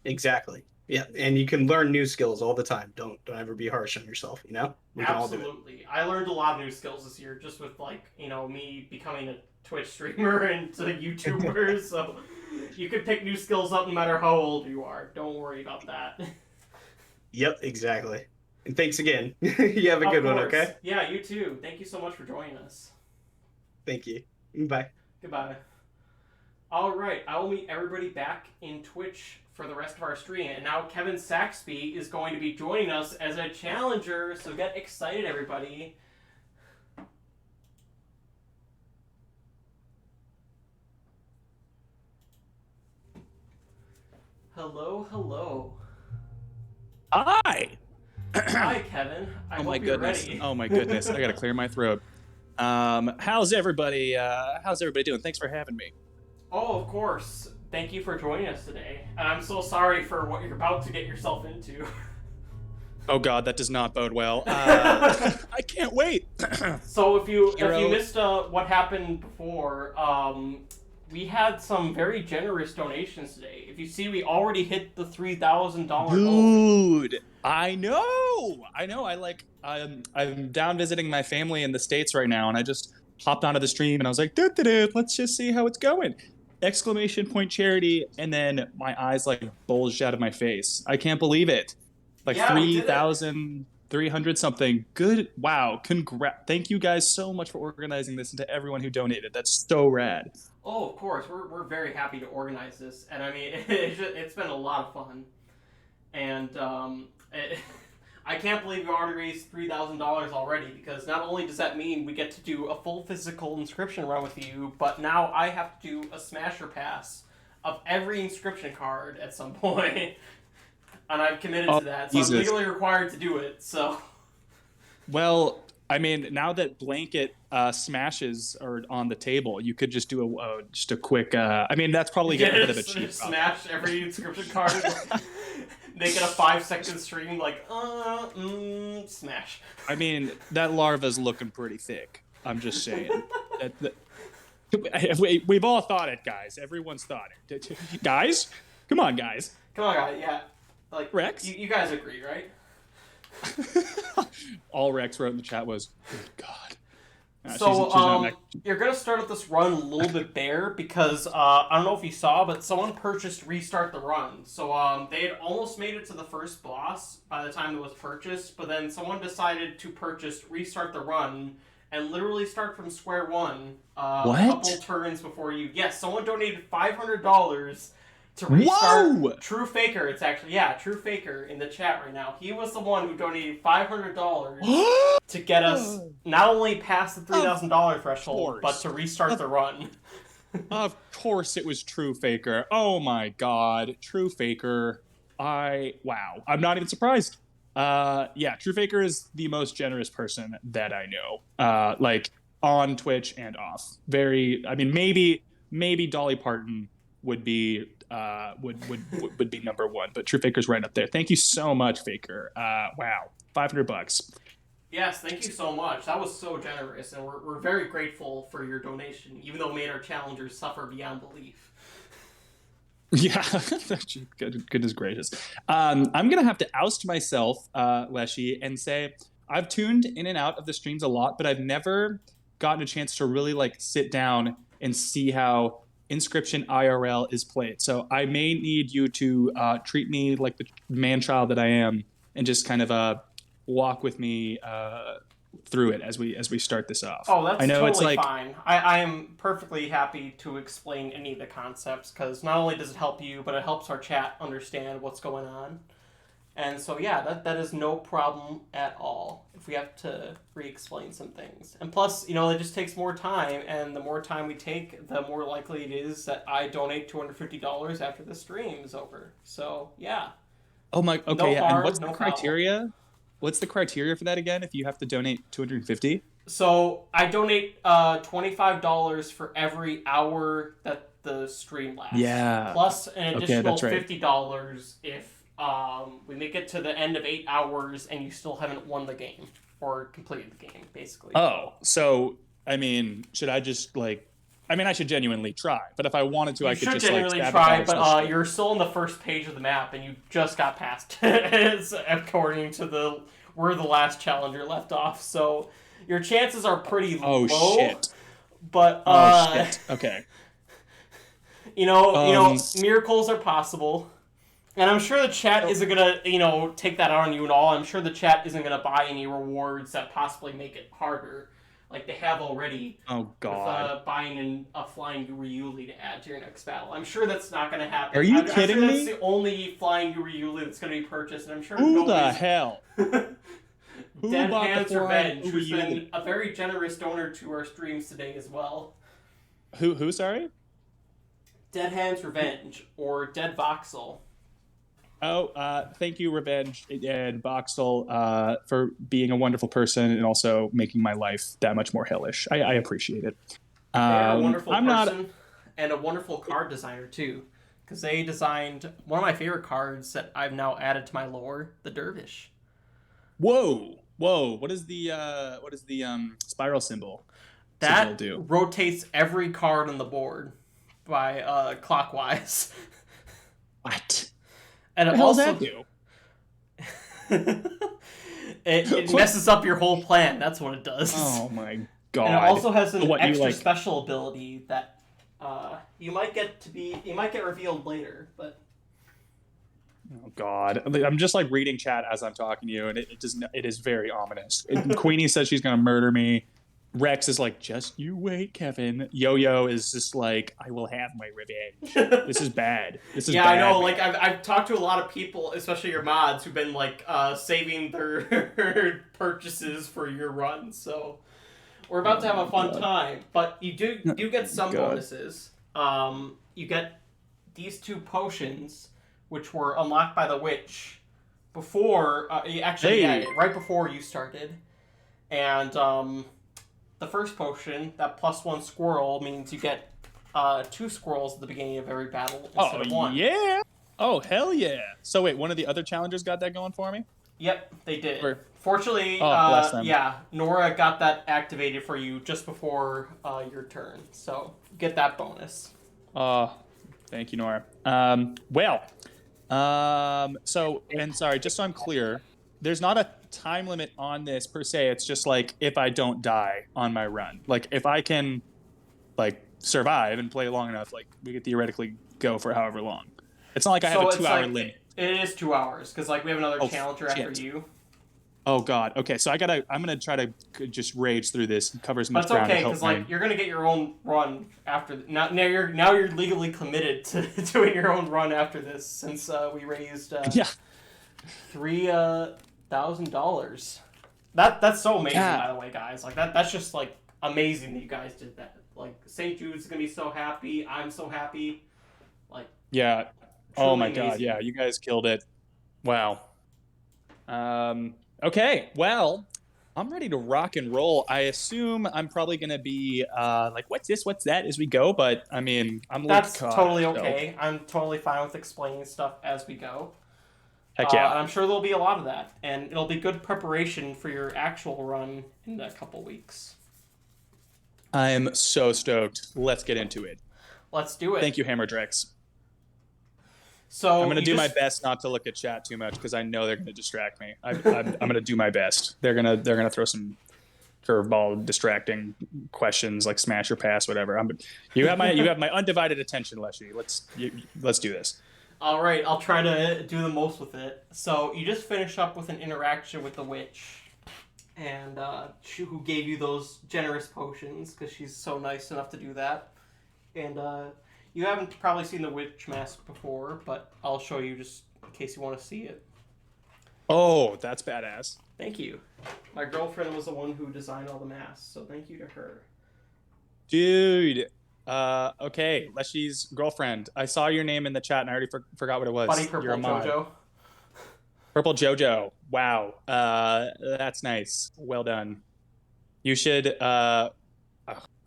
Exactly. Yeah, and you can learn new skills all the time. Don't ever be harsh on yourself. We Absolutely. can all do it. I learned a lot of new skills this year, just with me becoming a Twitch streamer and a YouTuber. So you can pick new skills up no matter how old you are. Don't worry about that. Yep, exactly. And thanks again. You have a good one, okay? Yeah, you too. Thank you so much for joining us. Thank you. Bye. Goodbye. All right, I will meet everybody back in Twitch for the rest of our stream. And now Kevin Saxby is going to be joining us as a challenger, so get excited, everybody. Hello. Hi. Hi, Kevin. I hope you're ready. Oh my goodness! I gotta clear my throat. How's everybody doing? Thanks for having me. Oh, of course. Thank you for joining us today. And I'm so sorry for what you're about to get yourself into. Oh God, that does not bode well. I can't wait. So if you missed what happened before, we had some very generous donations today. If you see, we already hit the $3,000 goal. Dude, I know. I'm down visiting my family in the States right now, and I just hopped onto the stream and I was like, let's just see how it's going. Exclamation point charity, and then my eyes bulged out of my face. I can't believe it. 3,300 something. Good. Wow. Thank you guys so much for organizing this, and to everyone who donated. That's so rad. Oh, of course. We're very happy to organize this, and I mean it's been a lot of fun, and I can't believe we already raised $3,000 already, because not only does that mean we get to do a full physical inscription run with you, but now I have to do a smasher pass of every inscription card at some point. And I've committed to that, so I'm legally required to do it, so... Well, I mean, now that blanket smashes are on the table, you could just do a quick... I mean, that's probably a bit of a cheat. Smash every inscription card, make it a 5-second stream, smash. I mean, that larva's looking pretty thick. I'm just saying. We've all thought it, guys. Everyone's thought it. Guys? Come on, guys. Come on, guys. Yeah. Like, Rex? You guys agree, right? All Rex wrote in the chat was, good God. So, she's not next. you're going to start at this run a little bit bare because, I don't know if you saw, but someone purchased Restart the Run. So, they had almost made it to the first boss by the time it was purchased, but then someone decided to purchase Restart the Run and literally start from square one a couple turns before you... Yes, someone donated $500 to restart. Whoa! True Faker, it's actually... Yeah, True Faker in the chat right now. He was the one who donated $500 to get us not only past the $3,000 threshold, but to restart the run. Of course it was True Faker. Oh my God. True Faker. Wow. I'm not even surprised. Yeah, True Faker is the most generous person that I know. Like on Twitch and off. Maybe Dolly Parton would be would be number one, but True Faker's right up there. Thank you so much, Faker. Wow, $500. Yes, thank you so much. That was so generous, and we're very grateful for your donation, even though it made our challengers suffer beyond belief. Yeah, goodness gracious. I'm gonna have to oust myself, Leshy, and say I've tuned in and out of the streams a lot, but I've never gotten a chance to really like sit down and see how Inscryption IRL is played. So I may need you to treat me like the man-child that I am, and just kind of walk with me through it as we start this off. Oh, that's I know totally it's like, fine. I am perfectly happy to explain any of the concepts, because not only does it help you, but it helps our chat understand what's going on. And so, yeah, that is no problem at all if we have to re-explain some things. And plus, it just takes more time, and the more time we take, the more likely it is that I donate $250 after the stream is over. So, yeah. oh my, okay, No yeah. harm, And what's no the foul. criteria? What's the criteria for that again? If you have to donate $250? So, I donate $25 for every hour that the stream lasts. Yeah. Plus an additional that's right. $50 if we make it to the end of 8 hours and you still haven't won the game or completed the game, basically. Oh, so should I just I should genuinely try, but if I wanted to, I could just genuinely stab try, it but you're still on the first page of the map and you just got past it, according to where the last challenger left off. So your chances are pretty low. Oh shit! But shit. Okay. Miracles are possible. And I'm sure the chat isn't going to, take that out on you and all. I'm sure the chat isn't going to buy any rewards that possibly make it harder, like they have already. Oh, God. With buying a flying Yuri to add to your next battle. I'm sure that's not going to happen. Are you I'm kidding sure me? That's the only flying Yuri that's going to be purchased, and I'm sure Who the hell? Who Dead bought Hands the flying Revenge, who's Yuri? been a very generous donor to our streams today as well. Who, sorry? Dead Hands Revenge, or Dead Voxel. Oh, thank you, Revenge and Voxel, for being a wonderful person and also making my life that much more hellish. I appreciate it. They're a wonderful person and a wonderful card designer too, because they designed one of my favorite cards that I've now added to my lore, the Dervish. Whoa! What is the spiral symbol? That do? Rotates every card on the board by clockwise. What? And What the hell does that do? it messes up your whole plan. That's what it does. Oh my God! And it also has an What, extra special ability that you might get revealed later, but. Oh God! I'm just reading chat as I'm talking to you, and it is very ominous. Queenie says she's gonna murder me. Rex is just you wait, Kevin. Yo-Yo is just I will have my revenge. This is bad. This is yeah, bad, I know. man. I've talked to a lot of people, especially your mods, who've been saving their purchases for your run. So we're about to have a fun time. But you do get some bonuses. You get these 2 potions, which were unlocked by the witch before. Right before you started, and the first potion, that +1 squirrel, means you get 2 squirrels at the beginning of every battle instead of 1. Yeah! Oh, hell yeah! So wait, one of the other challengers got that going for me? Yep, they did. Or- Fortunately, bless them. yeah, Nora got that activated for you just before your turn, so get that bonus. Thank you, Nora. So, and sorry, just so I'm clear, there's not a time limit on this per se. It's just like if I don't die on my run, like if I can, like survive and play long enough, like we could theoretically go for however long. It's not like I have a 2-hour limit. It is 2 hours because like we have another challenger after shit. you. Oh God. Okay, so I'm gonna try to just rage through this, cover as much But it's ground. okay because like you're gonna get your own run after. Now you're legally committed to doing your own run after this since we raised $3,000. That's so amazing, by the way, guys. Like that's just like amazing that you guys did that. Like St. Jude's gonna be so happy. I'm so happy. Like yeah. Oh my amazing. God. Yeah, you guys killed it. Wow. Okay, well, I'm ready to rock and roll. I assume I'm probably gonna be like, what's this, what's that, as we go. But I mean, that's totally okay. I'm totally fine with explaining stuff as we go. Heck yeah. And I'm sure there'll be a lot of that, and it'll be good preparation for your actual run in a couple weeks. I'm so stoked. Let's get into it. Let's do it. Thank you, Hammerdrex. So I'm gonna do my best not to look at chat too much because I know they're gonna distract me. I'm gonna do my best. They're gonna throw some curveball, distracting questions like smash or pass, whatever. You have my undivided attention, Leshy. Let's do this. All right, I'll try to do the most with it. So you just finish up with an interaction with the witch, and who gave you those generous potions because she's so nice enough to do that. And you haven't probably seen the witch mask before, but I'll show you just in case you want to see it. Oh, that's badass. Thank you. My girlfriend was the one who designed all the masks, so thank you to her. Dude. Okay, Leshy's girlfriend. I saw your name in the chat and I already forgot what it was. Bunny Purple You're a mod. Jojo. Purple Jojo. Wow. That's nice. Well done. You should I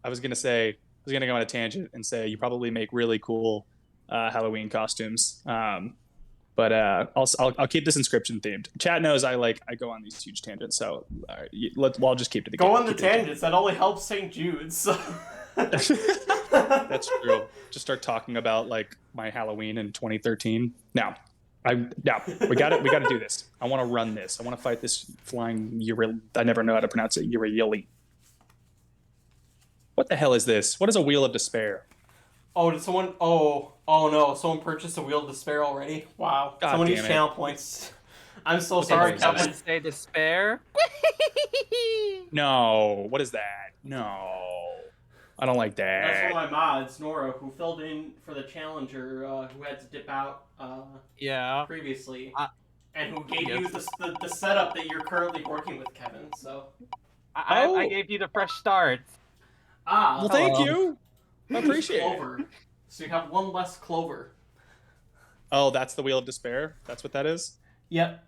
was gonna go on a tangent and say you probably make really cool Halloween costumes. But I'll keep this Inscryption themed. Chat knows I go on these huge tangents, so I'll just keep to the Go on the tangents. That only helps St. Jude's. So. That's true. Just start talking about like my Halloween in 2013. No, we got to do this. I want to run this. I want to fight this flying I never know how to pronounce it. Urieli. What the hell is this? What is a Wheel of Despair? Oh, did someone? Oh no! Someone purchased a Wheel of Despair already. Wow! God someone damn needs it. channel points. I'm so sorry, Kevin. Kevin. Say despair. No. What is that? No. I don't like that. That's one of my mods, Nora, who filled in for the challenger, who had to dip out previously, and who gave you the setup that you're currently working with, Kevin. So I gave you the fresh start. Well, thank you. I appreciate Clover. So you have one less Clover. Oh, that's the Wheel of Despair? That's what that is? Yep.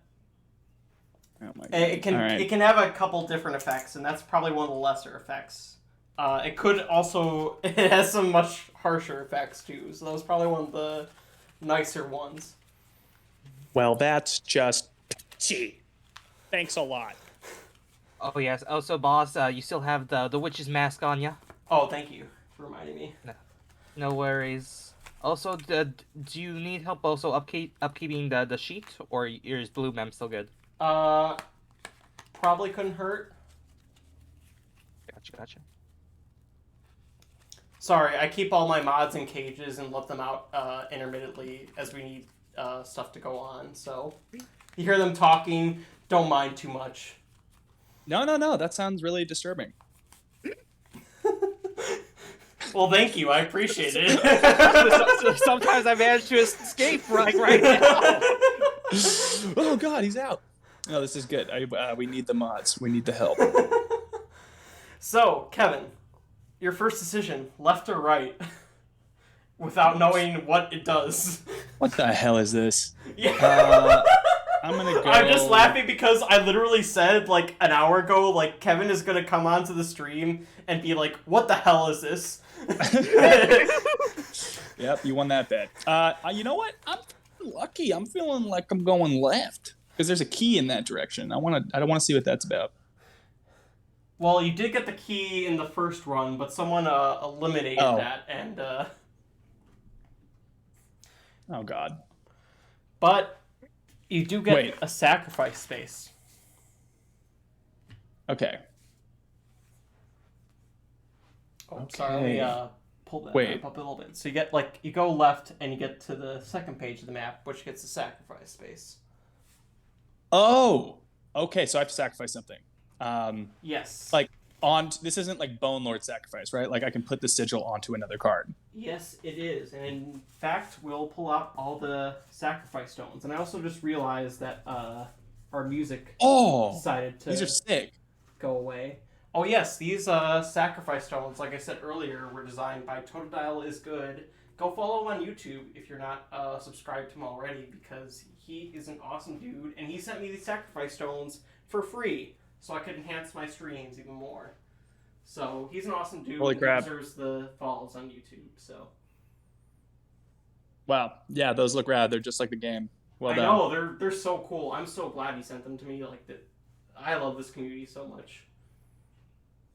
Oh my God. It can have a couple different effects, and that's probably one of the lesser effects. It has some much harsher effects too, so that was probably one of the nicer ones. Well, that's just... Gee. Thanks a lot. Oh yes. Also, boss, you still have the witch's mask on ya? Oh, thank you for reminding me. No worries. Also, do you need help also upkeeping the sheet, or is blue mem still good? Probably couldn't hurt. Gotcha. Sorry, I keep all my mods in cages and let them out intermittently as we need stuff to go on. So you hear them talking, don't mind too much. No. That sounds really disturbing. Well, thank you. I appreciate it. Sometimes I manage to escape right now. Oh God, he's out. No, this is good. We need the mods. We need the help. So, Kevin, your first decision, left or right, without knowing what it does. What the hell is this? Yeah. I'm gonna go. I'm just laughing because I literally said like an hour ago, like Kevin is gonna come onto the stream and be like, "What the hell is this?" Yep, you won that bet. You know what? I'm lucky. I'm feeling like I'm going left. Because there's a key in that direction. I don't want to see what that's about. Well, you did get the key in the first run, but someone eliminated that, and Oh God. But you do get a sacrifice space. Okay. Oh, sorry. Let me pull that map up a little bit. So you get you go left and you get to the second page of the map, which gets the sacrifice space. Oh. Okay. So I have to sacrifice something. Yes. This isn't like Bone Lord sacrifice, right? Like I can put the sigil onto another card. Yes, it is. And in fact, we'll pull out all the sacrifice stones. And I also just realized that our music decided to these are sick. Go away. Oh yes, these sacrifice stones, like I said earlier, were designed by Totodile is Good. Go follow him on YouTube if you're not subscribed to him already, because he is an awesome dude, and he sent me these sacrifice stones for free, so I could enhance my streams even more. So he's an awesome dude. Holy crap. He deserves the follows on YouTube. So. Wow. Yeah, those look rad. They're just like the game. Well done. I know they're so cool. I'm so glad he sent them to me. I love this community so much.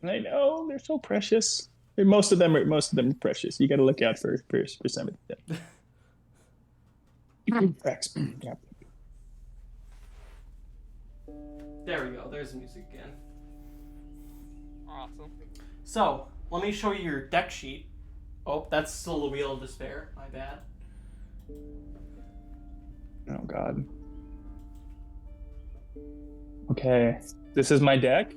I know they're so precious. Most of them are precious. You got to look out for some of them. Facts. Yeah. There we go. There's the music again. Awesome. So let me show you your deck sheet. Oh, that's still the Wheel of Despair. My bad. Oh God. Okay, this is my deck.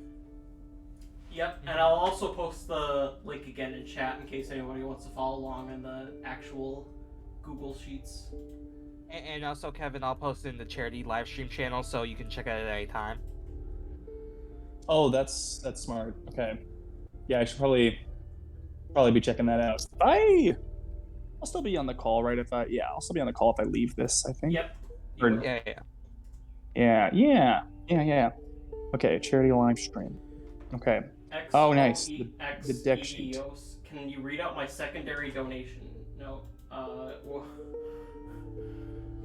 Yep, and I'll also post the link again in chat in case anybody wants to follow along in the actual Google Sheets. And also, Kevin, I'll post it in the charity live stream channel so you can check it at any time. Oh, that's smart. Okay. Yeah, I should probably be checking that out. I'll still be on the call, right? I'll still be on the call if I leave this, I think. Yep. Yeah. Okay, charity live stream. Okay. Oh, nice. The deck sheet. Can you read out my secondary donation? No.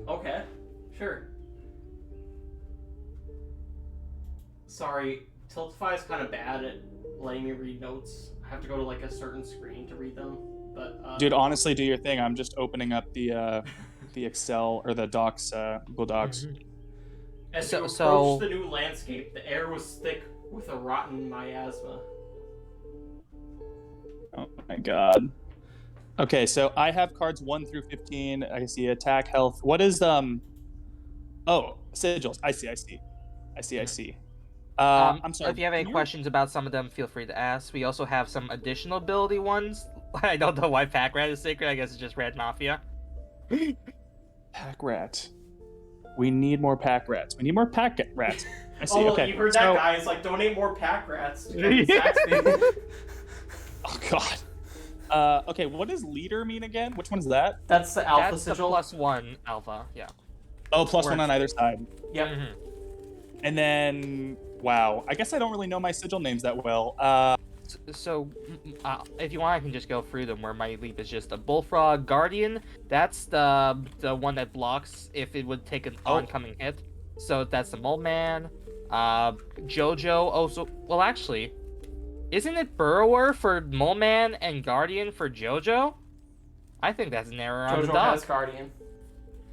Okay. Sure. Sorry, Tiltify is kind of bad at letting me read notes. I have to go to a certain screen to read them. But dude, honestly, do your thing. I'm just opening up the Excel or the Docs, Google Docs. Mm-hmm. As you approach the new landscape, the air was thick with a rotten miasma. Oh my God. Okay, so I have cards 1 through 15. I can see attack, health. What is Oh, sigils. I see. I'm sorry. If you have any questions about some of them, feel free to ask. We also have some additional ability ones. I don't know why Pack Rat is sacred. I guess it's just Red Mafia. Pack Rat. We need more Pack Rats. We need more Pack Rats. I see. Okay. You heard that, guys. Donate more Pack Rats. Oh God. Okay, what does leader mean again? Which one is that? That's the alpha sigil. That's the +1 alpha, yeah. Oh, +1 on either side. Yep. Mm-hmm. And then, wow. I guess I don't really know my sigil names that well. So, if you want, I can just go through them. Where my leap is just a Bullfrog Guardian. That's the one that blocks if it would take an oncoming hit. So that's the Mole Man. Jojo also. Well, actually, isn't it Burrower for Mole Man and Guardian for Jojo? I think that's an error on the Jojo doc. has Guardian.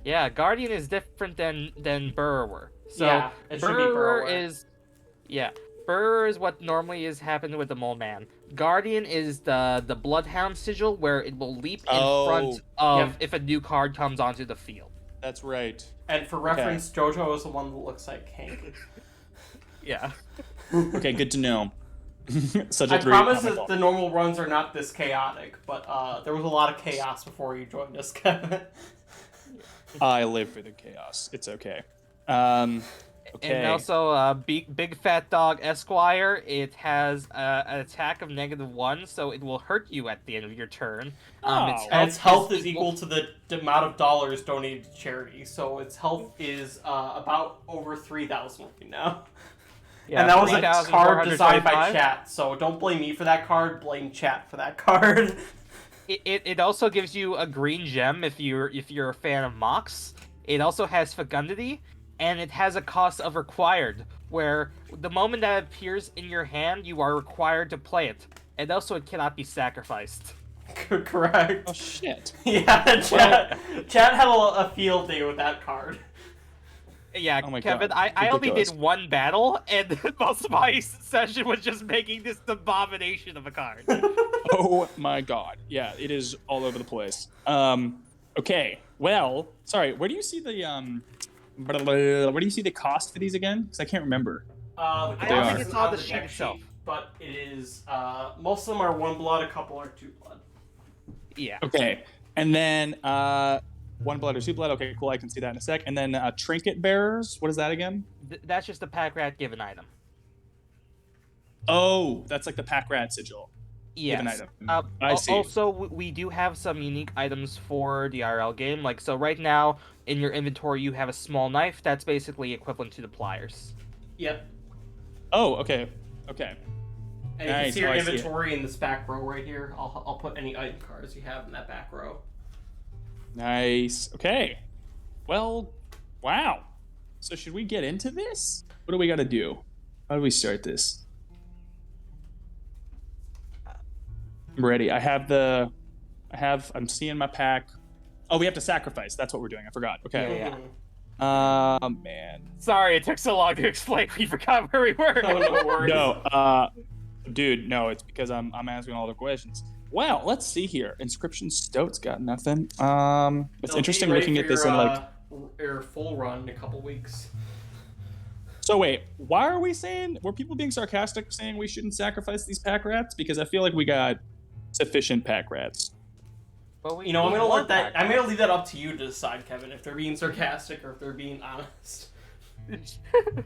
Yeah, Guardian is different than Burrower. So yeah, it should be Burrower. Burrower is what normally is happening with the Mole Man. Guardian is the Bloodhound sigil, where it will leap in front of if a new card comes onto the field. That's right. And for reference, Jojo is the one that looks like Hank. Yeah. Okay, good to know. I promise that the normal runs are not this chaotic, but there was a lot of chaos before you joined us, Kevin. I live for the chaos. It's okay. Okay. And also, Big Fat Dog Esquire, it has an attack of -1, so it will hurt you at the end of your turn. Its health is equal to the amount of dollars donated to charity, so its health is about over 3,000 right now. Yeah, and that was a card designed by chat, so don't blame me for that card, blame chat for that card. It also gives you a green gem if you're a fan of Mox. It also has Fecundity. and it has a cost of required, where the moment that it appears in your hand, you are required to play it, and also it cannot be sacrificed. Correct. Oh shit. Yeah, Chad had a field day with that card. Yeah, Oh my Kevin, God. I only Ridiculous. did one battle, and most of my session was just making this abomination of a card. Oh my god. Yeah, it is all over the place. Okay. Well, sorry. Where do you see the cost for these again? Because I can't remember. I I They don't are. think it's on the deck sheet itself. but it is. Most of them are 1 blood, a couple are 2 blood. Yeah. Okay. And then 1 blood or 2 blood. Okay, cool. I can see that in a sec. And then trinket bearers. What is that again? That's just a pack rat given item. Oh, that's like the pack rat sigil. Given Yes. item. I see. Also, we do have some unique items for the IRL game. Like, so right now, in your inventory, you have a small knife that's basically equivalent to the pliers. Yep. Oh, okay. Okay. And you can Nice. see your Oh, I see it. inventory in this back row right here. I'll put any item cards you have in that back row. Nice. Okay. Well, wow. So should we get into this? What do we got to do? How do we start this? I'm ready. I'm seeing my pack. Oh, we have to sacrifice. That's what we're doing. I forgot. Okay. Yeah. Man. Sorry, it took so long to explain. We forgot where we were. Oh, no worries. No, dude, no, it's because I'm asking all the questions. Well, let's see here. Inscryption Stoat's got nothing. It's They'll interesting be ready looking for at this your, in like. your full run in a couple weeks. So wait, why are we saying? Were people being sarcastic saying we shouldn't sacrifice these pack rats? Because I feel like we got sufficient pack rats. Well, You know, I'm gonna leave that up to you to decide, Kevin, if they're being sarcastic or if they're being honest.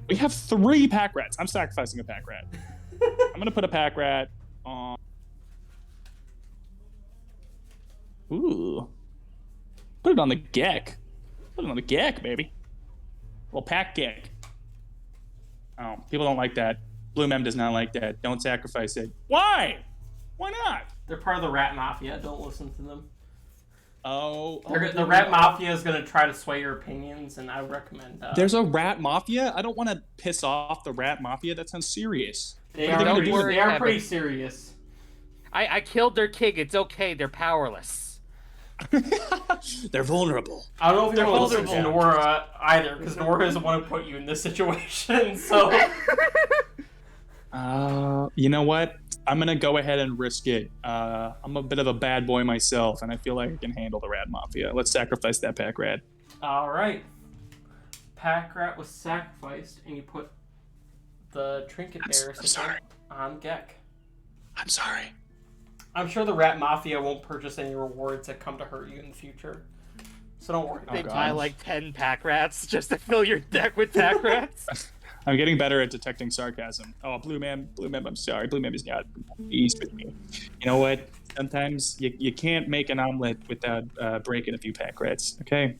We have 3 pack rats. I'm sacrificing a pack rat. I'm gonna put a pack rat on. Ooh. Put it on the Gek. Put it on the Gek, baby. Well, pack Gek. Oh, people don't like that. Blue Mem does not like that. Don't sacrifice it. Why? Why not? They're part of the Rat Mafia. Don't listen to them. Oh, The Rat Mafia is gonna try to sway your opinions, and I recommend. There's a rat mafia? I don't want to piss off the rat mafia. That sounds serious. They What are they gonna do? they are pretty serious. I killed their king. It's okay. They're powerless. They're vulnerable. I don't know if you're gonna listen to vulnerable. Nora either, because Nora is the one who put you in this situation. So. You know what? I'm gonna go ahead and risk it. I'm a bit of a bad boy myself, and I feel like I can handle the rat mafia. Let's sacrifice that pack rat. All right. Pack rat was sacrificed, and you put the trinket bearer sorry. on Gek. I'm sorry. I'm sure the Rat Mafia won't purchase any rewards that come to hurt you in the future. So don't worry. They God. buy like 10 pack rats just to fill your deck with pack rats. I'm getting better at detecting sarcasm. Oh, Blue Mem, I'm sorry. Blue Mem is not pleased with me. You know what? Sometimes you can't make an omelet without breaking a few pack rats, okay?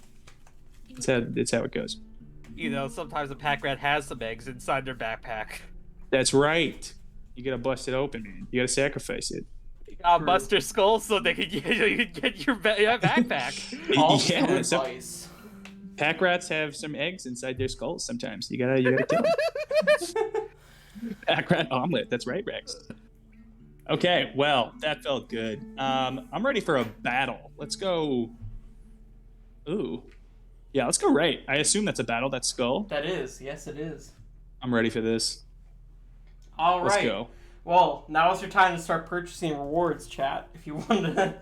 That's how it goes. You know, sometimes a pack rat has some eggs inside their backpack. That's right. You gotta bust it open, man. You gotta sacrifice it. You gotta bust their skull so they can get your backpack. All Yeah, good so- advice. Pack rats have some eggs inside their skulls sometimes. You gotta kill them. Pack rat omelet. That's right, Rex. Okay, well, that felt good. I'm ready for a battle. Let's go. Ooh. Yeah, let's go right. I assume that's a battle. That's skull. That is. Yes, it is. I'm ready for this. All right. Let's go. Well, now is your time to start purchasing rewards, chat. If you want to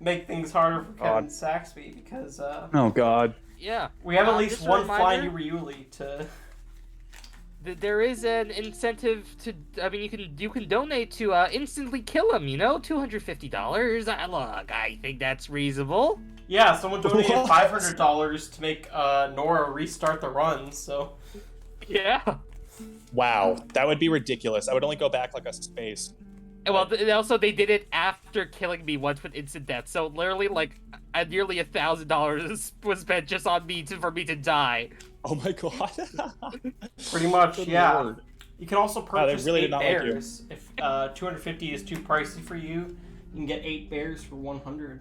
make things harder for Kevin Saxby, because Oh, God. Yeah. we have at least just a one flying reminder, Uriuli to. There is an incentive to. I mean, you can donate to instantly kill him. You know, $250. Look, I think that's reasonable. Yeah, someone donated What? $500 to make Nora restart the run. So. Yeah. Wow, that would be ridiculous. I would only go back like a space. And well, also they did it after killing me once with instant death. So literally, like, nearly $1,000 was spent just on me for me to die. Oh my God. Pretty much, Good yeah. Lord. You can also they purchase really did 8 not like you. bears. If 250 is too pricey for you, you can get 8 bears for 100.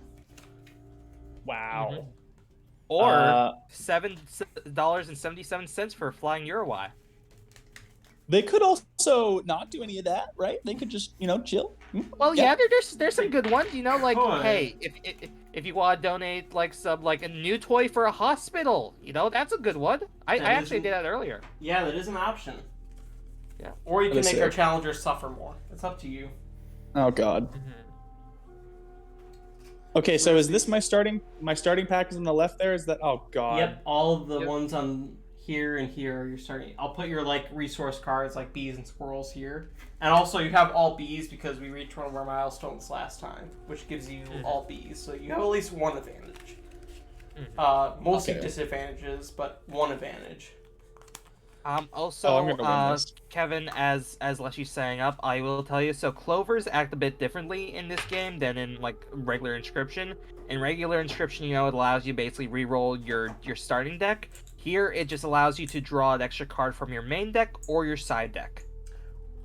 Wow. Or $7.77 for flying Uruguay. They could also not do any of that, right? They could just, chill. Well, yeah, there's some good ones. Like, Could. hey, if you want to donate like a new toy for a hospital, that's a good one. I actually did that earlier. Yeah, that is an option. Yeah. Or you can That is make our sick. challengers suffer more. It's up to you. Oh God. Okay, so is this my starting pack is on the left there? Is that oh God. Yep, all of the ones on here and here you're starting. I'll put your resource cards like bees and squirrels here. And also you have all bees because we reached one of our milestones last time, which gives you all bees. So you have at least one advantage. Mostly Okay. disadvantages, but one advantage. Also, I'm gonna win this. Kevin, as Leshy's setting up, I will tell you. So clovers act a bit differently in this game than in regular Inscryption. In regular Inscryption, it allows you basically re-roll your starting deck. Here, it just allows you to draw an extra card from your main deck or your side deck.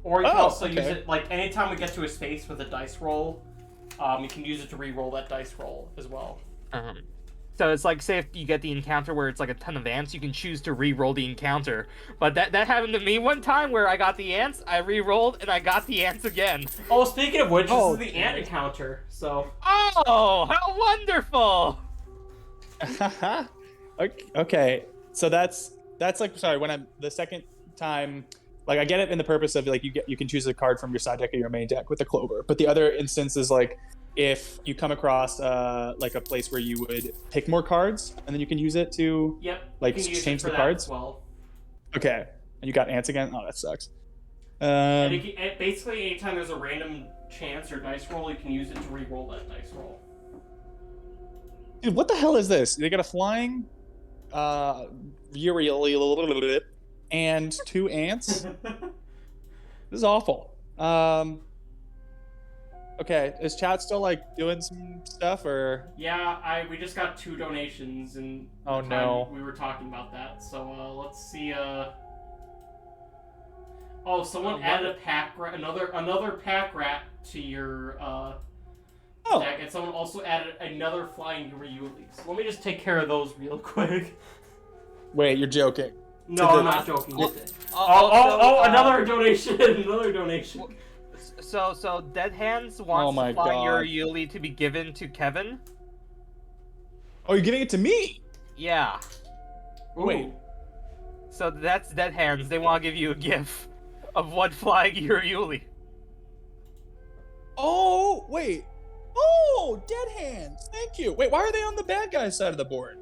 Or you can also use okay. it anytime we get to a space with a dice roll, you can use it to re-roll that dice roll as well. So it's like, say if you get the encounter where it's like a ton of ants, you can choose to re-roll the encounter. But that happened to me one time where I got the ants, I re-rolled, and I got the ants again. Oh, speaking of which, this is the ant encounter, so... Oh, how wonderful! Okay, so that's sorry, when I'm the second time, I get it in the purpose of you can choose a card from your side deck or your main deck with the clover, but the other instance is if you come across a place where you would pick more cards and then you can use it to Yep. you can use change it for the that cards. as well. Okay, and you got ants again. Oh, that sucks. And basically, anytime there's a random chance or dice roll, you can use it to re-roll that dice roll. Dude, what the hell is this? They got a flying, Uriel and 2 ants. This is awful. Okay, is chat still doing some stuff or? Yeah, we just got 2 donations and Oh no. we were talking about that. So let's see. Oh, someone added a pack rat, another pack rat to your deck, and someone also added another flying Uriulis. Let me just take care of those real quick. Wait, you're joking. No, I'm not joking. Another donation! Another donation. So Dead Hands wants my Flying God. Yuli to be given to Kevin. Oh, you're giving it to me? Yeah. Wait. So that's Dead Hands. They want to give you a gift of one Flying Yuli. Oh, wait. Oh, Dead Hands. Thank you. Wait, why are they on the bad guy side of the board?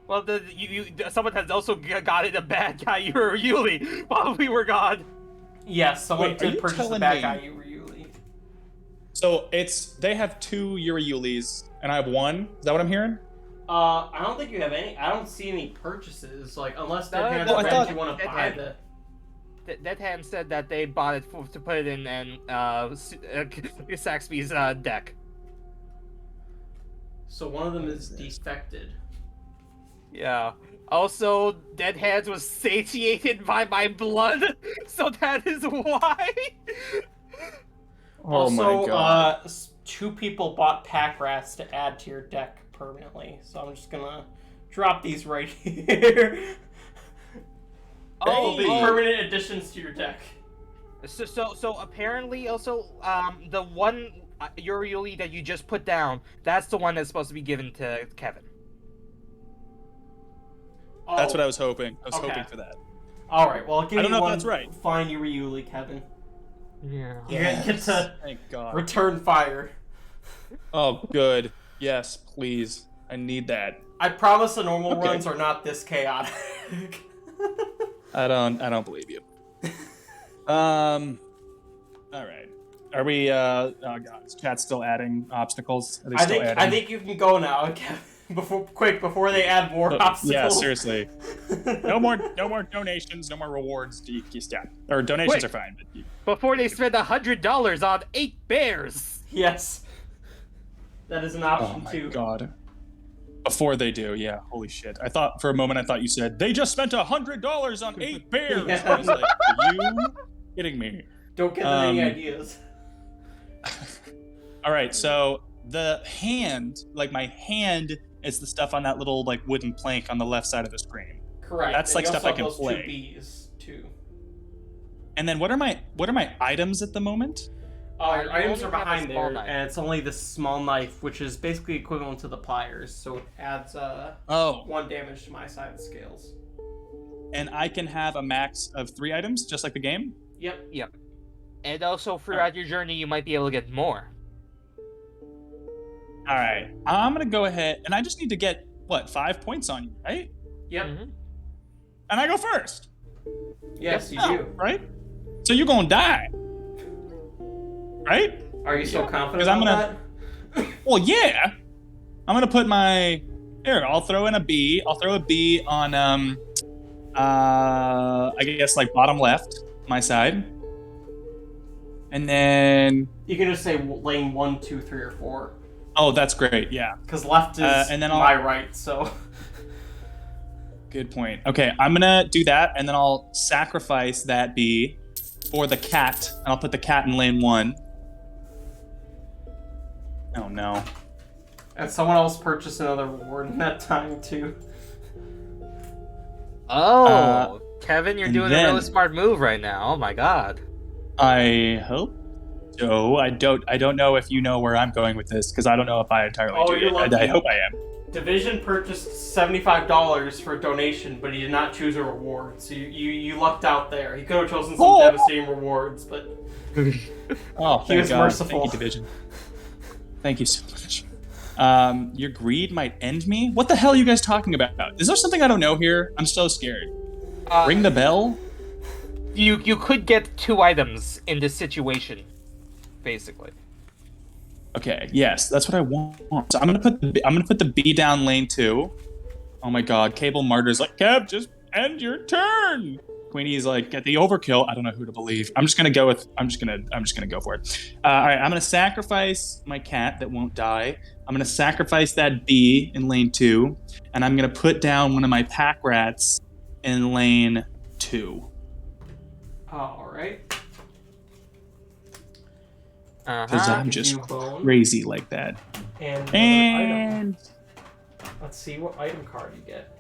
Well, someone has also gotten a bad guy Yuli while we were gone. Yes, someone Wait, are did you purchase the telling bad me- guy Uriuli. So they have 2 Uriulis and I have 1. Is that what I'm hearing? I don't think you have any. I don't see any purchases. Unless Dead Hands well, I friends thought- you want to Dead buy Hand- the. Dead Hand said that they bought it to put it in Saxby's deck. So one of them is defected. Yeah. Also, Dead Hands was satiated by my blood, so that is why. Oh my Also, God. 2 people bought pack rats to add to your deck permanently. So I'm just gonna drop these right here. They'll be permanent additions to your deck. So apparently also the one Uriuli that you just put down, that's the one that's supposed to be given to Kevin. That's what I was hoping. I was okay. hoping for that. All right. Well, I'll give I don't you know if one. that's right. Fine, Uriuli, Kevin. Yeah. You're gonna get to Thank God. return fire. Oh, good. Yes, please. I need that. I promise the normal Okay. runs are not this chaotic. I don't believe you. All right. Are we oh God, is chat still adding obstacles? Are they still adding? I think you can go now, Kevin. Before they add more obstacles. Yeah, seriously. No more donations, no more rewards. Yeah. Or donations Wait. are fine, but Before they spend $100 on 8 bears. Yes. That is an oh option my too. God. Before they do, yeah. Holy shit! For a moment, I thought you said they just spent $100 on 8 bears. Yeah. I was like, are you kidding me? Don't get them any ideas. All right, so the hand, my hand It's the stuff on that little like wooden plank on the left side of the screen. Correct. That's And like you stuff also I have can those play. 2 Bs too. And then what are my items at the moment? Your you items only are have a behind small there, knife. and it's only this small knife, which is basically equivalent to the pliers, so it adds 1 damage to my side of the scales. And I can have a max of 3 items, just like the game? Yep. And also, throughout your journey, you might be able to get more. All right. I'm going to go ahead, and I just need to get, 5 points on you, right? Yep. Mhm. And I go first. Yes, you Oh, do. right? So you're going to die. Right? Are you so confident 'Cause I'm about that? Well, yeah. I'm going to put my... Here, I'll throw in a B. I'll throw a B on, I guess, like, bottom left, my side. And then... You can just say lane 1, 2, 3, or 4. Oh, that's great, yeah. Because left is and then my right, so... Good point. Okay, I'm gonna do that, and then I'll sacrifice that B for the cat, and I'll put the cat in lane 1. Oh no. And someone else purchased another reward in that time, too. Oh, Kevin, you're and doing a then- really smart move right now. Oh my god. I hope so. I don't know if you know where I'm going with this, because I don't know if I entirely Oh, do you're it. lucky. I hope I am. Division purchased $75 for a donation, but he did not choose a reward, so you lucked out there. He could have chosen some devastating rewards, but Oh, he thank was God. merciful. Thank you, Division. Thank you so much. Your greed might end me? What the hell are you guys talking about? Is there something I don't know here? I'm so scared. Ring the bell? You could get 2 items in this situation, basically. Okay, yes, that's what I want. So I'm gonna put the B down lane 2. Oh my god, Cable Martyr's like, Kev, just end your turn. Queenie's like, get the overkill. I don't know who to believe. I'm just gonna go for it. All right, I'm gonna sacrifice my cat that won't die. I'm gonna sacrifice that B in lane 2, and I'm gonna put down one of my pack rats in lane 2. Alright. Because I'm just You bone. crazy like that. And another item. Let's see what item card you get.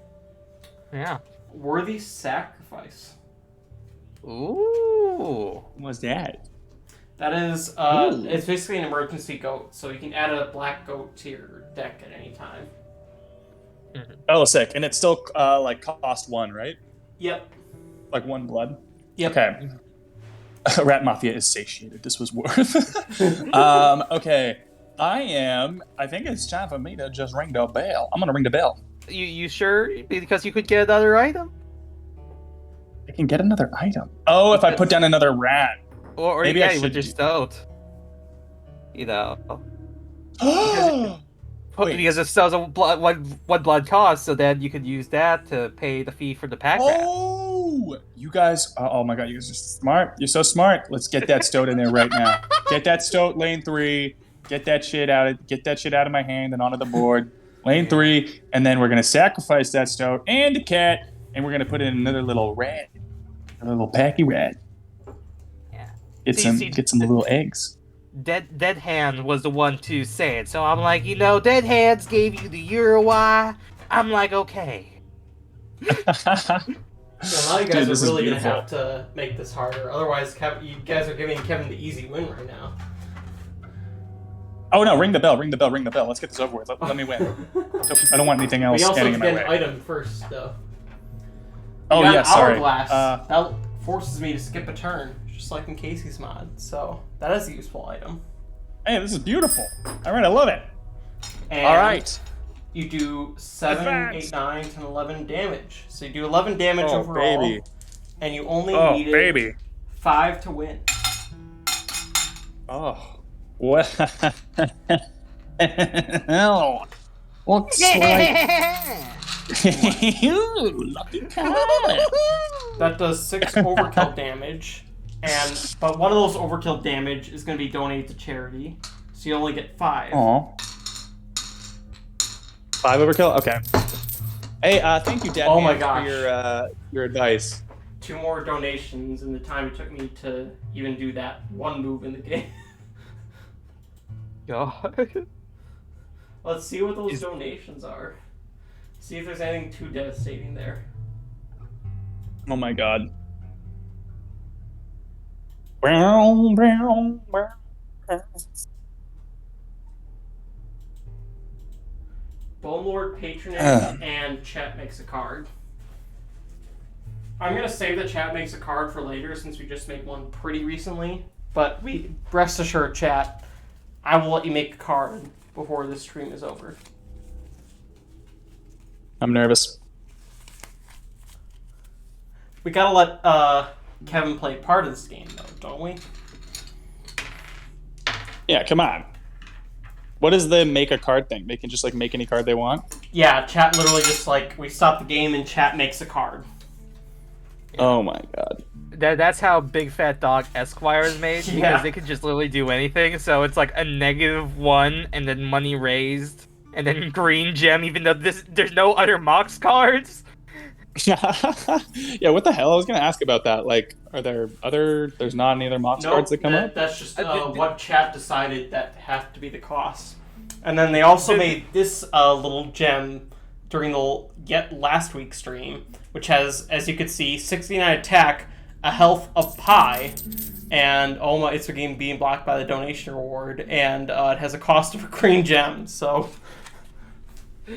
Yeah. Worthy Sacrifice. Ooh. What's that? That is, Ooh. it's basically an emergency goat, so you can add a black goat to your deck at any time. Oh, sick. And it's still like cost 1, right? Yep. Like 1 blood? Yep. Okay. Rat Mafia is satiated. This was worth. Okay. I think it's time for me to just ring the bell. I'm gonna ring the bell. You sure? Because you could get another item? I can get another item. Oh, if I put down another rat. Or Maybe yeah, I you would should just don't. You know. Wait. Because it sells one blood cost, so then you could use that to pay the fee for the pack rat. Oh, you guys! Oh my God, you guys are smart. You're so smart. Let's get that stoat in there right now. Get that stoat lane 3. Get that shit out. Get that shit out of my hand and onto the board. Lane 3, and then we're gonna sacrifice that stoat and the cat, and we're gonna put in another little rat, a little packy rat. Yeah. Get some little eggs. Dead Hand was the one to say it, so I'm like, Dead Hands gave you the Uruguay. I'm like, okay. So now you Dude, guys this are is really gonna beautiful. have to make this harder. Otherwise, you guys are giving Kevin the easy win right now. Oh no! Ring the bell! Ring the bell! Ring the bell! Let's get this over with. Let me win. I don't want anything But else you also standing have in to my get way. an item first, though. Oh You got yeah, an sorry. Hourglass. That forces me to skip a turn, just like in Casey's mod. So that is a useful item. Hey, this is beautiful. All right, I love it. And All right. You do 7, Advance. 8, 9, 10, 11 damage. So you do 11 damage Oh, overall. baby. And you only Oh, needed baby. 5 to win. Oh. What? Hell. Looks like. Ooh, lucky card. That does 6 overkill damage. But one of those overkill damage is going to be donated to charity. So you only get 5. Aw. 5 overkill? Okay. Hey, thank you, Dad. Oh my for gosh. your advice. 2 more donations in the time it took me to even do that one move in the game. God. Let's see what those donations are. See if there's anything too devastating there. Oh my god. Bone Lord patronage and chat makes a card. I'm gonna save the chat makes a card for later since we just made one pretty recently. But rest assured, chat, I will let you make a card before this stream is over. I'm nervous. We gotta let Kevin play part of this game though, don't we? Yeah, come on. What is the make a card thing? They can just like make any card they want? Yeah, chat literally just like we stop the game and chat makes a card. Oh my god. That's how Big Fat Dog Esquire is made, because Yeah. they can just literally do anything. So it's like a -1 and then money raised and then green gem, even though there's no other Mox cards. Yeah, what the hell? I was gonna ask about that. Like, are there there's not any other Mox cards that come up? That's just what chat decided that have to be the cost. And then they also made this little gem during the last week's stream, which has, as you can see, 69 attack, a health of pi, and it's a game being blocked by the donation reward, and it has a cost of a green gem. So.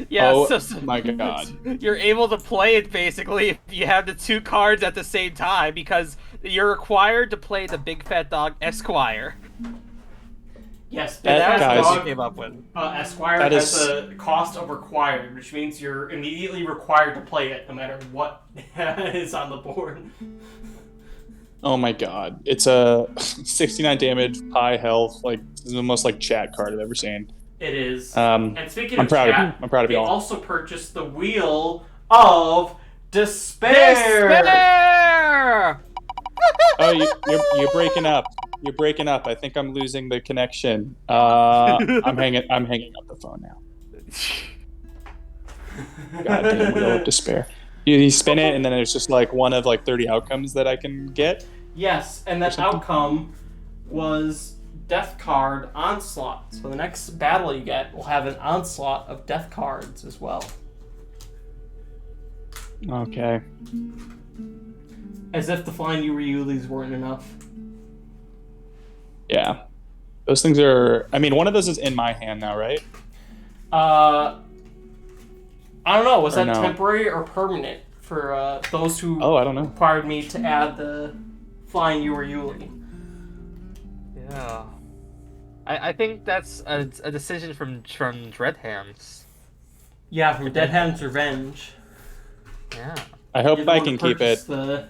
Yeah, Oh so my god. you're able to play it basically if you have the two cards at the same time, because you're required to play the Big Fat Dog Esquire. Yes, And Big that Fat was what Dog we came up with. Esquire That has is- a cost of required, which means you're immediately required to play it no matter what is on the board. Oh my god. It's a 69 damage, pi health, like this is the most like chat card I've ever seen. It is. And speaking I'm of proud chat, of you. I'm proud of they you all. also purchased the Wheel of Despair. Despair! Oh, you're breaking up. You're breaking up. I think I'm losing the connection. I'm hanging up the phone now. Goddamn Wheel of Despair. You spin it, and then there's just like one of like 30 outcomes that I can get. Yes, and that outcome was Death card Onslaught. So the next battle you get will have an onslaught of death cards as well. Okay. As if the Flying Uriulis weren't enough. Yeah. Those things are. I mean, one of those is in my hand now, right? I don't know. Was Or that no? temporary or permanent for those who Oh, I don't know. required me to add the Flying Uriuli? Yeah. I think that's a decision from Dread Hands. Yeah, from Dead Hand's Revenge. Yeah. I hope You're the I one can who keep it purchased the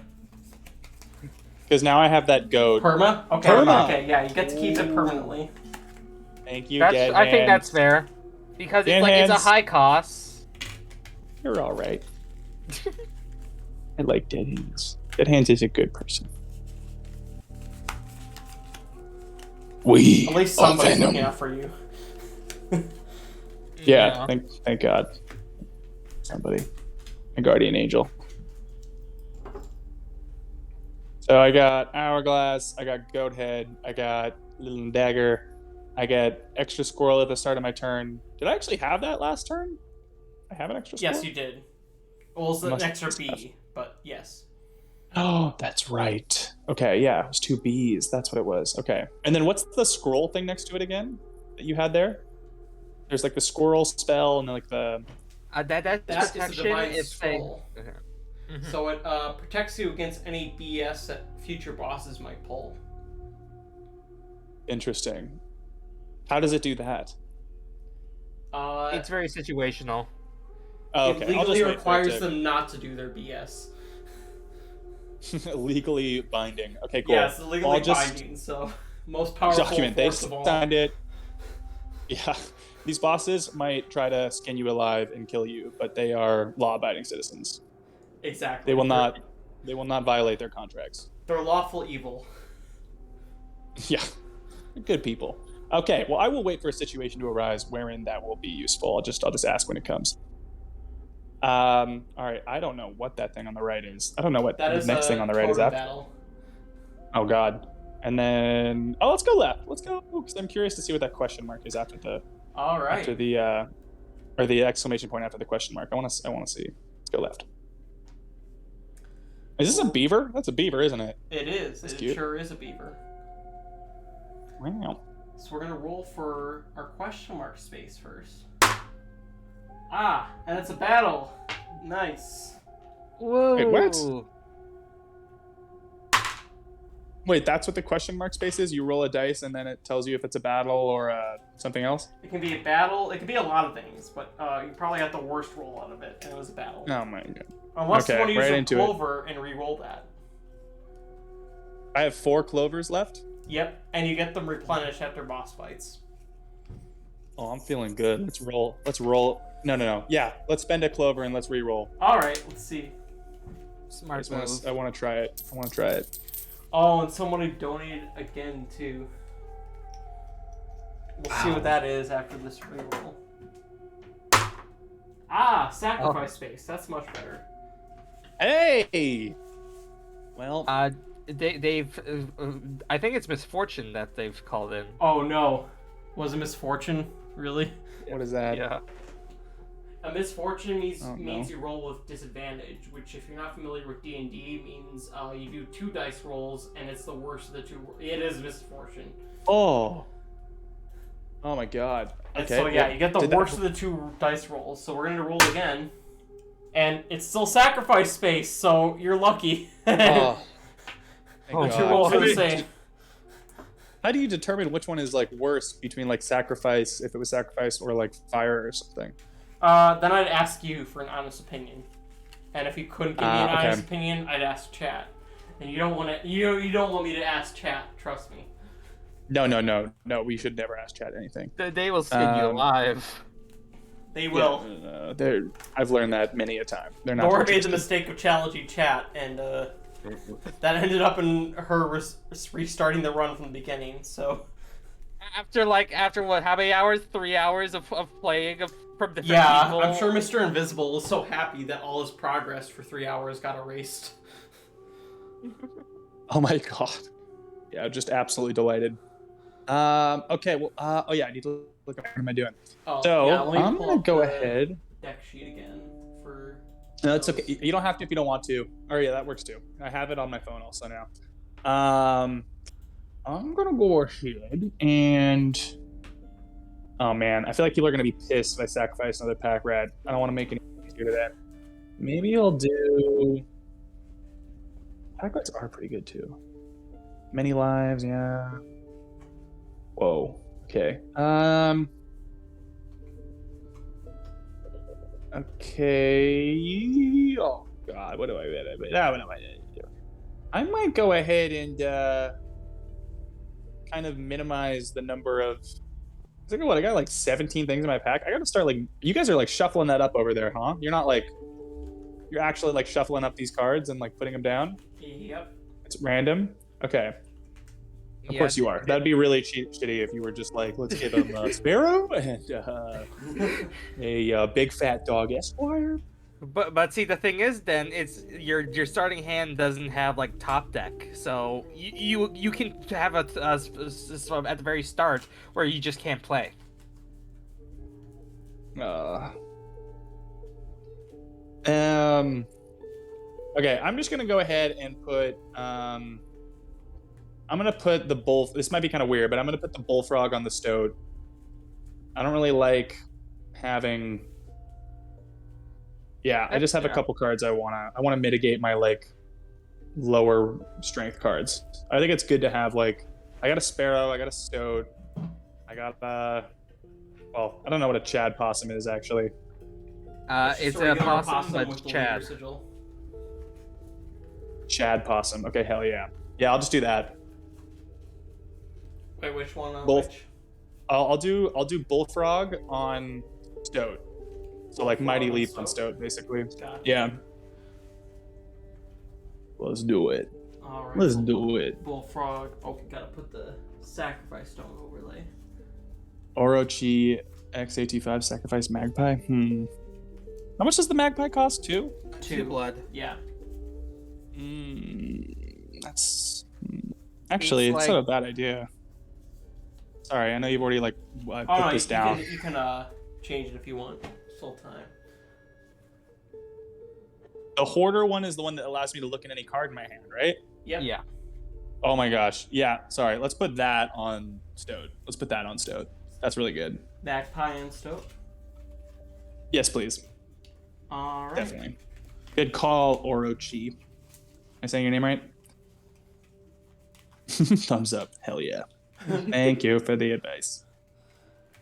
because now I have that goat. Perma? Okay, Perma! okay, yeah, you get to keep it permanently. Thank you, That's, Dead I think Hands. that's fair. Because Dead it's like it's Hands. a high cost. You're all right. I like Dead Hands. Dead Hands is a good person. We At least are somebody's Venom. looking out for you. Yeah, thank God. Somebody. A guardian angel. So I got Hourglass, I got Goat Head, I got Little Dagger, I got Extra Squirrel at the start of my turn. Did I actually have that last turn? I have an extra squirrel? Yes, you did. Well, it's an Must- extra B, but yes. Oh, that's right. Okay, yeah, it was 2 Bs. That's what it was. Okay. And then what's the scroll thing next to it again that you had there? There's like the squirrel spell and then like the... That's That is a protection divine if they... scroll. Mhm. So it protects you against any BS that future bosses might pull. Interesting. How does it do that? It's very situational. Oh, It okay. I'll just legally wait for it requires to- them not to do their BS. legally binding. Okay, cool. Yeah, it's legally I'll just binding, so most powerful document. They force of all. signed it. Yeah, these bosses might try to skin you alive and kill you, but they are law-abiding citizens. Exactly. They will not. They will not violate their contracts. They're lawful evil. Yeah, good people. Okay, well, I will wait for a situation to arise wherein that will be useful. I'll just ask when it comes. All right. I don't know what that thing on the right is. I don't know what That the is next a thing on the right is totem after. battle. Oh God. And then let's go left. Let's go because I'm curious to see what that question mark is after the All right. After the or the exclamation point after the question mark. I want to see. Let's go left. Is this a beaver? That's a beaver, isn't it? It is. That's It cute. sure is a beaver. Wow. So we're gonna roll for our question mark space first. And it's a battle. Nice. Whoa. Wait, what? Wait, that's what the question mark space is? You roll a dice and then it tells you if it's a battle or something else? It can be a battle. It can be a lot of things, but you probably got the worst roll out of it, and it was a battle. Oh my god. Unless you Okay, want to use right a into it. clover and re-roll that. I have 4 clovers left? Yep, and you get them replenished after boss fights. Oh, I'm feeling good. Let's roll. No. Yeah, let's spend a clover and let's re-roll. All right, let's see. Smart I move. want to try it. Oh, and somebody donated again too. We'll see what that is after this reroll. Sacrifice space. That's much better. Hey! Well, They've. I think it's misfortune that they've called in. Oh no, was it misfortune? Really? what is that? Yeah. A misfortune means Oh, no. you roll with disadvantage, which, if you're not familiar with D&D, means you do 2 dice rolls, and it's the worst of the 2. It is misfortune. Oh my god. And Okay. so yeah, you get the did worst of the 2 dice rolls. So we're gonna roll again, and it's still sacrifice space. So you're lucky. Oh. The Thank 2 God. rolls are the same. How do you determine which one is like worse between like sacrifice, if it was sacrifice, or like fire or something? Then I'd ask you for an honest opinion, and if you couldn't give me an okay. honest opinion, I'd ask chat. And you don't want to. You don't want me to ask chat. Trust me. No. We should never ask chat anything. They will skin you alive. They will. Yeah, I've learned that many a time. They're not. Nora made the interested. mistake of challenging chat, and that ended up in her restarting the run from the beginning. So. After what? How many hours? 3 hours of playing from different Yeah, people. I'm sure Mr. Invisible was so happy that all his progress for 3 hours got erased. Oh my god. Yeah, just absolutely delighted. Okay. Well. Oh yeah. I need to look at what am I doing. Oh, So yeah, let me I'm pull gonna up go the ahead. Deck sheet again for. No, that's okay. You don't have to if you don't want to. Oh yeah, that works too. I have it on my phone also now. I'm gonna go ahead and. Oh man, I feel like people are gonna be pissed if I sacrifice another pack rat. I don't want to make any easier to that. Maybe I'll do. Pack rats are pretty good too. Many lives, yeah. Whoa. Okay. Okay. Oh God, what do I do? I might go ahead and kind of minimize the number of. I think I got like 17 things in my pack. I gotta start like you guys are like shuffling that up over there, huh? You're not like you're actually like shuffling up these cards and like putting them down. Yep. It's random. Okay. Of course you are. That'd be really shitty if you were just like, let's give him a sparrow and a big fat dog esquire. But see, the thing is, then it's your starting hand doesn't have like top deck, so you can have a at the very start where you just can't play. Okay, I'm just gonna go ahead and put I'm gonna put the bull. This might be kind of weird, but I'm gonna put the bullfrog on the stoat. I don't really like having. Yeah, I just have a couple cards I wanna mitigate my like lower strength cards. I think it's good to have like I got a sparrow, I got a stoat, I got well, I don't know what a Chad possum is actually. It's a possum, but it's Chad. Chad possum. Okay, hell yeah. Yeah, I'll just do that. Wait, which one? Both. I'll do bullfrog on stoat. So like mighty leap on stoat, basically. Gotcha. Yeah. Let's do it. All right. Let's do it. Bullfrog. Oh, gotta put the sacrifice stone overlay. Orochi X85 sacrifice magpie. How much does the magpie cost? 2? 2 blood. Yeah. That's actually it's not a bad idea. Sorry, I know you've already like put Oh no, this down. you can change it if you want. Still time. The hoarder one is the one that allows me to look at any card in my hand, right? Yep. Yeah. Oh my gosh. Yeah, sorry. Let's put that on Stowed. Let's put that on Stowed. That's really good. Magpie and Stoat. Yes, please. All right. Definitely. Good call, Orochi. Am I saying your name right? Thumbs up. Hell yeah. Thank you for the advice.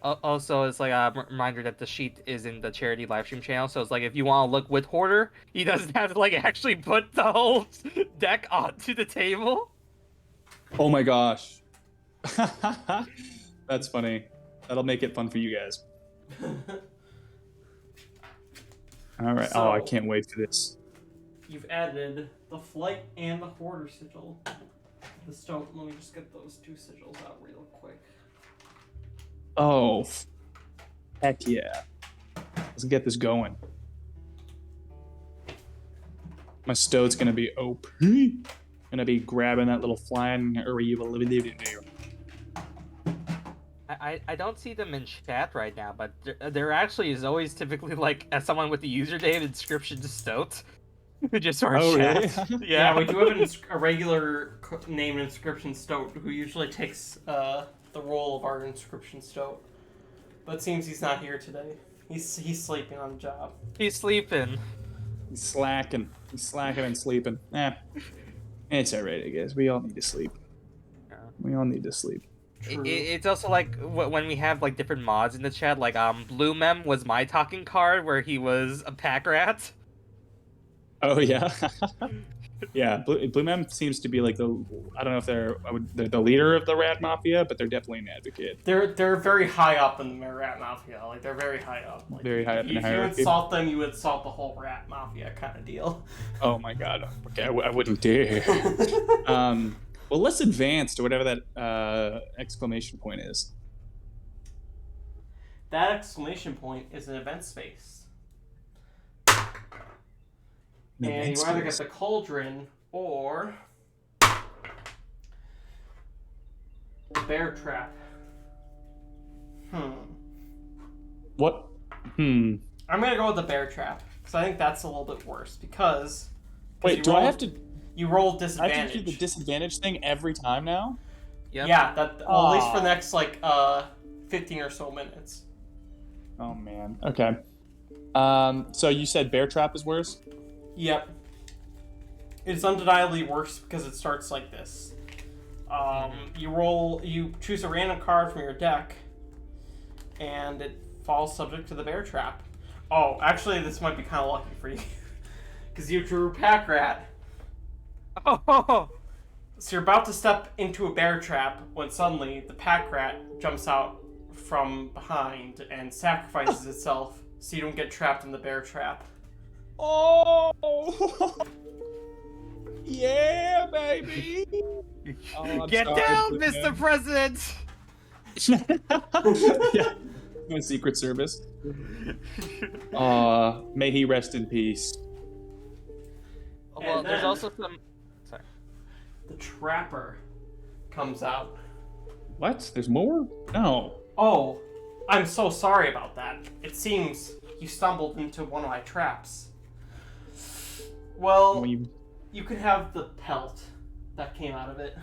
Also, it's like a reminder that the sheet is in the charity livestream channel. So it's like if you want to look with Hoarder, he doesn't have to like actually put the whole deck onto the table. Oh my gosh. That's funny. That'll make it fun for you guys. All right. Oh, I So- can't wait for this. You've added the Flight and the Hoarder sigil. The Stoat. Let me just get those 2 sigils out real quick. Oh, heck yeah. Let's get this going. My Stoat's gonna be OP. Gonna be grabbing that little flying I don't see them in chat right now, but there actually is always typically like someone with the username Inscryption Stoat who just our Oh, chat. really? Yeah, we do have a regular named Inscription Stoat who usually takes the role of our Inscription Stoat. But it seems he's not here today. He's sleeping on the job. He's sleeping. He's slacking. He's slacking and sleeping. It's alright, I guess. We all need to sleep. Yeah. We all need to sleep. True. It's also like when we have like different mods in the chat. Like Blue Mem was my talking card where he was a pack rat. Oh yeah, yeah. Blue Mem seems to be like the. I don't know if they're the leader of the Rat Mafia, but they're definitely an advocate. They're very high up in the Rat Mafia. Like they're very high up. Like, Very high up in the if you hierarchy. insult them, you insult the whole Rat Mafia kind of deal. Oh my god. Okay, I wouldn't dare. Well, let's advance to whatever that exclamation point is. That exclamation point is an event space. And you either get the cauldron or the bear trap. What? I'm gonna go with the bear trap because I think that's a little bit worse. Because Wait, do I have to? You roll I have disadvantage. to do the disadvantage thing every time now? Yep. Yeah, that well, at least for Aw. the next like 15 or so minutes. Oh man. Okay. So you said bear trap is worse? Yep. It's undeniably worse because it starts like this. You choose a random card from your deck, and it falls subject to the bear trap. Oh, actually, this might be kind of lucky for you, because you drew Pack Rat. Oh, So you're about to step into a bear trap when suddenly the Pack Rat jumps out from behind and sacrifices itself so you don't get trapped in the bear trap. Oh! Yeah, baby! Oh, I'm get sorry, down, Blue Mr. Man. President! Yeah. My Secret Service. May he rest in peace. Well, And there's then- also some. Sorry. The Trapper comes out. What? There's more? No. Oh, I'm so sorry about that. It seems you stumbled into one of my traps. Well, you could have the pelt that came out of it.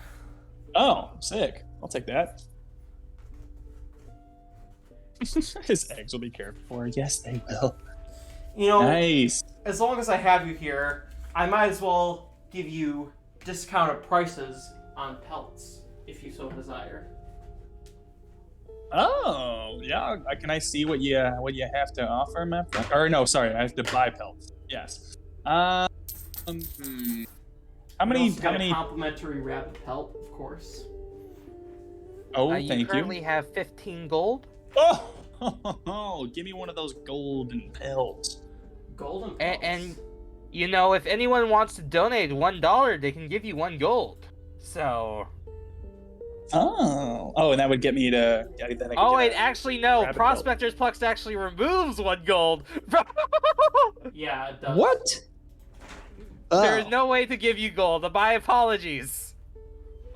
Oh, sick. I'll take that. His eggs will be cared for. Yes, they will. You know, Nice. as long as I have you here, I might as well give you discounted prices on pelts, if you so desire. Oh, yeah. Can I see what you have to offer, my friend? Or no, sorry, I have to buy pelts. Yes. How You many? also How get a many? complimentary rabbit pelt, of course. Oh, You thank you. currently have 15 gold. Oh, give me one of those golden pelts. Golden pelts. And you know, if anyone wants to donate $1, they can give you 1 gold. So. Oh, and that would get me to. Then I could Oh, get wait, a- actually, no. rabbit Prospector's Plex actually removes 1 gold. Yeah, it does. What? There is no way to give you gold. My apologies.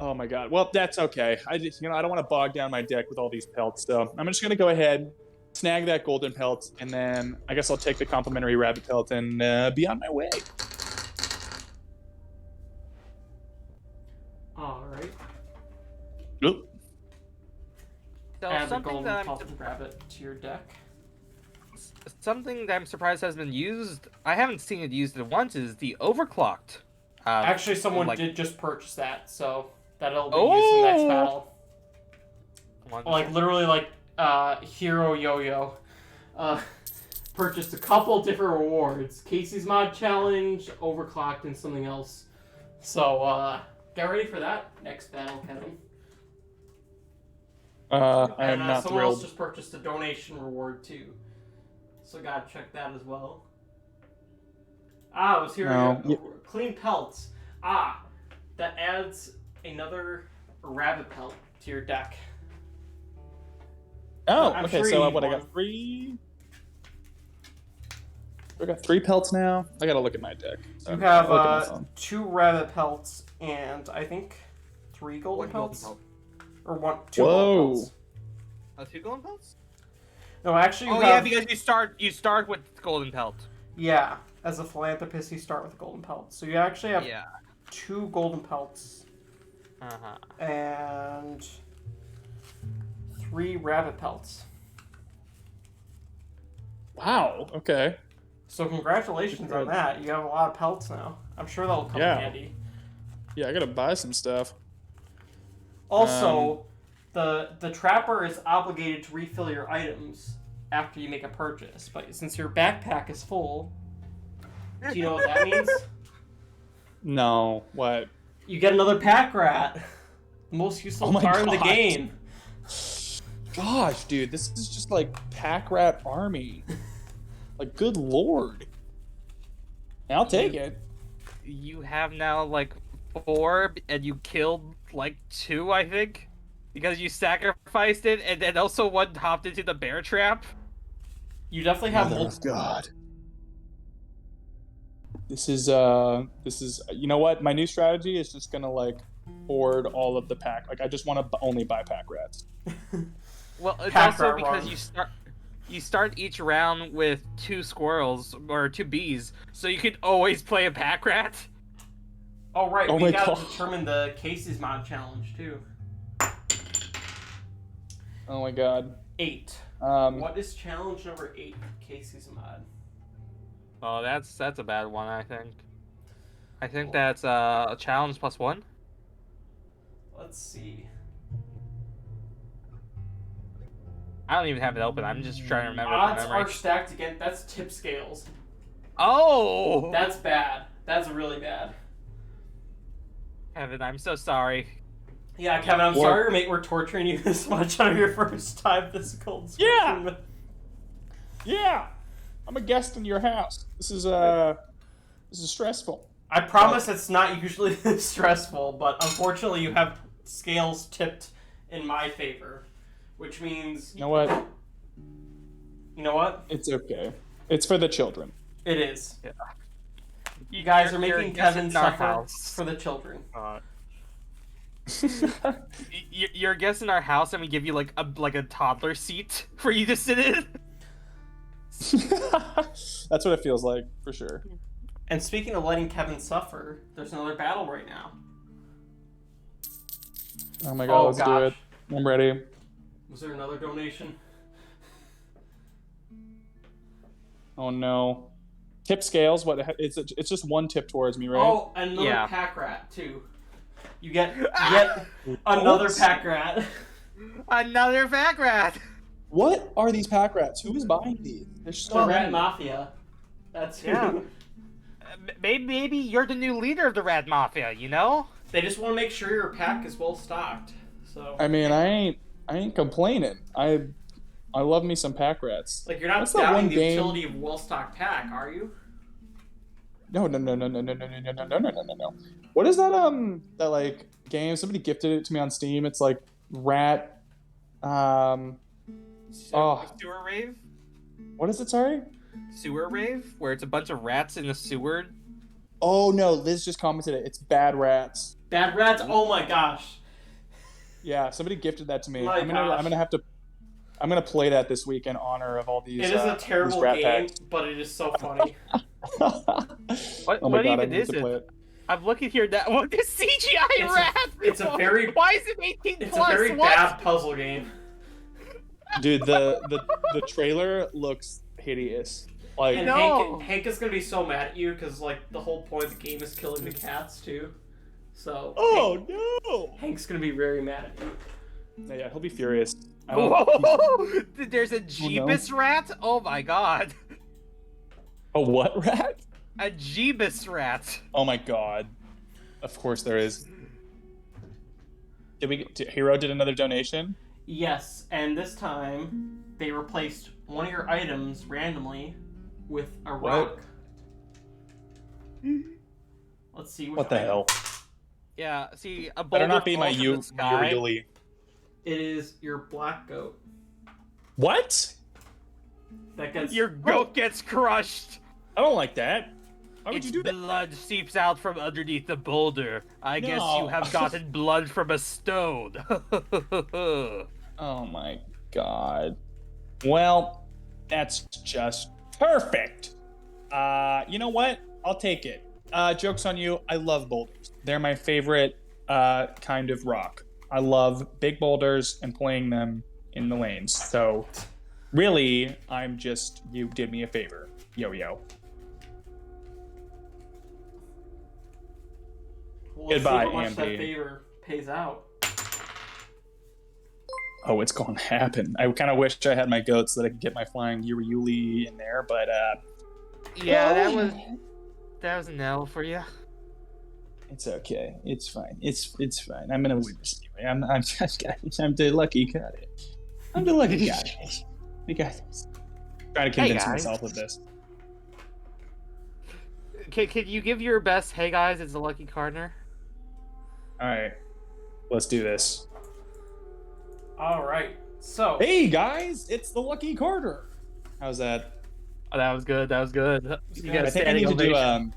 Oh my god. Well, that's okay. I just, I don't want to bog down my deck with all these pelts, so I'm just gonna go ahead, snag that golden pelt, and then I guess I'll take the complimentary rabbit pelt and be on my way. All right. Oop. So Add the something golden that I'm pelt and rabbit to your deck. something that I'm surprised has been used. I haven't seen it used once. Is the overclocked? Actually, someone like- did just purchase that, so that'll be used in the next Oh! battle. Wonderful. Like literally, like Hero Yo-Yo purchased a couple different rewards: Casey's Mod Challenge, Overclocked, and something else. So get ready for that next battle, Kevin. I am not someone else thrilled. just purchased a donation reward too, so gotta check that as well. It was here. No. We go. Clean pelts. That adds another rabbit pelt to your deck. Oh, I'm okay. sure you So need what? I one. got 3. I got 3 pelts now. I gotta look at my deck. You I'll have look at my phone. 2 rabbit pelts and I think 3 golden One golden pelts, pelt. or 2 Whoa. golden pelts. 2 golden pelts? No, actually, you Oh have, yeah, because you start with golden pelt. yeah. As a philanthropist, you start with a golden pelt, so you actually have Yeah. 2 golden pelts and 3 rabbit pelts. Wow. Okay. So congratulations on that. You have a lot of pelts now. I'm sure that'll come Yeah. in handy. Yeah, I gotta buy some stuff. Also, the trapper is obligated to refill your items after you make a purchase. But since your backpack is full, do you know what that means? No. What? You get another pack rat. The most useful Oh my card in the God. game. Gosh, dude, this is just like pack rat army. Like, good lord. I'll take it. You have now like 4, and you killed like 2, I think, because you sacrificed it, and then also one hopped into the bear trap. You definitely have Mother multiple. of God. This is you know what? My new strategy is just gonna like hoard all of the pack. Like, I just want to only buy pack rats. Well, it's Pack also rat because run. you start each round with 2 squirrels or 2 bees, so you can always play a pack rat. Oh right, Oh we my gotta God. determine the Casey's Mod Challenge too. Oh my God. 8. What is challenge number 8 of Casey's Mod? Oh, that's a bad one, I think. I think that's a challenge +1. Let's see. I don't even have it open. I'm just trying to remember from Odds memory. are stacked again. That's tip scales. Oh, That's bad. That's really bad. Kevin, I'm so sorry. Yeah, Kevin, I'm Or- sorry we're torturing you this much on your first time physical description. Yeah! Yeah, I'm a guest in your house. This is stressful. I promise it's not usually this stressful, but unfortunately you have scales tipped in my favor, which means You know what? you know what? It's okay. It's for the children. It is. Yeah. You guys are You're making guessing Kevin our suffer house. for the children. You're guessing our house, and we give you like a toddler seat for you to sit in. That's what it feels like, for sure. And speaking of letting Kevin suffer, there's another battle right now. Oh my God, Oh, let's do gosh. it. I'm ready. Was there another donation? Oh no. Tip scales, what it's just 1 tip towards me, right? Oh, another Yeah. pack rat too. You get yet another Oops. pack rat. Another pack rat. What are these pack rats? Who is buying these? There's so The Rat many. Mafia. That's who. Yeah. Maybe you're the new leader of the Rat Mafia. You know? They just want to make sure your pack is well stocked. So I mean, I ain't complaining. I love me some pack rats. like you're not What's that doubting one the game- utility of well stocked pack, are you? No. What is that that like game? Somebody gifted it to me on Steam. It's like rat Oh. Sewer rave. what is it, sorry? Sewer rave, where it's a bunch of rats in a sewer. Oh no, Liz just commented it. It's bad rats. Bad rats? Oh my gosh. Yeah, somebody gifted that to me. My I'm gosh. gonna play that this week in honor of all these. It is a terrible these rat game, packs. but it is so funny. What, Oh my what god, I even need is to it? play it. I'm looking here now. What this CGI It's a- rat? it's a very- Why is it 18 It's plus? a very What? bad puzzle game. Dude, the trailer looks hideous. Like, And No. Hank is gonna be so mad at you because like the whole point of the game is killing the cats too. So oh Hank's gonna be very mad at you. no! Yeah, he'll be furious. I don't- Whoa! There's a Jeebus rat? Oh my god. A what rat? A Jeebus rat. Oh my god! Of course there is. Hero did another donation? Yes, and this time they replaced one of your items randomly with a What? rock. Let's see which What the item. hell? Yeah, see, a Better boulder not be my falls from the sky. Yuri. It is your black goat What? that gets Your goat gets crushed. I don't like that. Why would Its you do that? blood seeps out from underneath the boulder. I guess you No. have gotten blood from a stone. Oh my god. Well, that's just perfect. You know what? I'll take it. Joke's on you. I love boulders. They're my favorite kind of rock. I love big boulders and playing them in the lanes. So, really, you did me a favor. Yo-yo. We'll Goodbye, see how much that Andy. favor pays out. Oh, it's going to happen. I kind of wish I had my goats so that I could get my flying Yuri in there, but yeah, that was an L for you. it's okay. It's fine. It's fine. I'm gonna win this anyway. I'm the lucky guy. I'm the lucky guy. We got this. Trying to convince guys. myself of this. Can you give your best, hey guys, it's a lucky Cardner? All right, let's do this. All right, so Hey guys, it's the Lucky Carter. How's that? Oh, that was good. That was good. You got I a think I need standing to do ovation.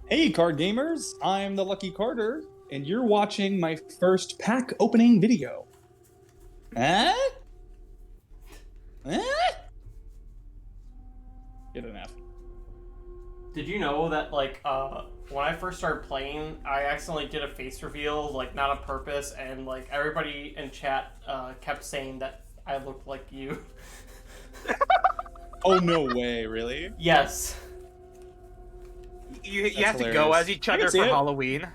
Hey card gamers, I'm the Lucky Carter, and you're watching my first pack opening video. Huh? Huh? Get an F. did you know that like when I first started playing, I accidentally did a face reveal, like not on purpose, and like everybody in chat kept saying that I looked like you. Oh no way, really? Yes. You That's have to go hilarious. as each I can other see for it. Halloween.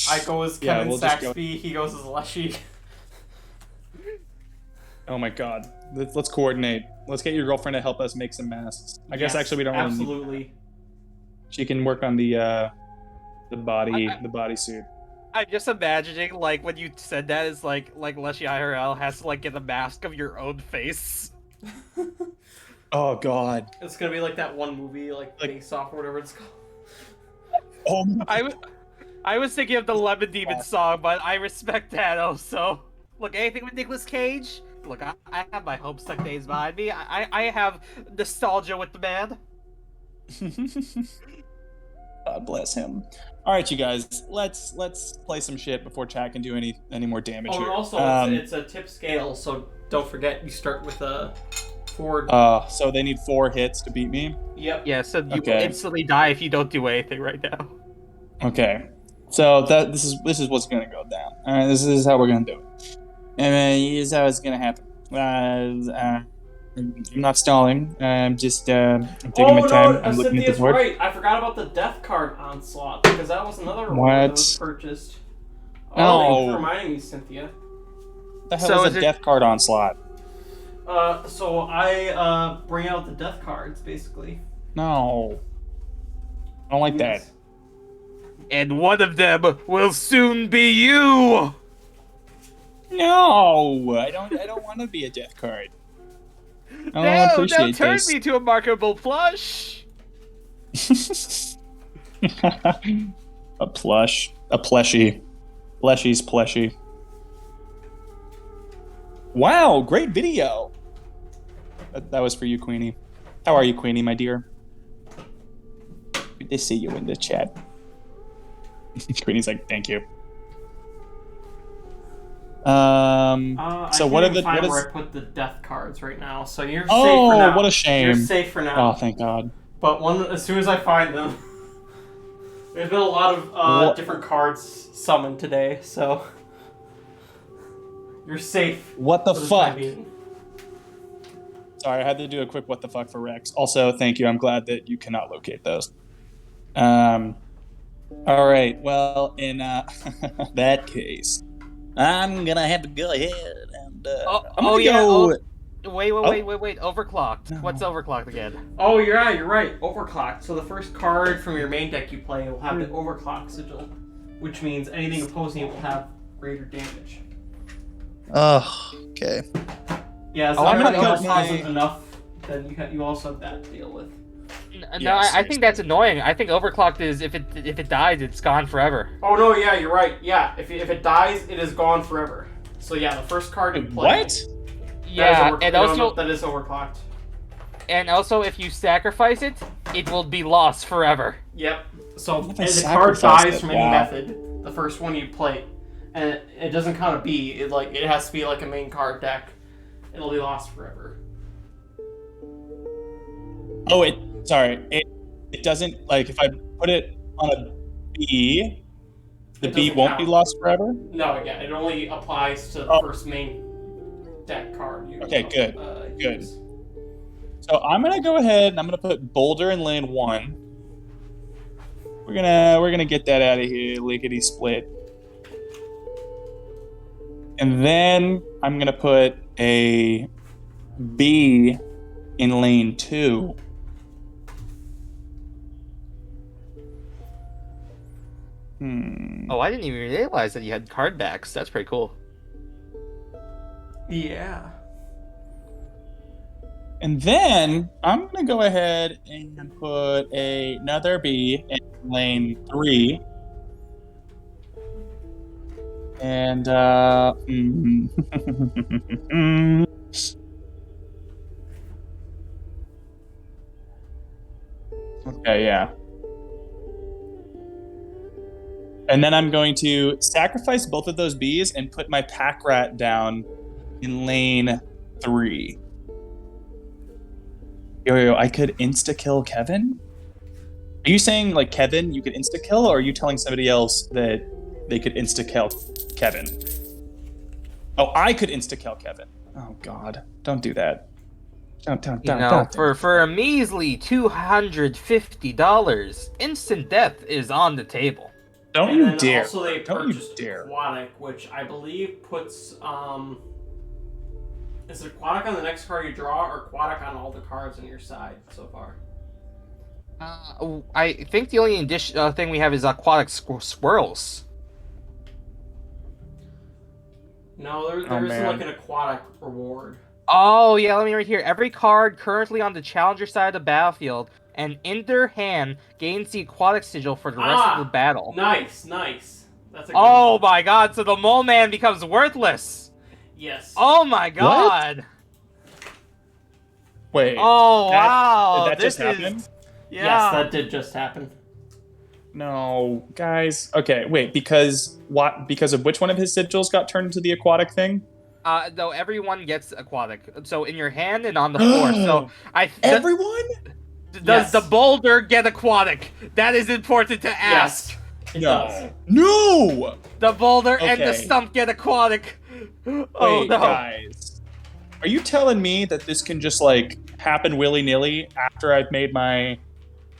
I go as Yeah, Kevin we'll just go- Saxby, he goes as Leshy. Oh my god. Let's coordinate. Let's get your girlfriend to help us make some masks. I guess Yes, actually we don't really need absolutely. She can work on the bodysuit. I'm just imagining, like, when you said that, is like Leshy IRL has to, like, get a mask of your own face. Oh god. It's gonna be like that one movie, like Face Off or whatever it's called. Oh my I was thinking of the Lemon Demon song, but I respect that also. Look, anything with Nicolas Cage? Look, I have my Homestuck days behind me. I have nostalgia with the man. God bless him. All right, you guys, let's play some shit before chat can do any more damage Oh, and here. also it's a tip scale, so don't forget you start with a forward. So they need 4 hits to beat me. Yep. Yeah, so you Okay. will instantly die if you don't do anything right now. Okay, so this is what's gonna go down. All right, this is how we're gonna do it. And here's how it's gonna happen. I'm not stalling. I'm just I'm taking my time. I'm looking at the Cynthia's board. right. I forgot about the death card onslaught because that was another reward that was What? purchased. No. Thank you for reminding me, Cynthia. The hell So is is a it- death card onslaught? So I bring out the death cards basically. No, I don't like that. Yes. And one of them will soon be you! No, I don't want to be a death card. I don't No, appreciate don't turn this. me to a marketable plush! A plush, a plushie, fleshy's plushy. Wow, great video. That was for you, Queenie. How are you, Queenie, my dear? Good to see you in the chat. Queenie's like, thank you. So I what are can't the even find what where is? I put the death cards right now, so you're safe Oh, for now. what a shame. You're safe for now. Oh, thank God. But as soon as I find them, there's been a lot of What? different cards summoned today, so you're safe. What the for the time fuck? being. Sorry, I had to do a quick what the fuck for Rex. Also, thank you. I'm glad that you cannot locate those. All right. Well, in that case, I'm gonna have to go ahead and I'm gonna go. Wait, overclocked. No. What's overclocked again? Oh, you're right. Overclocked. So the first card from your main deck you play will have the overclock sigil, which means anything opposing it will have greater damage. Oh, okay. Yeah, so I'm gonna everybody else put my- hasn't enough, then you also have that to deal with. No, Yes, I think that's annoying. I think overclocked is if it dies, it's gone forever. Oh no, yeah, you're right. Yeah, if it dies, it is gone forever. So yeah, the first card you play. What? Yeah, and also that is overclocked. if you sacrifice it, it will be lost forever. Yep. So What if I and the card sacrifice dies it? from any Wow. method, the first one you play, and it doesn't count a B. It has to be like a main card deck. It'll be lost forever. Oh, sorry. It doesn't, like, if I put it on a B, the It B doesn't won't be count. lost forever? No, yeah, it only applies to the Oh. first main deck card. Okay, good. Good. use. So I'm gonna go ahead and I'm gonna put Boulder in lane 1. We're gonna get that out of here, lickety split. And then I'm gonna put a B in lane 2. Oh, I didn't even realize that you had card backs. That's pretty cool. Yeah. And then I'm gonna go ahead and put another B in lane 3. And okay, yeah. And then I'm going to sacrifice both of those Bs and put my pack rat down in lane 3. Yo, I could insta-kill Kevin? Are you saying, like, Kevin, you could insta-kill, or are you telling somebody else that they could insta-kill Kevin? Oh, I could insta-kill Kevin. Oh, God. Don't do that. Don't. For a measly $250, instant death is on the table. Don't And you then dare. Also, they Don't you purchased dare. Aquatic, which I believe puts is it Aquatic on the next card you draw, or Aquatic on all the cards on your side so far? I think the only thing we have is aquatic swirls. No, there Oh, isn't man. like an Aquatic reward. Oh yeah, let me read here. Every card currently on the challenger side of the battlefield and in their hand gains the aquatic sigil for the rest of the battle. Nice. That's a good Oh one. my god, so the mole man becomes worthless. Yes. Oh my god. Wait. Oh that- wow. Did that just this happen? is Yes, yeah. that did just happen. No, guys. Okay, wait. Because what? Because of which one of his sigils got turned into the aquatic thing? Though everyone gets aquatic. So in your hand and on the floor. So Everyone? does Yes. the boulder get aquatic? That is important to ask. Yes. It does. No. The boulder and the Okay. stump get aquatic. Wait, Oh no. guys. Are you telling me that this can just like happen willy-nilly after I've made my?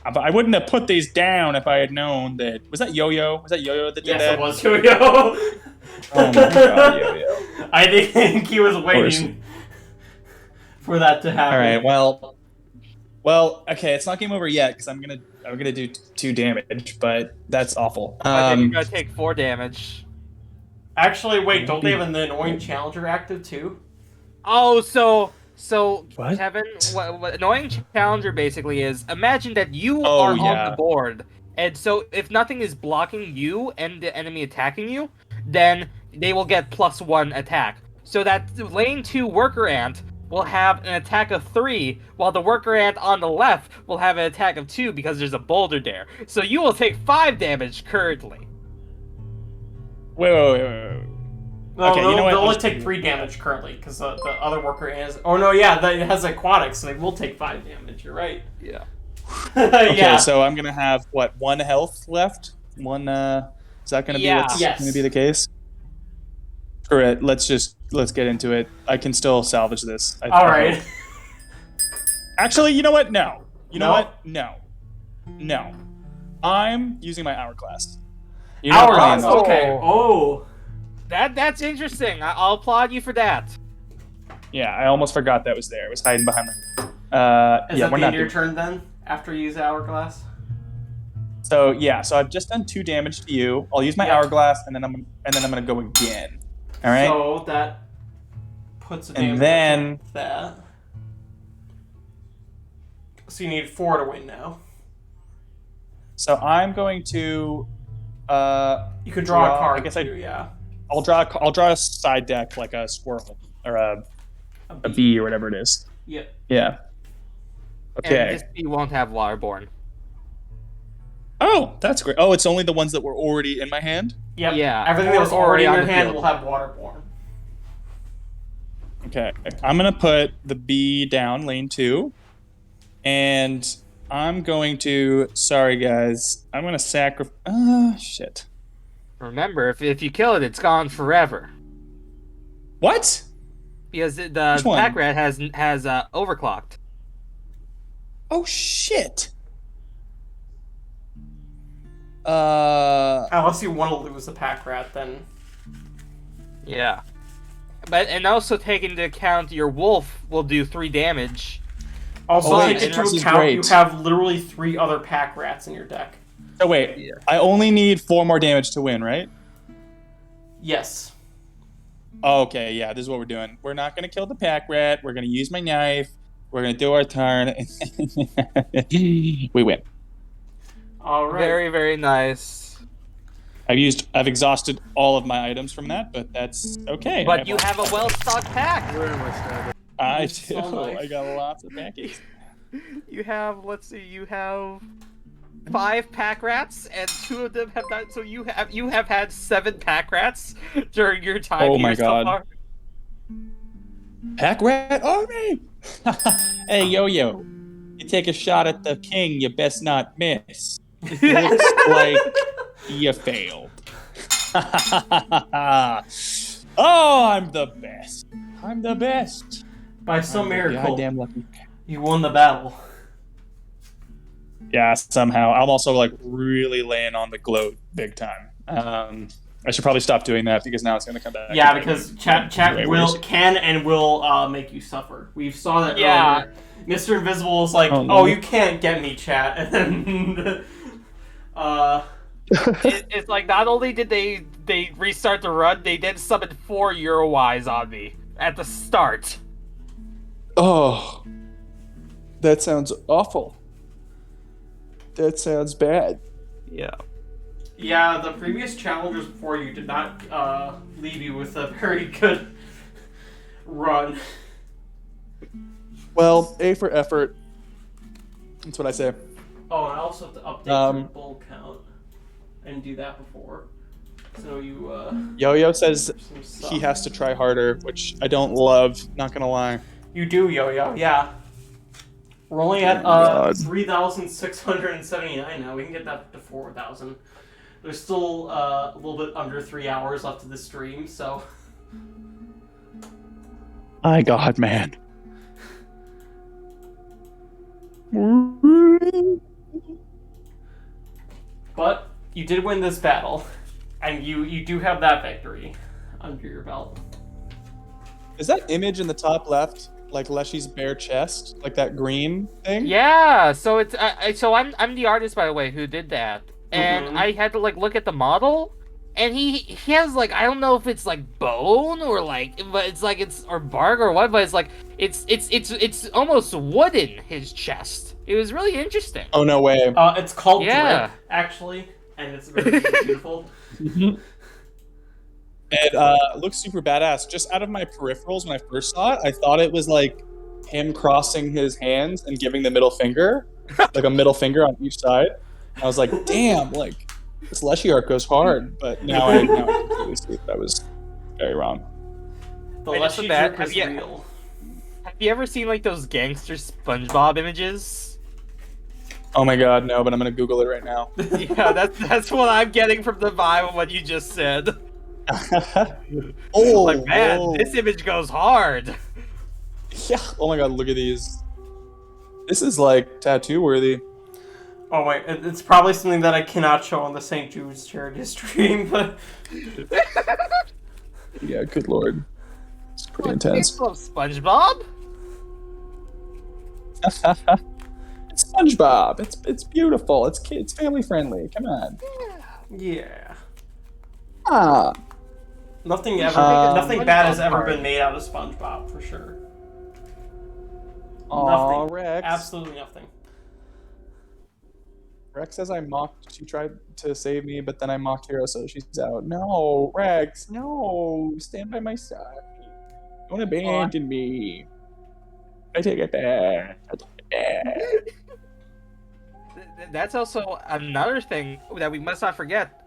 I wouldn't have put these down if I had known that. Was that Yo-Yo? Was that Yo-Yo that did Yes, that? it was Yo-Yo. Oh my god, Yo-Yo. I think he was waiting for that to happen. All right. Well. Okay. It's not game over yet because I'm gonna do 2 damage, but that's awful. I think you're gonna take 4 damage. Actually, wait, don't they have an annoying challenger active too? Oh, so What? Kevin, what annoying challenger basically is, imagine that you Oh, are on yeah. the board, and so if nothing is blocking you and the enemy attacking you, then they will get +1 attack. So that lane 2 worker ant will have an attack of 3, while the worker ant on the left will have an attack of 2 because there's a boulder there. So you will take 5 damage currently. Wait. No, Okay, you know what? they'll I'll only just- take 3 damage currently, because the other worker is... Oh, no, yeah, it has aquatics, so they will take 5 damage. You're right. Yeah. Okay, Yeah. so I'm gonna have what, 1 health left? One. Is that gonna be what's Yes. gonna be the case? Screw it. Let's get into it. I can still salvage this. All right. Actually, you know what? No. You know No? what? No. I'm using my hourglass. You're not Hourglass. playing those. Okay. Oh. That's interesting. I'll applaud you for that. Yeah, I almost forgot that was there. It was hiding behind my. Is Yeah, that we're the end not of your doing. turn then? After you use hourglass? So yeah, so I've just done 2 damage to you. I'll use my Yeah. hourglass, and then I'm gonna go again. All right. So that puts a damage And then- on that. So you need 4 to win now. So I'm going to. You could draw a card I guess too, yeah. I'll draw a side deck like a squirrel or a bee or whatever it is. Yeah. Yeah. And Okay. this bee won't have waterborne. Oh, that's great. Oh, it's only the ones that were already in my hand. Yep. Yeah, Everything that was already in on your the hand field. will have waterborne. Okay. I'm gonna put the bee down, lane 2, and I'm going to. Sorry, guys. I'm gonna sacrifice. Shit. Remember, if you kill it, it's gone forever. What? Because the Which one? pack rat has overclocked. Oh shit. Unless you want to lose the pack rat, then Yeah. But and also take into account your wolf will do 3 damage. also Oh, take wait, into this is account you great. have literally 3 other pack rats in your deck. Oh wait. I only need 4 more damage to win, right? Yes. Okay, yeah, this is what we're doing. We're not gonna kill the pack rat. We're gonna use my knife. We're gonna do our turn. We win. All right. Very, very nice. I've exhausted all of my items from that, but that's okay. But you have a well-stocked pack. I It's do. so nice. I got lots of pancakes. You have, let's see, you have 5 pack rats, and 2 of them have died. So you have had 7 pack rats during your time Oh here my so God. far. Pack rat army. Hey, yo. You take a shot at the king, you best not miss. Looks like you failed. Oh, I'm the best. I'm the best. By some I'm miracle, goddamn lucky. you won the battle. Yeah, somehow. I'm also like really laying on the gloat big time. I should probably stop doing that because now it's going to come back. Yeah, and because make chat way will worse. can and will make you suffer. We saw that Yeah. earlier. Mr. Invisible is like, Oh, oh, no. you can't get me, chat, and then It's like not only did they restart the run, they then summoned 4 Eurowise on me at the start. Oh, that sounds awful. That sounds bad. Yeah. yeah, the previous challengers before you did not leave you with a very good run. Well, A for effort. That's what I say. Oh, and I also have to update your bull count. I didn't do that before. So you, Yo-Yo says some stuff. he has to try harder, which I don't love, not gonna lie. You do, Yo-Yo, yeah. We're only at God. 3,679 now. We can get that to 4,000. There's still a little bit under 3 hours left of the stream, so... My God, man. But you did win this battle, and you do have that victory under your belt. Is that image in the top left like Leshy's bare chest, like that green thing? Yeah, so it's so I'm the artist, by the way, who did that, and Mhm. I had to like look at the model, and he has like, I don't know if it's like bone or like, but it's like it's or bark or what, but it's like it's almost wooden, his chest. It was really interesting. Oh, no way. It's called Yeah. Drip, actually, and it's very beautiful. It looks super badass. Just out of my peripherals, when I first saw it, I thought it was like him crossing his hands and giving the middle finger, like a middle finger on each side. I was like, damn, like this Leshy art goes hard. But now I completely see that I was very wrong. The Wait, Leshy that's drip bad. is Have you- real. Have you ever seen like those gangster SpongeBob images? Oh my god, no! But I'm gonna Google it right now. Yeah, that's what I'm getting from the vibe of what you just said. Oh, Like, man, whoa. this image goes hard. Yeah. Oh my god, look at these. This is like tattoo worthy. Oh wait, it's probably something that I cannot show on the St. Jude's charity stream, but Yeah, good lord. It's pretty Kids intense. love SpongeBob. It's SpongeBob. It's beautiful. It's family friendly. Come on. yeah. Ah. Nothing SpongeBob bad has ever card. been made out of SpongeBob, for sure. Aw, Nothing. Rex. Absolutely nothing. Rex says I mocked. She tried to save me, but then I mocked Hero, so she's out. No, Rex. No, stand by my side. Don't abandon me. I take it back. I take it back. That's also another thing that we must not forget.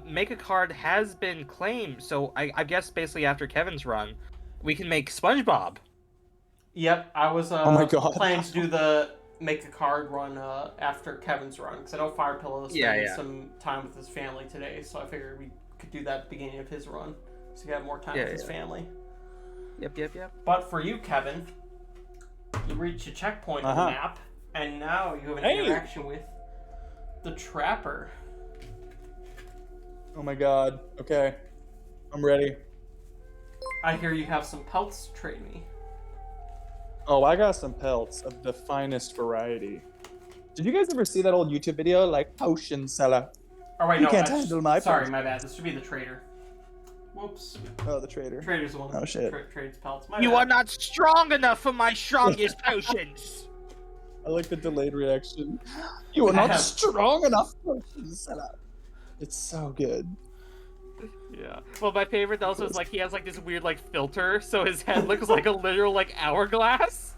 Make a card has been claimed, so I guess basically after Kevin's run, we can make SpongeBob. Yep, I was Oh my God. planning to do the make a card run after Kevin's run, because I know Firepillow is spending some time with his family today, so I figured we could do that at the beginning of his run, so he had more time with his family. Yep. But for you, Kevin, you reach a checkpoint on the map, and now you have an Hey! interaction with the Trapper. Oh my god. Okay. I'm ready. I hear you have some pelts to trade me. Oh, I got some pelts of the finest variety. Did you guys ever see that old YouTube video, like, potion seller? Oh wait, You no, can't that's- handle my sorry, pelts. my bad. This should be the trader. Whoops. Oh, the trader. Trader's the one Oh, who shit. trades pelts. My You bad. are not strong enough for my strongest potions. I like the delayed reaction. You are not strong enough, potion seller. It's so good. Yeah. Well, my favorite also is like he has like this weird like filter, so his head looks like a literal like hourglass.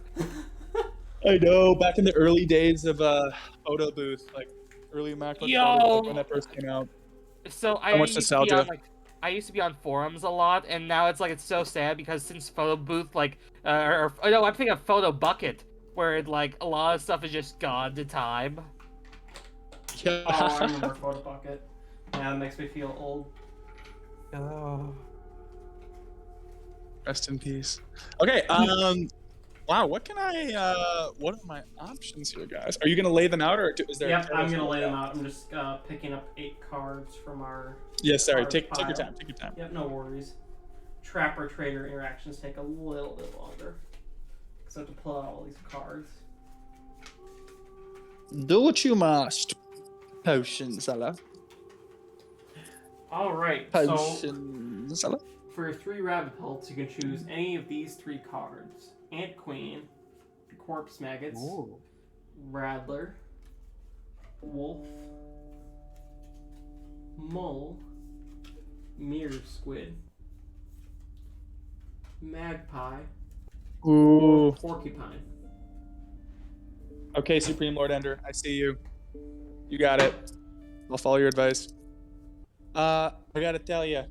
I know. Back in the early days of photo booth, like early MacBook Yo! photo booth, like, when that first came out. So I So much used to be nostalgia. on, like, I used to be on forums a lot, and now it's so sad because since photo booth like no, I'm thinking of photo bucket where like a lot of stuff is just gone to time. Yeah. Oh, I remember Photo Bucket. Yeah, that makes me feel old. Oh. Rest in peace. Okay. Wow. What can I? What are my options here, guys? Are you gonna lay them out, or is there? Yep, I'm gonna lay them out. I'm just picking up 8 cards from our. Yeah. Sorry. card Take your pile. time. Take your time. Yep, no worries. Trapper trader interactions take a little bit longer. Because I have to pull out all these cards. Do what you must. Potion seller. Alright, so Potion seller. for your 3 rabbit pelts, you can choose any of these 3 cards. Ant Queen, Corpse Maggots, Rattler, Wolf, Mole, Mirror Squid, Magpie, Ooh. or Porcupine. Okay, Supreme Lord Ender, I see you. You got it. I'll follow your advice. I gotta tell you,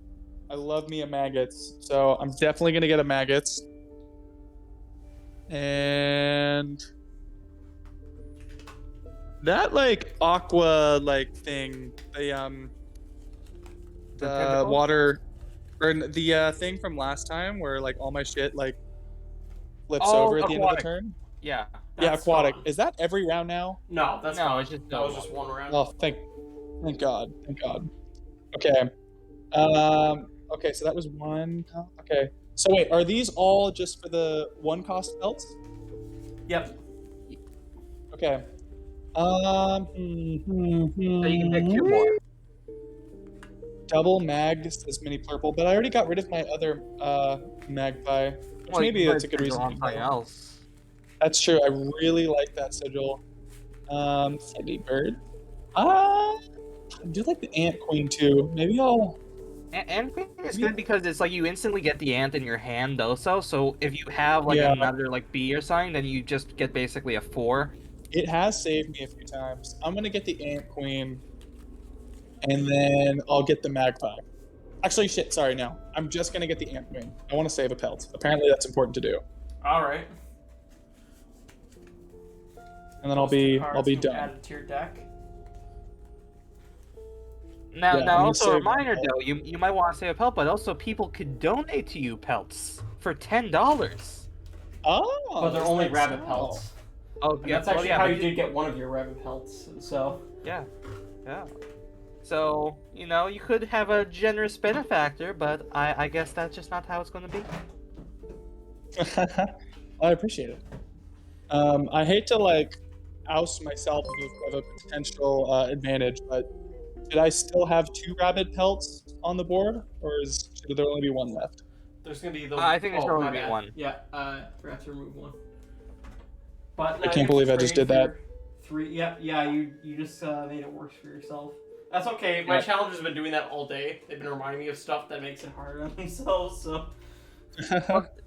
I love me a maggots, so I'm definitely gonna get a maggots. And that like aqua like thing, the tentacle? water, or the thing from last time where like all my shit like flips Oh, over at the end of the aquatic. turn. Yeah. Yeah, That's aquatic. fun. Is that every round now? No, that's No, fine. it's just that was no. just one round. Oh, thank God, thank God. Okay. Okay, so that was one. Okay. So wait, are these all just for the one cost belts? Yep. Okay. So you can pick 2 more. Double mag says mini purple, but I already got rid of my other magpie. Which maybe that's a good reason. to Something go. else. That's true. I really like that sigil. City bird. I do like the ant queen too. Maybe I'll Ant Queen is good because it's like you instantly get the ant in your hand also. So if you have like another like bee or something, then you just get basically a 4. It has saved me a few times. I'm gonna get the Ant Queen, and then I'll get the Magpie. Actually, shit. Sorry, no. I'm just gonna get the Ant Queen. I want to save a pelt. Apparently, that's important to do. All right. And then I'll be done. Added to your deck. Now, Yeah, now I'm gonna also a save reminder my though, you might want to save a pelt, but also people could donate to you pelts for $10. Oh, But they're that's only nice. rabbit Oh. pelts. Oh, And yeah, that's actually well, yeah, how but you did get one of your rabbit pelts. So. Yeah. So, you know, you could have a generous benefactor, but I guess that's just not how it's going to be. I appreciate it. I hate to like oust myself of a potential advantage, but should I still have 2 rabbit pelts on the board, or should there only be 1 left? There's gonna be the. I think there's only my be bad. 1. Yeah, forgot to remove 1. But I can't believe I just did that. 3. Yeah, you just made it worse for yourself. That's okay. My challengers have been doing that all day. They've been reminding me of stuff that makes it harder on themselves. So.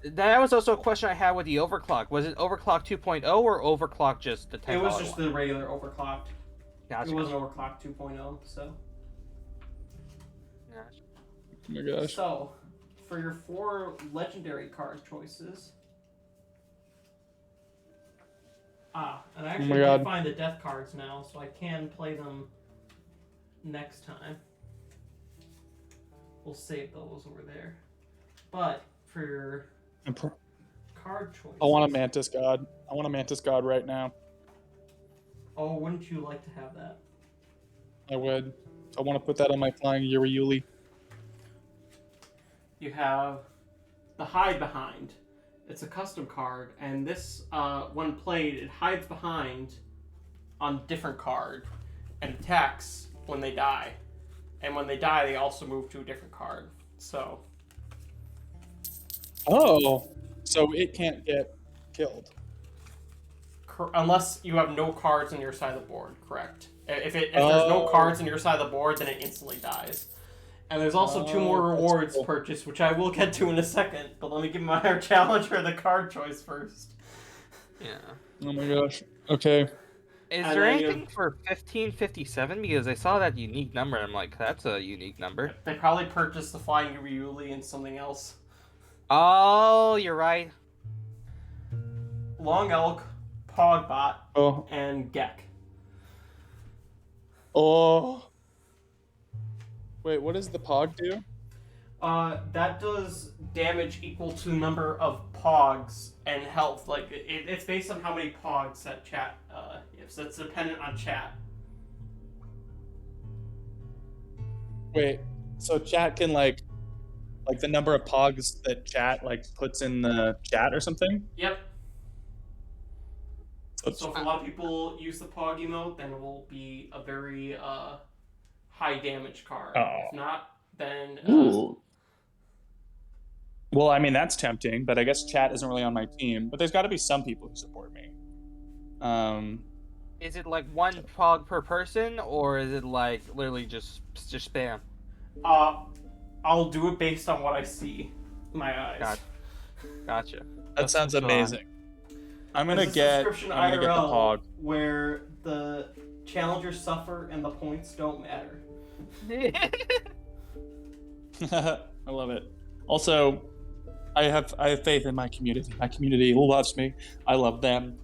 That was also a question I had with the overclock. Was it overclock 2.0 or overclock just the $10 It was just one? the regular overclocked. Gotcha. It wasn't overclocked 2.0. So. Gotcha. Oh my gosh. So, for your 4 legendary card choices. And I actually did find the death cards now, so I can play them next time. We'll save those over there. But for your card choices. I want a Mantis God. I want a Mantis God right now. Oh, wouldn't you like to have that? I would. I want to put that on my flying Yuri. You have the Hide Behind. It's a custom card, and this, when played, it hides behind on different card and attacks when they die. And when they die, they also move to a different card. So. Oh, so it can't get killed. Unless you have no cards on your side of the board, correct? If there's no cards on your side of the board, then it instantly dies. And there's also 2 more rewards purchased, which I will get to in a second. But let me give my challenger the card choice first. Yeah. Oh my gosh. Okay. Is there anything for 1557? Because I saw that unique number, and I'm like, that's a unique number. They probably purchased the Flying Ryuli and something else. Oh, you're right. Long Elk, Pogbot, and Gek. Oh. Wait, what does the Pog do? That does damage equal to the number of Pogs and health. Like, it's based on how many Pogs that chat gives. So it's dependent on chat. Wait, so chat can like the number of Pogs that chat puts in the chat or something? Yep. So if a lot of people use the Pog emote, then it will be a very high damage card. If not, then Ooh. Well, I mean that's tempting, but I guess chat isn't really on my team. But there's got to be some people who support me. Is it like 1 Pog per person, or is it like literally just spam? I'll do it based on what I see. My eyes. Gotcha. That sounds amazing. I'm gonna get the Pog. Where the challengers suffer and the points don't matter. I love it. Also, I have faith in my community. My community loves me. I love them.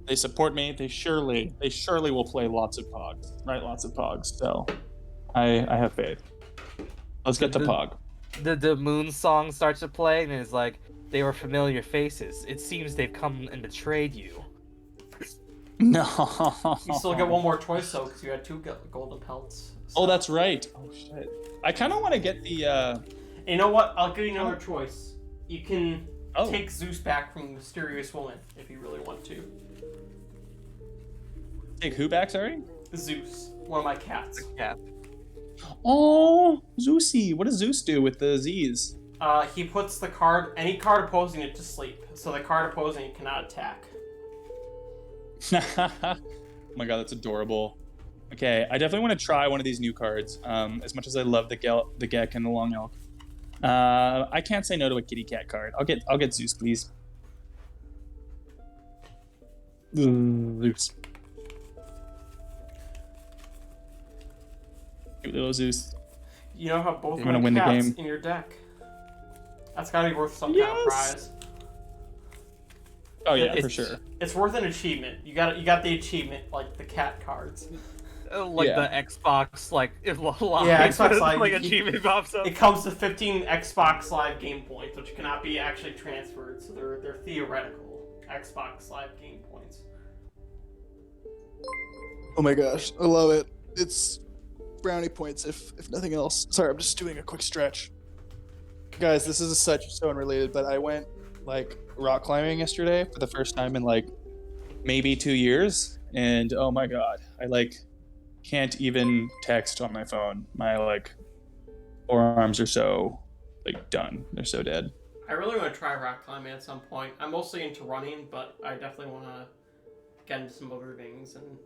They support me. They surely will play lots of Pogs. Right, lots of Pogs. So, I have faith. Let's get the Pog. The Moon song starts to play, and it's like, they were familiar faces. It seems they've come and betrayed you. No. You still get 1 more choice though, because you had 2 golden pelts. So. Oh, that's right. Oh shit. I kind of want to get the. You know what? I'll give you another choice. You can take Zeus back from the Mysterious Woman if you really want to. Take who back? Sorry. Zeus, one of my cats. Cat. Oh, Zeusy. What does Zeus do with the Z's? He puts any card opposing it to sleep, so the card opposing it cannot attack. Oh my god, that's adorable. Okay, I definitely want to try one of these new cards. As much as I love the Gek and the Long Elk, I can't say no to a kitty cat card. I'll get Zeus, please. Zeus. Cute little Zeus. You now have both I'm gonna my win the cats game. in your deck. That's gotta be worth some kind of prize. Oh yeah, It's- for sure. It's worth an achievement. You got the achievement, like the cat cards. Like Yeah. the Xbox, like if Yeah, Xbox Live, like you- achievement pops up. It comes to 15 Xbox Live game points, which cannot be actually transferred, so they're theoretical Xbox Live game points. Oh my gosh, I love it. It's brownie points, if nothing else. Sorry, I'm just doing a quick stretch. Guys, this is so unrelated, but I went like rock climbing yesterday for the first time in like Maybe 2 years, and oh my god, I like can't even text on my phone. My like forearms are so like done. They're so dead. I really want to try rock climbing at some point. I'm mostly into running, but I definitely want to get into some other things. And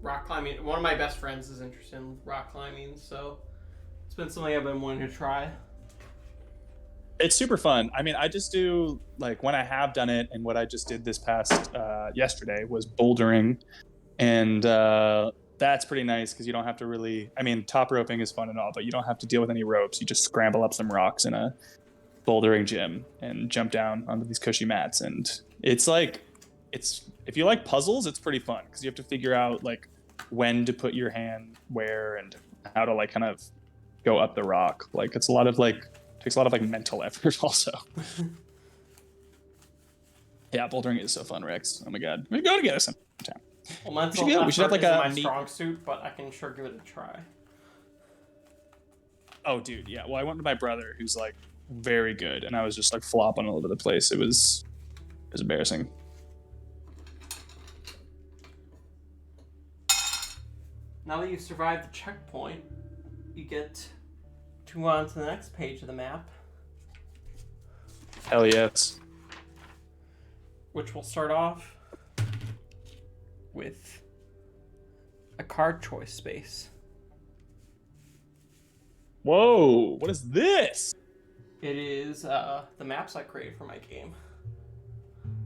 rock climbing, one of my best friends is interested in rock climbing, so it's been something I've been wanting to try. It's super fun. I mean, I just do like when I have done it, and what I just did this past yesterday was bouldering, and that's pretty nice because you don't have to really. I mean, top roping is fun and all, but you don't have to deal with any ropes. You just scramble up some rocks in a bouldering gym and jump down onto these cushy mats, and it's like if you like puzzles, it's pretty fun because you have to figure out like when to put your hand where and how to like kind of go up the rock. Like it's a lot of like. Takes a lot of like mental effort also. Yeah, bouldering is so fun, Rex. Oh my god. We gotta get us sometime. Well, mental we should have like isn't a my neat... strong suit, but I can sure give it a try. Oh dude, yeah. Well, I went with my brother who's like very good, and I was just like flopping all over the place. It was embarrassing. Now that you've survived the checkpoint, you get to move on to the next page of the map, Hell yes. which will start off with a card choice space. Whoa, what is this? It is the maps I created for my game.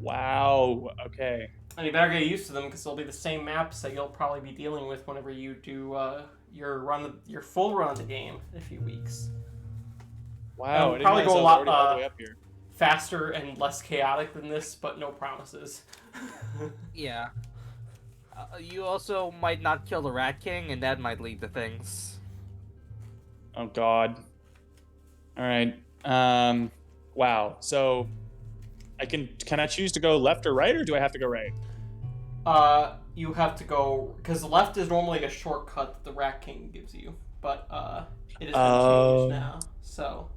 Wow. Okay. And you better get used to them because they'll be the same maps that you'll probably be dealing with whenever you do your full run of the game in a few weeks. Wow. I didn't Probably realize go I a was lot already all the way up here. faster and less chaotic than this, but no promises. Yeah. You also might not kill the Rat King, and that might lead to things. Oh god. All right. Wow. So can I choose to go left or right, or do I have to go right? You have to go because the left is normally a shortcut that the Rat King gives you, but it has been changed now. So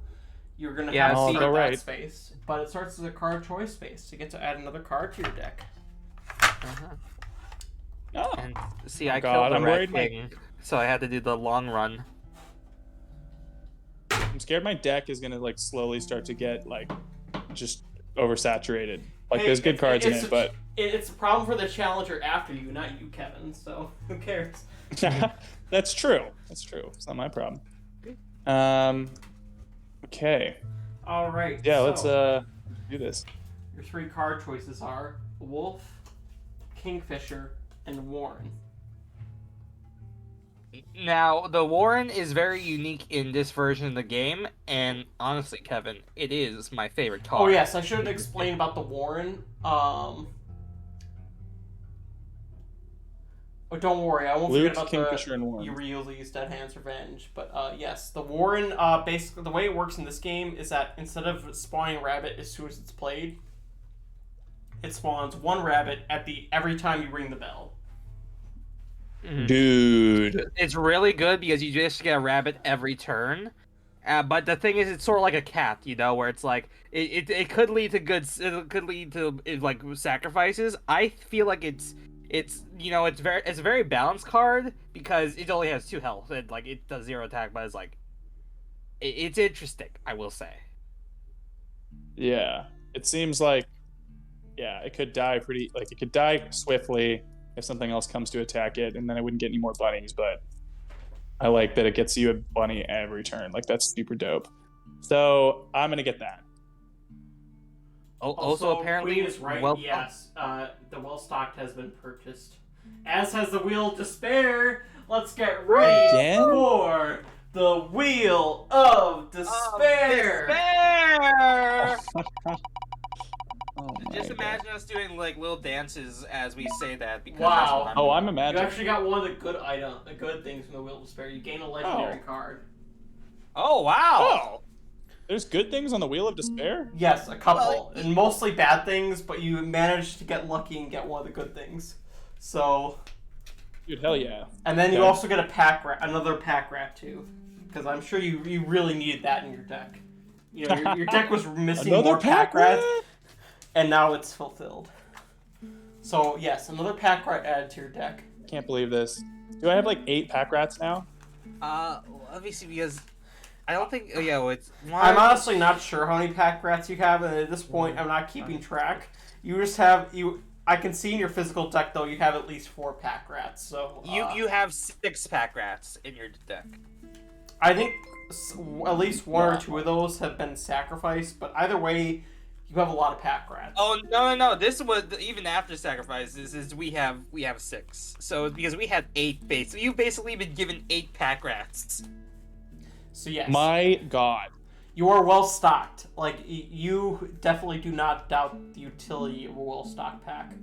you're gonna have to start that space, but it starts as a card choice space. You get to add another card to your deck. Oh. And see, I killed the Rat King, so I had to do the long run. I'm scared my deck is gonna like slowly start to get like just oversaturated. Like Hey, there's good cards in it, but it's a problem for the challenger after you, not you, Kevin. So who cares? that's true. That's true. It's not my problem. Okay. All right. Yeah, so let's do this. Your three card choices are Wolf, Kingfisher, and Warren. Now, the Warren is very unique in this version of the game, and honestly, Kevin, it is my favorite card. Oh yes, I should explain about the Warren. Oh, don't worry, I won't Luke, forget about Kingfisher, and Warren. Euryal's Dead Hand's Revenge. But yes, the Warren. Basically, the way it works in this game is that instead of spawning a rabbit as soon as it's played, it spawns one rabbit every time you ring the bell. Dude, it's really good because you just get a rabbit every turn. But the thing is, it's sort of like a cat, you know, where it's like it could lead to it could lead to like sacrifices. I feel like it's you know it's a very balanced card because it only has 2 health and like it does 0 attack, but it's like it's interesting, I will say. Yeah, it seems like it could die it could die swiftly. if something else comes to attack it, and then I wouldn't get any more bunnies. But I like that it gets you a bunny every turn. Like, that's super dope. So I'm gonna get that. Also, apparently, Queen is right. well, Yes, the well-stocked has been purchased, as has the Wheel of Despair. Let's get ready Again? for the Wheel of Despair. Oh my just God. imagine us doing like little dances as we say that. Because Wow. That's what I'm You imagining. actually got one of the good things from the Wheel of Despair. You gain a legendary card. Oh wow! Oh, there's good things on the Wheel of Despair? Yes, a couple, and mostly bad things, but you managed to get lucky and get one of the good things. So, Dude, hell yeah. and then you Okay. also get another pack rat too, because I'm sure you really needed that in your deck. You know, your deck was missing Another more pack rats, rat? and now it's fulfilled. So yes, another pack rat added to your deck. Can't believe this. Do I have like 8 pack rats now? Let me see because I don't think. It's. I'm honestly not sure how many pack rats you have, and at this point, I'm not keeping track. You just have I can see in your physical deck though you have at least 4 pack rats. So You have 6 pack rats in your deck. I think at least 1 or 2 of those have been sacrificed, but either way, you have a lot of pack rats. Oh no! This was even after sacrifice. This is we have 6. So because we had 8 base, you've basically been given 8 pack rats. So yes, My God. you are well stocked. Like you definitely do not doubt the utility of a well stocked pack.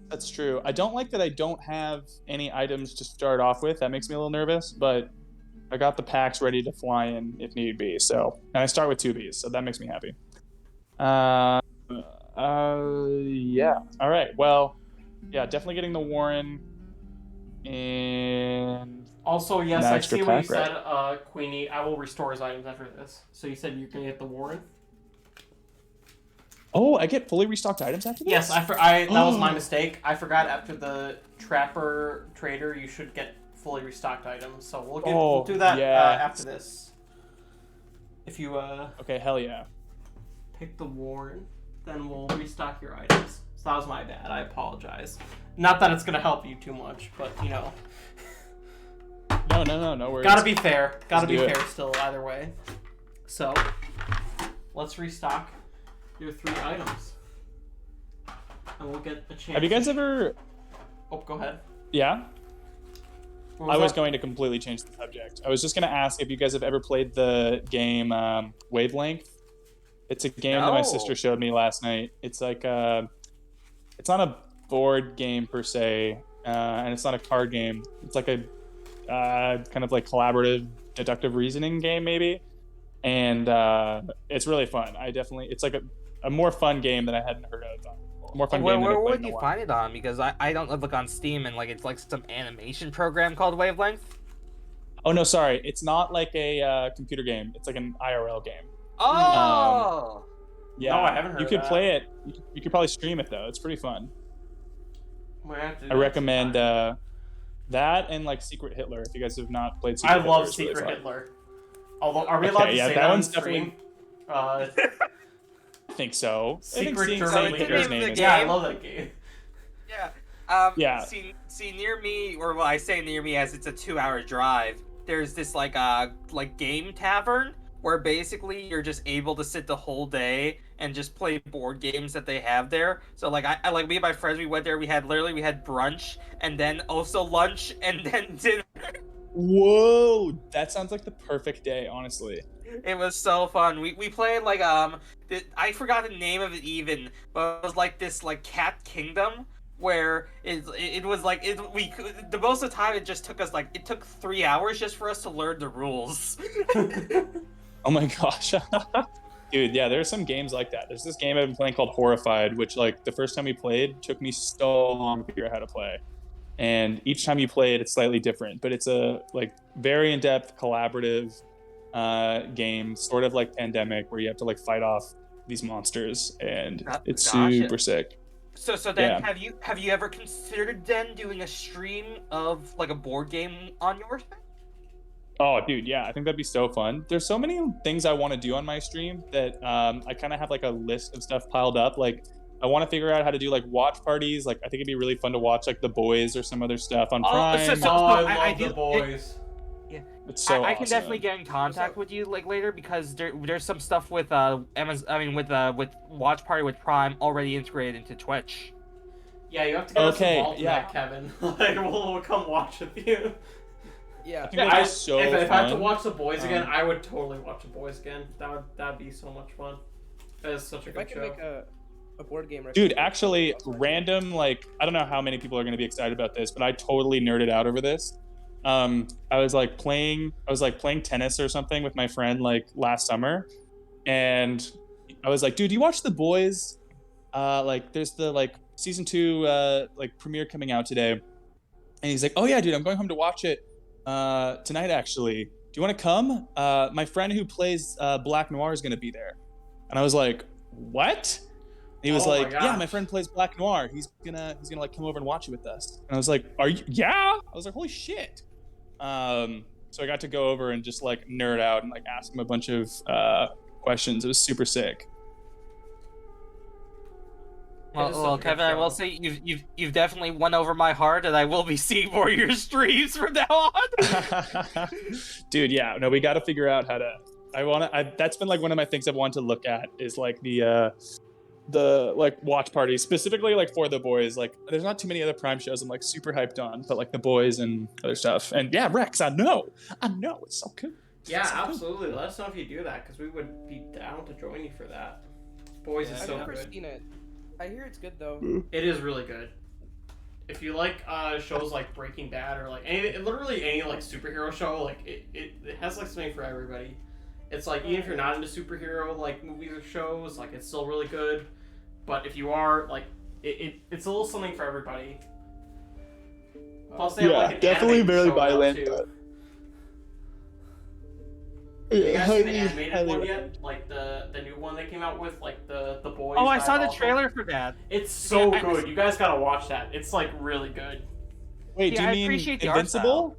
That's true. I don't like that I don't have any items to start off with. That makes me a little nervous, but I got the packs ready to fly in if need be. So, and I start with 2Bs, so that makes me happy. Yeah. All right. Well, yeah, definitely getting the Warren and Also, yes, An I extra see what you pack said, Queenie. I will restore his items after this. So you said you're gonna get the Warren? oh, I get fully restocked items after this? Yes, that was my mistake. I forgot after the Trapper Trader, you should get fully restocked items. So we'll do that yes. after this. If you Okay, hell yeah. pick the Warren, then we'll restock your items. So that was my bad. I apologize. Not that it's gonna help you too much, but you know. No worries. Gotta be fair. Gotta be do it. fair still, either way. So, let's restock your 3 items. And we'll get a chance. Have you guys ever... Oh, go ahead. Yeah? What I was that? going to completely change the subject. I was just going to ask if you guys have ever played the game Wavelength. It's a game that my sister showed me last night. It's like it's not a board game per se, and it's not a card game. It's like a kind of like collaborative deductive reasoning game maybe, and it's really fun. It's like a more fun game than I hadn't heard of. More fun game than I've Where played would in a you while. find it on? Because I don't look on Steam and like it's like some animation program called Wavelength. Oh no, sorry, it's not like a computer game. It's like an IRL game. Oh. Yeah, No, I haven't heard you of could that. play it. You could probably stream it though. It's pretty fun. Might have to do I that recommend sometime. that and like Secret Hitler. If you guys have not played Secret I Hitler, love it's really Secret fun. Hitler. Although, are we Okay, allowed to yeah, say that that on one's stream? I think so. Secret saying German Hitler's leader. name is Yeah, I love that game. Yeah. Yeah. See near me, or well, I say near me as it's a 2-hour drive. There's this like game tavern where basically you're just able to sit the whole day and just play board games that they have there. So like I like me and my friends, we went there. We had brunch and then also lunch and then dinner. Whoa, that sounds like the perfect day, honestly. It was so fun. We played like I forgot the name of it even, but it was like this like Cat Kingdom where it was like the most of the time it just took us like it took 3 hours just for us to learn the rules. Oh my gosh. Dude, yeah, there's some games like that. There's this game I've been playing called Horrified, which like the first time we played took me so long to figure out how to play. And each time you play it, it's slightly different, but it's a like very in-depth collaborative game, sort of like Pandemic, where you have to like fight off these monsters, and it's Gotcha. super sick. So then Yeah. have you ever considered then doing a stream of like a board game on yours? Oh, dude, yeah, I think that'd be so fun. There's so many things I want to do on my stream that I kind of have like a list of stuff piled up. Like I want to figure out how to do like watch parties. Like I think it'd be really fun to watch like The Boys or some other stuff on Prime. I love The Boys. It's so I can awesome. definitely get in contact with you like later because there's some stuff with Amazon. I mean with Watch Party with Prime already integrated into Twitch. Yeah, you have to get us involved in yeah. that, Kevin. Like we'll come watch with you. Yeah. I think that'd be so if I have to fun. watch The Boys again, I would totally watch The Boys again. That'd be so much fun. That is such a If I good can show. make a board game Dude, actually, random, like, I don't know how many people are going to be excited about this, but I totally nerded out over this. I was playing tennis or something with my friend like last summer, and I was like, dude, you watch The Boys? Like, there's the like season 2 like premiere coming out today, and he's like, oh yeah, dude, I'm going home to watch it tonight actually. Do you want to come? My friend who plays Black Noir is going to be there, and I was like, what? He was like, yeah, my friend plays Black Noir. He's gonna like come over and watch it with us. And I was like, are you? Yeah. I was like, holy shit. So I got to go over and just like nerd out and like ask him a bunch of questions. It was super sick. Well, Kevin, I will say you've definitely won over my heart, and I will be seeing more of your streams from now on. Dude, yeah, no, we got to figure out how to. That's been like one of my things I've wanted to look at is like the like watch parties specifically like for The Boys. Like there's not too many other Prime shows I'm like super hyped on, but like The Boys and other stuff. And yeah, Rex, I know it's so cool. Yeah, absolutely. Let us know if you do that because we would be down to join you for that. Boys is so I've never good. seen it. I hear it's good though. It is really good. If you like shows like Breaking Bad or like literally any like superhero show, like it has like something for everybody. It's like even if you're not into superhero like movies or shows, like it's still really good. But if you are, like it's a little something for everybody. Plus they have like an definitely animated very show now, violent. too. But... Have you guys seen the animated one yet? Like the new one they came out with, like the Boys. Oh, I saw the Diabolical? trailer for that. It's so good. You guys gotta watch that. It's like really good. Wait, Yeah, do you I mean appreciate the art Invincible?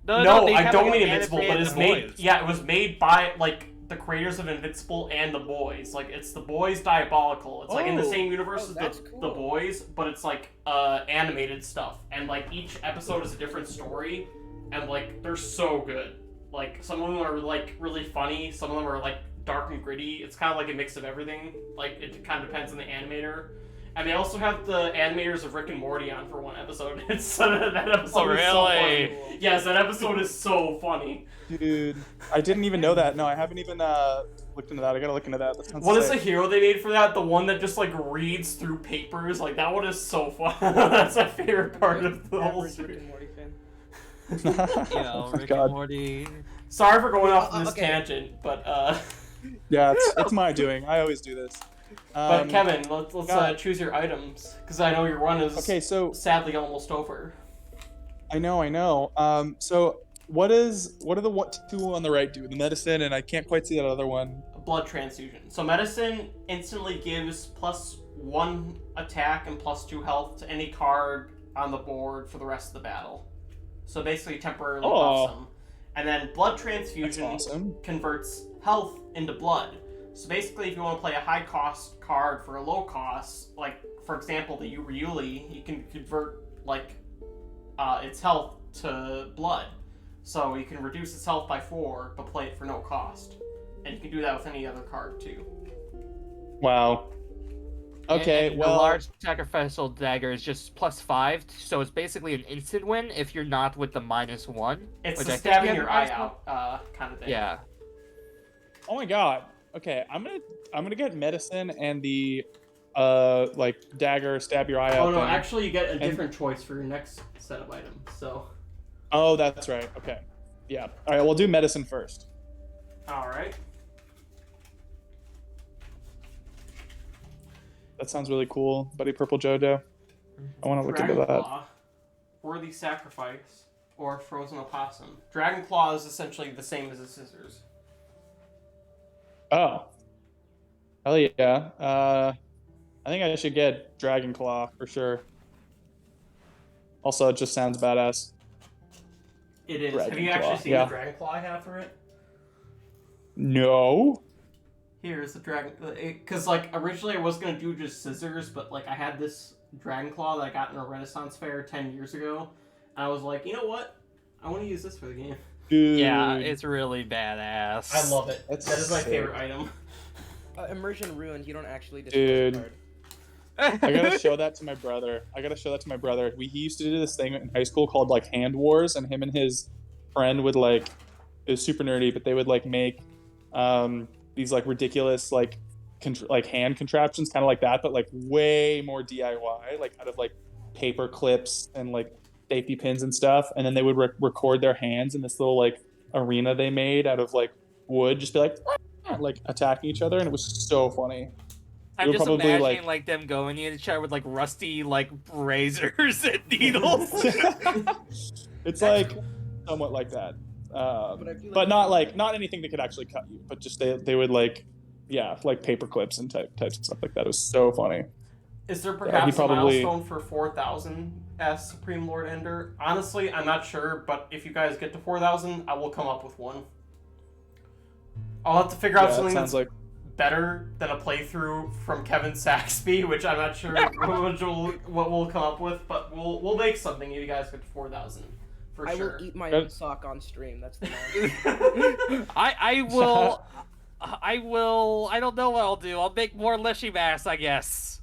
No, they I have, don't like, mean an Invincible, but animated it's The made. Boys. Yeah, it was made by like the creators of Invincible and The Boys. Like it's The Boys Diabolical. It's like in the same universe as the Boys, but it's like animated stuff, and like each episode is a different story, and like they're so good. Like some of them are like really funny, some of them are like dark and gritty. It's kind of like a mix of everything. Like it kind of depends on the animator. And they also have the animators of Rick and Morty on for one episode. It's that episode is so funny. Yes, that episode is so funny. Dude, I didn't even know that. No, I haven't even looked into that. I gotta look into that. That sounds What is sick. the hero they made for that? The one that just like reads through papers? Like that one is so fun. That's my favorite part of the whole Rick series. and Morty fan. You know, Oh, Rick God. and Morty. Sorry for going off on this okay. tangent, but Yeah, it's my doing. I always do this. but Kevin, let's God. choose your items because I know your run is Okay, so sadly almost over. I know. So what are the two on the right do? The medicine, and I can't quite see that other one. Blood transfusion. So medicine instantly gives +1 attack and +2 health to any card on the board for the rest of the battle. So basically temporarily buffs them. And then blood transfusion That's awesome. converts health into blood. So basically if you want to play a high cost card for a low cost, like for example the Uriuli, you can convert like its health to blood. So you can reduce its health by 4 but play it for no cost. And you can do that with any other card too. Wow. Okay, And well, the large sacrificial dagger is just +5, so it's basically an instant win if you're not with the -1. It's which the I think stabbing you your have eye -1. out kind of thing. Yeah. oh my god. Okay, I'm gonna get medicine and the like dagger, stab your eye out. Oh no, thing. actually you get a different choice for your next set of items. So. Oh, that's right. Okay. Yeah. All right. We'll do medicine first. All right. That sounds really cool, buddy. Purple Jojo. I want to look into that. Claw, Worthy Sacrifice, or Frozen Opossum. Dragon Claw is essentially the same as the scissors. Oh. Hell yeah. I think I should get Dragon Claw for sure. Also, it just sounds badass. It is. Dragon Have you Claw, actually seen yeah. the Dragon Claw I have for it? No. Here's the dragon. Because, like, originally I was going to do just scissors, but, like, I had this dragon claw that I got in a Renaissance fair 10 years ago. And I was like, you know what? I want to use this for the game. Dude. Yeah, it's really badass. I love it. That's That is my sick. favorite item. Immersion ruined. You don't actually destroy Dude. the card. I gotta show that to my brother. He used to do this thing in high school called like Hand Wars, and him and his friend would like, it was super nerdy, but they would like make these like ridiculous like hand contraptions, kind of like that, but like way more DIY, like out of like paper clips and like safety pins and stuff. And then they would record their hands in this little like arena they made out of like wood, just be like attacking each other, and it was so funny. I'm You're just probably, imagining like them going in each other with like rusty like razors and needles. It's like somewhat like that, but not anything that could actually cut you, but just they would like, yeah, like paper clips and types of stuff like that. It was so funny. Is there perhaps he probably- a milestone for 4,000 as Supreme Lord Ender? Honestly, I'm not sure, but if you guys get to 4,000, I will come up with one. I'll have to figure out something that's better than a playthrough from Kevin Saxby, which I'm not sure what we'll come up with, but we'll make something if you guys get to 4,000 for I sure. will eat my own sock on stream. That's the man. I will. I don't know what I'll do. I'll make more Leshy Mass, I guess.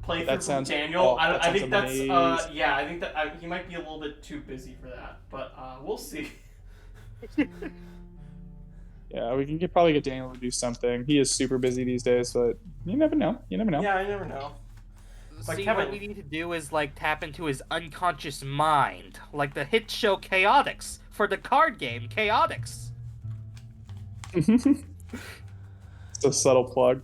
Playthrough That from sounds- Daniel. oh, that I think sounds that's amazing. yeah. I think that he might be a little bit too busy for that, but we'll see. Yeah, we can probably get Daniel to do something. He is super busy these days, but you never know. You never know. Yeah, I never know. But See, Kevin, what we need to do is like tap into his unconscious mind, like the hit show Chaotix for the card game Chaotix. It's a subtle plug.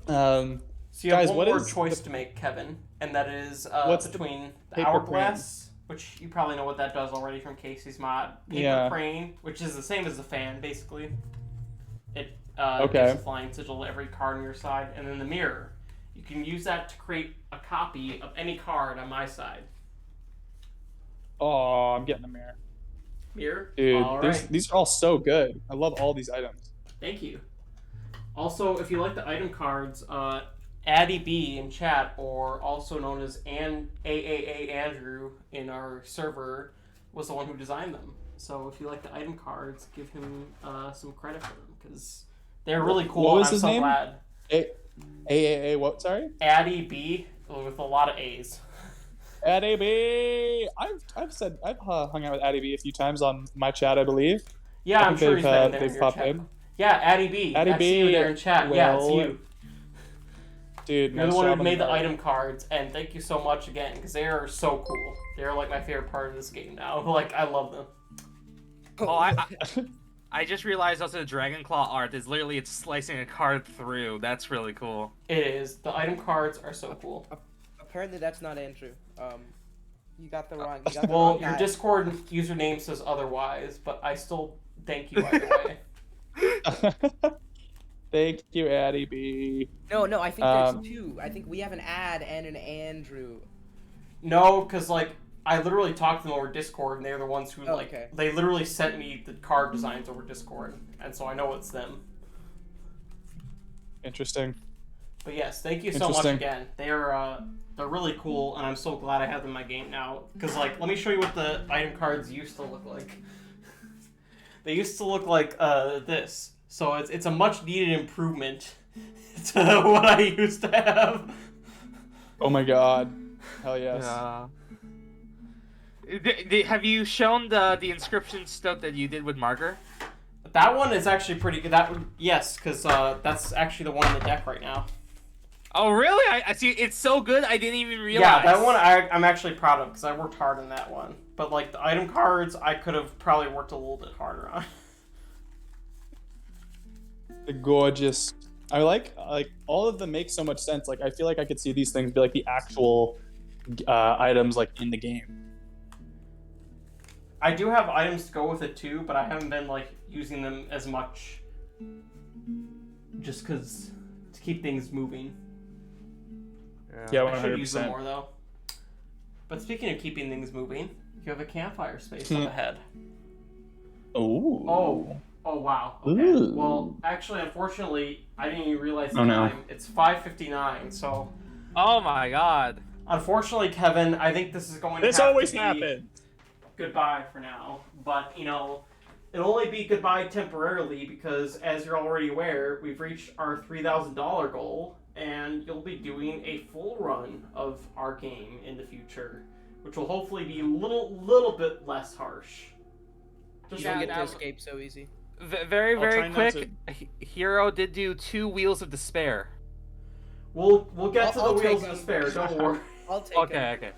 so you have guys, one what more is choice to make, Kevin, and that is what's the between the paper Hourglass, which you probably know what that does already from Casey's mod. Paper Yeah. Crane, which is the same as the fan, basically. It Okay. gives a flying sigil to every card on your side, and then the mirror. You can use that to create a copy of any card on my side. Oh, I'm getting the mirror. Mirror? Dude, All right. these are all so good. I love all these items. Thank you. Also, if you like the item cards, Addy B in chat, or also known as AAA Andrew in our server, was the one who designed them. So if you like the item cards, give him some credit for them, because they're really cool. What was and I'm his so name? glad. AAA what? Sorry. Addy B with a lot of A's. Addy B. I've hung out with Addy B a few times on my chat, I believe. Yeah, I I'm think sure he's been there in they've your popped chat. in. Yeah, Addy B. Addy I B, see you there in chat. Yeah, it's well, you. Dude, You're nice the one job who on made the that. item cards, and thank you so much again, because they are so cool. They're like my favorite part of this game now. Like, I love them. Oh, I just realized also the Dragon Claw art is literally it's slicing a card through. That's really cool. It is. The item cards are so cool. Apparently, that's not Andrew. You got the wrong. You got the Well, wrong your guy. Discord username says otherwise, but I still thank you either way. Thank you, Addy B. No, I think there's two. I think we have an ad and an Andrew. No, because, like, I literally talked to them over Discord, and they're the ones who, like, okay. they literally sent me the card designs over Discord, and so I know it's them. Interesting. But yes, thank you so much again. They're really cool, and I'm so glad I have them in my game now. Because, like, let me show you what the item cards used to look like. They used to look like this. So it's a much needed improvement to what I used to have. Oh my god. Hell yes. Have you shown the inscription stuff that you did with marker? That one is actually pretty good. That one, yes, because that's actually the one in the deck right now. Oh really? I see. It's so good. I didn't even realize. Yeah, that one I'm actually proud of because I worked hard on that one. But like the item cards, I could have probably worked a little bit harder on. The gorgeous. I like all of them make so much sense. Like I feel like I could see these things be like the actual items like in the game. I do have items to go with it too, but I haven't been like using them as much. Just because to keep things moving. Yeah, I should use them 100%. more though. But speaking of keeping things moving, you have a campfire space up ahead. Oh. Oh, Oh wow. Okay. Ooh. Well, actually, unfortunately, I didn't even realize the Oh, no. time. It's 5:59. So, Oh my god. unfortunately, Kevin, I think this is going to This have always to be happens. goodbye for now. But it'll only be goodbye temporarily because, as you're already aware, we've reached our $3,000 goal, and you'll be doing a full run of our game in the future, which will hopefully be a little bit less harsh. You Just don't like get to escape so easy. Very, I'll very try not quick. Hero did do 2 Wheels of Despair. We'll get to I'll the take wheels of them. despair. Don't worry. I'll take Okay, okay.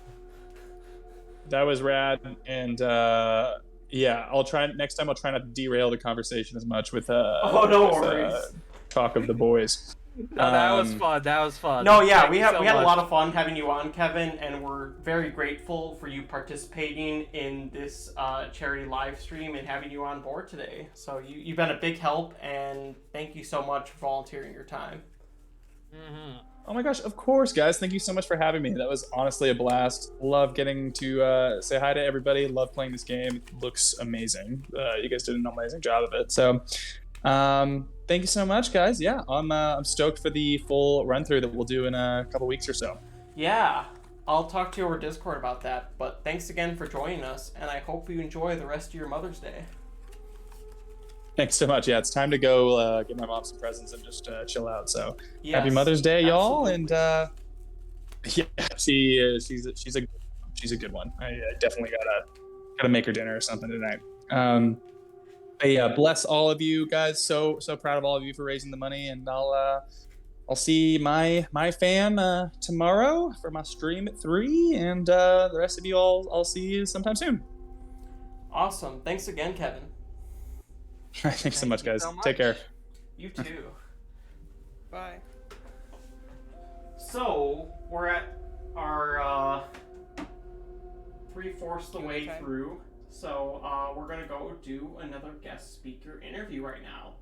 That was rad, and yeah, I'll try next time. I'll try not to derail the conversation as much with Oh, no worries. talk of the boys. No, that was fun. That was fun. No, yeah, Thank we you had so a lot much. of fun having you on, Kevin, and we're very grateful for you participating in this charity live stream and having you on board today. So you've been a big help, and thank you so much for volunteering your time. Mm-hmm. Oh my gosh, of course, guys. Thank you so much for having me. That was honestly a blast. Love getting to say hi to everybody. Love playing this game. It looks amazing. You guys did an amazing job of it. So, thank you so much, guys. Yeah, I'm stoked for the full run through that we'll do in a couple weeks or so. Yeah, I'll talk to you over Discord about that. But thanks again for joining us, and I hope you enjoy the rest of your Mother's Day. Thanks so much. Yeah, it's time to go get my mom some presents and just chill out. So Yes, happy Mother's Day, y'all! absolutely. And yeah, she's a good one. I definitely gotta make her dinner or something tonight. But yeah, bless all of you guys. So proud of all of you for raising the money, and I'll see my fam tomorrow for my stream at 3, and the rest of you I'll see you sometime soon. Awesome. Thanks again, Kevin. Thanks so much, you guys. so much. Take care. You too. Bye. So, we're at our 3/4 the way Q&A time? through. So, we're going to go do another guest speaker interview right now.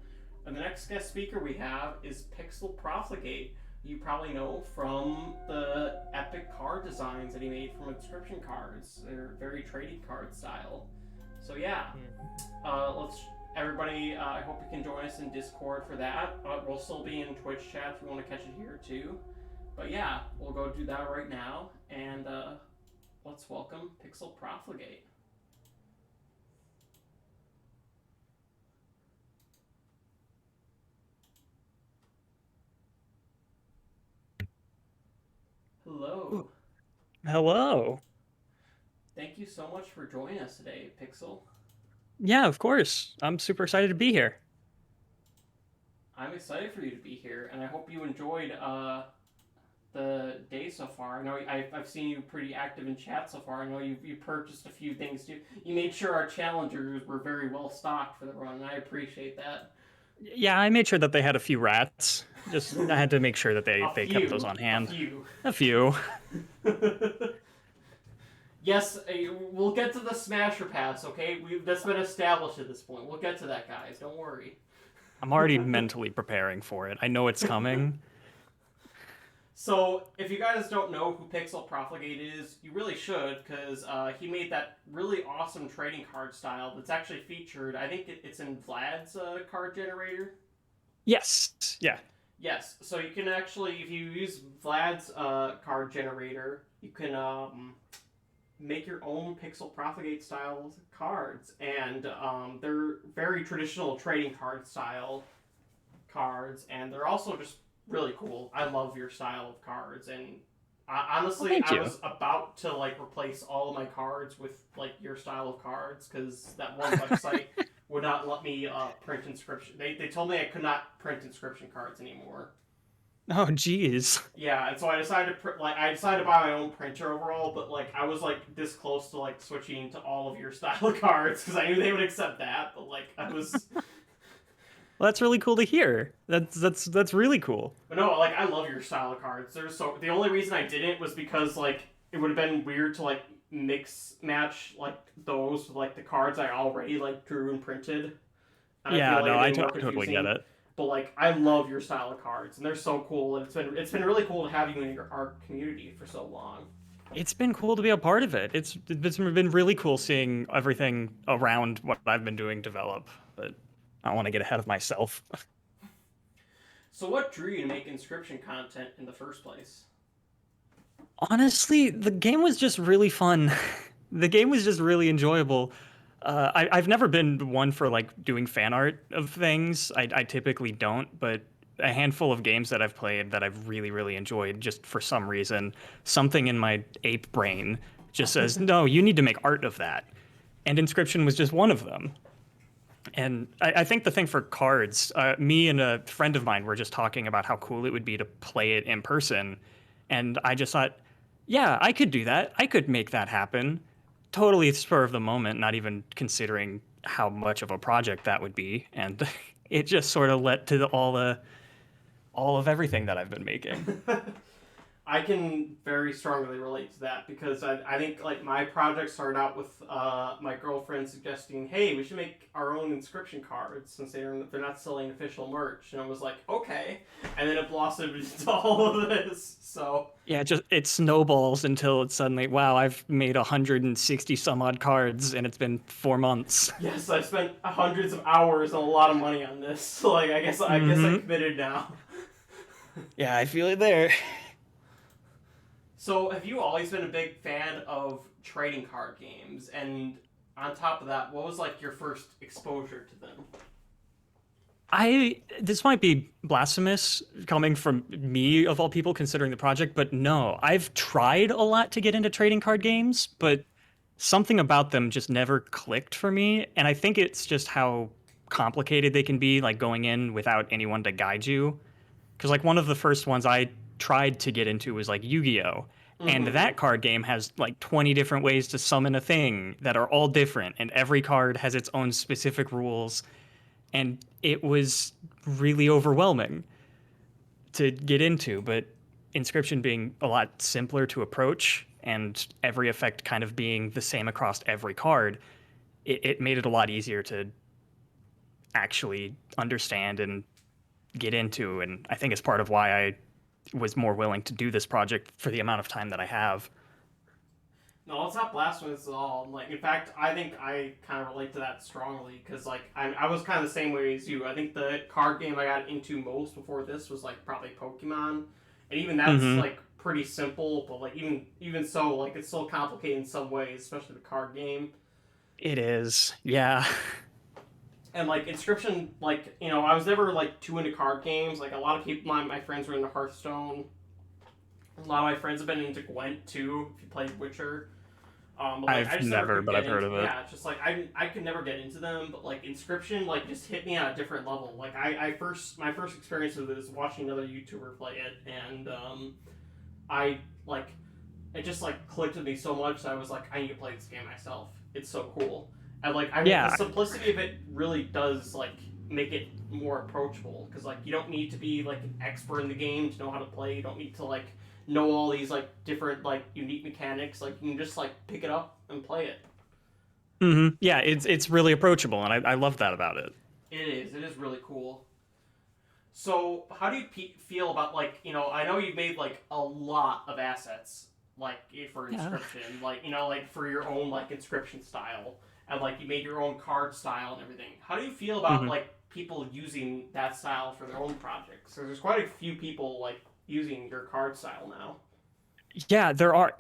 And the next guest speaker we have is Pixel Profligate. You probably know from the epic card designs that he made from Inscryption cards. They're very trading card style. So, yeah. Everybody, I hope you can join us in Discord for that. We'll still be in Twitch chat if you want to catch it here too. But yeah, we'll go do that right now. And let's welcome Pixel Profligate. Hello. Hello. Thank you so much for joining us today, Pixel. Yeah, of course. I'm super excited to be here. I'm excited for you to be here, and I hope you enjoyed the day so far. I know I've seen you pretty active in chat so far. I know you purchased a few things too. You made sure our challengers were very well stocked for the run, and I appreciate that. Yeah, I made sure that they had a few rats. Just I had to make sure that they kept those on hand. A few. A few. Yes, we'll get to the Smasher Pass, okay? That's been established at this point. We'll get to that, guys. Don't worry. I'm already mentally preparing for it. I know it's coming. So, if you guys don't know who Pixel Profligate is, you really should, because he made that really awesome trading card style that's actually featured. I think it's in Vlad's card generator. Yes. Yeah. Yes. So you can actually, if you use Vlad's card generator, you can make your own Pixel Profligate style cards, and they're very traditional trading card style cards, and they're also just really cool. I love your style of cards, and honestly, I was about to replace all of my cards with your style of cards, because that one website would not let me print Inscryption. They told me I could not print Inscryption cards anymore. Oh, jeez. Yeah, and so I decided to buy my own printer overall, but I was this close to switching to all of your style of cards because I knew they would accept that, but I was. Well, that's really cool to hear. That's really cool. But no, I love your style of cards. The only reason I didn't was because it would have been weird to mix match those with the cards I already drew and printed. And Yeah, I feel no, I it'd be more totally confusing. get it. But I love your style of cards, and they're so cool. And it's been really cool to have you in our community for so long. It's been cool to be a part of it. It's been really cool seeing everything around what I've been doing develop. But I don't want to get ahead of myself. So what drew you to make Inscryption content in the first place? Honestly, the game was just really fun. The game was just really enjoyable. I've never been one for like doing fan art of things. I typically don't, but a handful of games that I've played that I've really, really enjoyed, just for some reason, something in my ape brain just says, no, you need to make art of that. And Inscryption was just one of them. And I think the thing for cards, me and a friend of mine were just talking about how cool it would be to play it in person. And I just thought, yeah, I could do that. I could make that happen. Totally spur of the moment, not even considering how much of a project that would be. And it just sort of led to all of everything that I've been making. I can very strongly relate to that because I think like my project started out with my girlfriend suggesting, hey, we should make our own Inscryption cards since they're not selling official merch, and I was like, okay, and then it blossomed into all of this. So yeah, it snowballs until it's suddenly, wow, I've made 160 some odd cards and it's been 4 months. Yes, I spent hundreds of hours and a lot of money on this. So like I guess I committed now. Yeah, I feel it there. So, have you always been a big fan of trading card games? And on top of that, what was like your first exposure to them? This might be blasphemous coming from me of all people considering the project, but no, I've tried a lot to get into trading card games, but something about them just never clicked for me. And I think it's just how complicated they can be, like going in without anyone to guide you. Because like one of the first ones I tried to get into was like Yu-Gi-Oh! And that card game has like 20 different ways to summon a thing that are all different, and every card has its own specific rules. And it was really overwhelming to get into, but Inscryption being a lot simpler to approach and every effect kind of being the same across every card, it made it a lot easier to actually understand and get into. And I think it's part of why I was more willing to do this project for the amount of time that I have. No, it's not blasphemous at all. Like, in fact, I think I kind of relate to that strongly because, like, I was kind of the same way as you. I think the card game I got into most before this was like probably Pokemon, and even that's like pretty simple. But like even so, like it's still complicated in some ways, especially the card game. It is, yeah. And like Inscryption, like I was never like too into card games. Like a lot of people, my friends were into Hearthstone. A lot of my friends have been into Gwent too. If you played Witcher, but, like, I've never, but I've heard of it. Yeah, it's just like I could never get into them. But like Inscryption, like just hit me on a different level. Like my first experience with it is watching another YouTuber play it, and I like it just like clicked with me so much that I was like, I need to play this game myself. It's so cool. And like the simplicity of it really does like make it more approachable because like you don't need to be like an expert in the game to know how to play. You don't need to like know all these like different like unique mechanics. Like you can just like pick it up and play it. Yeah, it's really approachable, and I love that about it. It is really cool. So how do you feel about like I know you've made like a lot of assets like for Inscryption, like like for your own like Inscryption style. And like you made your own card style and everything. How do you feel about like people using that style for their own projects? So there's quite a few people like using your card style now. Yeah, there are.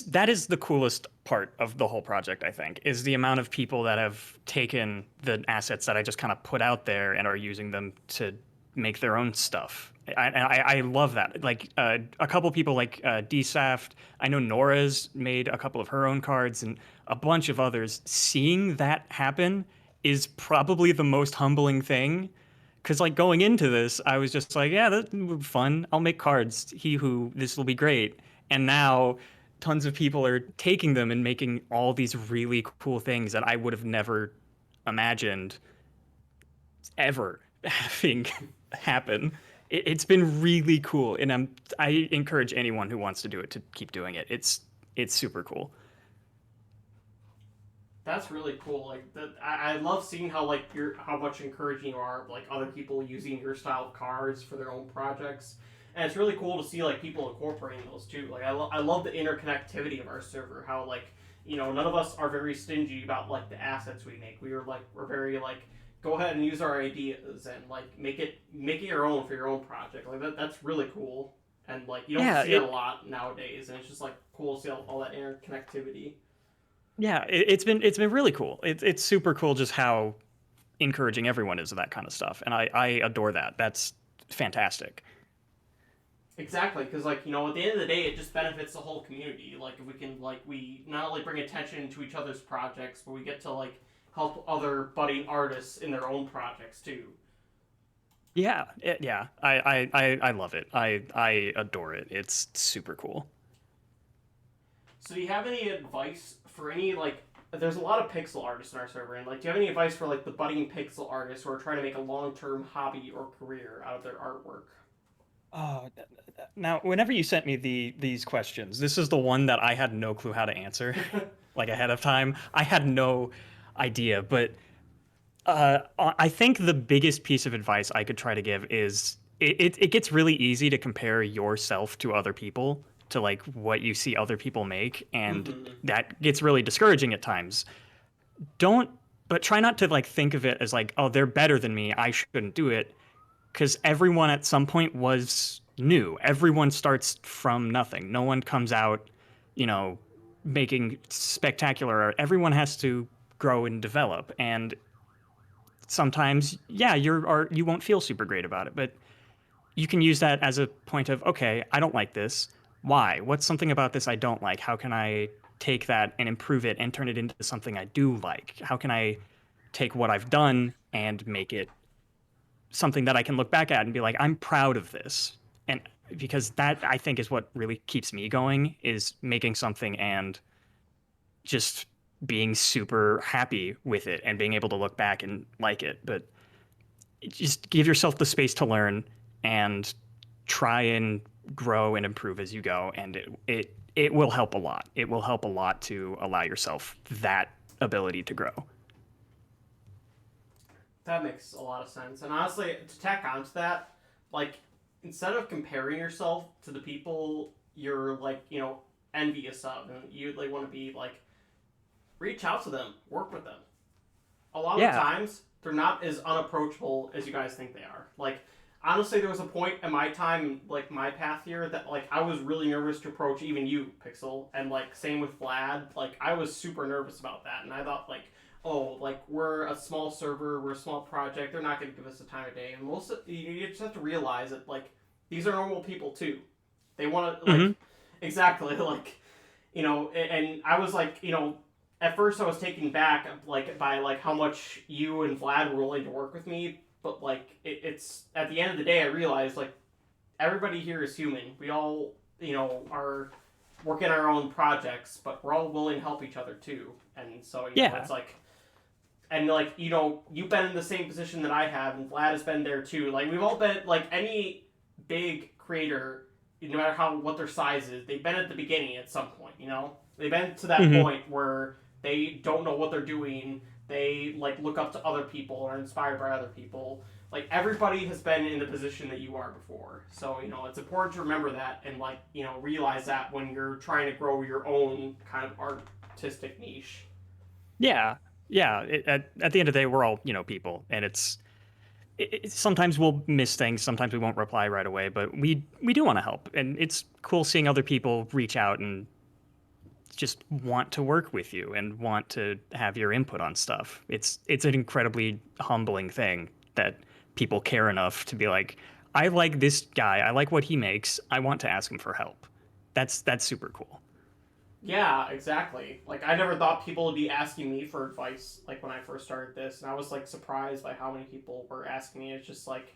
That is the coolest part of the whole project, I think, is the amount of people that have taken the assets that I just kind of put out there and are using them to make their own stuff. I love that. Like a couple people like DSaft, I know Nora's made a couple of her own cards and a bunch of others. Seeing that happen is probably the most humbling thing. Because like going into this, I was just like, yeah, that's fun. I'll make cards. This will be great. And now tons of people are taking them and making all these really cool things that I would have never imagined ever having happen. It's been really cool, and I encourage anyone who wants to do it to keep doing it. It's super cool. That's really cool. Like I love seeing how like how much encouraging you are like other people using your style of cards for their own projects, and it's really cool to see like people incorporating those too. Like I love the interconnectivity of our server. How like none of us are very stingy about like the assets we make. We're very like go ahead and use our ideas and like make it your own for your own project. Like that's really cool. And like you don't see it a lot nowadays, and it's just like cool to see all that interconnectivity. Yeah, it's been really cool. It's super cool just how encouraging everyone is of that kind of stuff, and I adore that. That's fantastic. Exactly, because like at the end of the day, it just benefits the whole community. Like if we can we not only bring attention to each other's projects, but we get to like help other budding artists in their own projects too. Yeah, I love it. I adore it. It's super cool. So do you have any advice for any there's a lot of pixel artists in our server, and like do you have any advice for like the budding pixel artists who are trying to make a long-term hobby or career out of their artwork? Now, whenever you sent me these questions, this is the one that I had no clue how to answer, like ahead of time. I had no idea, but I think the biggest piece of advice I could try to give is it gets really easy to compare yourself to other people, to like what you see other people make, and that gets really discouraging at times. But try not to like think of it as like, oh, they're better than me, I shouldn't do it. Because everyone at some point was new. Everyone starts from nothing. No one comes out, making spectacular art. Everyone has to grow and develop. And sometimes, yeah, your art, you won't feel super great about it. But you can use that as a point of, okay, I don't like this. Why? What's something about this I don't like? How can I take that and improve it and turn it into something I do like? How can I take what I've done and make it something that I can look back at and be like, I'm proud of this. And because that, I think, is what really keeps me going, is making something and just being super happy with it and being able to look back and like it. But just give yourself the space to learn and try and grow and improve as you go. And it will help a lot. It will help a lot to allow yourself that ability to grow. That makes a lot of sense. And honestly, to tack onto that, like, instead of comparing yourself to the people you're, like, envious of, and you like, want to be, like, reach out to them, work with them. A lot of times, they're not as unapproachable as you guys think they are. Like, honestly, there was a point in my time, like, my path here, that, like, I was really nervous to approach even you, Pixel, and, like, same with Vlad. Like, I was super nervous about that, and I thought, like, oh, like, we're a small server, we're a small project, they're not going to give us the time of day. And you just have to realize that, like, these are normal people, too. They want to, like, exactly, like, and I was, like, at first I was taken back, like, by, like, how much you and Vlad were willing to work with me, but, like, it's, at the end of the day, I realized, like, everybody here is human. We all, are working our own projects, but we're all willing to help each other, too. And so, it's, like, and, like, you've been in the same position that I have, and Vlad has been there, too. Like, we've all been, like, any big creator, no matter what their size is, they've been at the beginning at some point, They've been to that point where they don't know what they're doing. They, like, look up to other people or are inspired by other people. Like, everybody has been in the position that you are before. So, it's important to remember that and, like, realize that when you're trying to grow your own kind of artistic niche. Yeah. At the end of the day, we're all, people. And sometimes we'll miss things. Sometimes we won't reply right away. But we do want to help. And it's cool seeing other people reach out and just want to work with you and want to have your input on stuff. It's an incredibly humbling thing that people care enough to be like, I like this guy, I like what he makes, I want to ask him for help. That's super cool. Yeah, exactly. Like, I never thought people would be asking me for advice, like, when I first started this, and I was, like, surprised by how many people were asking me. It's just, like,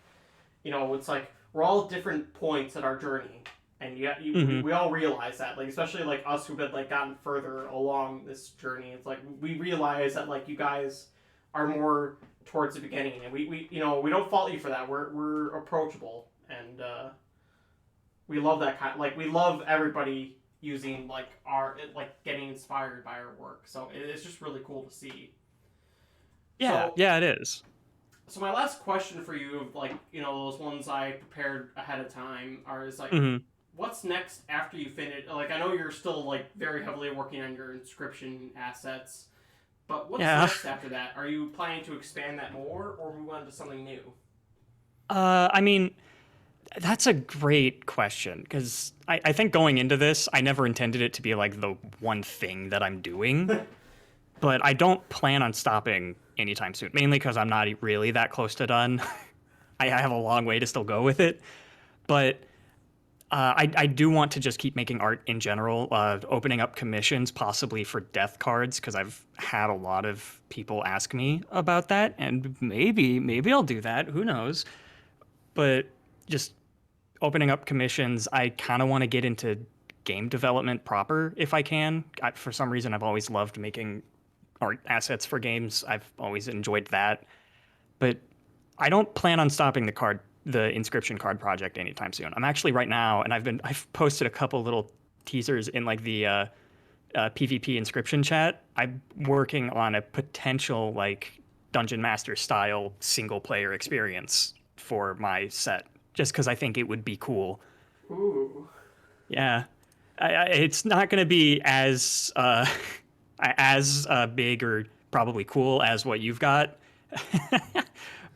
it's like, we're all at different points in our journey, and we all realize that, like, especially, like, us who've been, like, gotten further along this journey. It's like, we realize that, like, you guys are more towards the beginning, and we don't fault you for that. We're approachable, and we love that kind. Like, we love everybody using, like, getting inspired by our work. So it's just really cool to see. Yeah, it is. So my last question for you, like, those ones I prepared ahead of time, is like, what's next after you finish? Like, I know you're still, like, very heavily working on your Inscryption assets, But what's Yeah. next after that? Are you planning to expand that more, or move on to something new? I mean, that's a great question because I think going into this, I never intended it to be like the one thing that I'm doing. But I don't plan on stopping anytime soon, mainly because I'm not really that close to done. I have a long way to still go with it. But I do want to just keep making art in general, opening up commissions, possibly for death cards, because I've had a lot of people ask me about that, and maybe I'll do that. Who knows? But just opening up commissions, I kind of want to get into game development proper if I can. For some reason, I've always loved making art assets for games. I've always enjoyed that. But I don't plan on stopping the Inscryption card project anytime soon. I'm actually right now, and I've posted a couple little teasers in like the PvP Inscryption chat. I'm working on a potential like Dungeon Master style single player experience for my set, just because I think it would be cool. Ooh. Yeah, it's not going to be as big or probably cool as what you've got.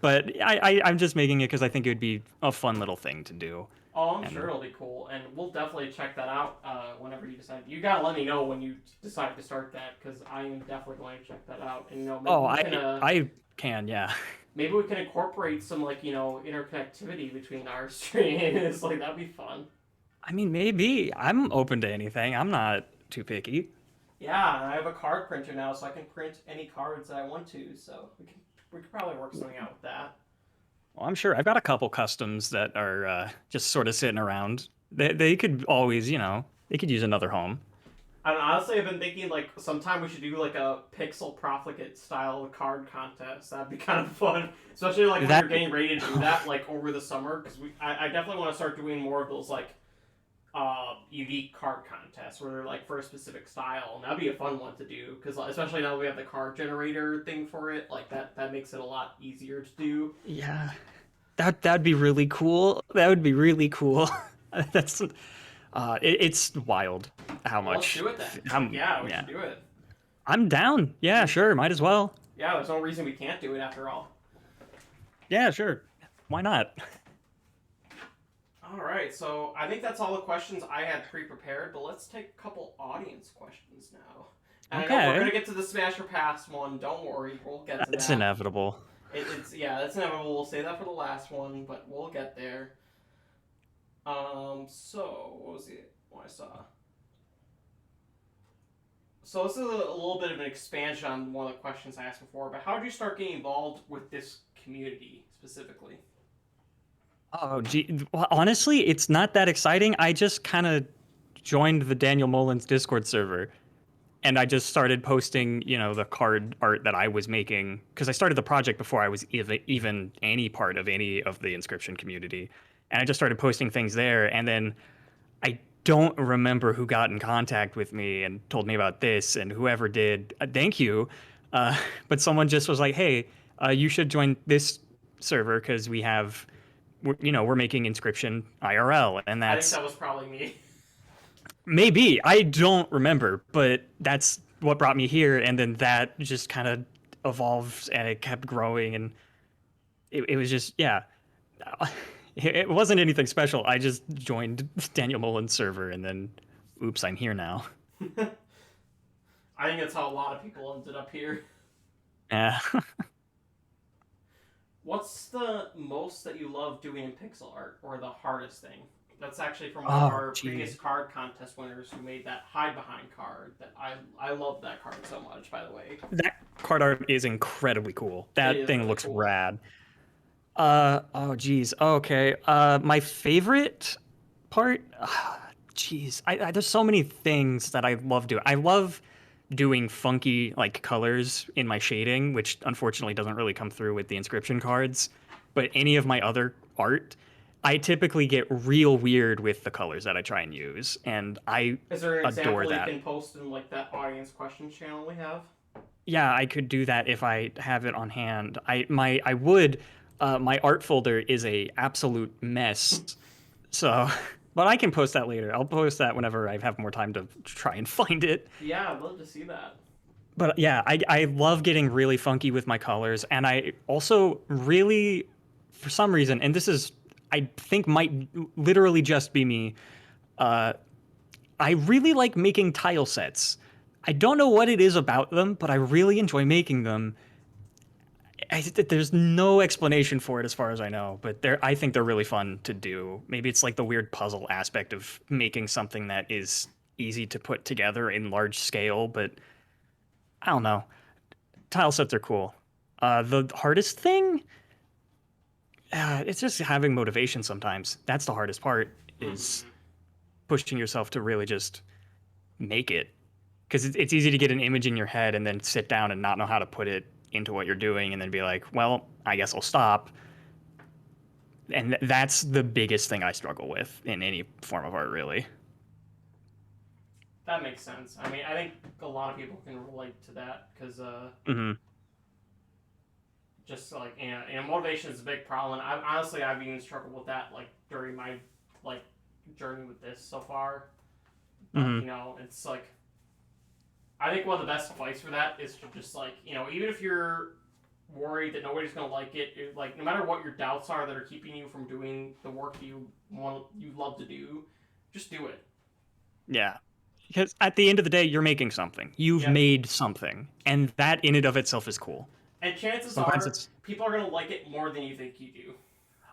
But I'm just making it because I think it would be a fun little thing to do. Oh, I'm sure it'll be cool, and we'll definitely check that out whenever you decide. You gotta let me know when you decide to start that, because I am definitely going to check that out. And maybe I can, yeah. Maybe we can incorporate some interconnectivity between our streams. Like that'd be fun. I mean, maybe. I'm open to anything. I'm not too picky. Yeah, and I have a card printer now, so I can print any cards that I want to. So we could probably work something out with that. Well, I'm sure I've got a couple customs that are just sort of sitting around. They could always, they could use another home. And honestly, I've been thinking like sometime we should do like a pixel profligate style card contest. That'd be kind of fun, especially like when you're getting ready to do that like over the summer. Because I definitely want to start doing more of those like unique card contests where they're like for a specific style, and that'd be a fun one to do. Because especially now that we have the card generator thing for it, like that makes it a lot easier to do. Yeah, that'd be really cool. That would be really cool. That's it's wild how much. Let's do it then. We should do it. I'm down. Yeah, sure. Might as well. Yeah, there's no reason we can't do it after all. Yeah, sure. Why not? All right, so I think that's all the questions I had pre-prepared, but let's take a couple audience questions now. And Okay. I know we're gonna get to the Smash or Pass one. Don't worry, we'll get to that. It's inevitable. It's inevitable. We'll say that for the last one, but we'll get there. So what was it? What I saw. So this is a little bit of an expansion on one of the questions I asked before, but how did you start getting involved with this community specifically? Oh, gee. Well, honestly, it's not that exciting. I just kind of joined the Daniel Mullins Discord server, and I just started posting, the card art that I was making, because I started the project before I was even any part of any of the Inscryption community, and I just started posting things there, and then I don't remember who got in contact with me and told me about this, and whoever did, thank you, but someone just was like, hey, you should join this server because we're making Inscryption IRL, and I that's think that was probably me. maybe, I don't remember, but that's what brought me here, and then that just kind of evolved and it kept growing, and it was just it wasn't anything special. I just joined Daniel Mullins server, and then oops, I'm here now. I think that's how a lot of people ended up here. Yeah. What's the most that you love doing in pixel art, or the hardest thing? That's actually from one of our previous card contest winners who made that hide behind card. That I love that card so much, by the way. That card art is incredibly cool. That thing looks rad. Okay. My favorite part, there's so many things that I love doing. I love doing funky like colors in my shading, which unfortunately doesn't really come through with the Inscryption cards. But any of my other art, I typically get real weird with the colors that I try and use, and I Is there an adore example that. you can post in like that audience questions channel we have? Yeah, I could do that if I have it on hand. My art folder is a absolute mess. So, but I can post that later. I'll post that whenever I have more time to try and find it. Yeah, I'd love to see that. But yeah, I love getting really funky with my colors, and I also really, for some reason, and this is I think might literally just be me, I really like making tile sets. I don't know what it is about them, but I really enjoy making them. There's no explanation for it as far as I know, but I think they're really fun to do. Maybe it's like the weird puzzle aspect of making something that is easy to put together in large scale, but I don't know. Tile sets are cool. The hardest thing, it's just having motivation sometimes. That's the hardest part, is pushing yourself to really just make it. Because it's easy to get an image in your head and then sit down and not know how to put it into what you're doing and then be like, well, I guess I'll stop. And that's the biggest thing I struggle with in any form of art, really. That makes sense. I mean, I think a lot of people can relate to that because just like, motivation is a big problem. I've even struggled with that like during my like journey with this so far. It's like, I think one of the best advice for that is to just like, even if you're worried that nobody's gonna like it, like no matter what your doubts are that are keeping you from doing the work you love to do, just do it. Yeah. Because at the end of the day, you're making something. You've made something. And that in and of itself is cool. And chances Sometimes are, people are going to like it more than you think you do.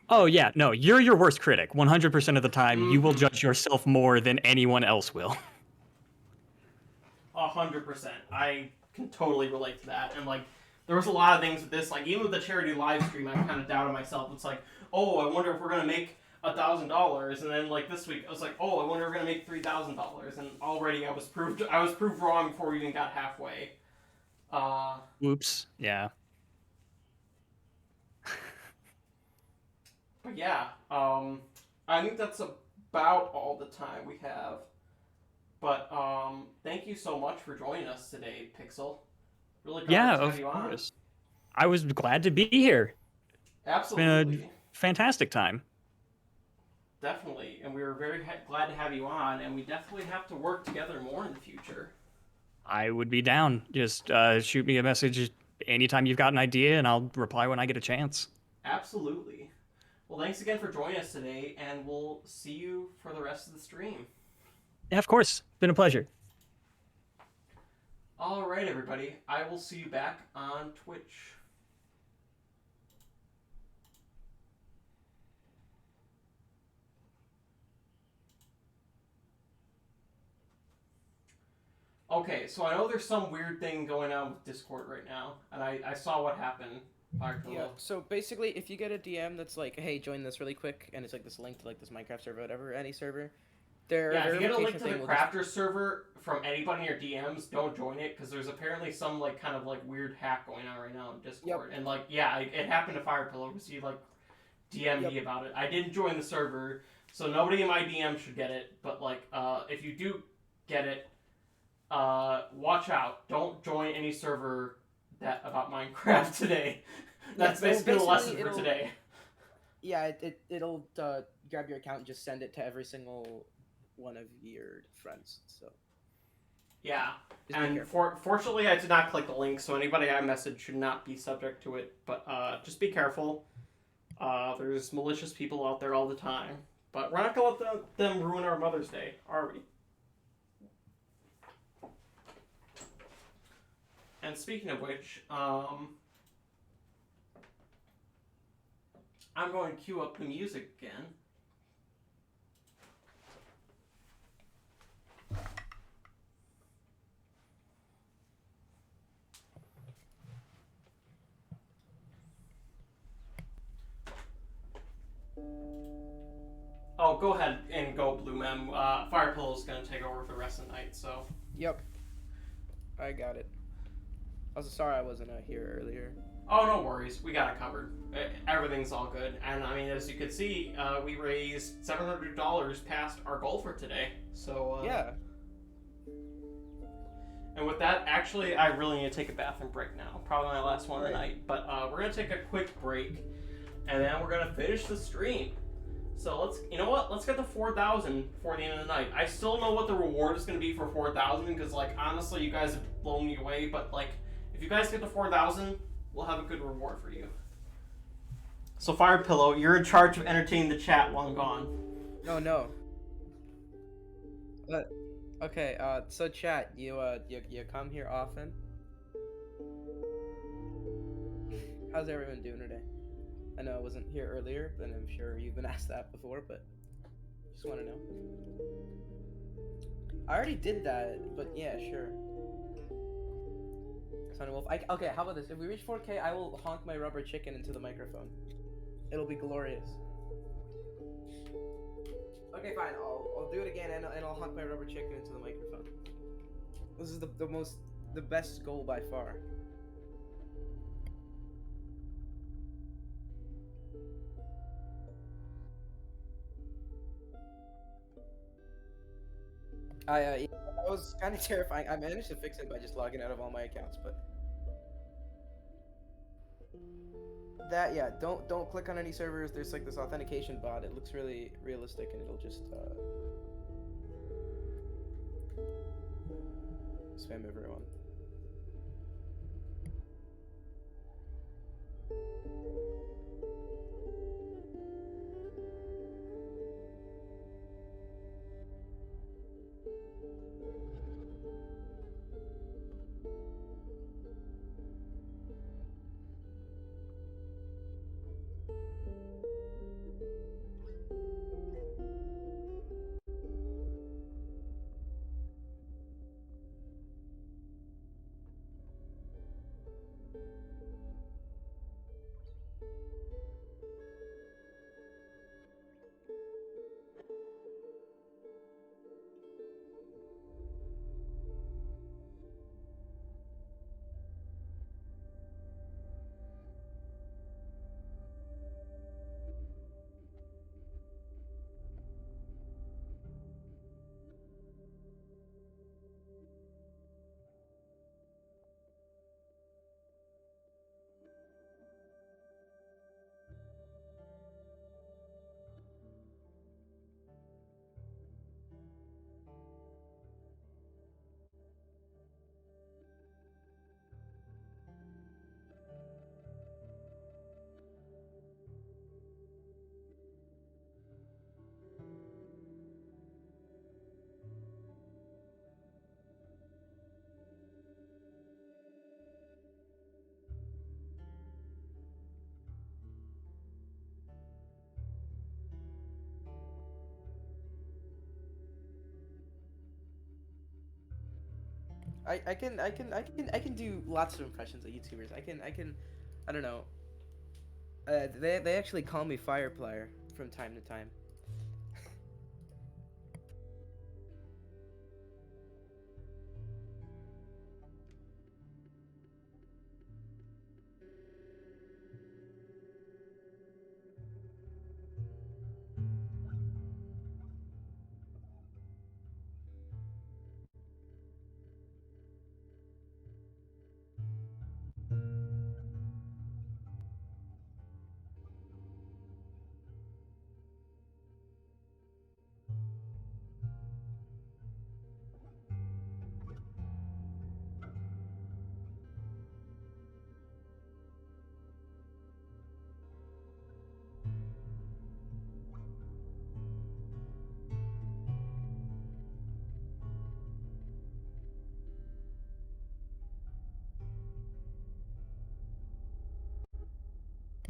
Oh, yeah. No, you're your worst critic. 100% of the time, you will judge yourself more than anyone else will. 100%. I can totally relate to that. And, like, there was a lot of things with this. Like, even with the charity live stream, I kind of doubted myself. It's like, oh, I wonder if we're going to make $1,000. And then, like, this week, I was like, oh, I wonder if we're going to make $3,000. And already I was proved wrong before we even got halfway. Oops. Yeah. But yeah, I think that's about all the time we have. But thank you so much for joining us today, Pixel. Really glad to have you on. I was glad to be here. Absolutely. It's been a fantastic time. Definitely, and we were very glad to have you on, and we definitely have to work together more in the future. I would be down. Just shoot me a message anytime you've got an idea, and I'll reply when I get a chance. Absolutely. Well, thanks again for joining us today, and we'll see you for the rest of the stream. Yeah, of course. Been a pleasure. All right, everybody. I will see you back on Twitch. Okay, so I know there's some weird thing going on with Discord right now, and I saw what happened. Yeah, so basically, if you get a DM that's like, hey, join this really quick, and it's like this link to like this Minecraft server, whatever, any server, if you get a link to the crafter server from anybody in your DMs, don't join it, because there's apparently some like kind of like weird hack going on right now in Discord. Yep. And like, yeah, it happened to Firepillow, because he like DM'd me about it. I didn't join the server, so nobody in my DM should get it, but like, if you do get it, watch out. Don't join any server about Minecraft today. That's basically the lesson for today. Yeah, it'll grab your account and just send it to every single one of your friends. So yeah, and fortunately I did not click the link, so anybody I message should not be subject to it. But just be careful. There's malicious people out there all the time. But we're not gonna let them ruin our Mother's Day, are we? And speaking of which, I'm going to cue up the music again. Oh, go ahead and go, Blue Mem. Firepillow's going to take over for the rest of the night, so... Yep. I got it. I was sorry I wasn't here earlier. Oh, no worries. We got it covered. Everything's all good. And, I mean, as you can see, we raised $700 past our goal for today. So, yeah. And with that, actually, I really need to take a bathroom break now. Probably my last one of the night. But we're going to take a quick break, and then we're going to finish the stream. So you know what? Let's get to 4,000 before the end of the night. I still know what the reward is going to be for 4,000 because, like, honestly, you guys have blown me away. But, like, if you guys get to 4,000, we'll have a good reward for you. So, Fire Pillow, you're in charge of entertaining the chat while I'm gone. Oh no. Okay. So chat, you come here often. How's everyone doing today? I know I wasn't here earlier, but I'm sure you've been asked that before, but just want to know. I already did that, but yeah, sure. Sonny Wolf. Okay, how about this? If we reach 4K, I will honk my rubber chicken into the microphone. It'll be glorious. Okay, fine. I'll do it again, and I'll honk my rubber chicken into the microphone. This is the best goal by far. I was kind of terrifying. I managed to fix it by just logging out of all my accounts, but that, yeah, don't click on any servers. There's like this authentication bot. It looks really realistic, and it'll just spam everyone. I can do lots of impressions of YouTubers. I don't know. They actually call me Fireplayer from time to time.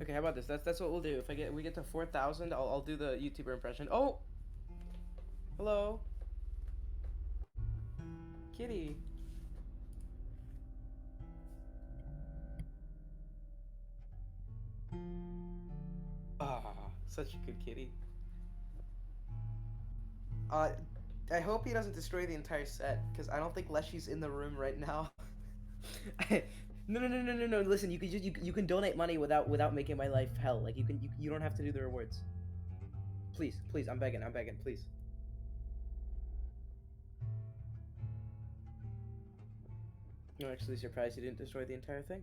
Okay, how about this? That's what we'll do. If we get to 4,000, I'll do the YouTuber impression. Oh, hello, kitty. Ah, such a good kitty. I hope he doesn't destroy the entire set, because I don't think Leshy's in the room right now. No. Listen, you can donate money without making my life hell. Like you don't have to do the rewards. Please, I'm begging, please. I'm actually surprised you didn't destroy the entire thing.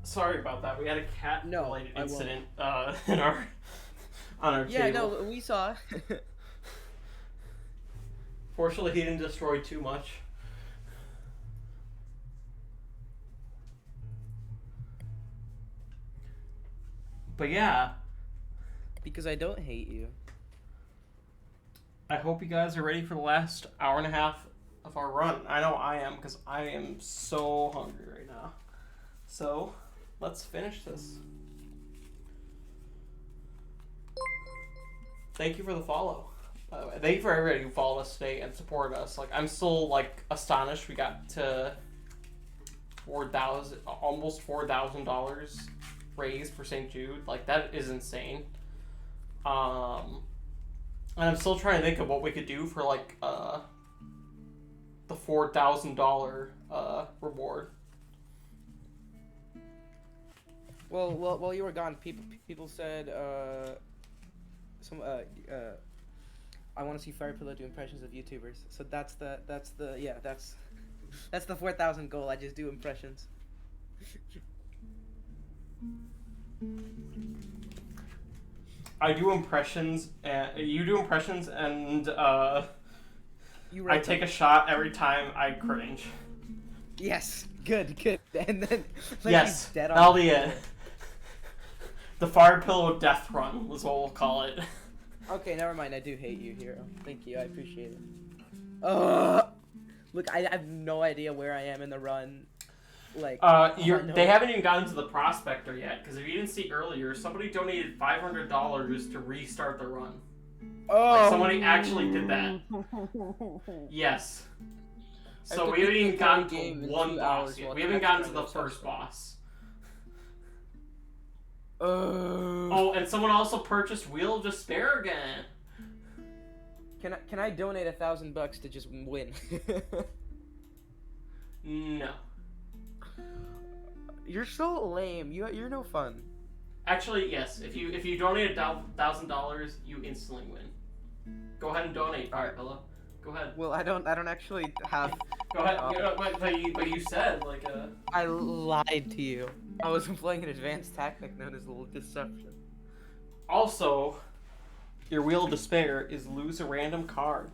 Sorry about that. We had a cat-related I won't. incident in our on our Yeah, table. no, we saw. Fortunately, he didn't destroy too much. But yeah, Because I don't hate you. I hope you guys are ready for the last hour and a half of our run. I know I am, because I am so hungry right now. So, let's finish this. Thank you for the follow. By the way, thank you for everybody who followed us today and supported us. Like, I'm still like astonished we got to almost $4,000 raised for St. Jude. Like, that is insane. And I'm still trying to think of what we could do for like the $4,000 reward. Well, while you were gone, people said I want to see Firepillow do impressions of YouTubers. So that's the 4,000 goal. I just do impressions. I do impressions, and you do impressions, and You I take a shot every time I cringe. Yes, good. And then Yes, he's dead on that'll be it. The Firepillow death run was what we'll call it. Okay, never mind. I do hate you, Hero. Thank you. I appreciate it. Look, I have no idea where I am in the run. Like, They haven't even gotten to the prospector yet, because if you didn't see earlier, somebody donated $500 to restart the run. Oh, Like, somebody actually did that. Yes. So we haven't even gotten to one boss yet. We haven't gotten to the first boss. Oh, and someone also purchased Wheel of Despair again. Can I donate $1,000 to just win? No. You're so lame. You're no fun. Actually, yes. If you donate $1,000, you instantly win. Go ahead and donate, Firepillow. Go ahead. Well, I don't actually have. Go ahead. But you said like I lied to you. I was employing an advanced tactic known as deception. Also, your Wheel of Despair is lose a random card.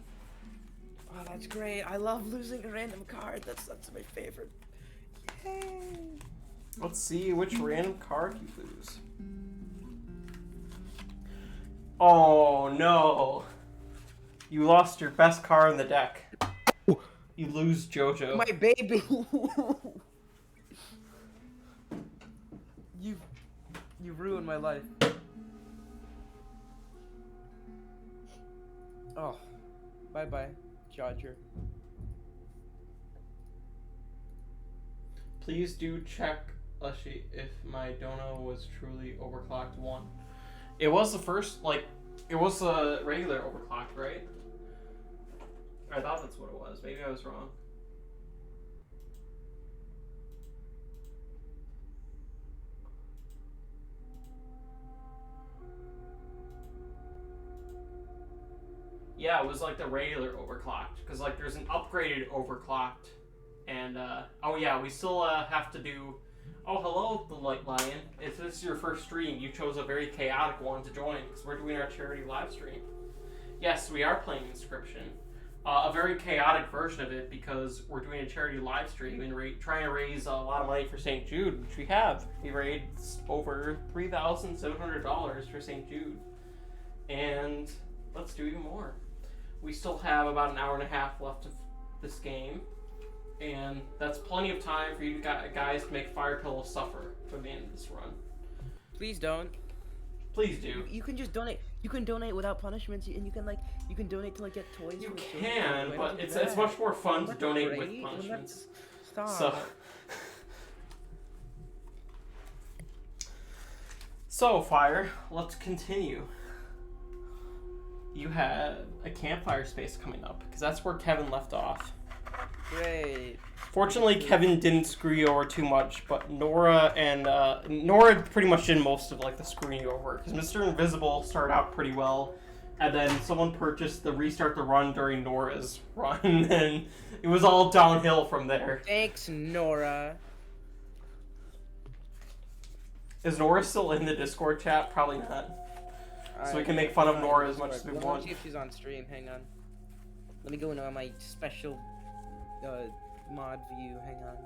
Oh, that's great. I love losing a random card. That's my favorite. Yay! Let's see which random card you lose. Oh no! You lost your best card in the deck. You lose JoJo. My baby. You ruined my life. Oh, bye, Jodger. Please do check, Leshy, if my dono was truly overclocked 1. It was the first, it was a regular overclocked, right? I thought that's what it was. Maybe I was wrong. Yeah, it was like the regular overclocked, because like there's an upgraded overclocked, and oh yeah, we still have to do. Oh, hello, the Light Lion. If this is your first stream, you chose a very chaotic one to join, because we're doing our charity live stream. Yes, we are playing Inscryption, a very chaotic version of it, because we're doing a charity live stream and trying to raise a lot of money for St. Jude, which we have. We raised over $3,700 for St. Jude, and let's do even more. We still have about an hour and a half left of this game, and that's plenty of time for you guys to make Firepillow suffer for the end of this run. Please don't. Please do. You can just donate. You can donate without punishments, and you can donate to get toys. You for children. can, Why but don't you it's do that? much more fun to That's donate great. with punishments. Stop. So, Fire, let's continue. You have a campfire space coming up, because that's where Kevin left off. Great. Fortunately, Kevin didn't screw you over too much, but Nora pretty much did most of the screwing you over, because Mr. Invisible started out pretty well, and then someone purchased the restart the run during Nora's run, and it was all downhill from there. Thanks, Nora. Is Nora still in the Discord chat? Probably not. So we can make fun of Nora as much as we Let me want. see if she's on stream. Hang on. Let me go into my special mod view. Hang on.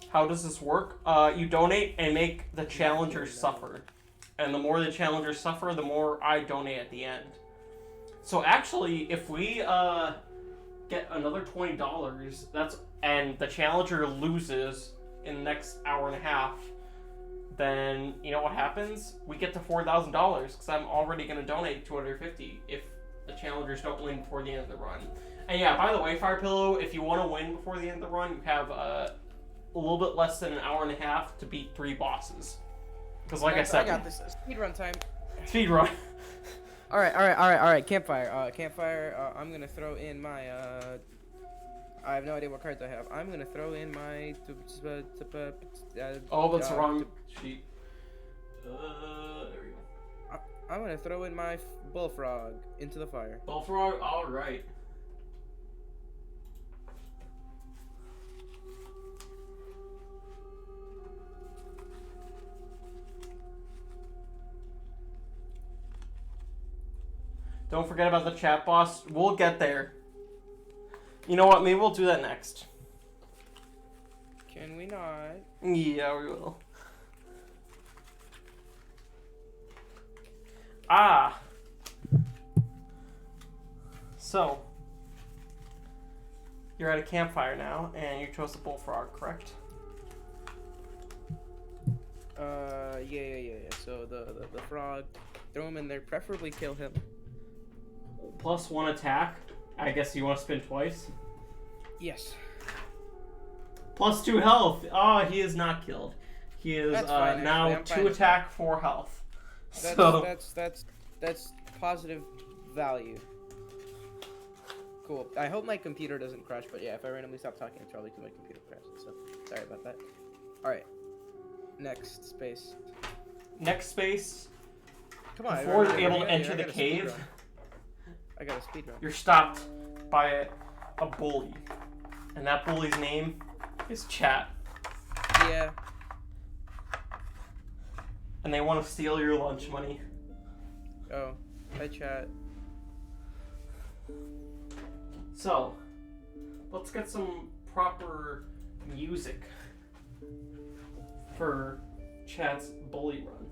How does this work? You donate and make the challengers suffer. And the more the challengers suffer, the more I donate at the end. So actually, if we get another $20, and the challenger loses in the next hour and a half, then you know what happens? We get to $4,000 because I'm already going to donate $250 if the challengers don't win before the end of the run. And yeah, by the way, Firepillow, if you want to win before the end of the run, you have a little bit less than an hour and a half to beat 3 bosses. Because like I said, I got this. Speedrun time. Speedrun. All right. Campfire. I'm gonna throw in my. I have no idea what cards I have. I'm gonna throw in my. Oh, that's the wrong sheet. There we go. I'm gonna throw in my bullfrog into the fire. Bullfrog. All right. Don't forget about the chat boss. We'll get there. You know what? Maybe we'll do that next. Can we not? Yeah, we will. Ah. So, you're at a campfire now, and you chose the bullfrog, correct? Yeah. So the frog, throw him in there. Preferably kill him. +1 attack. I guess you want to spin twice. Yes. +2 health. Oh, he is not killed. He is fine, now I'm 2 fine with attack, 4 health. That's positive value. Cool. I hope my computer doesn't crash, but yeah, if I randomly stop talking, it's probably because my computer crashes. So sorry about that. All right. Next space. Next space. Come on. Before you're able to enter the cave, I got a speed run. you're stopped by a bully, and that bully's name is Chat. Yeah. And they want to steal your lunch money. Oh, hi Chat. So, let's get some proper music for Chat's bully run.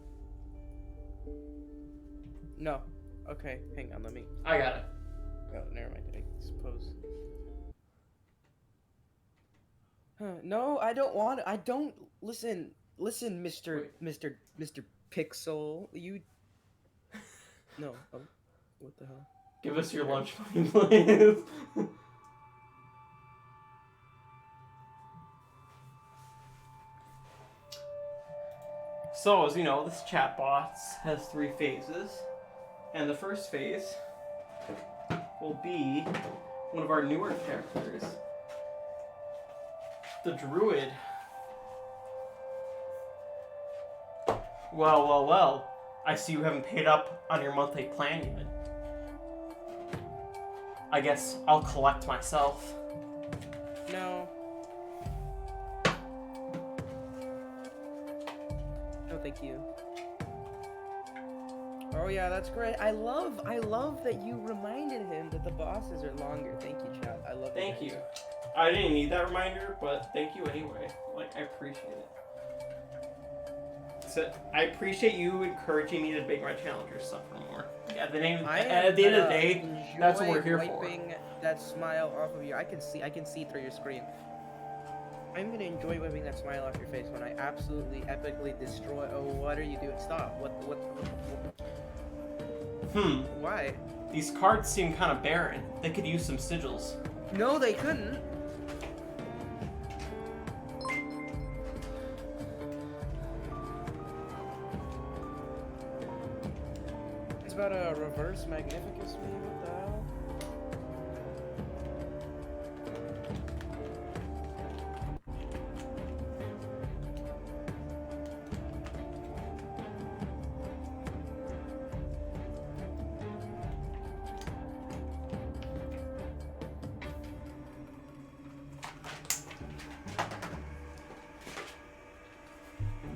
No. Okay, hang on, let me. I got it. Oh, never mind, I suppose. No, I don't want I don't listen, Mr. Pixel. You No. Oh, what the hell? Give us your lunch money, please. So, as you know, this chatbot has 3 phases. And the first phase will be one of our newer characters, the Druid. Well. I see you haven't paid up on your monthly plan yet. I guess I'll collect myself. No. No, thank you. Oh yeah, that's great. I love that you reminded him that the bosses are longer. Thank you, chat. I love. Thank you. I didn't need that reminder, but thank you anyway. Like, I appreciate it. So, I appreciate you encouraging me to make my challengers suffer more. At the end of the day, that's what we're here for. Wiping that smile off of you. I can see through your screen. I'm gonna enjoy wiping that smile off your face when I absolutely epically destroy. Oh, what are you doing? Stop. What? Why? These cards seem kind of barren. They could use some sigils. No, they couldn't. It's about a reverse magnificus me. What the hell?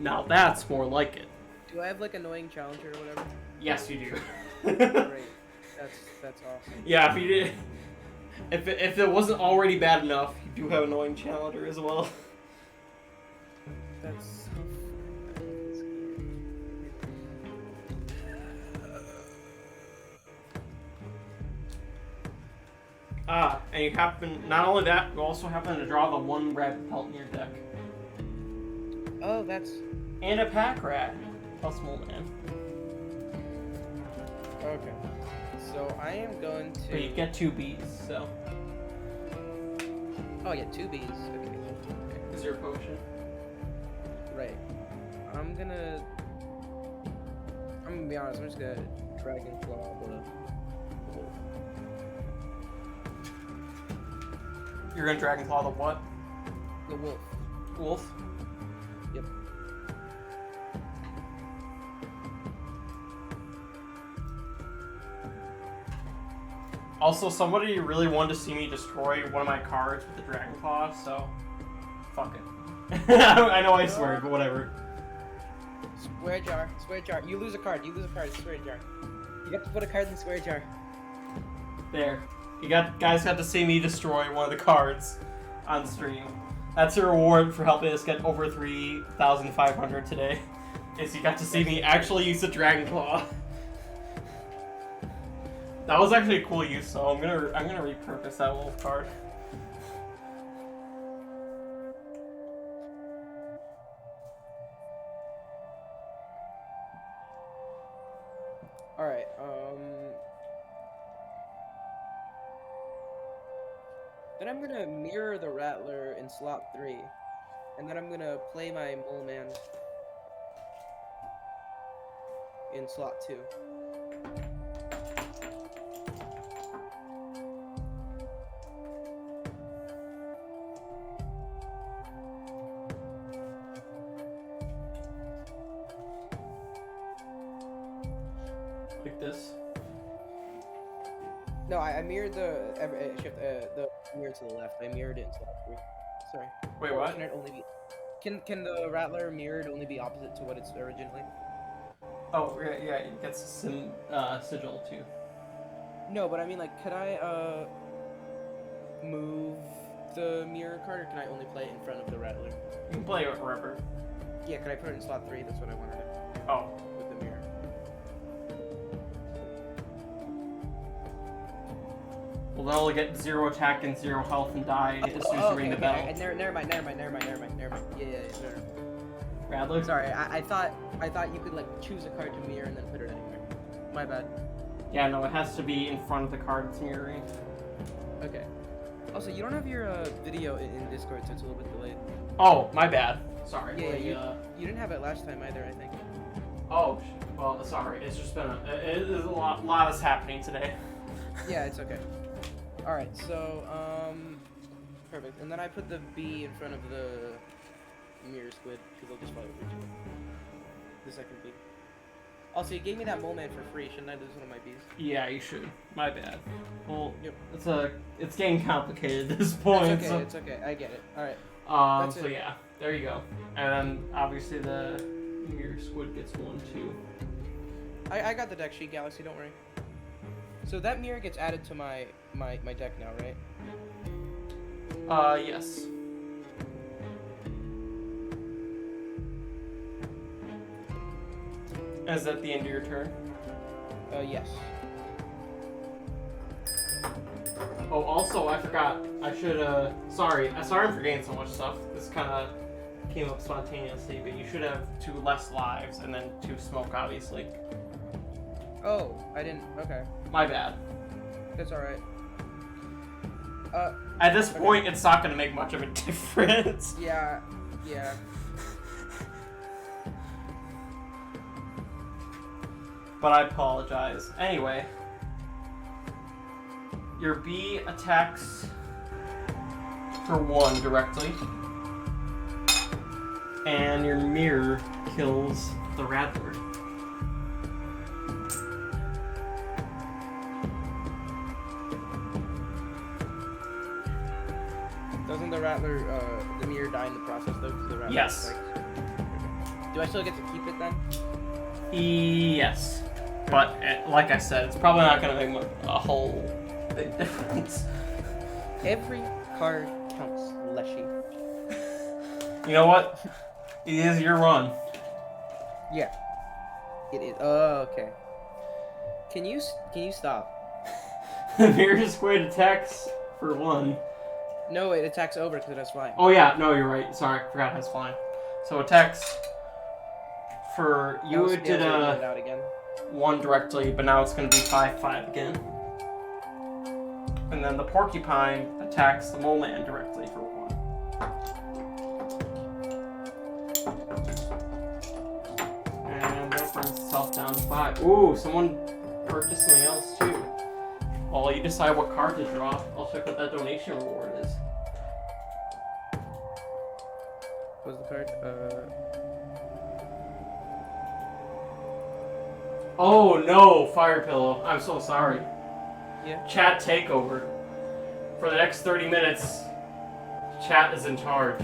Now that's more like it. Do I have like annoying challenger or whatever? Yes, you do. Great. That's awesome. Yeah, if you did, if it wasn't already bad enough, you do have annoying challenger as well. That's. And you happen, not only that, you also happen to draw the one red pelt in your deck. Oh, that's. And a pack rat. Plus Mole Man. Okay. So I am going to. But you get 2 bees, so. Oh, I get 2 bees. Okay. Is your potion? Right. I'm gonna be honest. I'm just gonna Dragon Claw the wolf. You're gonna Dragon Claw the what? The wolf. Wolf? Yep. Also, somebody really wanted to see me destroy one of my cards with the Dragon Claw, so fuck it. I know I swear, but whatever. Square jar. Square jar. You lose a card. Square jar. You have to put a card in the square jar. There. Guys got to see me destroy one of the cards on stream. That's your reward for helping us get over 3,500 today. Is you got to see me actually use the Dragon Claw. That was actually a cool use, so I'm gonna repurpose that wolf card. All right. Then I'm gonna mirror the Rattler in slot 3, and then I'm gonna play my Mole Man in slot 2. Like this. No, I mirrored the mirror to the left. I mirrored it in slot 3. Sorry. Wait, Or what? Can it only be? Can the Rattler mirrored only be opposite to what it's originally? Oh, yeah, it gets sigil too. No, but I mean, like, could I move the mirror card, or can I only play it in front of the Rattler? You can play it wherever. Yeah, could I put it in slot 3? That's what I wanted to. Oh. With the mirror. Well, they'll only get 0 attack and 0 health and die as soon as you ring the bell. Never mind. Yeah. Rattler? Sorry, I thought you could like choose a card to mirror and then put it anywhere. My bad. Yeah, no, it has to be in front of the card it's mirroring. Okay. Also, you don't have your video in Discord, so it's a little bit delayed. Oh, my bad. Sorry. Yeah, you didn't have it last time either, I think. Oh, well, sorry. It's just been a lot is happening today. Yeah, it's okay. All right, so perfect. And then I put the B in front of the mirror squid because they'll just fly over each other. The second B. Also, you gave me that Mole Man for free. Shouldn't I lose one of my Bs? Yeah, you should. My bad. Well, Yep. it's getting complicated at this point. It's okay. It's okay. I get it. All right. That's So it. yeah, there you go. And then obviously the mirror squid gets 1 too. I got the deck sheet, Galaxy. Don't worry. So that mirror gets added to my deck now, right? Yes. Is that the end of your turn? Yes. Oh, also, I forgot. I should, sorry I'm forgetting so much stuff. This kind of came up spontaneously, but you should have 2 less lives and then 2 smoke, obviously. Oh, I didn't. Okay. My bad. That's all right. At this point, it's not going to make much of a difference. Yeah. But I apologize. Anyway. Your bee attacks for 1 directly. And your mirror kills the Rattler. Doesn't the Rattler, the mirror die in the process though? 'Cause the Rattler Yes. strikes? Okay. Do I still get to keep it then? Yes. But, like I said, it's probably not going to make a whole big difference. Every card counts, Leshy. You know what? It is your run. Yeah. It is. Oh, okay. Can you stop? Mirror Squid attacks for 1. No, it attacks over because it has flying. Oh yeah, no, you're right. Sorry, I forgot it has flying. So attacks for you it did it out again. 1 directly, but now it's going to be 5/5 again. And then the porcupine attacks the mole man directly for 1. And that brings itself down to 5. Ooh, someone purchased something else too. Well, you decide what card to draw. I'll check what that donation reward is. What's the card? Oh no, Fire Pillow. I'm so sorry. Yeah. Chat takeover. For the next 30 minutes, chat is in charge.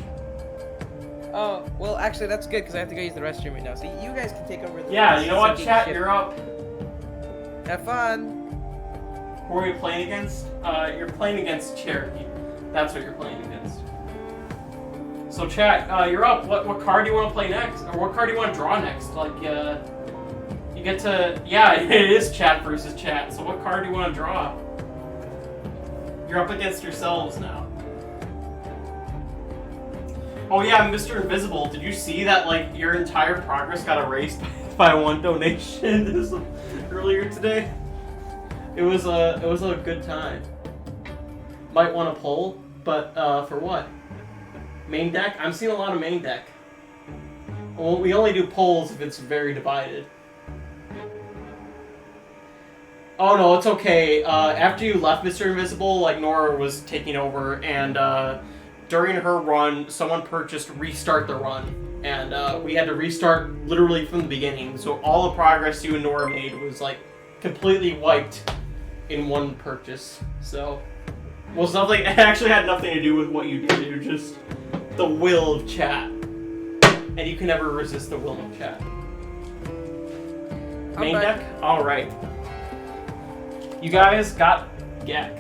Oh, well, actually, that's good because I have to go use the restroom right now. So you guys can take over. Yeah, you know what, chat? You're up. Have fun. Who are you playing against? You're playing against Cherokee. That's what you're playing against. So chat, you're up. What card do you want to play next? Or what card do you want to draw next? Like, you get to... Yeah, it is chat versus chat. So what card do you want to draw? You're up against yourselves now. Oh yeah, Mr. Invisible, did you see that, like, your entire progress got erased by 1 donation earlier today? It was a good time. Might want to pull, but for what? Main deck? I'm seeing a lot of main deck. Well, we only do polls if it's very divided. Oh no, it's okay. After you left, Mr. Invisible, like, Nora was taking over, and during her run, someone purchased Restart the Run, and we had to restart literally from the beginning. So all the progress you and Nora made was, like, completely wiped in 1 purchase. So, well, it actually had nothing to do with what you did. It was just the will of chat, and you can never resist the will of chat. Main deck? All right. You guys got Gek.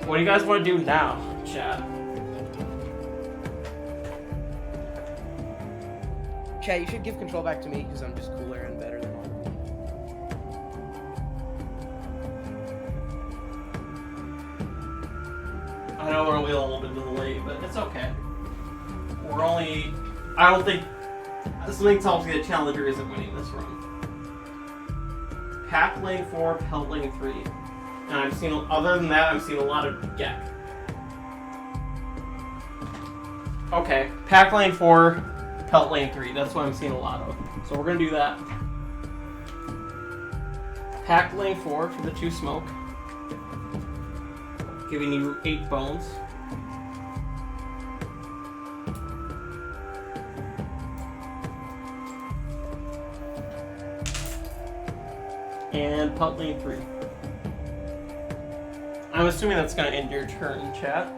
What do you guys want to do now, chat? Chat, you should give control back to me because I'm just cooler and better than all of you. I know we're only a little bit late, but it's okay. We're only... I don't think... Something tells me the Challenger isn't winning this run. Pack lane 4, Pelt lane 3. And I've seen... Other than that, I've seen a lot of Gek. Okay, Pack lane 4, Pelt lane 3. That's what I'm seeing a lot of. So we're gonna do that. Pack lane 4 for the 2 smoke. Giving you 8 bones. And Pelt lane 3. I'm assuming that's gonna end your turn, chat.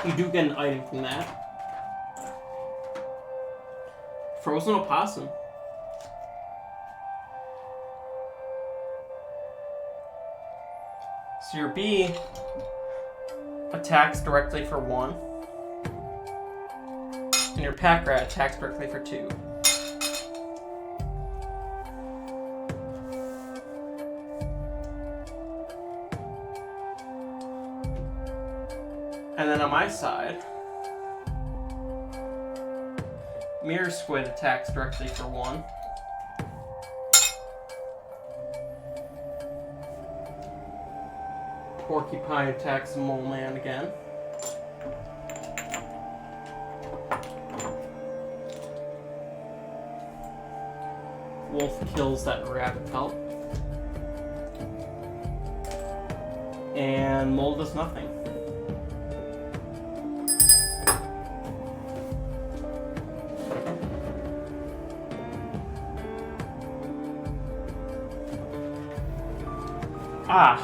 You do get an item from that. Frozen opossum. So your bee attacks directly for 1. And your pack rat attacks directly for 2. And then on my side, Mirror Squid attacks directly for 1. Porcupine attacks Mole Man again. Wolf kills that rabbit pelt. And Mole does nothing. Ah,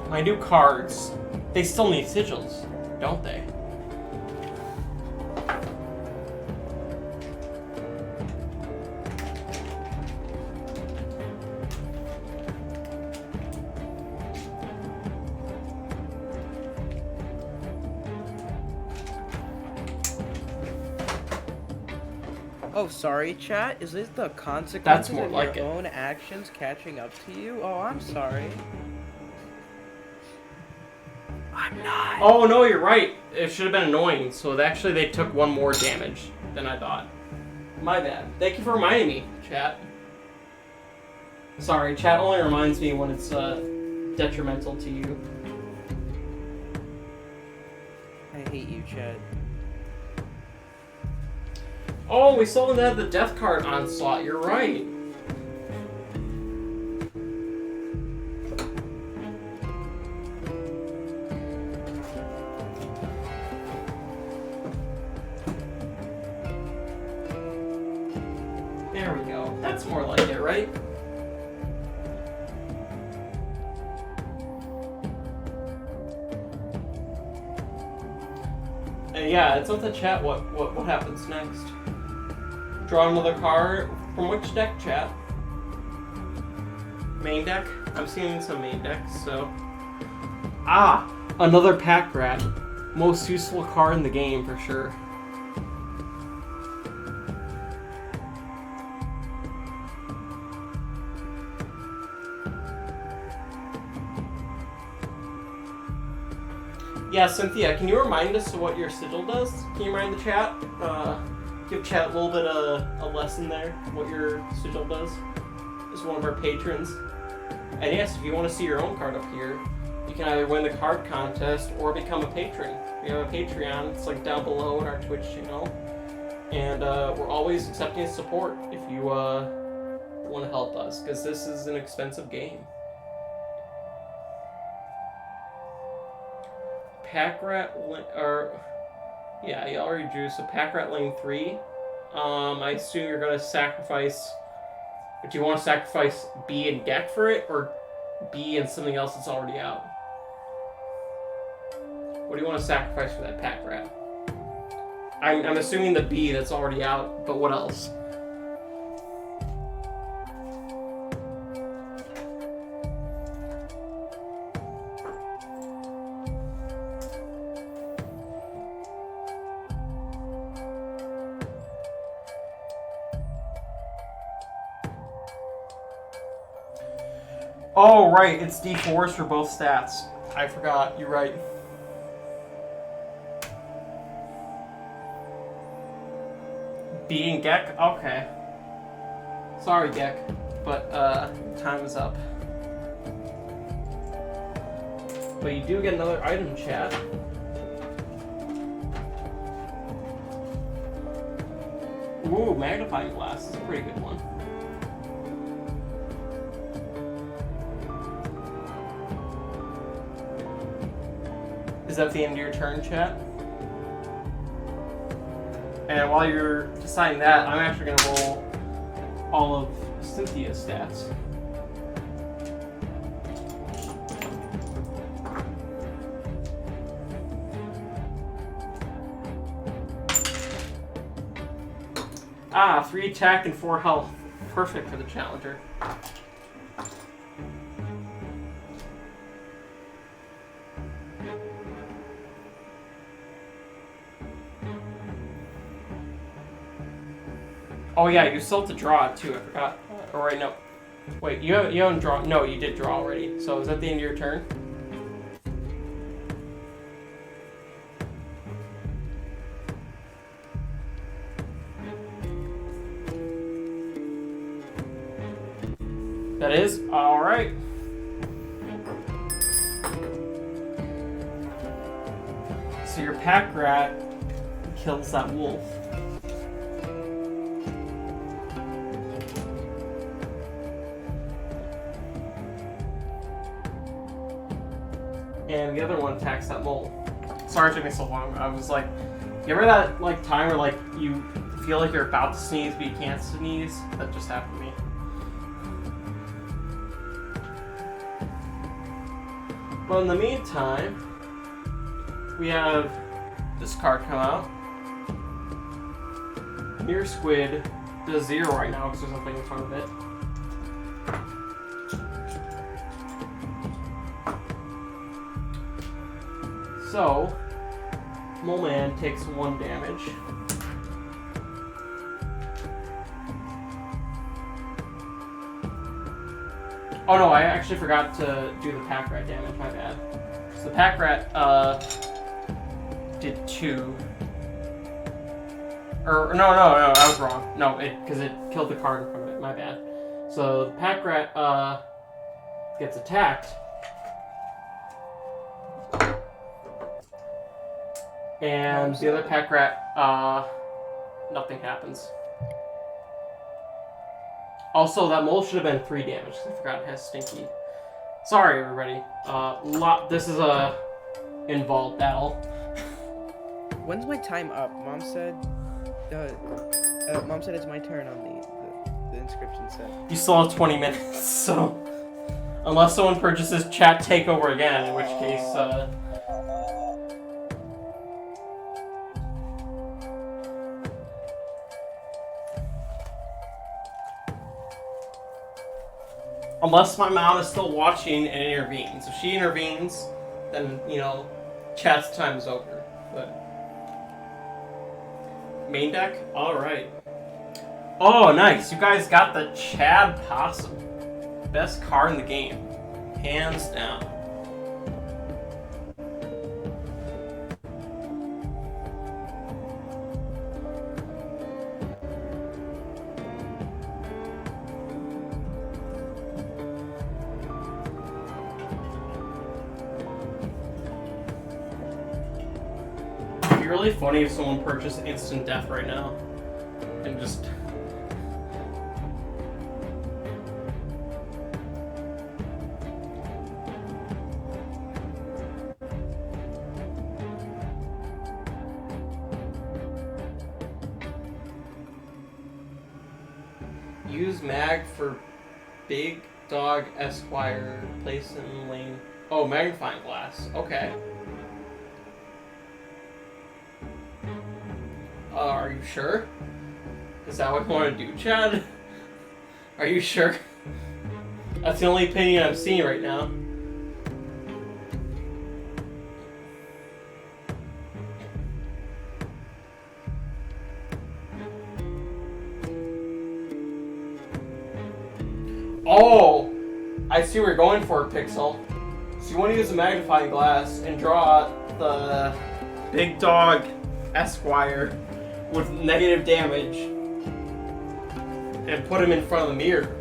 my new cards. They still need sigils, don't they? Oh, sorry, chat. Is this the consequences more of like your it. own actions catching up to you? Oh, I'm sorry. I'm not. Oh no, you're right. It should have been annoying. So actually, they took one more damage than I thought. My bad. Thank you for reminding me, chat. Sorry, chat only reminds me when it's detrimental to you. I hate you, chat. Oh, we still have the death card onslaught. You're right. There we go. That's more like it, right? Yeah, it's up to chat what happens next. Draw another card. From which deck, chat? Main deck? I'm seeing some main decks, so... Ah! Another pack rat. Most useful card in the game, for sure. Yeah, Cynthia, can you remind us of what your sigil does? Can you remind the chat? Give chat a little bit of a lesson there, what your sigil does, as one of our patrons. And yes, if you want to see your own card up here, you can either win the card contest or become a patron. We have a Patreon, it's like down below in our Twitch channel. And we're always accepting support if you want to help us, because this is an expensive game. Pack rat, or... Yeah, you already drew, so Pack Rat Lane 3. I assume you're going to sacrifice... Do you want to sacrifice B and Gek for it, or B and something else that's already out? What do you want to sacrifice for that Pack Rat? I'm assuming the B that's already out, but what else? Oh, right, it's D4s for both stats. I forgot, you're right. Being Gek? Okay. Sorry, Gek, but time is up. But you do get another item, chat. Ooh, magnifying glass is a pretty good one. Is that the end of your turn, chat? And while you're deciding that, I'm actually going to roll all of Cynthia's stats. Ah, 3 attack and 4 health. Perfect for the challenger. Oh yeah, you still have to draw it too, I forgot. Or wait, no. Wait, you haven't drawn. No, you did draw already. So is that the end of your turn? That is? Alright. So your pack rat kills that wolf. And the other one attacks that mole. Sorry it took me so long. I was like, you ever that like time where like you feel like you're about to sneeze but you can't sneeze? That just happened to me. But in the meantime, we have this card come out. Mirror Squid does 0 right now because there's nothing in front of it. So, Mole Man takes 1 damage. Oh no, I actually forgot to do the pack rat damage, my bad. So the pack rat did 2. Or no, I was wrong. No, because it killed the card in front of it, my bad. So the pack rat gets attacked. And the other pack rat, nothing happens. Also, that mole should have been 3 damage, because I forgot it has Stinky. Sorry, everybody. This is a involved battle. When's my time up? Mom said it's my turn on the inscription set. You still have 20 minutes, so... Unless someone purchases chat takeover again, in which case, Unless my mom is still watching and intervenes. If she intervenes, then, chat's time is over. But main deck? Alright. Oh, nice. You guys got the Chad Possum. Best card in the game. Hands down. It'd be really funny if someone purchased instant death right now. And just... Use mag for Big Dog Esquire. Place in lane. Oh, magnifying glass. Okay. Are you sure? Is that what you want to do, Chad? Are you sure? That's the only opinion I'm seeing right now. Oh! I see what you're going for, Pixel. So you want to use a magnifying glass and draw the Big Dog Esquire with negative damage and put him in front of the mirror.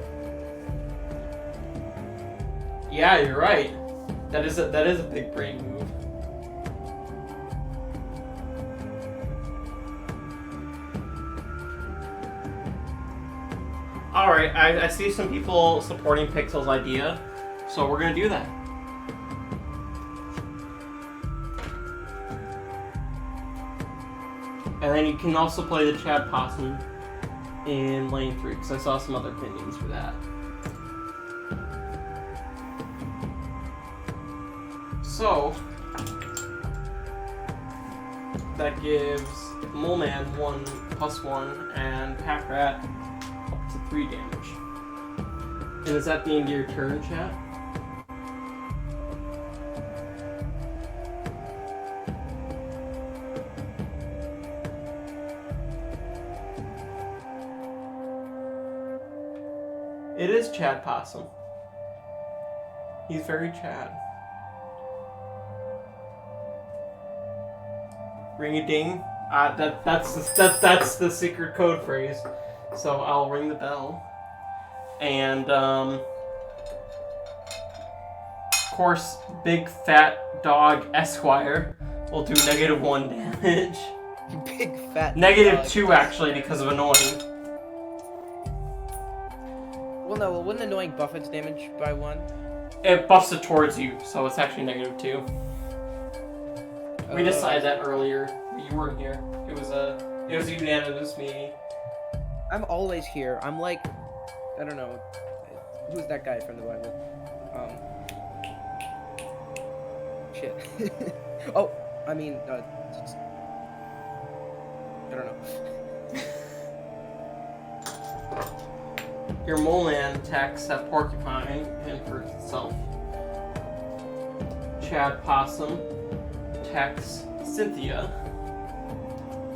Yeah, you're right. That is a big brain move. Alright, I see some people supporting Pixel's idea, so we're gonna do that. And then you can also play the Chad Possum in lane 3, because I saw some other opinions for that. So, that gives Mole Man 1+1 and Pack Rat up to 3 damage. And is that the end of your turn, chat? It is Chad Possum. He's very Chad. Ring a ding. That's the secret code phrase. So I'll ring the bell. And of course, Big Fat Dog Esquire will do -1 damage. Big fat. -2 actually because of annoying. Well, no. Wouldn't annoying buff its damage by 1? It buffs it towards you, so it's actually -2. We decided that earlier. You weren't here. It was a unanimous meeting. I'm always here. I'm like, I don't know, who's that guy from the Bible? shit. Oh, I mean, I don't know. Your mole man attacks that porcupine and hurts itself. Chad Possum attacks Cynthia,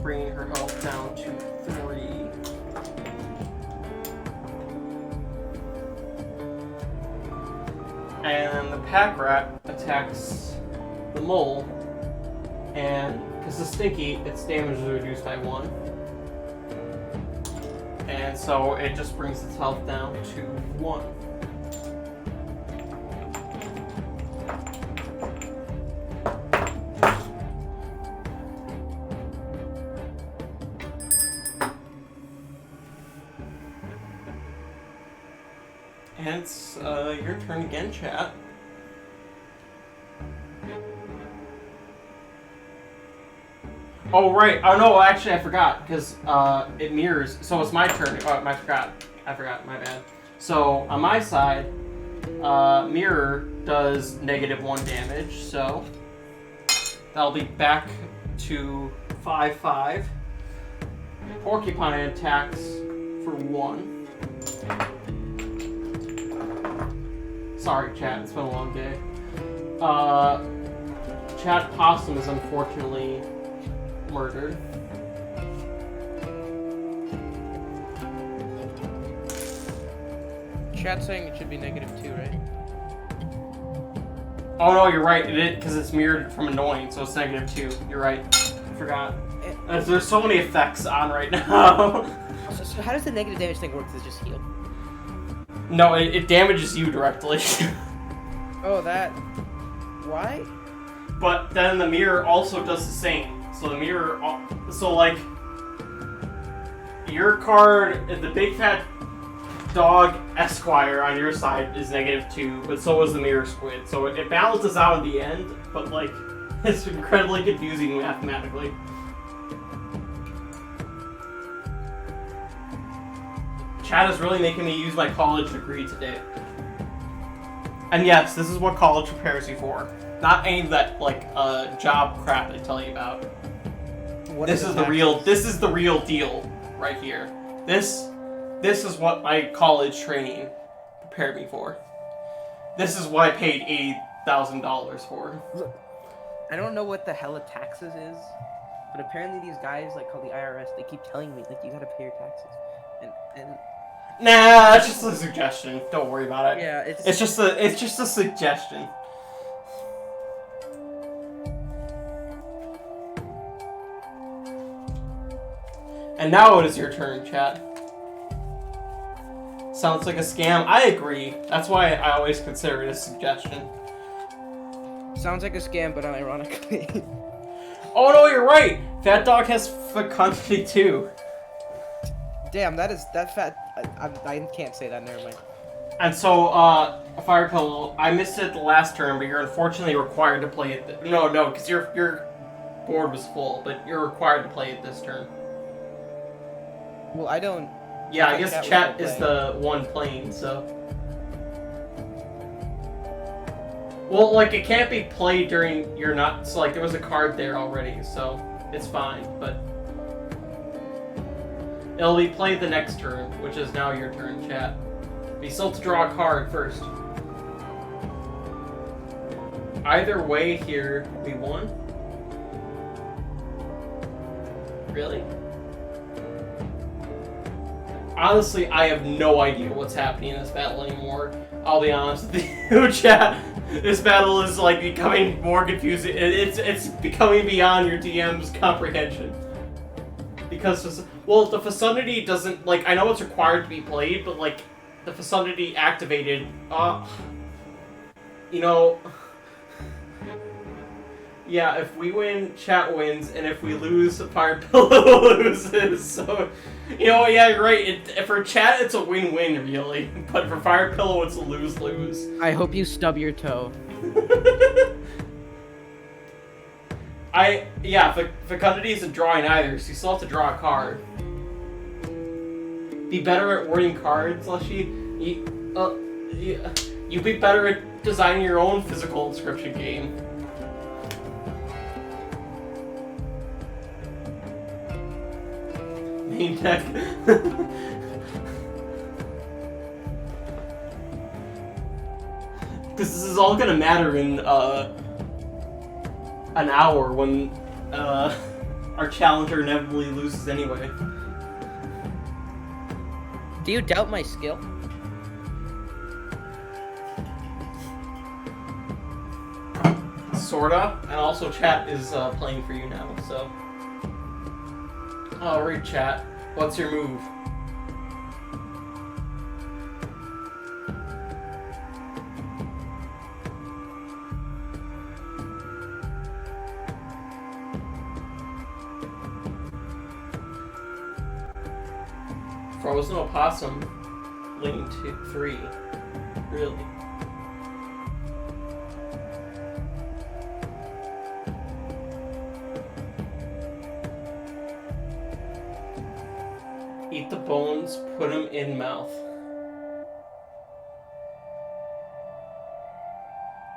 bringing her health down to 3. And the pack rat attacks the mole, and because it's stinky, its damage is reduced by 1. And so it just brings its health down to 1. And it's your turn again, chat. Oh, right. Oh, no, actually, I forgot, because it mirrors. So it's my turn. Oh, I forgot. My bad. So, on my side, mirror does -1 damage, so that'll be back to 5/5. Porcupine attacks for 1. Sorry, chat. It's been a long day. Chad Possum is unfortunately murdered. Chat's saying it should be -2, right? Oh no, you're right. It is, because it's mirrored from annoying, so it's -2. You're right. I forgot. There's so many effects on right now. So how does the negative damage thing work? Does it just heal? No, it damages you directly. Oh, that. Why? But then the mirror also does the same. So the mirror, so like, your card, the big fat dog Esquire on your side is -2, but so is the mirror squid. So it balances out at the end, but like, it's incredibly confusing mathematically. Chad is really making me use my college degree today. And yes, this is what college prepares you for. Not any of that, like, job crap they tell you about. This is the real deal right here. This is what my college training prepared me for. This is what I paid $80,000 for. I don't know what the hell a taxes is, but apparently these guys, like, called the IRS, they keep telling me, like, you gotta pay your taxes. And Nah, that's just a suggestion. Don't worry about it. yeah, It's just a suggestion. And now it is your turn, chat. Sounds like a scam. I agree. That's why I always consider it a suggestion. Sounds like a scam, but unironically. Oh no, you're right. Fat Dog has fecundity too. Damn, that fat. I can't say that. Never mind. And so, Fire Pillow, I missed it the last turn, but you're unfortunately required to play it. No, because your board was full, but you're required to play it this turn. Well, I don't. Yeah, I guess chat is the one playing, so. Well, like, it can't be played during your not. So, like, there was a card there already, so it's fine, but. It'll be played the next turn, which is now your turn, chat. But you still have to draw a card first. Either way here, we won. Really? Honestly, I have no idea what's happening in this battle anymore. I'll be honest with you, chat. This battle is like becoming more confusing. It's becoming beyond your DM's comprehension. Because, well, the Fecundity doesn't, like, I know it's required to be played, but, like, the Fecundity activated, you know, yeah, if we win, chat wins, and if we lose, Fire Pillow loses, so, you know, yeah, you're right, for chat, it's a win-win, really, but for Fire Pillow, it's a lose-lose. I hope you stub your toe. Fecundity isn't drawing either, so you still have to draw a card. Be better at wording cards, Leshy. You be better at designing your own physical inscription game. main deck. Because this is all gonna matter in an hour when our challenger inevitably loses anyway. Do you doubt my skill? Sorta, and also chat is playing for you now, so. Alright, chat. What's your move? Frozen opossum, lane 3. Really? Eat the bones, put them in mouth.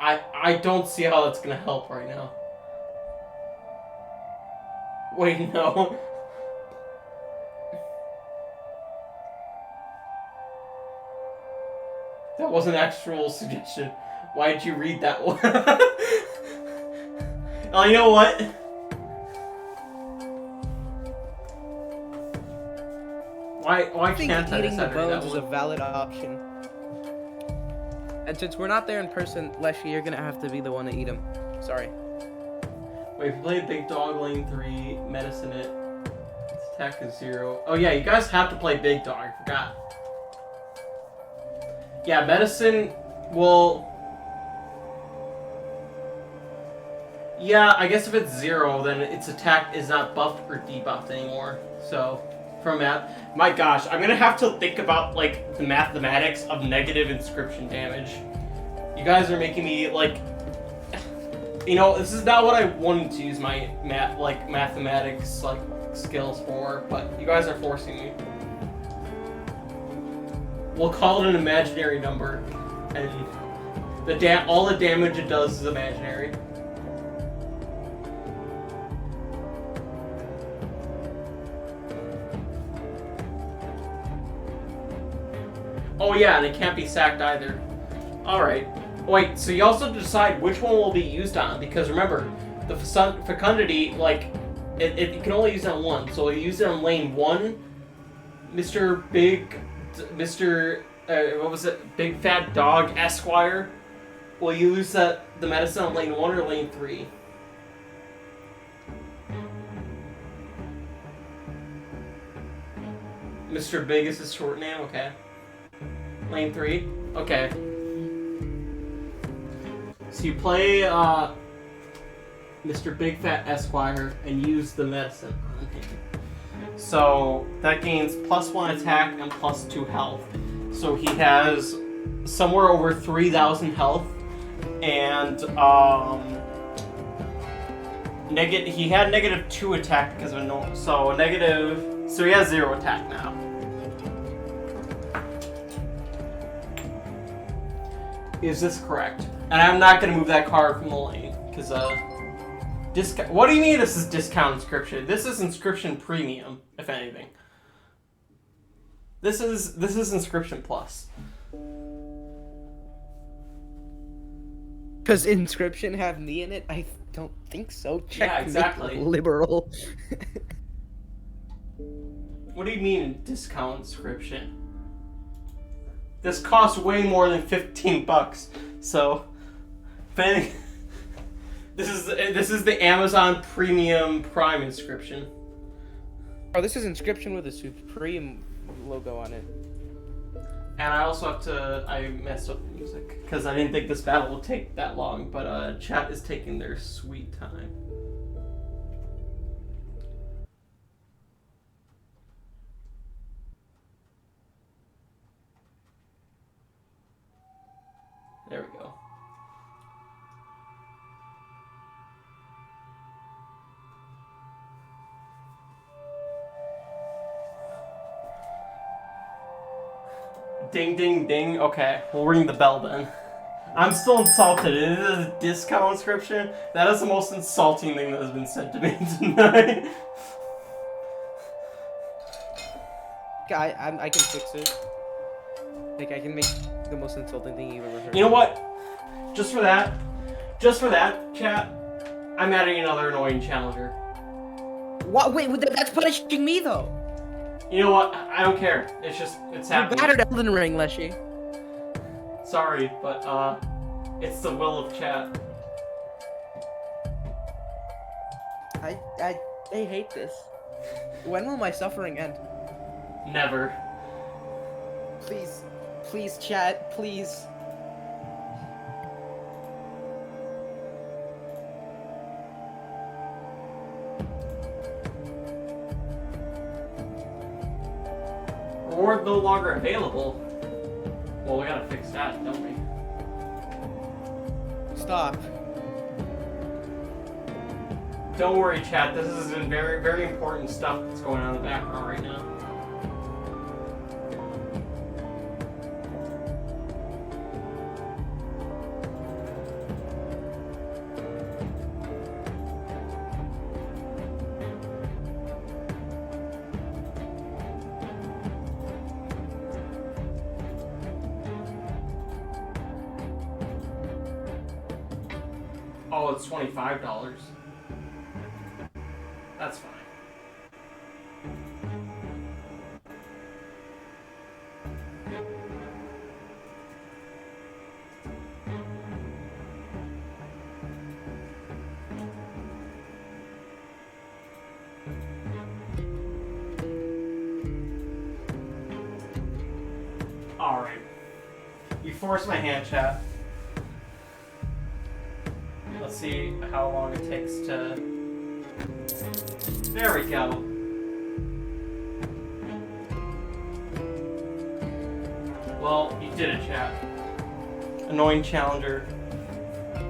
I don't see how that's gonna help right now. Wait, no. That was an actual suggestion. Why did you read that one? Oh, you know what? Why I think can't I eating the decide to read bones that is a one? valid option. And since we're not there in person, Leshy, you're gonna have to be the one to eat them. Sorry. Wait, if you play Big Dog lane 3, medicine it. Its attack is 0. Oh yeah, you guys have to play Big Dog, I forgot. Yeah, medicine will... Yeah, I guess if it's 0, then its attack is not buffed or debuffed anymore. So, from math... My gosh, I'm gonna have to think about, like, the mathematics of negative inscription damage. You guys are making me, like... You know, this is not what I wanted to use my mathematics, like, skills for, but you guys are forcing me. We'll call it an imaginary number, and all the damage it does is imaginary. Oh yeah, and it can't be sacked either. Alright. Wait, so you also decide which one will be used on, because remember, the fecundity, like, it can only use it on one, so you use it on lane 1, what was it? Big Fat Dog Esquire. Will you use the medicine on lane 1 or lane 3? Mr. Big is his short name? Okay. Lane 3? Okay. So you play Mr. Big Fat Esquire and use the medicine on him. So that gains +1 attack and +2 health. So he has somewhere over 3,000 health, and he had -2 attack because of a normal. So so he has 0 attack now. Is this correct? And I'm not gonna move that card from the lane because what do you mean this is discount inscription? This is inscription premium, if anything. This is inscription plus. Does inscription have me in it? I don't think so. Check Yeah, exactly. Liberal. What do you mean discount inscription? This costs way more than $15, so if anything, this is the Amazon Premium Prime inscription. Oh, this is inscription with a Supreme logo on it. And I also I messed up the music because I didn't think this battle would take that long, but chat is taking their sweet time. There we go. Ding, ding, ding. Okay, we'll ring the bell then. I'm still insulted. It is a discount inscription. That is the most insulting thing that has been said to me tonight. I can fix it. Like, I can make the most insulting thing you've ever heard. You know what? Just for that, chat, I'm adding another annoying challenger. What? Wait, that's punishing me though. You know what? I don't care. It's You happening. battered Elden Ring, Leshy. Sorry, but it's the will of chat. I hate this. When will my suffering end? Never. Please, chat, please. Reward no longer available. Well, we gotta fix that, don't we? Stop. Don't worry, chat. This is very, very important stuff that's going on in the background right now. Oh, it's $25. That's fine. Alright. You forced my hand, chat. Let's see how long it takes to... There we go. Well, you did it, chat. Annoying challenger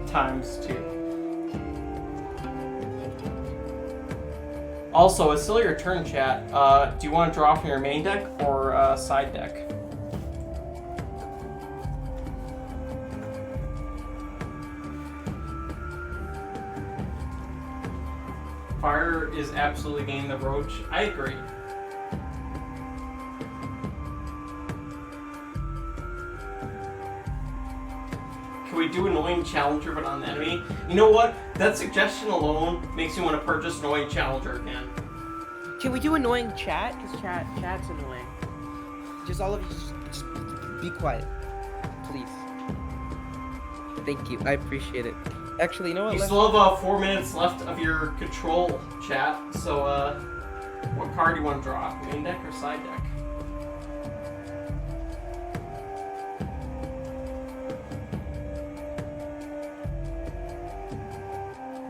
times 2. Also, it's still your turn, chat. Do you want to draw from your main deck or side deck? Fire is absolutely gaining the roach. I agree. Can we do annoying challenger but on the enemy? You know what? That suggestion alone makes me want to purchase annoying challenger again. Can we do annoying chat? Because chat's annoying. Just all of you, just be quiet, please. Thank you. I appreciate it. Actually, you know what? You still have 4 minutes left of your control, chat. So, what card do you want to draw? Main deck or side deck?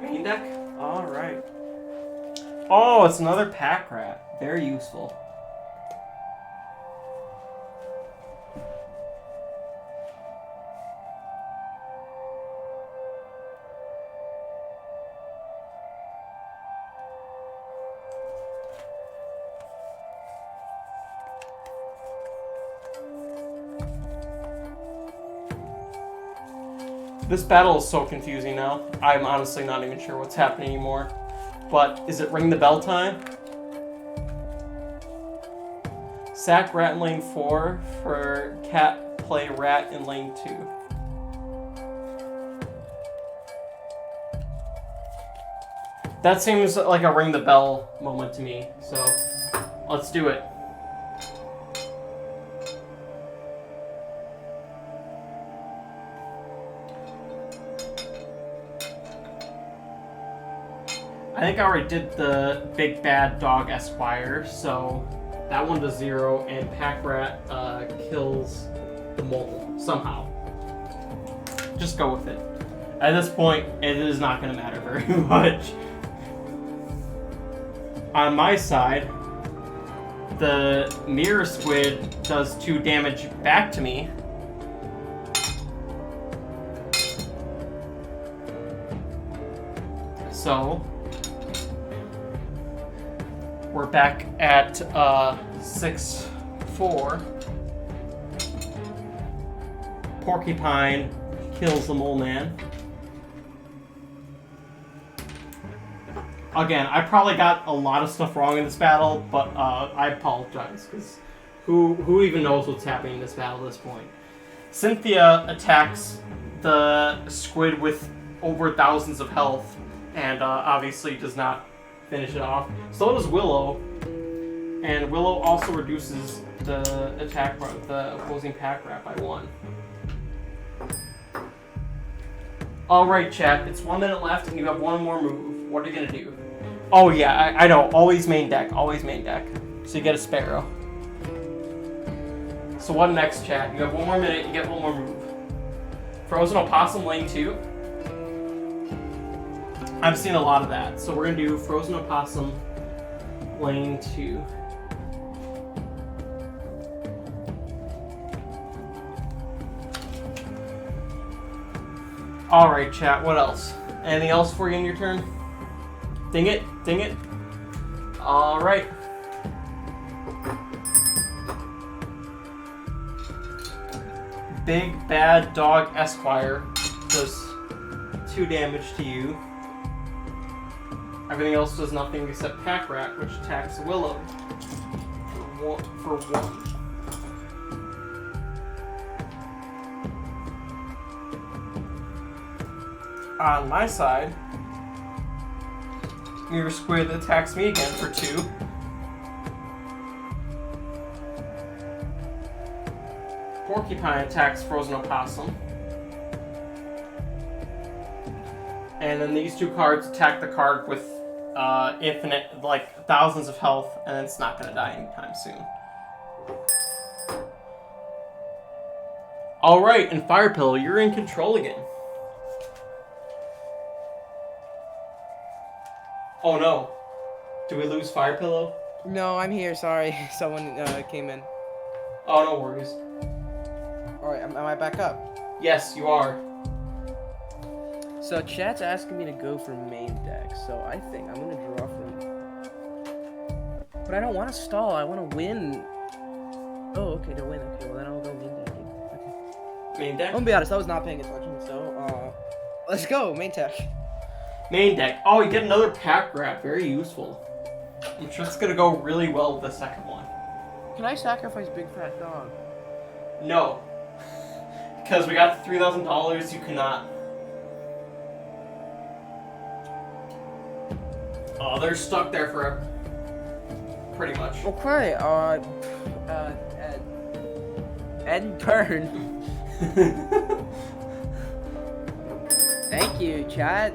Main deck? Alright. Oh, it's another pack rat. Very useful. This battle is so confusing now. I'm honestly not even sure what's happening anymore. But is it ring the bell time? Sack rat in lane 4 for cat play rat in lane 2. That seems like a ring the bell moment to me. So let's do it. I think I already did the big bad dog Esquire, so that one to 0, and Pack Rat kills the mole somehow. Just go with it. At this point, it is not going to matter very much. On my side, the Mirror Squid does 2 damage back to me. So we're back at 6-4. Porcupine kills the mole man. Again, I probably got a lot of stuff wrong in this battle, but I apologize because Who even knows what's happening in this battle at this point? Cynthia attacks the squid with over thousands of health, and obviously does not finish it off. So does Willow, and Willow also reduces the attack the opposing pack rat by 1. Alright, chat, it's 1 minute left and you have 1 more move. What are you gonna do? Oh yeah, I know, always main deck, So you get a sparrow. So what next, chat? You have 1 more minute, you get 1 more move. Frozen Opossum lane 2. I've seen a lot of that, so we're gonna do Frozen Opossum lane 2. Alright, chat, what else? Anything else for you in your turn? Ding it, ding it. Alright. Big Bad Dog Esquire does 2 damage to you. Everything else does nothing except Pack Rat, which attacks Willow for 1. On my side, Mirror Squid attacks me again for 2. Porcupine attacks Frozen Opossum. And then these 2 cards attack the card with infinite, like, thousands of health, and it's not gonna die anytime soon. Alright, and Fire Pillow, you're in control again. Oh no. Did we lose Fire Pillow? No, I'm here. Sorry, someone came in. Oh, no worries. All right, am I back up? Yes, you are. So chat's asking me to go for main deck, so I think I'm gonna draw from. But I don't want to stall. I want to win. Oh, okay, to win. Okay, well then I'll go main deck. Okay. Main deck? I'm gonna be honest. I was not paying attention, so let's go main deck. Main deck. Oh, you get another pack rat. Very useful. I'm sure it's gonna go really well with the second one. Can I sacrifice Big Fat Dog? No. Because we got the $3,000, you cannot. Oh, they're stuck there forever. Pretty much. Okay, end turn. Thank you, chat.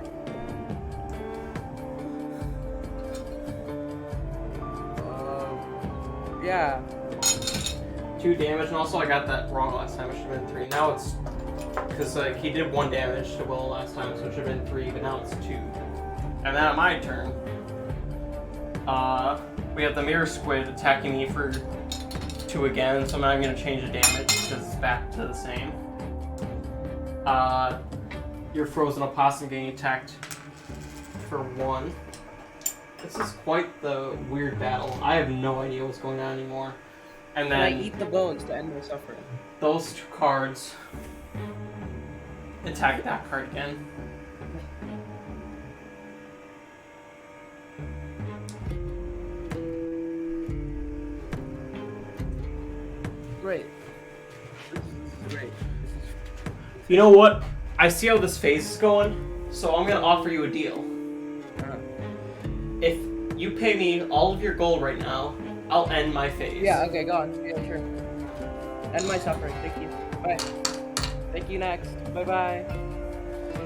Yeah. 2 damage, and also I got that wrong last time. It should have been 3. Now it's because he did 1 damage to Will last time, so it should have been 3, but now it's 2. And then on my turn, we have the Mirror Squid attacking me for 2 again, so I'm not even gonna change the damage because it's back to the same. Your Frozen Opossum getting attacked for 1. This is quite the weird battle. I have no idea what's going on anymore. And then I eat the bones to end my suffering. Those 2 cards attack that card again. Great. Great. You know what? I see how this phase is going, so I'm gonna offer you a deal. If you pay me all of your gold right now, I'll end my phase. Yeah, okay, go on. Yeah, sure. End my suffering. Thank you. Bye. Thank you, next. Bye-bye.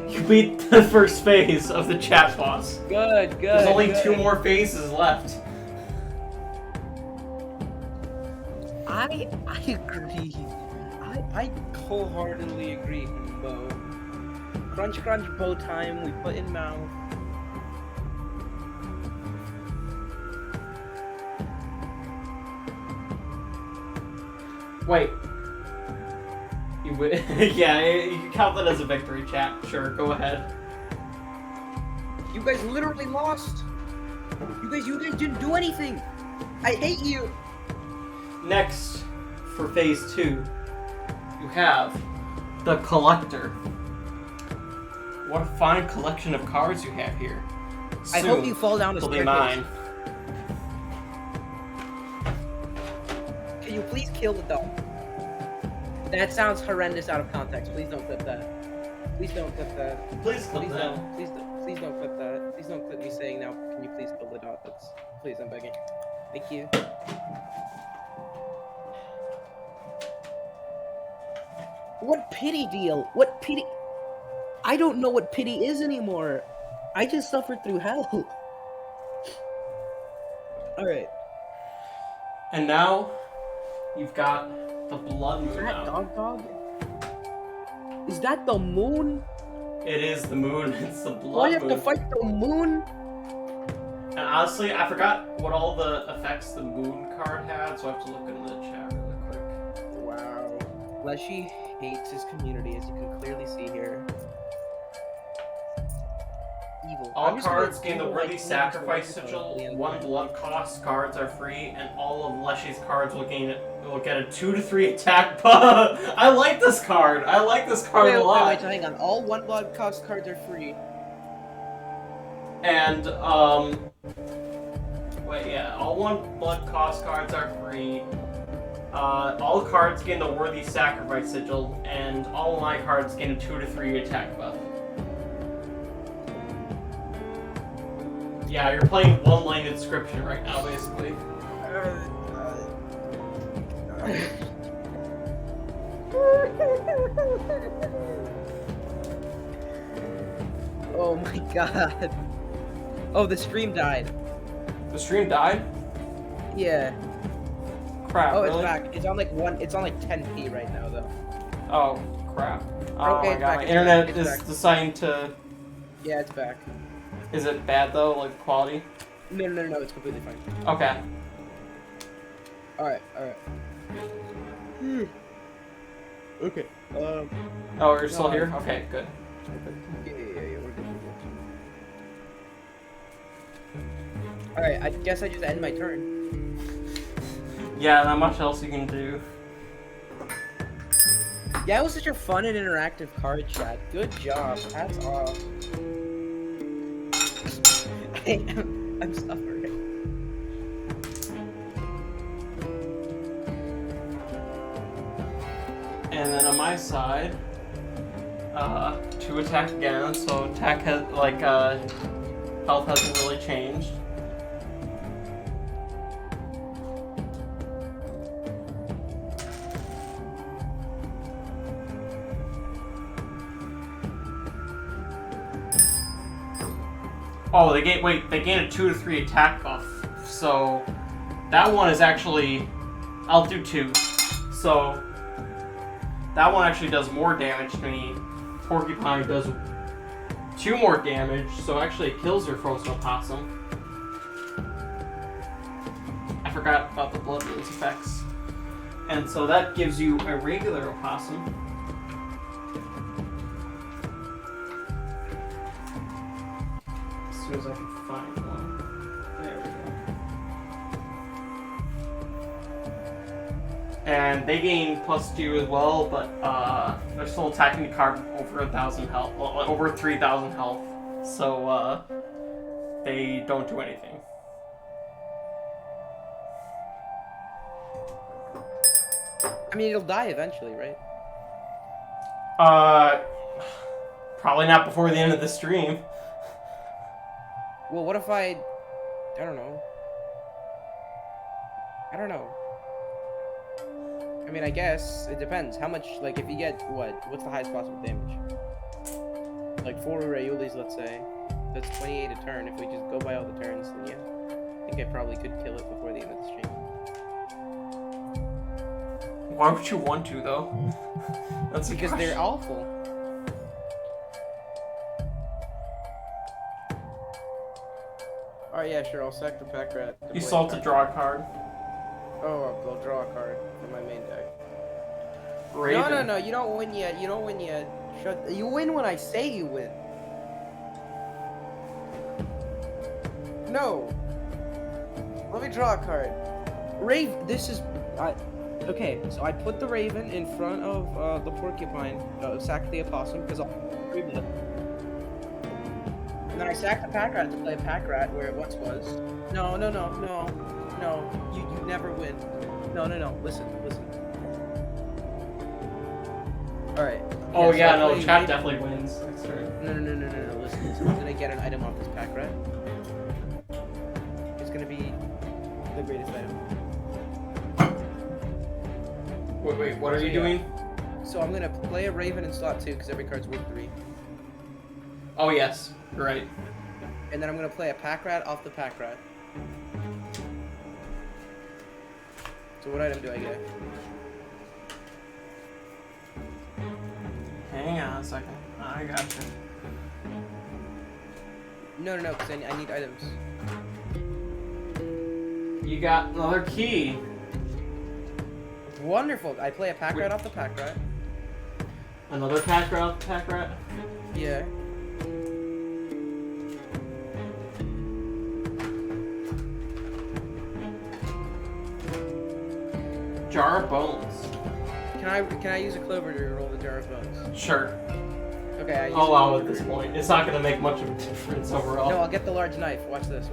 You beat the first phase of the chat boss. Good, good. There's only good. 2 more phases left. I agree. I wholeheartedly agree, Bo. Crunch, crunch, bow time. We put in mouth. Wait. You would, yeah, you can count that as a victory, chat. Sure, go ahead. You guys literally lost. You guys didn't do anything. I hate you. Next, for phase 2, you have the Collector. What a fine collection of cards you have here. I hope you fall down a It'll be staircase. mine. Can you please kill the dog? That sounds horrendous out of context. Please don't clip that. Please don't clip that. Please clip Please that. don't. Please don't clip that. Please don't clip me saying now. Can you please kill the dog? That's, please, I'm begging. Thank you. What pity deal? What pity? I don't know what pity is anymore. I just suffered through hell. Alright. And now you've got the blood moon out. Dog? Is that the moon? It is the moon. It's the blood moon. Do I have to fight the moon? And honestly, I forgot what all the effects the moon card had, so I have to look in the chat really quick. Wow. Leshy hates his community, as you can clearly see here. Evil. All cards gain the worthy sacrifice sigil. 1 blood cost cards are free, and all of Leshy's cards will get a 2 to 3 attack buff. I like this card. I like this card a lot. Wait, hang on. All 1 blood cost cards are free. And all 1 blood cost cards are free. All cards gain the worthy sacrifice sigil, and all my cards gain a 2 to 3 attack buff. Yeah, you're playing one-lane Inscryption right now, basically. Oh my god. Oh, the stream died. The stream died? Yeah. Crap, Oh, really? it's back. It's on like 10p right now, though. Oh, crap. Oh Okay, my it's god, back, my it's internet back, is it's back. deciding to... Yeah, it's back. Is it bad, though, like, quality? No, it's completely fine. Okay. Alright. Okay. Oh, you're still here? Okay, good. Yeah, we're good. Alright, I guess I just end my turn. Yeah, not much else you can do. Yeah, it was such a fun and interactive card chat. Good job. Hats off. I'm suffering. And then on my side, 2 attack again, so attack has, health hasn't really changed. Oh, they gain a 2 to 3 attack buff. So that one is actually, I'll do 2. So that one actually does more damage to me. Porcupine does 2 more damage, so actually it kills your frozen opossum. I forgot about the blood moon's effects. And so that gives you a regular opossum. As soon as I can find one. There we go. And they gain +2 as well, but they're still attacking the card over 1,000 health, over 3,000 health. So they don't do anything. I mean, it'll die eventually, right? Probably not before the end of the stream. Well, what if I don't know. I mean, I guess it depends. How much, like, if you get, what's the highest possible damage? Like 4 Rayulis, let's say. That's 28 a turn. If we just go by all the turns, then yeah. I think I probably could kill it before the end of the stream. Why would you want to, though? That's because they're awful. Alright, yeah, sure, I'll sack the pack rat. You still have to draw a card. Oh, I'll draw a card for my main deck. Raven. No, you don't win yet. You don't win yet. You win when I say you win. No. Let me draw a card. This is... okay, so I put the Raven in front of the Porcupine, sack the Opossum, because I'll... And then I sack the pack rat to play a pack rat where it once was. No. You never win. No. Listen. All right. Oh so yeah, I no, play chat Raven- definitely wins. That's right. No. Listen. I'm gonna get an item off this pack rat. It's gonna be the greatest item. Wait, what are you doing? So I'm gonna play a Raven in slot 2 because every card's worth 3. Oh yes, right. And then I'm gonna play a pack rat off the pack rat. So what item do I get? Hang on a second. I got you. No, because I need items. You got another key. Wonderful. I play a pack rat off the pack rat. Another pack rat. Yeah. Jar of bones. Can I use a clover to roll the jar of bones? Sure. Okay, I use I'll a allow clover at this to- point. It's not gonna make much of a difference overall. No, I'll get the large knife. Watch this.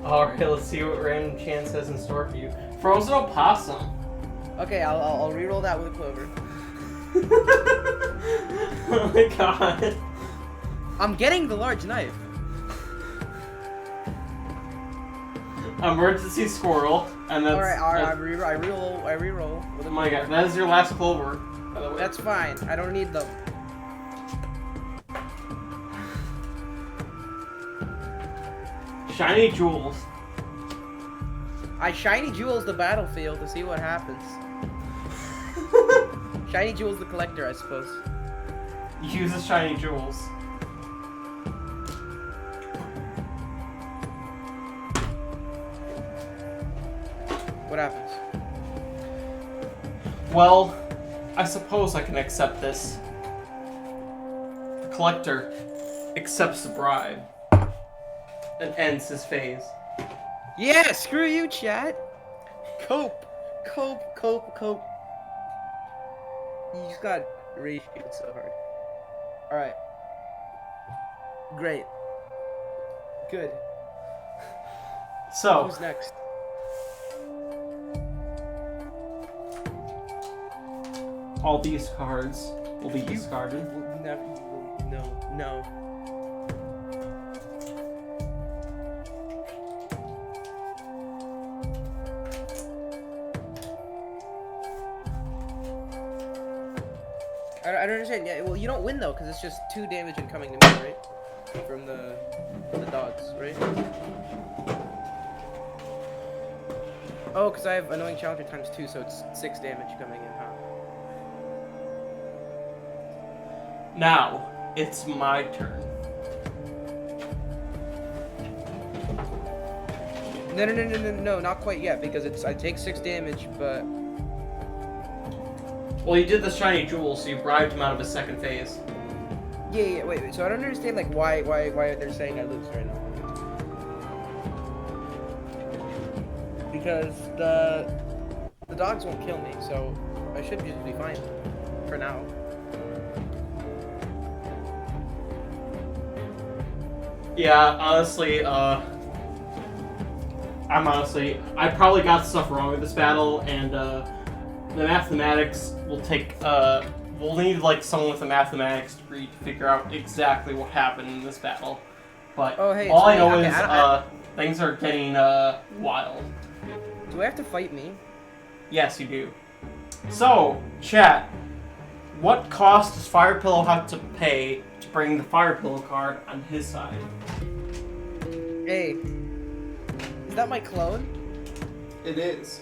Alright, let's see what random chance has in store for you. Frozen opossum. Okay, I'll re-roll that with a clover. Oh my god. I'm getting the large knife. Emergency squirrel, and that's. Alright, I re-roll with a Oh my god, that is your last clover, by the way. That's fine. I don't need them. Shiny jewels. I shiny jewels the battlefield to see what happens. Shiny jewels the collector, I suppose. Use the shiny jewels. What happens? Well, I suppose I can accept this. The collector accepts the bribe and ends his phase. Yeah, screw you, chat. Cope. You just got rage people so hard. Alright. Great. Good. So, Who's next? all these cards will be discarded. No. I don't understand. Yeah, well, you don't win though, because it's just 2 damage incoming to me, right? From the dogs, right? Oh, because I have annoying challenger times 2, so it's 6 damage coming in, huh? Now, it's my turn. No, not quite yet, because I take 6 damage, but Well, you did the shiny jewel, so you bribed him out of his second phase. yeah. Wait. So I don't understand like why they're saying I lose right now. Because the dogs won't kill me, so I should just be fine for now. Yeah, honestly, I probably got stuff wrong with this battle, and the mathematics will take, we'll need like someone with a mathematics degree to figure out exactly what happened in this battle. But Oh, hey, all I it's know me. is Okay, things are getting wild. Do I have to fight me? Yes, you do. So, chat, what cost does Fire Pillow have to pay to bring the Fire Pillow card on his side? Hey, is that my clone? It is.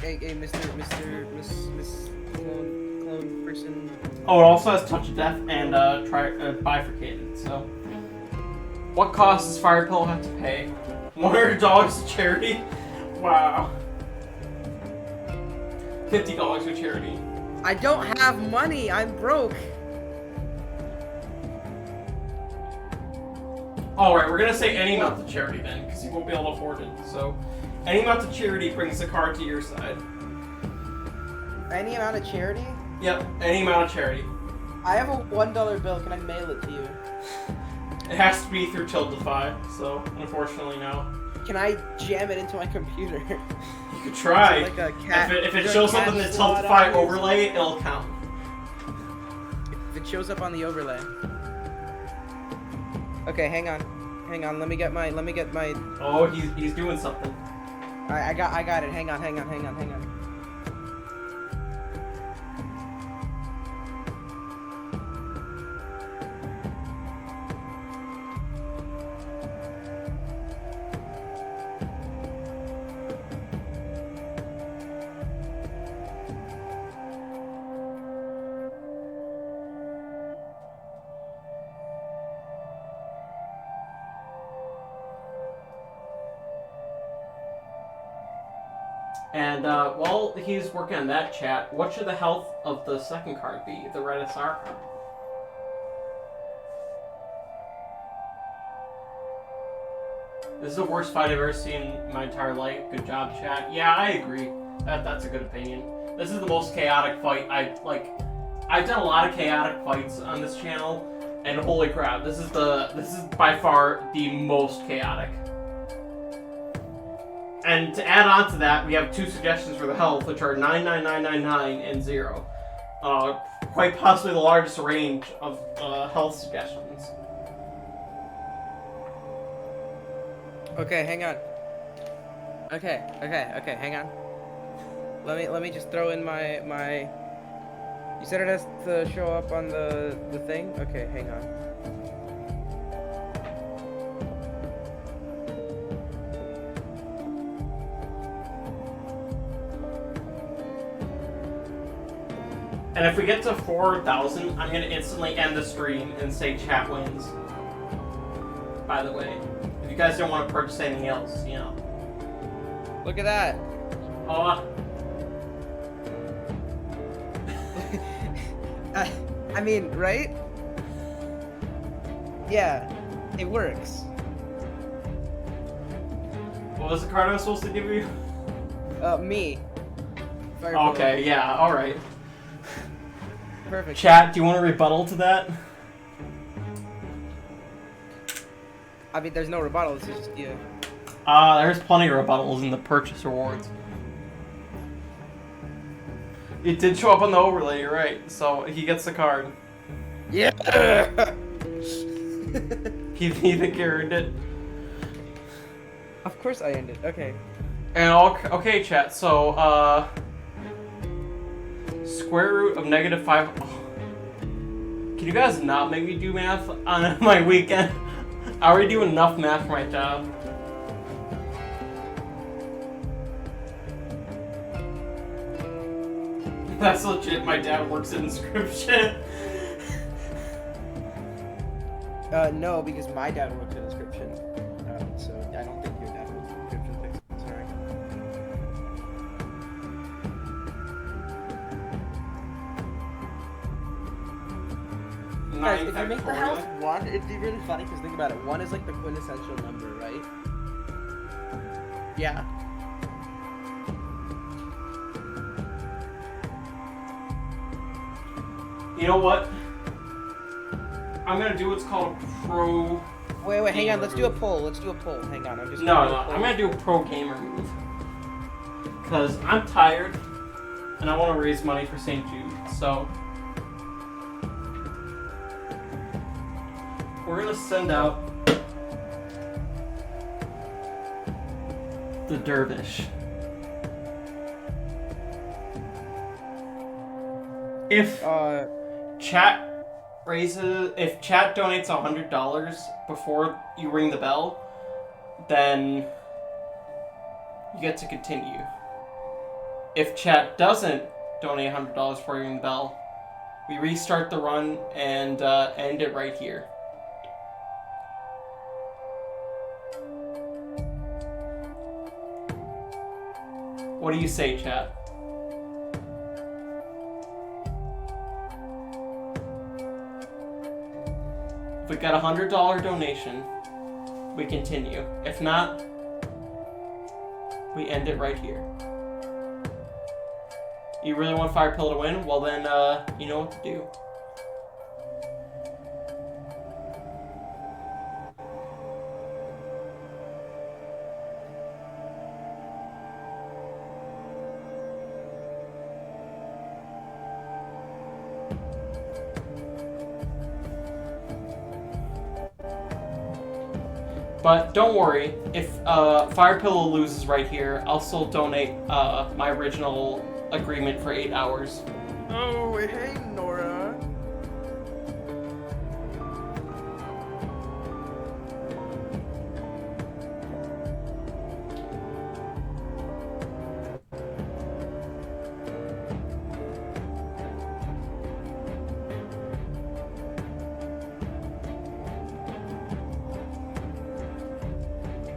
Hey, Miss clone person. Oh, it also has Touch of Death and Bifurcated, so. What cost does Fire Pillow have to pay? $100 to charity? Wow. $50 to charity. I don't have money. I'm broke. Alright, we're gonna say any amount to charity then, because you won't be able to afford it. So, any amount to charity brings the card to your side. Any amount of charity? Yep, any amount of charity. I have a $1 bill. Can I mail it to you? It has to be through Tiltify, so unfortunately no. Can I jam it into my computer? You could try. Like a cat, if it is there a shows up cat in the slot Tiltify on it? overlay, it'll count. If it shows up on the overlay. Okay, hang on. Let me get my. Oh, he's doing something. I got it. Hang on. And while he's working on that chat, what should the health of the second card be, the Red SR card? This is the worst fight I've ever seen in my entire life. Good job, chat. Yeah, I agree. That's a good opinion. This is the most chaotic fight I've done a lot of chaotic fights on this channel, and holy crap, this is by far the most chaotic. And to add on to that, we have 2 suggestions for the health, which are 99999 and 0. Quite possibly the largest range of health suggestions. Okay, hang on. Okay, hang on. Let me just throw in my. You said it has to show up on the thing. Okay, hang on. And if we get to 4,000, I'm gonna instantly end the stream and say chat wins. By the way, if you guys don't want to purchase anything else, you know. Look at that. Oh. I mean, right? Yeah, it works. What was the card I was supposed to give you? Me. Okay, yeah, alright. Perfect. Chat, do you want a rebuttal to that? I mean, there's no rebuttal, it's just, yeah. There's plenty of rebuttals in the purchase rewards. It did show up on the overlay, you're right, so he gets the card. Yeah! You think you earned it? Of course I ended, okay. And okay, chat, so, square root of -5. Oh. Can you guys not make me do math on my weekend? I already do enough math for my job. That's legit, my dad works in Inscryption. No, because my dad works in Inscryption. So I don't think your dad works in Inscryption. Sorry. Guys, if you make the house 1, it'd be really funny because think about it. 1 is like the quintessential number, right? Yeah. You know what? I'm gonna do what's called a pro. Wait, hang on. Let's do a poll. Hang on. I'm just. No. I'm gonna do a pro gamer move. Cause I'm tired, and I want to raise money for St. Jude. So we're gonna send out the dervish. If chat donates $100 before you ring the bell, then you get to continue. If chat doesn't donate $100 before you ring the bell, we restart the run and end it right here. What do you say, chat? If we got a $100 donation, we continue. If not, we end it right here. You really want Fire Pill to win? Well then, you know what to do. But don't worry, if Fire Pillow loses right here, I'll still donate my original agreement for 8 hours. Oh, hey, Nora.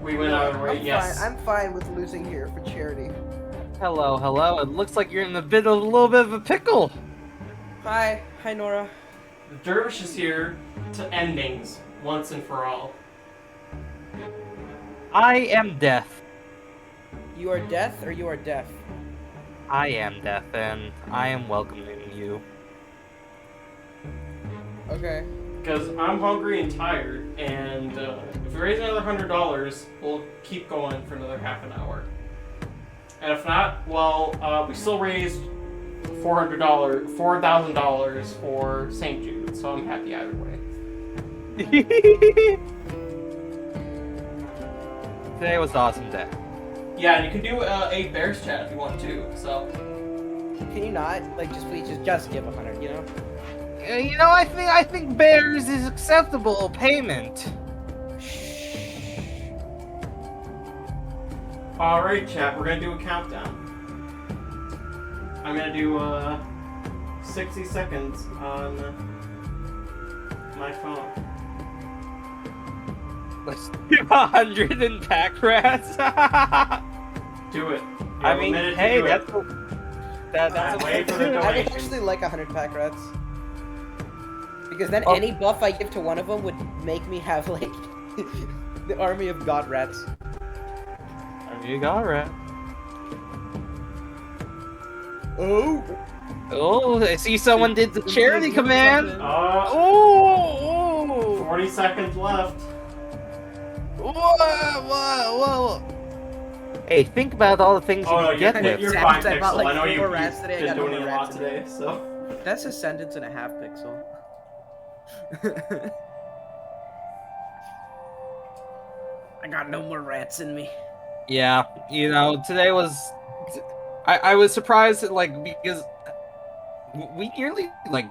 We went our way, yes. I'm fine with losing here for charity. Hello, hello. It looks like you're in a little bit of a pickle. Hi, Nora. The dervish is here to end things once and for all. I am deaf. You are death or you are deaf? I am deaf, and I am welcoming you. Okay. Because I'm hungry and tired, and if we raise another $100, we'll keep going for another half an hour. And if not, well, we still raised $4,000 for St. Jude, so I'm happy either way. Today was an awesome day. Yeah, and you can do a Bears chat if you want to, so. Can you not? Like, please just give 100, you know? You know, I think bears is acceptable payment. Alright, chat, we're gonna do a countdown. I'm gonna do 60 seconds on my phone. Let's do 100 in pack rats. Do it. I mean, hey, that's a way for the I would donation. actually like 100 pack rats. Because then any buff I give to one of them would make me have, like, the army of god rats. You got it. Oh! Oh, I see someone did the charity command. 40 seconds left. Whoa. Hey, think about all the things you can get with. You're fine, I bought Pixel. I like know 4 you've rats today. I been got doing no a more lot rats today, so. That's a sentence and a half, Pixel. I got no more rats in me. Yeah, you know, today was. I was surprised, like, because we nearly like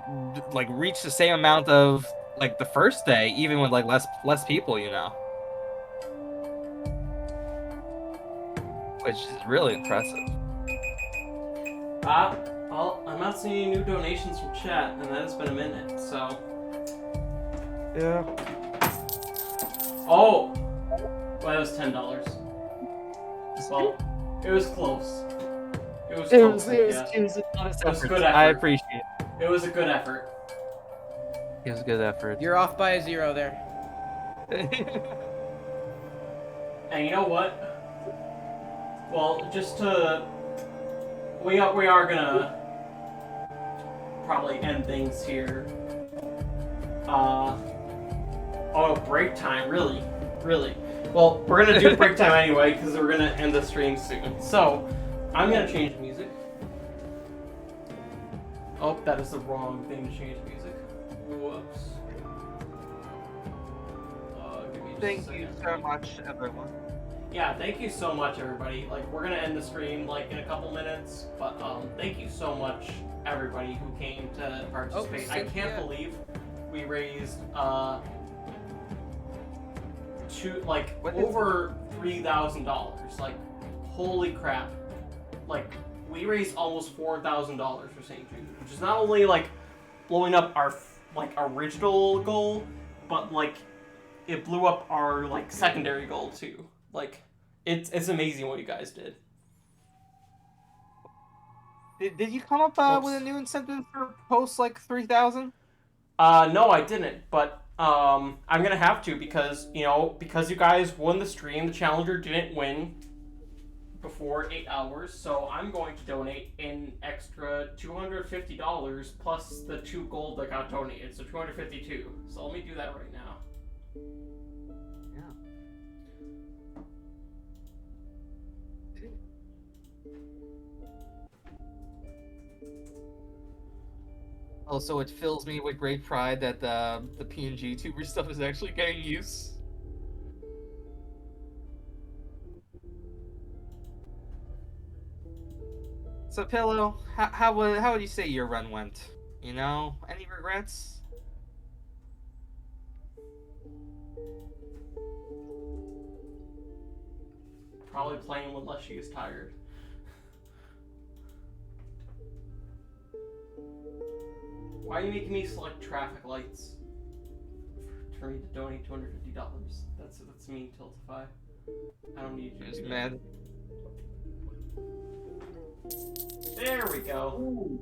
reached the same amount of like the first day, even with like less people, you know, which is really impressive. Well, I'm not seeing any new donations from chat, and that has been a minute, so. Yeah. Oh! Well, it was $10. Well, it was close. It was close. It was a good effort. I appreciate it. It was a good effort. It was a good effort. You're off by a 0 there. And you know what? Well, just to... We are gonna probably end things here. Oh, break time, really? Well, we're gonna do break time anyway, because we're gonna end the stream soon. So, I'm gonna change the music. Oh, that is the wrong thing to change music. Whoops. Give me just a Thank second. you so much, everyone. Yeah, thank you so much, everybody. Like, we're gonna end the stream like in a couple minutes, but thank you so much, everybody who came to participate. I can't believe we raised over $3,000. Like, holy crap! Like, we raised almost $4,000 for St. Jude, which is not only like blowing up our original goal, but like it blew up our like secondary goal too. Like, it's amazing what you guys did. Did you come up with a new incentive for post like 3,000? No, I didn't, but I'm gonna have to because because you guys won the stream, the challenger didn't win before 8 hours, so I'm going to donate an extra $250 plus the 2 gold that got donated, so 252. So let me do that right now. Also, it fills me with great pride that the PNG tuber stuff is actually getting use. So, Pillow, how would you say your run went? You know, any regrets? Probably playing when Leshy is tired. Why are you making me select traffic lights for me to donate $250? That's mean, Tiltify. I don't need you to do mad. that. There we go.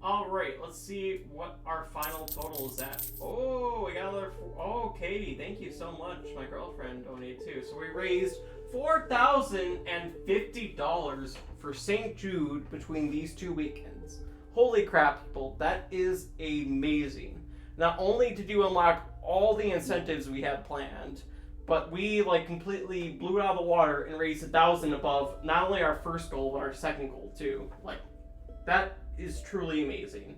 Alright, let's see what our final total is at. Oh, we got another... Oh, Katie, thank you so much. My girlfriend donated too. So we raised $4,050 for St. Jude between these 2 weekends. Holy crap, people. That is amazing. Not only did you unlock all the incentives we had planned, but we completely blew it out of the water and raised 1,000 above not only our first goal, but our second goal too. That is truly amazing.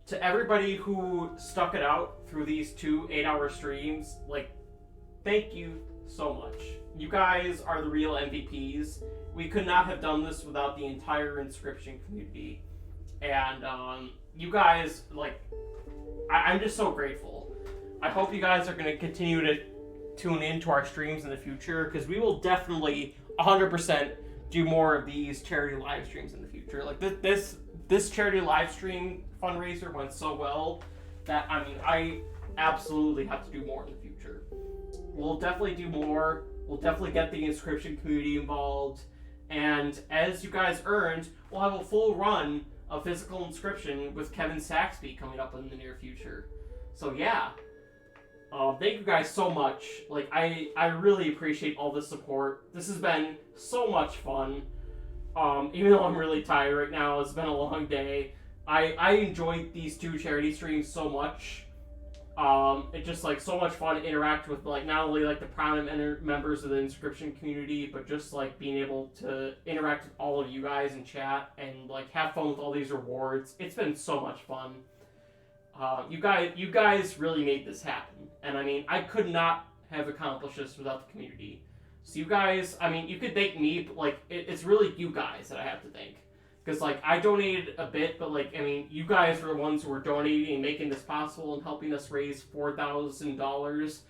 To everybody who stuck it out through these 2 8-hour streams, thank you so much. You guys are the real MVPs. We could not have done this without the entire Inscryption community. And you guys, I'm just so grateful. I hope you guys are going to continue to tune into our streams in the future, because we will definitely 100% do more of these charity live streams in the future. This charity live stream fundraiser went so well that, I absolutely have to do more in the future. We'll definitely do more. We'll definitely get the Inscryption community involved. And as you guys earned, we'll have a full run of physical Inscryption with Kevin Saxby coming up in the near future. So yeah. Thank you guys so much. I really appreciate all the support. This has been so much fun. Even though I'm really tired right now, it's been a long day. I enjoyed these 2 charity streams so much. It's just so much fun to interact with not only the prominent members of the Inscryption community, but just being able to interact with all of you guys in chat and have fun with all these rewards. It's been so much fun. You guys really made this happen, and I could not have accomplished this without the community. So you guys, you could thank me, but it's really you guys that I have to thank. Because I donated a bit, but you guys were the ones who were donating and making this possible and helping us raise $4,000.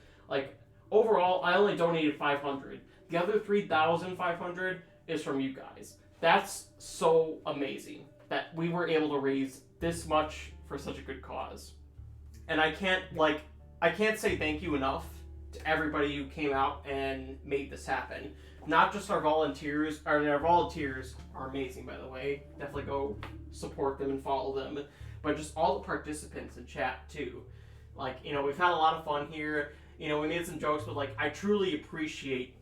Overall, I only donated $500. The other $3,500 is from you guys. That's so amazing that we were able to raise this much for such a good cause. And I can't say thank you enough to everybody who came out and made this happen. Not just our volunteers. Our volunteers are amazing, by the way. Definitely go support them and follow them. But just all the participants in chat too. We've had a lot of fun here. We made some jokes, but I truly appreciate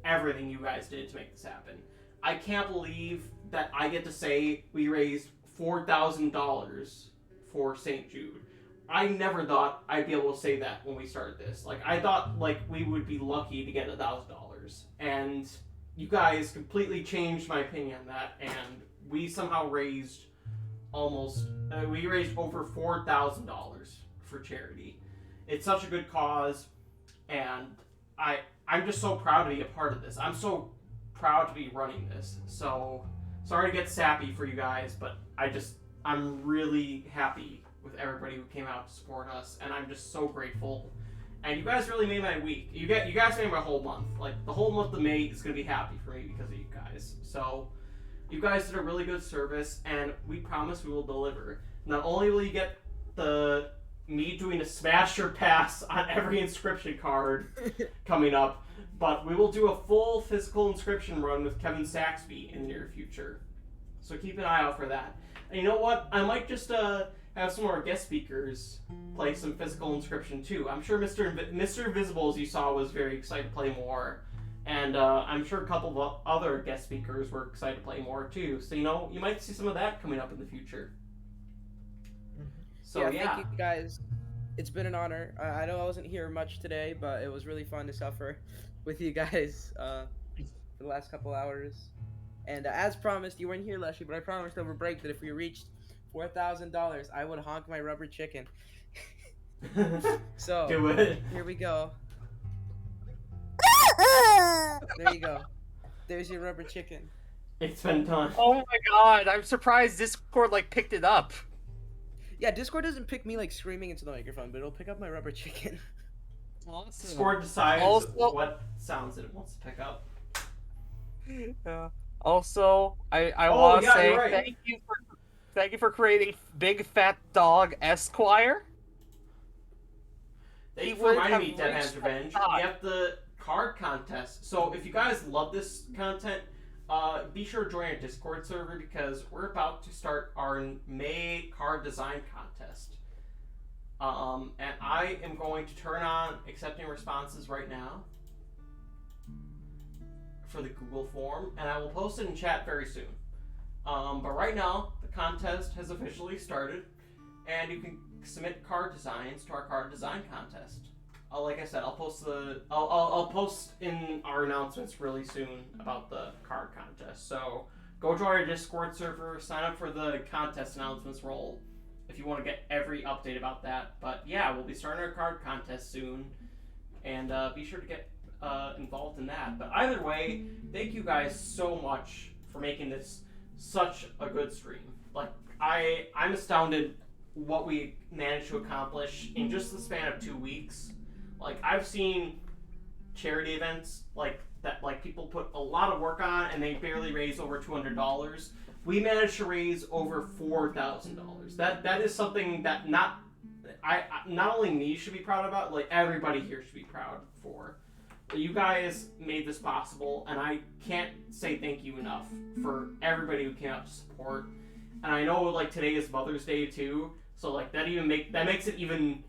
everything you guys did to make this happen. I can't believe that I get to say we raised $4,000 for St. Jude. I never thought I'd be able to say that when we started this. I thought we would be lucky to get $1,000, and you guys completely changed my opinion on that. And we somehow raised we raised over $4,000 for charity. It's such a good cause, and I'm just so proud to be a part of this. I'm so proud to be running this. So sorry to get sappy for you guys, but I'm really happy with everybody who came out to support us, and I'm just so grateful. And you guys really made my week. You guys made my whole month. The whole month of May is gonna be happy for me because of you guys. So you guys did a really good service, and we promise we will deliver. Not only will you get me doing a smash or pass on every Inscryption card coming up, but we will do a full physical Inscryption run with Kevin Saxby in the near future. So keep an eye out for that. And you know what? I might just have some more guest speakers play some physical Inscryption too. I'm sure Mr. Invisible, as you saw, was very excited to play more. And I'm sure a couple of other guest speakers were excited to play more too. So, you might see some of that coming up in the future. So, yeah. Thank you guys. It's been an honor. I know I wasn't here much today, but it was really fun to suffer with you guys for the last couple hours. And as promised, you weren't here, Leslie, but I promised over break that if we reached $4,000, I would honk my rubber chicken. So, do it. Here we go. There you go. There's your rubber chicken. It's been done. Oh my god, I'm surprised Discord like picked it up. Yeah, Discord doesn't pick me like screaming into the microphone, but it'll pick up my rubber chicken. Awesome. Discord decides Also- what sounds it wants to pick up. Also, I Oh, want to yeah, say you're right. thank you for creating Big Fat Dog Esquire. Thank He you for would reminding me, have Dead Hands reached Revenge. the top. We have the card contest. So if you guys love this content, be sure to join our Discord server because we're about to start our May card design contest. And I am going to turn on accepting responses right now for the Google form, and I will post it in chat very soon. But right now, the contest has officially started, and you can submit card designs to our card design contest. Like I said, I'll post I'll post in our announcements really soon about the card contest. So go join our Discord server, sign up for the contest announcements roll if you want to get every update about that. But yeah, we'll be starting our card contest soon, and be sure to get involved in that. But either way, thank you guys so much for making this such a good stream. Like I'm astounded what we managed to accomplish in just the span of 2 weeks. Like I've seen charity events like that, like people put a lot of work on and they barely raise over $200. We managed to raise over $4,000. That is something that not only me should be proud about, like everybody here should be proud for. You guys made this possible, and I can't say thank you enough for everybody who came out to support. And I know like today is Mother's Day too, so like that makes it even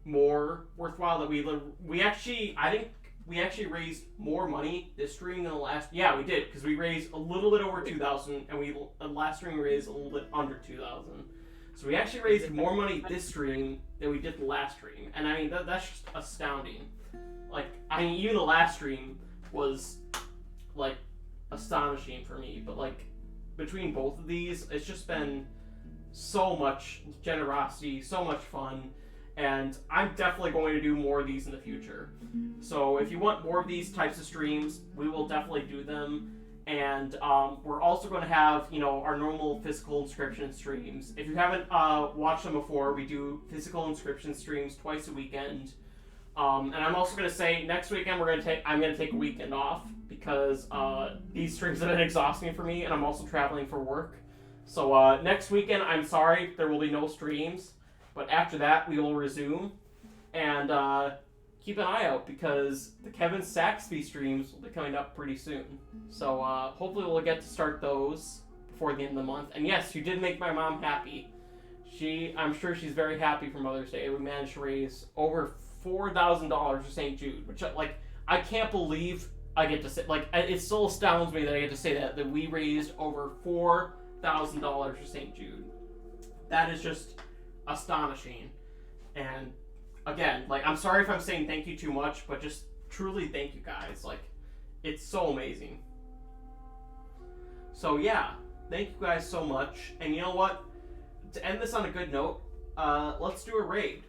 more worthwhile that I think we actually raised more money this stream than the last. Yeah, we did, because we raised a little bit over 2,000, and the last stream we raised a little bit under 2,000. So we actually raised more money this stream than we did the last stream, and I mean that's just astounding. Like I mean, even the last stream was like astonishing for me, but like between both of these, it's just been so much generosity, so much fun. And I'm definitely going to do more of these in the future. So if you want more of these types of streams, we will definitely do them. And we're also going to have, our normal physical Inscryption streams. If you haven't watched them before, we do physical Inscryption streams twice a weekend. And I'm also going to say next weekend I'm going to take a weekend off because these streams have been exhausting for me, and I'm also traveling for work. So next weekend, I'm sorry, there will be no streams. But after that, we will resume, and keep an eye out because the Kevin Saxby streams will be coming up pretty soon. So hopefully we'll get to start those before the end of the month. And yes, you did make my mom happy. I'm sure she's very happy for Mother's Day. We managed to raise over $4,000 for St. Jude, which I can't believe I get to say. Like it still astounds me that I get to say that we raised over $4,000 for St. Jude. That is just astonishing. And again, like I'm sorry if I'm saying thank you too much, but just truly thank you guys. Like it's so amazing. So yeah, thank you guys so much. And you know what? To end this on a good note, let's do a raid.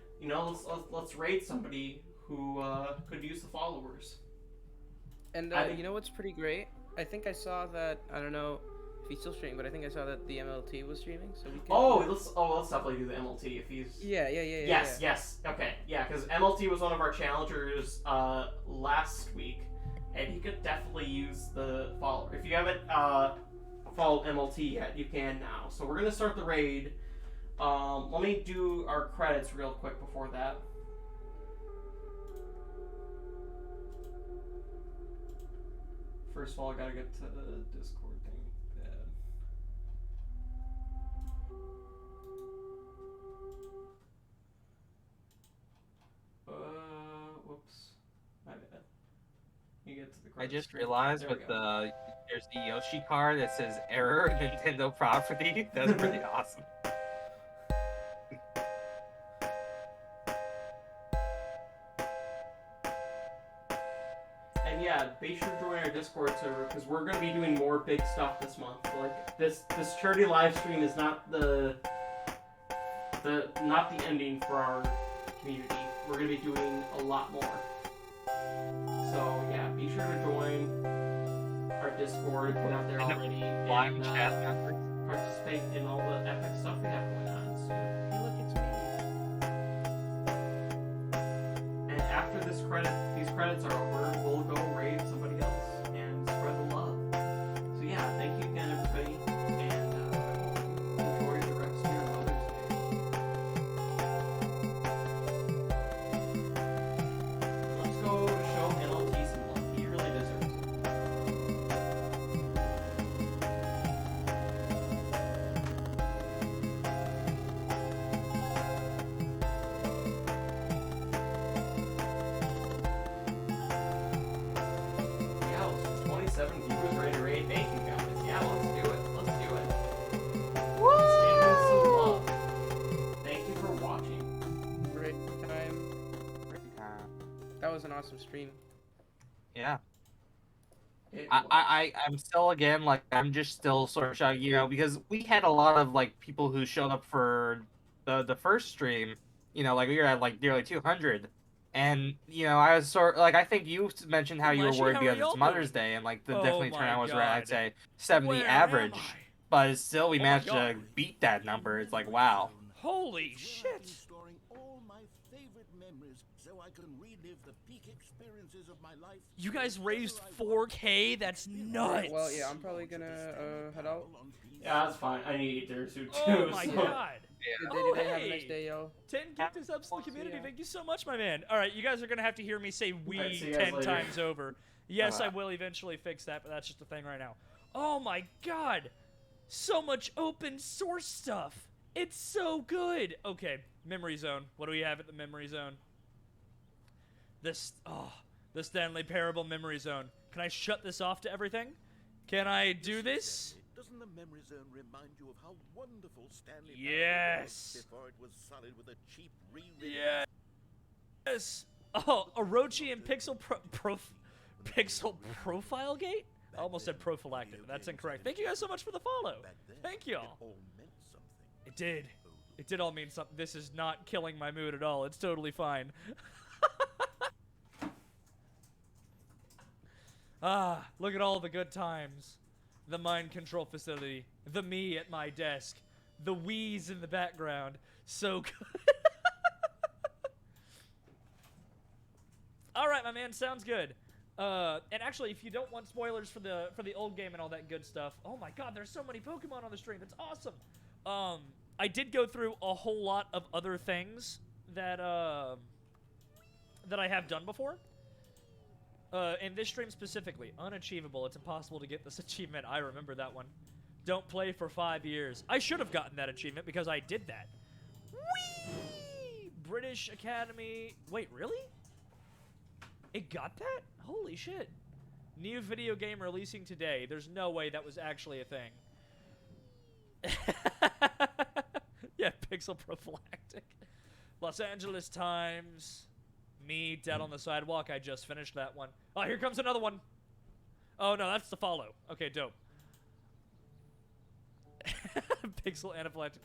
Let's raid somebody who could use the followers. And you know what's pretty great? I think I saw that, I don't know if he's still streaming, but I think I saw that the MLT was streaming, so we can... Let's definitely do the MLT if he's... Yeah. Yes, okay, yeah, because MLT was one of our challengers last week, and he could definitely use the follower. If you haven't followed MLT yet, you can now. So we're going to start the raid. Let me do our credits real quick before that. First of all, I gotta get to the Discord thing. Whoops. My bad. You get to the I credits. just realized There we with go. there's the Yoshi card that says error Nintendo property. That's pretty awesome. And yeah, be sure to join our Discord server because we're gonna be doing more big stuff this month. Like this charity live stream is not the ending for our community. We're gonna be doing a lot more. So yeah, be sure to join our our Discord, put out there already, Live and chat members. participate in all the epic stuff we have going on. So. Hey, look, it's me. And after these credits are over, we'll go raid somebody else and spread the love. So yeah, thank you again, everybody, and enjoy the rest of your Mother's Day. Let's go show NLT some love. He really deserves it. Yeah, let's 27 viewers ready to raid. Thank you guys. Yeah, let's do it. Let's do it. Let's give them some love. Thank you for watching. Great time. That was an awesome stream. Yeah. It I'm still again like I'm just still sort of shocked, because we had a lot of like people who showed up for the first stream, like we were at like nearly 200, and I was sort like I think you mentioned how you were Leshy, worried how because are y'all it's Mother's doing? Day and like the Oh definitely my turnout was around I'd God. say 70 Where average, am I? but still we Oh my managed to God. beat that number. It's like wow. Holy shit! Storing all my favorite memories so I can relive the peak experiences of my life. You guys raised 4K? That's nuts! Well, yeah, I'm probably gonna head out. Yeah, that's fine. I need to eat dinner soon too. Oh my so. god! Good day Oh, today. Have a hey. nice day, yo. 10 gifted subs to the community. ya. Thank you so much, my man. All right, you guys are gonna have to hear me say "we" Alright, see you guys 10 later. times over. Yes, I will eventually fix that, but that's just a thing right now. Oh my god, so much open source stuff. It's so good. Okay, memory zone. What do we have at the memory zone? The Stanley Parable memory zone. Can I shut this off to everything? Can I do this? Doesn't the memory zone remind you of how wonderful Stanley Yes. was before it was sullied with a cheap rewritten? Yes. Oh, Orochi and Pixel Pixel Profile Gate? I almost said prophylactic. But that's incorrect. Thank you guys so much for the follow. Thank y'all. It all meant something. It did. It did all mean something. This is not killing my mood at all. It's totally fine. Look at all the good times. The mind control facility. The me at my desk. The wheeze in the background. So good. All right, my man. Sounds good. And actually, if you don't want spoilers for the old game and all that good stuff, oh my God, there's so many Pokemon on the stream. It's awesome. I did go through a whole lot of other things that that I have done before. In this stream specifically, unachievable. It's impossible to get this achievement. I remember that one. Don't play for 5 years. I should have gotten that achievement because I did that. Whee! British Academy. Wait, really? It got that? Holy shit. New video game releasing today. There's no way that was actually a thing. Yeah, Pixel Prophylactic. Los Angeles Times. Me, dead on the sidewalk. I just finished that one. Oh, here comes another one. Oh, no, that's the follow. Okay, dope. Pixel Anaphylactic